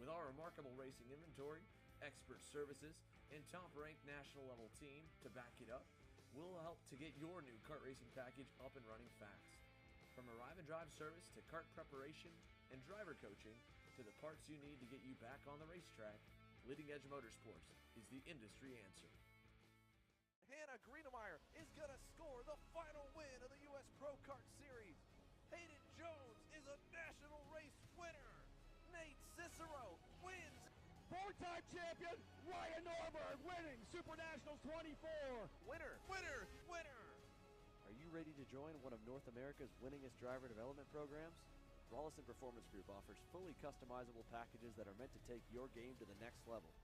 With our remarkable racing inventory, expert services, and top-ranked national-level team to back it up, we'll help to get your new kart racing package up and running fast. From arrive and drive service to kart preparation and driver coaching to the parts you need to get you back on the racetrack, Leading Edge Motorsports is the industry answer. Hannah Greenemeyer is going to score the final win of the U.S. Pro Kart Series. Hayden Jones is a national race winner. Nate Cicero wins. Four-time champion Ryan Norberg winning Super Nationals 24. Winner, winner, winner. Are you ready to join one of North America's winningest driver development programs? Rollison Performance Group offers fully customizable packages that are meant to take your game to the next level.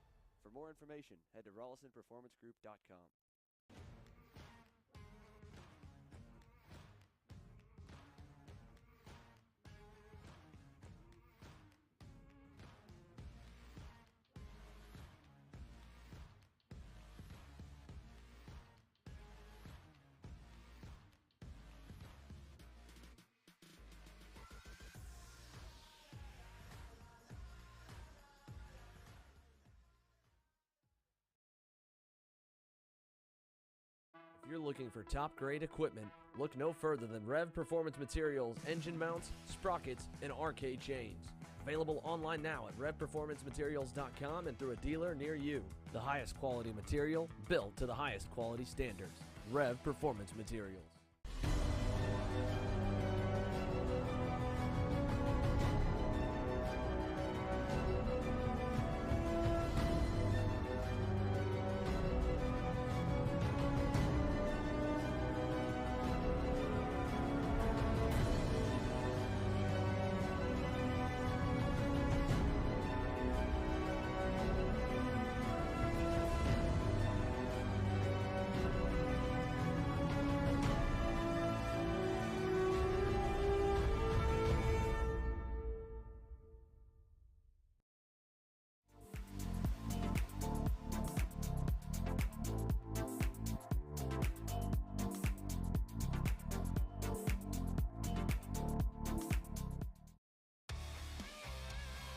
For more information, head to rollisonperformancegroup.com. If you're looking for top-grade equipment, look no further than Rev Performance Materials, engine mounts, sprockets, and arcade chains. Available online now at revperformancematerials.com and through a dealer near you. The highest quality material, built to the highest quality standards. Rev Performance Materials.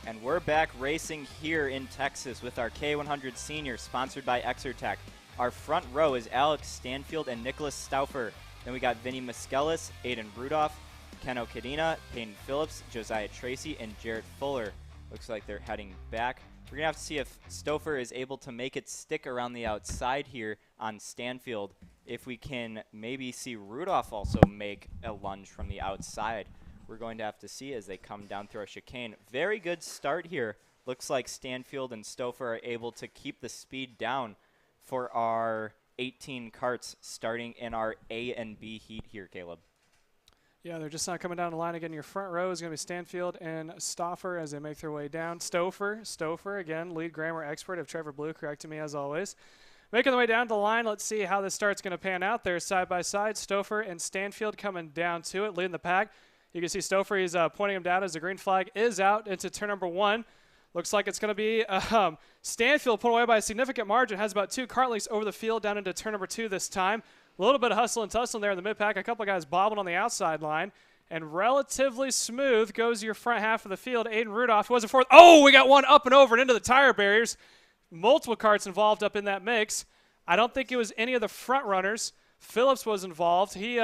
And we're back racing here in Texas with our K100 Senior, sponsored by Exertech. Our front row is Alex Stanfield and Nicholas Stauffer. Then we got Vinny Muskelis, Aiden Rudolph, Ken Okadina, Peyton Phillips, Josiah Tracy, and Jarrett Fuller. Looks like they're heading back. We're going to have to see if Stauffer is able to make it stick around the outside here on Stanfield. If we can maybe see Rudolph also make a lunge from the outside. We're going to have to see as they come down through our chicane. Very good start here. Looks like Stanfield and Stauffer are able to keep the speed down for our 18 karts starting in our A and B heat here, Caleb. Yeah, they're just not coming down the line again. Your front row is going to be Stanfield and Stauffer as they make their way down. Stauffer again, lead grammar expert of Trevor Blue, correcting me as always. Making the way down the line, let's see how this start's going to pan out there. Side by side, Stouffer and Stanfield coming down to it, leading the pack. You can see Stouffer, he's pointing him down as the green flag is out into turn number 1. Looks like it's going to be Stanfield put away by a significant margin. Has about 2 kart lengths over the field down into turn number 2 this time. A little bit of hustle and tussle there in the mid-pack. A couple of guys bobbing on the outside line. And relatively smooth goes your front half of the field. Aiden Rudolph was in fourth. Oh, we got one up and over and into the tire barriers. Multiple karts involved up in that mix. I don't think it was any of the front runners. Phillips was involved. He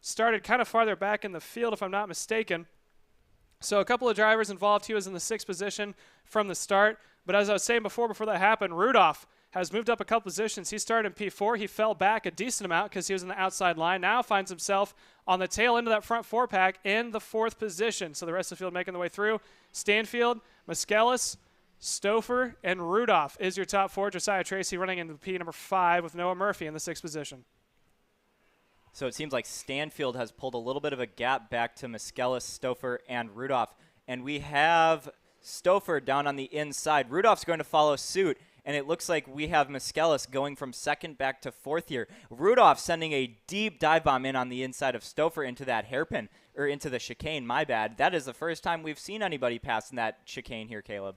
started kind of farther back in the field, if I'm not mistaken. So a couple of drivers involved. He was in the 6th position from the start. But as I was saying before that happened, Rudolph has moved up a couple positions. He started in P4. He fell back a decent amount because he was in the outside line. Now finds himself on the tail end of that front 4-pack in the 4th position. So the rest of the field making the way through. Stanfield, Muskelis, Stouffer, and Rudolph is your top 4. Josiah Tracy running in the P number 5 with Noah Murphy in the 6th position. So it seems like Stanfield has pulled a little bit of a gap back to Muskelis, Stouffer, and Rudolph. And we have Stouffer down on the inside. Rudolph's going to follow suit. And it looks like we have Muskelis going from 2nd back to 4th here. Rudolph sending a deep dive bomb in on the inside of Stouffer into that hairpin, or into the chicane, my bad. That is the first time we've seen anybody pass in that chicane here, Caleb.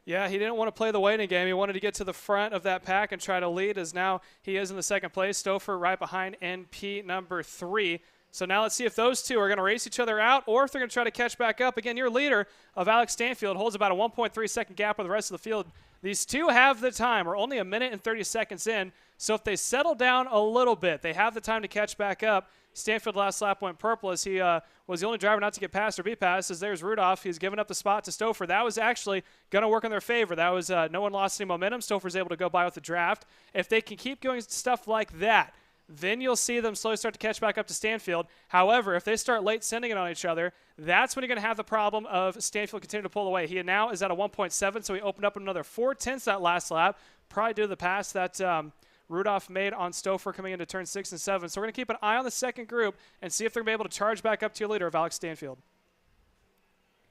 Yeah, he didn't want to play the waiting game. He wanted to get to the front of that pack and try to lead, as now he is in the 2nd place. Stouffer right behind NP number 3. So now let's see if those two are going to race each other out or if they're going to try to catch back up. Again, your leader of Alex Stanfield holds about a 1.3-second gap with the rest of the field. These two have the time. We're only 1 minute and 30 seconds in. So if they settle down a little bit, they have the time to catch back up. Stanfield last lap went purple as he was the only driver not to get passed or be passed. As there's Rudolph. He's given up the spot to Stouffer. That was actually going to work in their favor. That was no one lost any momentum. Stouffer's able to go by with the draft. If they can keep going stuff like that, then you'll see them slowly start to catch back up to Stanfield. However, if they start late sending it on each other, that's when you're going to have the problem of Stanfield continuing to pull away. He now is at a 1.7, so he opened up another 4/10 that last lap, probably due to the pass that Rudolph made on Stouffer coming into turn 6 and 7. So we're going to keep an eye on the second group and see if they're going to be able to charge back up to your leader of Alex Stanfield.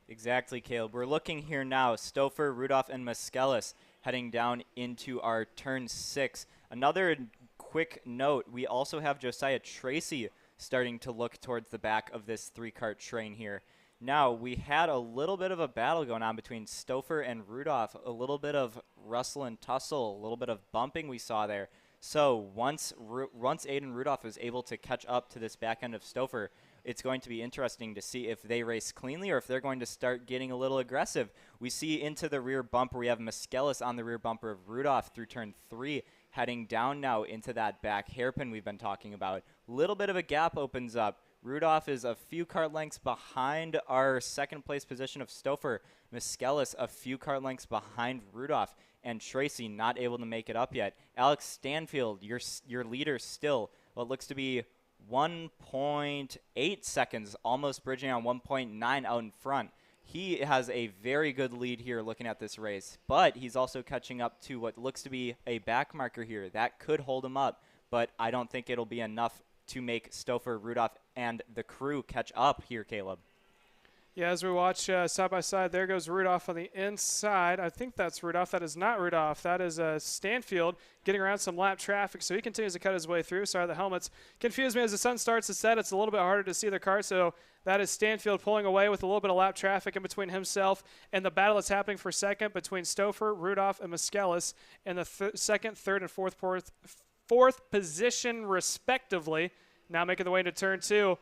Exactly, Caleb. We're looking here now. Stouffer, Rudolph, and Muskelis heading down into our turn 6. Another quick note, we also have Josiah Tracy starting to look towards the back of this 3-kart train here. Now, we had a little bit of a battle going on between Stouffer and Rudolph, a little bit of rustle and tussle, a little bit of bumping we saw there. So once Aiden Rudolph is able to catch up to this back end of Stouffer, it's going to be interesting to see if they race cleanly or if they're going to start getting a little aggressive. We see into the rear bumper, we have Muskelis on the rear bumper of Rudolph through turn 3, heading down now into that back hairpin we've been talking about. Little bit of a gap opens up. Rudolph is a few kart lengths behind our 2nd place position of Stouffer. Muskelis a few kart lengths behind Rudolph. And Tracy not able to make it up yet. Alex Stanfield, your leader still, what looks to be 1.8 seconds, almost bridging on 1.9 out in front. He has a very good lead here looking at this race, but he's also catching up to what looks to be a back marker here. That could hold him up, but I don't think it'll be enough to make Stouffer, Rudolph, and the crew catch up here, Caleb. Yeah, as we watch side by side, there goes Rudolph on the inside. I think that's Rudolph. That is not Rudolph. That is Stanfield getting around some lap traffic, so he continues to cut his way through. Sorry, the helmets confuse me as the sun starts to set. It's a little bit harder to see the car, so that is Stanfield pulling away with a little bit of lap traffic in between himself and the battle that's happening for second between Stouffer, Rudolph, and Muskelis in the 2nd, 3rd, and 4th position, respectively. Now making the way into turn 2.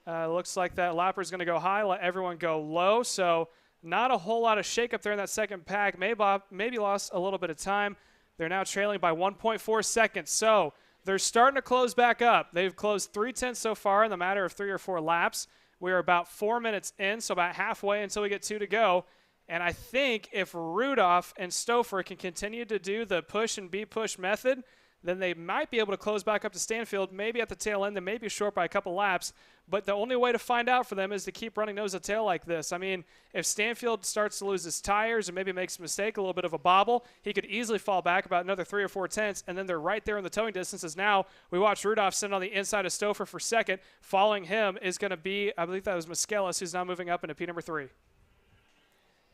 Looks like that lapper is going to go high, let everyone go low. So not a whole lot of shake-up there in that second pack. Maybe lost a little bit of time. They're now trailing by 1.4 seconds. So they're starting to close back up. They've closed 3/10 so far in the matter of 3 or 4 laps. We are about 4 minutes in, so about halfway until we get 2 to go. And I think if Rudolph and Stouffer can continue to do the push and be push method, then they might be able to close back up to Stanfield, maybe at the tail end. They may be short by a couple laps, but the only way to find out for them is to keep running nose to tail like this. I mean, if Stanfield starts to lose his tires or maybe makes a mistake, a little bit of a bobble, he could easily fall back about another 3 or 4 tenths, and then they're right there in the towing distances. Now we watch Rudolph sitting on the inside of Stouffer for second. Following him is going to be, I believe that was Muskelis, who's now moving up into P number 3.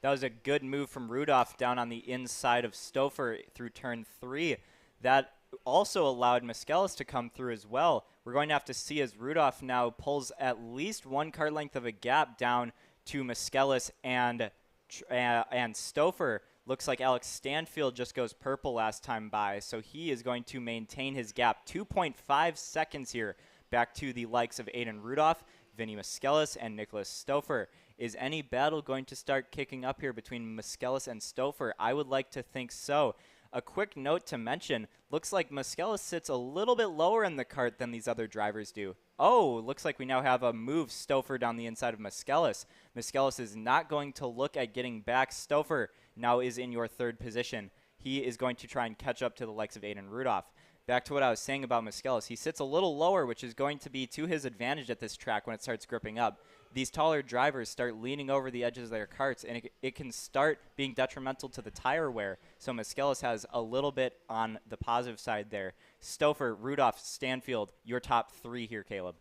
That was a good move from Rudolph down on the inside of Stouffer through turn 3. That also allowed Miskellis to come through as well. We're going to have to see as Rudolph now pulls at least one cart length of a gap down to Miskellis and Stouffer. Looks like Alex Stanfield just goes purple last time by, so he is going to maintain his gap. 2.5 seconds here back to the likes of Aiden Rudolph, Vinny Miskellis, and Nicholas Stouffer. Is any battle going to start kicking up here between Miskellis and Stouffer? I would like to think so. A quick note to mention, looks like Miskellis sits a little bit lower in the cart than these other drivers do. Oh, looks like we now have a move Stouffer down the inside of Miskellis. Miskellis is not going to look at getting back. Stouffer now is in your third position. He is going to try and catch up to the likes of Aiden Rudolph. Back to what I was saying about Miskellis, he sits a little lower, which is going to be to his advantage at this track when it starts gripping up. These taller drivers start leaning over the edges of their carts, and it can start being detrimental to the tire wear. So Miskellis has a little bit on the positive side there. Stouffer, Rudolph, Stanfield, your top three here, Caleb.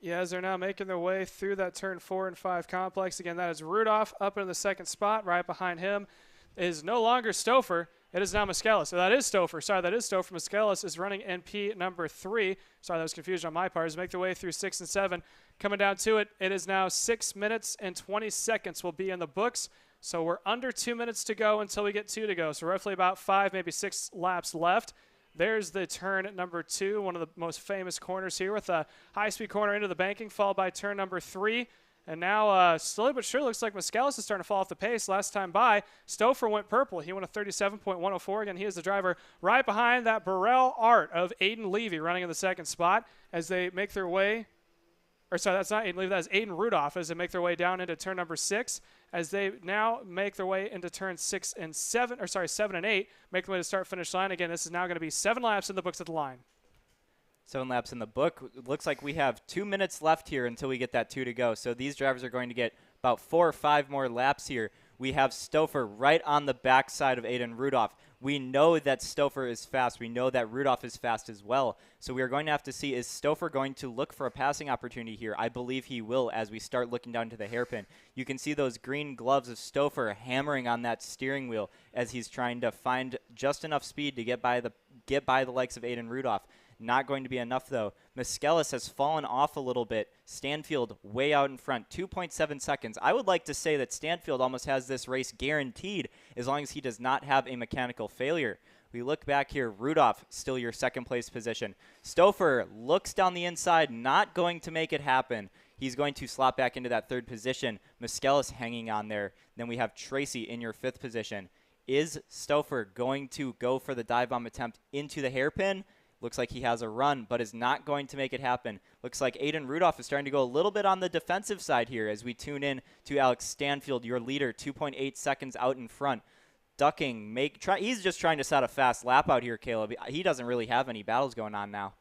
Yeah, as they're now making their way through that turn 4 and 5 complex. Again, that is Rudolph up in the second spot. Right behind him is no longer Stouffer. It is now Miskellis. So that is Stouffer. Sorry, that is Stouffer. Miskellis is running NP number 3. Sorry, that was confusion on my part. As they make their way through 6 and 7. Coming down to it, it is now 6 minutes and 20 seconds will be in the books. So we're under 2 minutes to go until we get 2 to go. So roughly about 5, maybe 6 laps left. There's the turn number 2, one of the most famous corners here with a high-speed corner into the banking, followed by turn number 3. And now, slowly but surely, looks like Miskellis is starting to fall off the pace. Last time by, Stouffer went purple. He went a 37.104. Again, he is the driver right behind that Burrell Art of Aiden Levy running in the second spot as they make their way. Or sorry, that's not Aiden Levy. That is Aiden Rudolph as they make their way down into turn number 6. As they now make their way into turn 7 and 8, make their way to start-finish line. Again, this is now going to be 7 laps in the books at the line. 7 laps in the book. Looks like we have 2 minutes left here until we get that 2 to go. So these drivers are going to get about 4 or 5 more laps here. We have Stouffer right on the backside of Aiden Rudolph. We know that Stouffer is fast. We know that Rudolph is fast as well. So we are going to have to see, is Stouffer going to look for a passing opportunity here? I believe he will as we start looking down to the hairpin. You can see those green gloves of Stouffer hammering on that steering wheel as he's trying to find just enough speed to get by the likes of Aiden Rudolph. Not going to be enough, though. Miskellis has fallen off a little bit. Stanfield way out in front, 2.7 seconds. I would like to say that Stanfield almost has this race guaranteed as long as he does not have a mechanical failure. We look back here. Rudolph, still your second-place position. Stouffer looks down the inside, not going to make it happen. He's going to slot back into that third position. Miskellis hanging on there. Then we have Tracy in your 5th position. Is Stouffer going to go for the dive bomb attempt into the hairpin? Looks like he has a run, but is not going to make it happen. Looks like Aiden Rudolph is starting to go a little bit on the defensive side here as we tune in to Alex Stanfield, your leader, 2.8 seconds out in front. Ducking, he's just trying to set a fast lap out here, Caleb. He doesn't really have any battles going on now.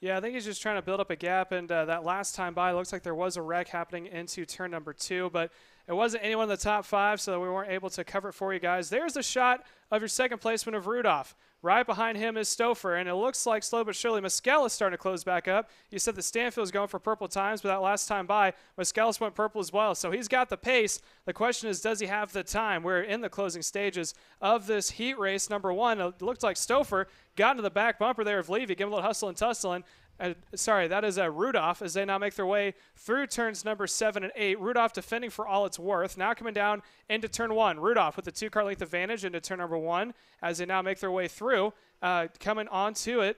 Yeah, I think he's just trying to build up a gap, and that last time by, looks like there was a wreck happening into turn number 2, but it wasn't anyone in the top 5, so we weren't able to cover it for you guys. There's a shot of your second placement of Rudolph. Right behind him is Stouffer, and it looks like slow but surely Miskellis is starting to close back up. You said that Stanfield was going for purple times, but that last time by, Miskellis went purple as well. So he's got the pace. The question is, does he have the time? We're in the closing stages of this heat race. Number 1, it looked like Stouffer got into the back bumper there of Levy, give him a little hustle and tussling. Sorry, that is Rudolph as they now make their way through turns number 7 and 8. Rudolph defending for all it's worth. Now coming down into turn 1. Rudolph with the 2-car length advantage into turn number 1 as they now make their way through. Coming onto it.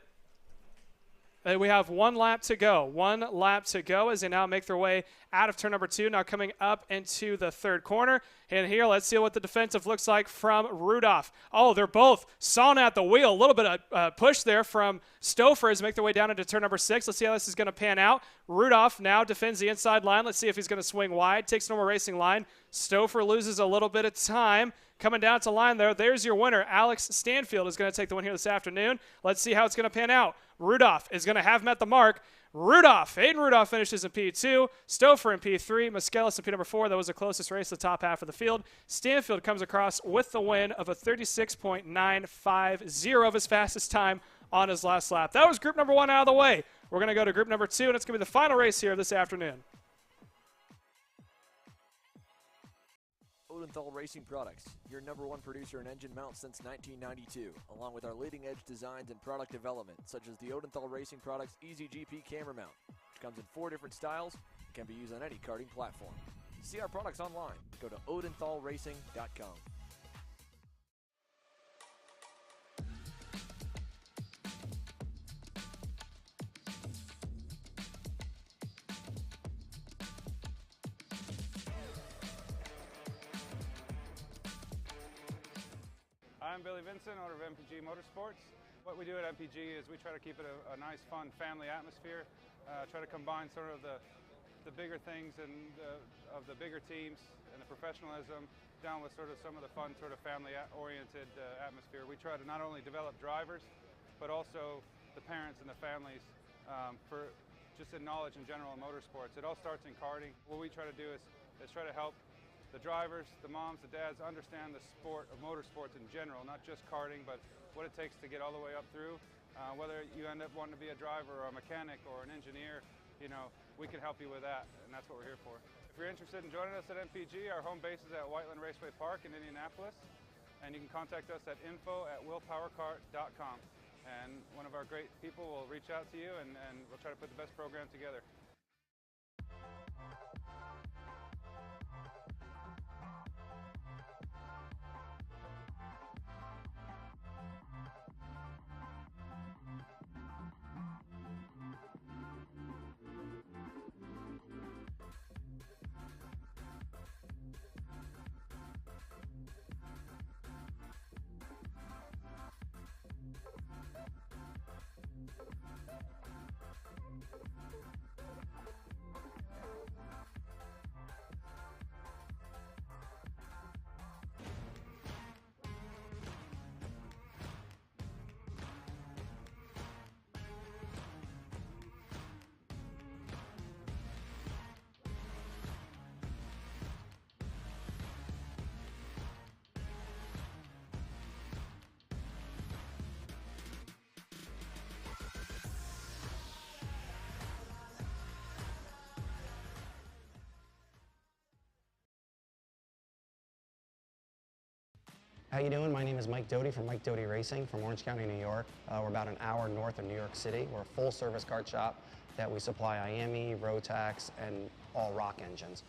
We have 1 lap to go. 1 lap to go as they now make their way out of turn number 2. Now coming up into the 3rd corner. And here, let's see what the defensive looks like from Rudolph. Oh, they're both sawing at the wheel. A little bit of push there from Stouffer as they make their way down into turn number 6. Let's see how this is going to pan out. Rudolph now defends the inside line. Let's see if he's going to swing wide. Takes normal racing line. Stouffer loses a little bit of time. Coming down to line there, there's your winner. Alex Stanfield is going to take the win here this afternoon. Let's see how it's going to pan out. Rudolph is going to have met the mark. Aiden Rudolph finishes in P2, Stouffer in P3, Miskellis in P number 4. That was the closest race to the top half of the field. Stanfield comes across with the win of a 36.950 of his fastest time on his last lap. That was group number 1 out of the way. We're going to go to group number 2, and it's going to be the final race here this afternoon. Odenthal Racing Products, your #1 producer in engine mounts since 1992, along with our leading-edge designs and product development, such as the Odenthal Racing Products EasyGP camera mount, which comes in 4 different styles and can be used on any karting platform. To see our products online, go to odenthalracing.com. I'm Billy Vincent, owner of MPG Motorsports. What we do at MPG is we try to keep it a nice, fun, family atmosphere. Try to combine sort of the bigger things and of the bigger teams and the professionalism down with sort of some of the fun, sort of family-oriented atmosphere. We try to not only develop drivers, but also the parents and the families for just in knowledge in general in motorsports. It all starts in karting. What we try to do is try to help the drivers, the moms, the dads understand the sport of motorsports in general, not just karting, but what it takes to get all the way up through. Whether you end up wanting to be a driver or a mechanic or an engineer, you know, we can help you with that, and that's what we're here for. If you're interested in joining us at MPG, our home base is at Whiteland Raceway Park in Indianapolis, and you can contact us at info@willpowerkart.com. And one of our great people will reach out to you, and we'll try to put the best program together. How you doing? My name is Mike Doty from Mike Doty Racing from Orange County, New York. We're about an hour north of New York City. We're a full-service kart shop that we supply IAME, Rotax, and all rock engines.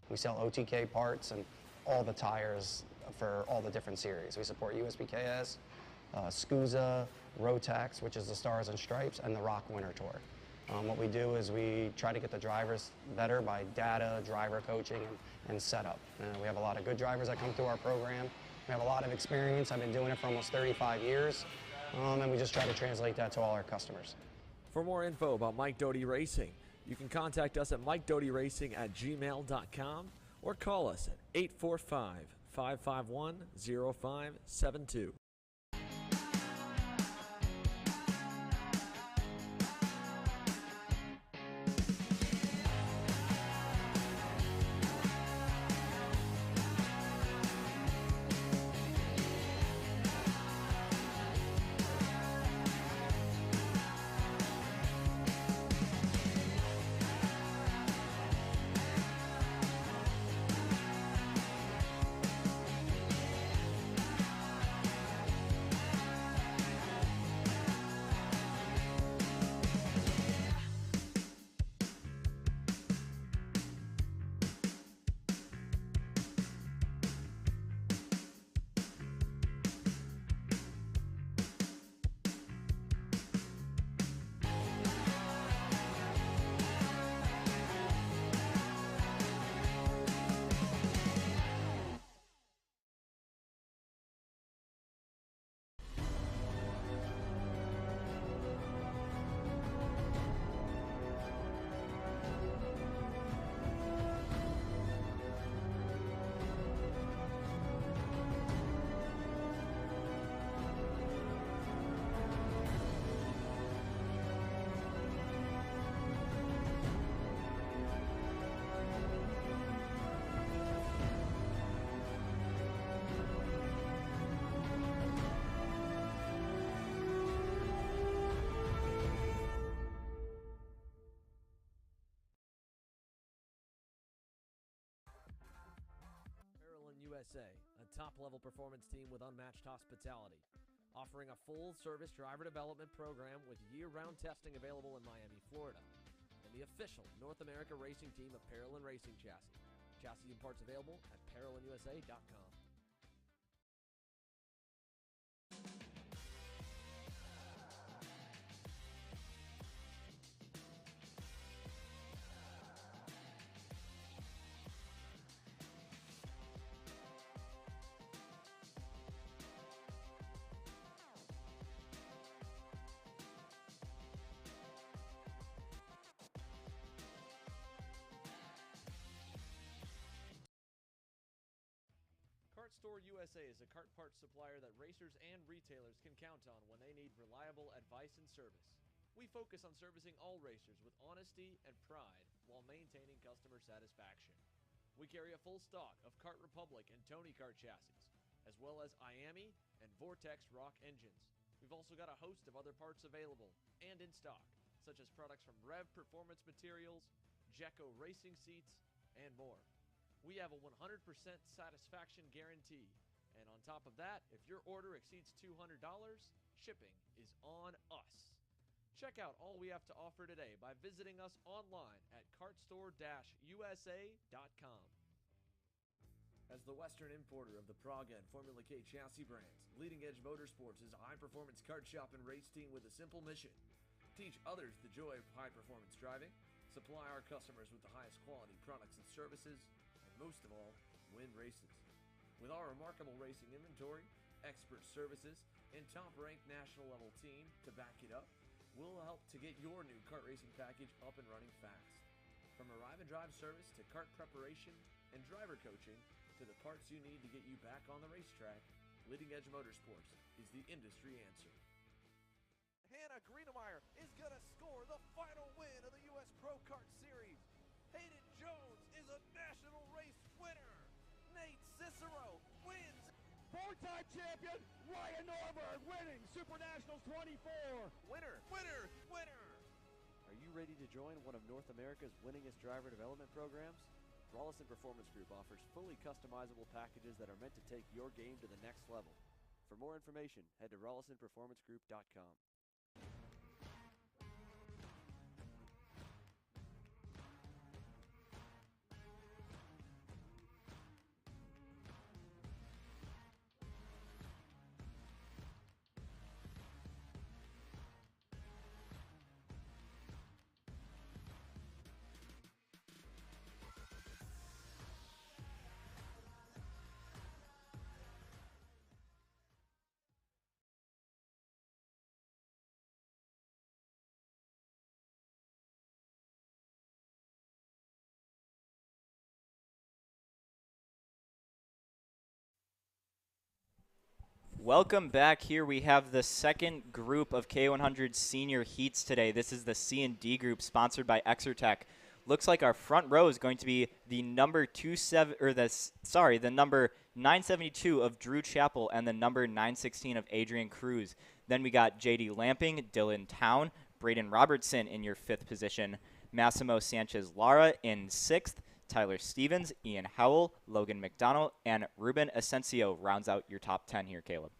We sell OTK parts and all the tires for all the different series. We support USBKS, SCUSA, Rotax, which is the Stars and Stripes, and the Rock Winter Tour. What we do is we try to get the drivers better by data, driver coaching, and setup. We have a lot of good drivers that come through our program. We have a lot of experience. I've been doing it for almost 35 years, and we just try to translate that to all our customers. For more info about Mike Doty Racing, you can contact us at mikedotyracing@gmail.com or call us at 845-551-0572. USA, a top-level performance team with unmatched hospitality, offering a full-service driver development program with year-round testing available in Miami, Florida, and the official North America racing team of Parolin Racing Chassis. Chassis and parts available at ParolinUSA.com. Kart Store USA is a kart parts supplier that racers and retailers can count on when they need reliable advice and service. We focus on servicing all racers with honesty and pride while maintaining customer satisfaction. We carry a full stock of Kart Republic and Tony Kart chassis, as well as IAMI and Vortex Rock engines. We've also got a host of other parts available and in stock, such as products from Rev Performance Materials, Jekko Racing Seats, and more. We have a 100% satisfaction guarantee. And on top of that, if your order exceeds $200, shipping is on us. Check out all we have to offer today by visiting us online at kartstore-usa.com. As the Western importer of the Praga and Formula K chassis brands, Leading Edge Motorsports is a high-performance kart shop and race team with a simple mission: teach others the joy of high-performance driving, supply our customers with the highest quality products and services, most of all, win races. With our remarkable racing inventory, expert services, and top-ranked national-level team to back it up, we'll help to get your new kart racing package up and running fast. From arrive and drive service to kart preparation and driver coaching to the parts you need to get you back on the racetrack, Leading Edge Motorsports is the industry answer. Hannah Greenemeyer is going to score the final win of the U.S. Pro Kart Series. Hayden Jones is a national race winner. Nate Cicero wins. Four-time champion Ryan Norberg winning Super Nationals 24. Winner, winner, winner. Are you ready to join one of North America's winningest driver development programs? Rollison Performance Group offers fully customizable packages that are meant to take your game to the next level. For more information, head to RollisonPerformanceGroup.com. Welcome back. Here we have the second group of K100 Senior Heats today. This is the C and D group sponsored by Exertech. Looks like our front row is going to be the number 972 of Drew Chappell and the number 916 of Adrian Cruz. Then we got JD Lamping, Dylan Town, Braden Robertson in your 5th position, Massimo Sanchez Lara in 6th, Tyler Stevens, Ian Howell, Logan McDonald, and Ruben Asensio rounds out your top 10 here, Caleb.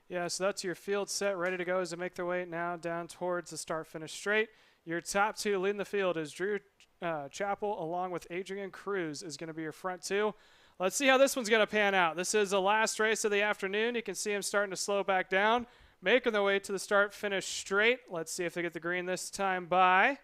Yeah, so that's your field set, ready to go as they make their way now down towards the start-finish straight. Your top 2 leading the field is Drew Chappell along with Adrian Cruz is going to be your front 2. Let's see how this one's going to pan out. This is the last race of the afternoon. You can see him starting to slow back down, making their way to the start-finish straight. Let's see if they get the green this time by.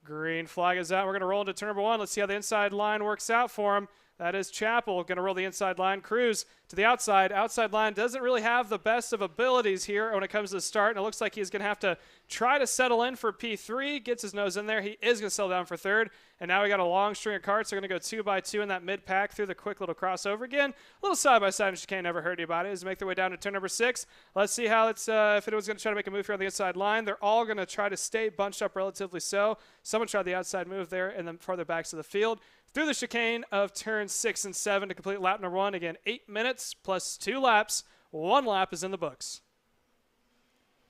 Green flag is out. We're going to roll into turn number 1. Let's see how the inside line works out for him. That is Chappell going to roll the inside line. Cruz to the outside. Outside line doesn't really have the best of abilities here when it comes to the start, and it looks like he's going to have to try to settle in for P3. Gets his nose in there. He is going to settle down for 3rd. And now we got a long string of carts. They're going to go 2 by 2 in that mid-pack through the quick little crossover again. A little side-by-side, and chicane, never hurt anybody. As they make their way down to turn number 6. Let's see how it's if anyone's going to try to make a move here on the inside line. They're all going to try to stay bunched up relatively so. Someone tried the outside move there and then farther backs to the field. Through the chicane of turns 6 and 7 to complete lap number 1. Again, 8 minutes plus 2 laps. 1 lap is in the books.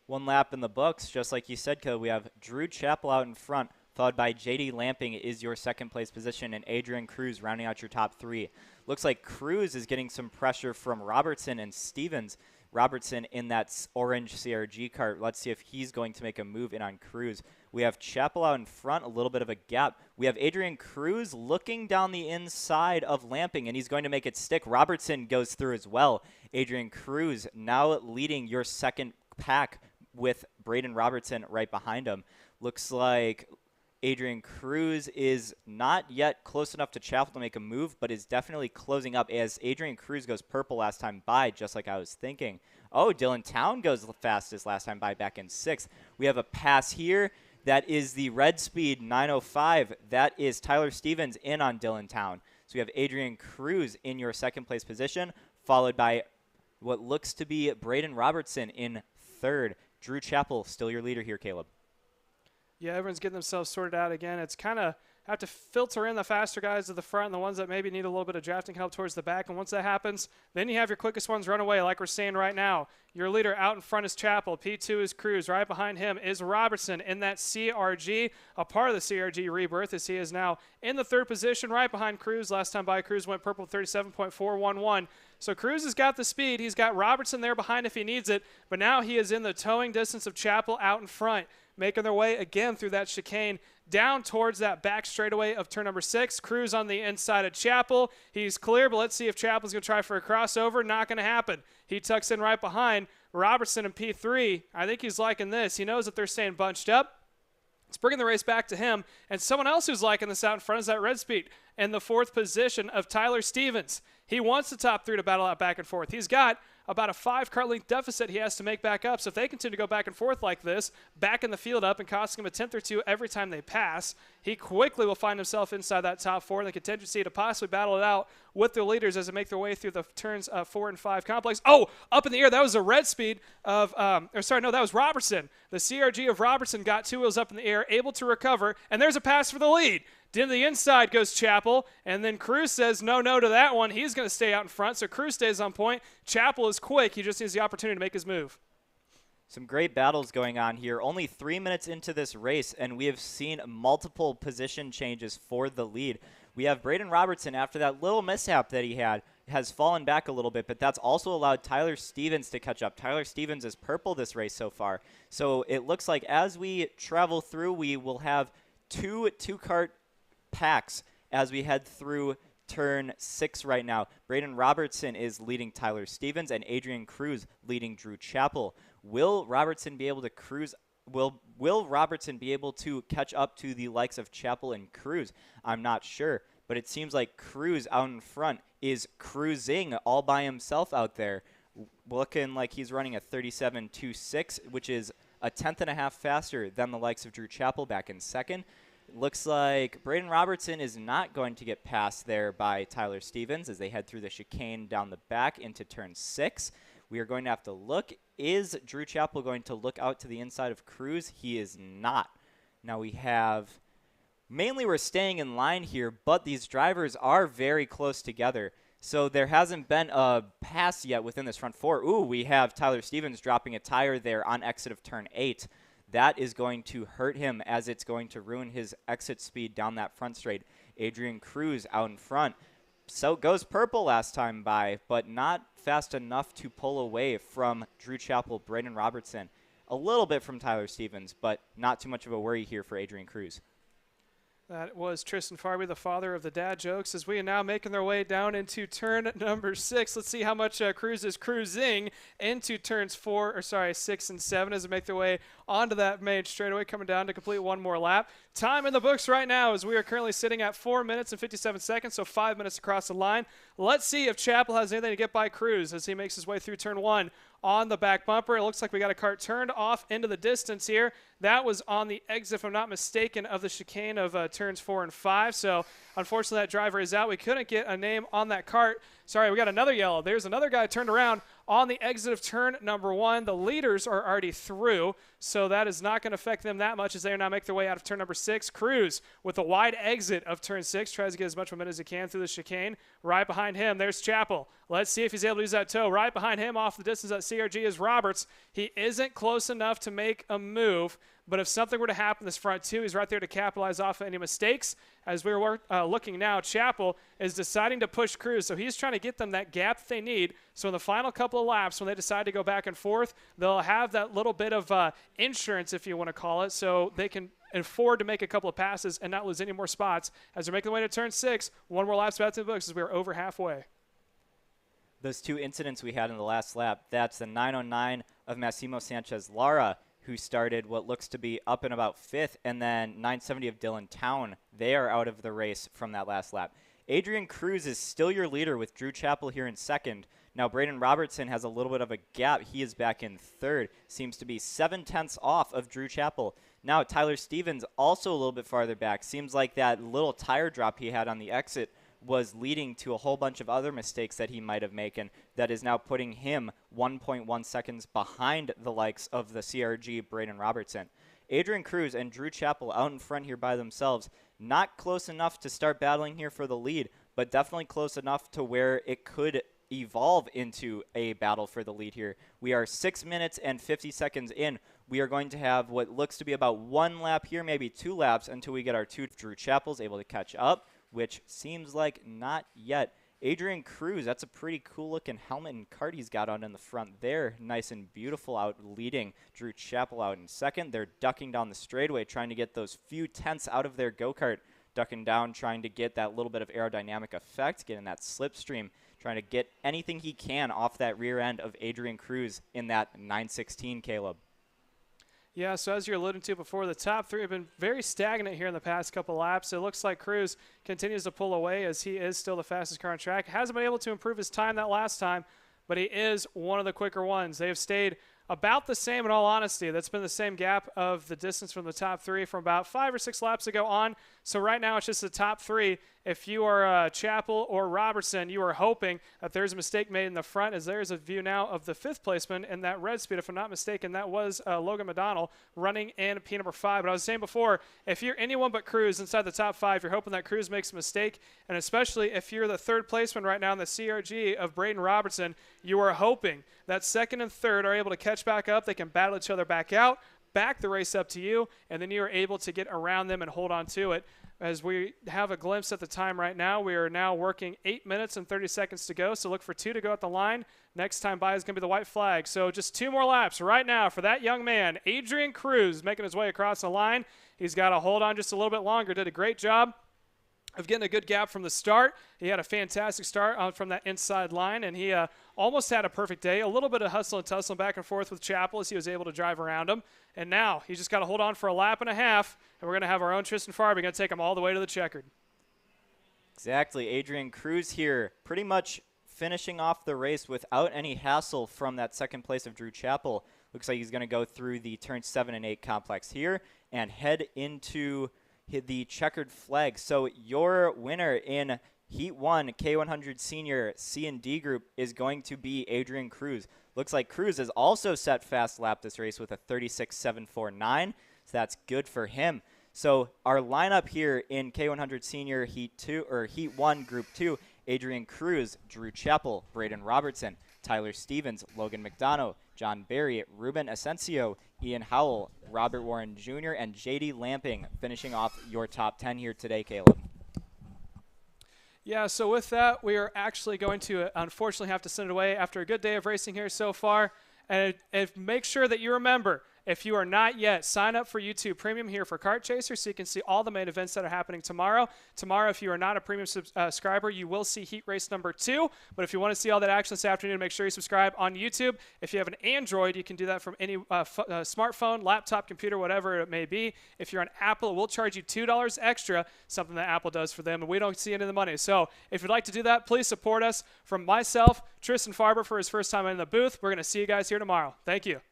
1 lap in the books. Just like you said, Caleb, we have Drew Chappell out in front, followed by JD Lamping is your second place position, and Adrian Cruz rounding out your top 3. Looks like Cruz is getting some pressure from Robertson and Stevens. Robertson in that orange CRG cart. Let's see if he's going to make a move in on Cruz. We have Chappell out in front, a little bit of a gap. We have Adrian Cruz looking down the inside of Lamping, and he's going to make it stick. Robertson goes through as well. Adrian Cruz now leading your second pack with Braden Robertson right behind him. Looks like Adrian Cruz is not yet close enough to Chappell to make a move, but is definitely closing up as Adrian Cruz goes purple last time by, just like I was thinking. Oh, Dylan Town goes the fastest last time by, back in 6th. We have a pass here. That is the red speed 905. That is Tyler Stevens in on Dylan Town. So we have Adrian Cruz in your second place position, followed by what looks to be Braden Robertson in 3rd. Drew Chappell, still your leader here, Caleb. Yeah, everyone's getting themselves sorted out again. It's kind of have to filter in the faster guys to the front and the ones that maybe need a little bit of drafting help towards the back. And once that happens, then you have your quickest ones run away like we're seeing right now. Your leader out in front is Chappell. P2 is Cruz. Right behind him is Robertson in that CRG, a part of the CRG rebirth, as he is now in the 3rd position right behind Cruz. Last time by, Cruz went purple 37.411. So Cruz has got the speed. He's got Robertson there behind if he needs it. But now he is in the towing distance of Chappell out in front, making their way again through that chicane down towards that back straightaway of turn number 6. Cruz on the inside of Chappell. He's clear, but let's see if Chappell's going to try for a crossover. Not going to happen. He tucks in right behind Robertson in P3. I think he's liking this. He knows that they're staying bunched up. It's bringing the race back to him. And someone else who's liking this out in front is that red speed in the 4th position of Tyler Stevens. He wants the top 3 to battle out back and forth. He's got about a 5 cart length deficit he has to make back up. So if they continue to go back and forth like this, backing the field up and costing him a 10th or 2 every time they pass, he quickly will find himself inside that top 4 and the contingency to possibly battle it out with the leaders as they make their way through the turns 4 and 5 complex. Oh, up in the air. That was a red speed of, that was Robertson. The CRG of Robertson got 2 wheels up in the air, able to recover, and there's a pass for the lead. To the inside goes Chappell, and then Cruz says no to that one. He's going to stay out in front, so Cruz stays on point. Chappell is quick. He just needs the opportunity to make his move. Some great battles going on here. Only 3 minutes into this race, and we have seen multiple position changes for the lead. We have Braden Robertson, after that little mishap that he had, has fallen back a little bit, but that's also allowed Tyler Stevens to catch up. Tyler Stevens is purple this race so far. So it looks like as we travel through, we will have two cart packs as we head through turn 6 right now. Braden Robertson is leading Tyler Stevens and Adrian Cruz leading Drew Chappell. Will Robertson be able to Will Robertson be able to catch up to the likes of Chappell and Cruz? I'm not sure, but it seems like Cruz out in front is cruising all by himself out there, looking like he's running a 37.26, which is a 10th and a half faster than the likes of Drew Chappell back in 2nd. Looks like Braden Robertson is not going to get passed there by Tyler Stevens as they head through the chicane down the back into turn 6. We are going to have to look. Is Drew Chappell going to look out to the inside of Cruz? He is not. Now we have, mainly we're staying in line here, but these drivers are very close together. So there hasn't been a pass yet within this front 4. Ooh, we have Tyler Stevens dropping a tire there on exit of turn 8. That is going to hurt him as it's going to ruin his exit speed down that front straight. Adrian Cruz out in front. So goes purple last time by, but not fast enough to pull away from Drew Chappell, Braden Robertson. A little bit from Tyler Stevens, but not too much of a worry here for Adrian Cruz. That was Tristan Farby, the father of the dad jokes, as we are now making their way down into turn number 6. Let's see how much Cruz is cruising into turns 6 and 7 as they make their way onto that main straightaway, coming down to complete one more lap. Time in the books right now as we are currently sitting at 4 minutes and 57 seconds, so 5 minutes across the line. Let's see if Chappell has anything to get by Cruz as he makes his way through turn 1 on the back bumper. It looks like we got a cart turned off into the distance here. That was on the exit, if I'm not mistaken, of the chicane of turns 4 and 5. So unfortunately that driver is out. We couldn't get a name on that cart. Sorry, we got another yellow. There's another guy turned around on the exit of turn number 1. The leaders are already through, so that is not going to affect them that much as they are now make their way out of turn number 6. Cruz with a wide exit of turn 6 tries to get as much momentum as he can through the chicane. Right behind him, there's Chappell. Let's see if he's able to use that toe. Right behind him off the distance at CRG is Roberts. He isn't close enough to make a move, But if something were to happen this front two, he's right there to capitalize off of any mistakes. As we're looking now, Chapel is deciding to push Cruz, so he's trying to get them that gap that they need. So in the final couple of laps, when they decide to go back and forth, they'll have that little bit of insurance, if you want to call it, so they can afford to make a couple of passes and not lose any more spots. As they're making their way to turn 6, one more lap's about to the books as we're over halfway. Those two incidents we had in the last lap, that's the 909 of Massimo Sanchez Lara, who started what looks to be up and about 5th, and then 970 of Dylan Town. They are out of the race from that last lap. Adrian Cruz is still your leader with Drew Chappell here in 2nd. Now Braden Robertson has a little bit of a gap. He is back in 3rd. Seems to be 7/10 off of Drew Chappell. Now Tyler Stevens also a little bit farther back. Seems like that little tire drop he had on the exit was leading to a whole bunch of other mistakes that he might have made, and that is now putting him 1.1 seconds behind the likes of the CRG Braden Robertson. Adrian Cruz and Drew Chappell out in front here by themselves. Not close enough to start battling here for the lead, but definitely close enough to where it could evolve into a battle for the lead here. We are 6 minutes and 50 seconds in. We are going to have what looks to be about 1 lap here, maybe 2 laps until we get our 2. Drew Chappell's able to catch up, which seems like not yet. Adrian Cruz, that's a pretty cool-looking helmet and cart he's got on in the front there. Nice and beautiful out leading Drew Chappell out in 2nd. They're ducking down the straightaway, trying to get those few tenths out of their go-kart. Ducking down, trying to get that little bit of aerodynamic effect, getting that slipstream, trying to get anything he can off that rear end of Adrian Cruz in that 916, Caleb. Yeah, so as you're alluding to before, the top 3 have been very stagnant here in the past couple laps. It looks like Cruz continues to pull away as he is still the fastest car on track. Hasn't been able to improve his time that last time, but he is one of the quicker ones. They have stayed about the same in all honesty. That's been the same gap of the distance from the top 3 from about 5 or 6 laps ago on. So right now it's just the top 3. If you are Chappell or Robertson, you are hoping that there's a mistake made in the front, as there's a view now of the 5th placeman in that red speed. If I'm not mistaken, that was Logan McDonald running in P number 5. But I was saying before, if you're anyone but Cruz inside the top 5, you're hoping that Cruz makes a mistake. And especially if you're the 3rd placeman right now in the CRG of Braden Robertson, you are hoping that 2nd and 3rd are able to catch back up. They can battle each other back out, back the race up to you, and then you are able to get around them and hold on to it. As we have a glimpse at the time right now, we are now working 8 minutes and 30 seconds to go, so look for 2 to go at the line. Next time by is going to be the white flag. So just 2 more laps right now for that young man, Adrian Cruz, making his way across the line. He's got to hold on just a little bit longer. Did a great job of getting a good gap from the start. He had a fantastic start from that inside line, and he almost had a perfect day. A little bit of hustle and tussle back and forth with Chappell as he was able to drive around him. And now he's just got to hold on for a lap and a half, and we're going to have our own Tristan Farber going to take him all the way to the checkered. Exactly. Adrian Cruz here pretty much finishing off the race without any hassle from that 2nd place of Drew Chappell. Looks like he's going to go through the turn 7 and 8 complex here and head into the checkered flag. So your winner in Heat 1 K100 Senior C and D group is going to be Adrian Cruz. Looks like Cruz has also set fast lap this race with a 36.749, so that's good for him. So our lineup here in K100 Senior Heat 2 or Heat 1 Group 2, Adrian Cruz, Drew Chappell, Braden Robertson, Tyler Stevens, Logan McDonough, John Barry, Ruben Asensio, Ian Howell, Robert Warren Jr., and JD Lamping finishing off your top 10 here today, Caleb. Yeah, so with that, we are actually going to unfortunately have to send it away after a good day of racing here so far. And make sure that you remember, if you are not yet, sign up for YouTube Premium here for Kart Chaser so you can see all the main events that are happening tomorrow. Tomorrow, if you are not a premium subscriber, you will see Heat Race number 2. But if you want to see all that action this afternoon, make sure you subscribe on YouTube. If you have an Android, you can do that from any smartphone, laptop, computer, whatever it may be. If you're on Apple, it will charge you $2 extra, something that Apple does for them, and we don't see any of the money. So if you'd like to do that, please support us. From myself, Tristan Farber, for his first time in the booth, we're going to see you guys here tomorrow. Thank you.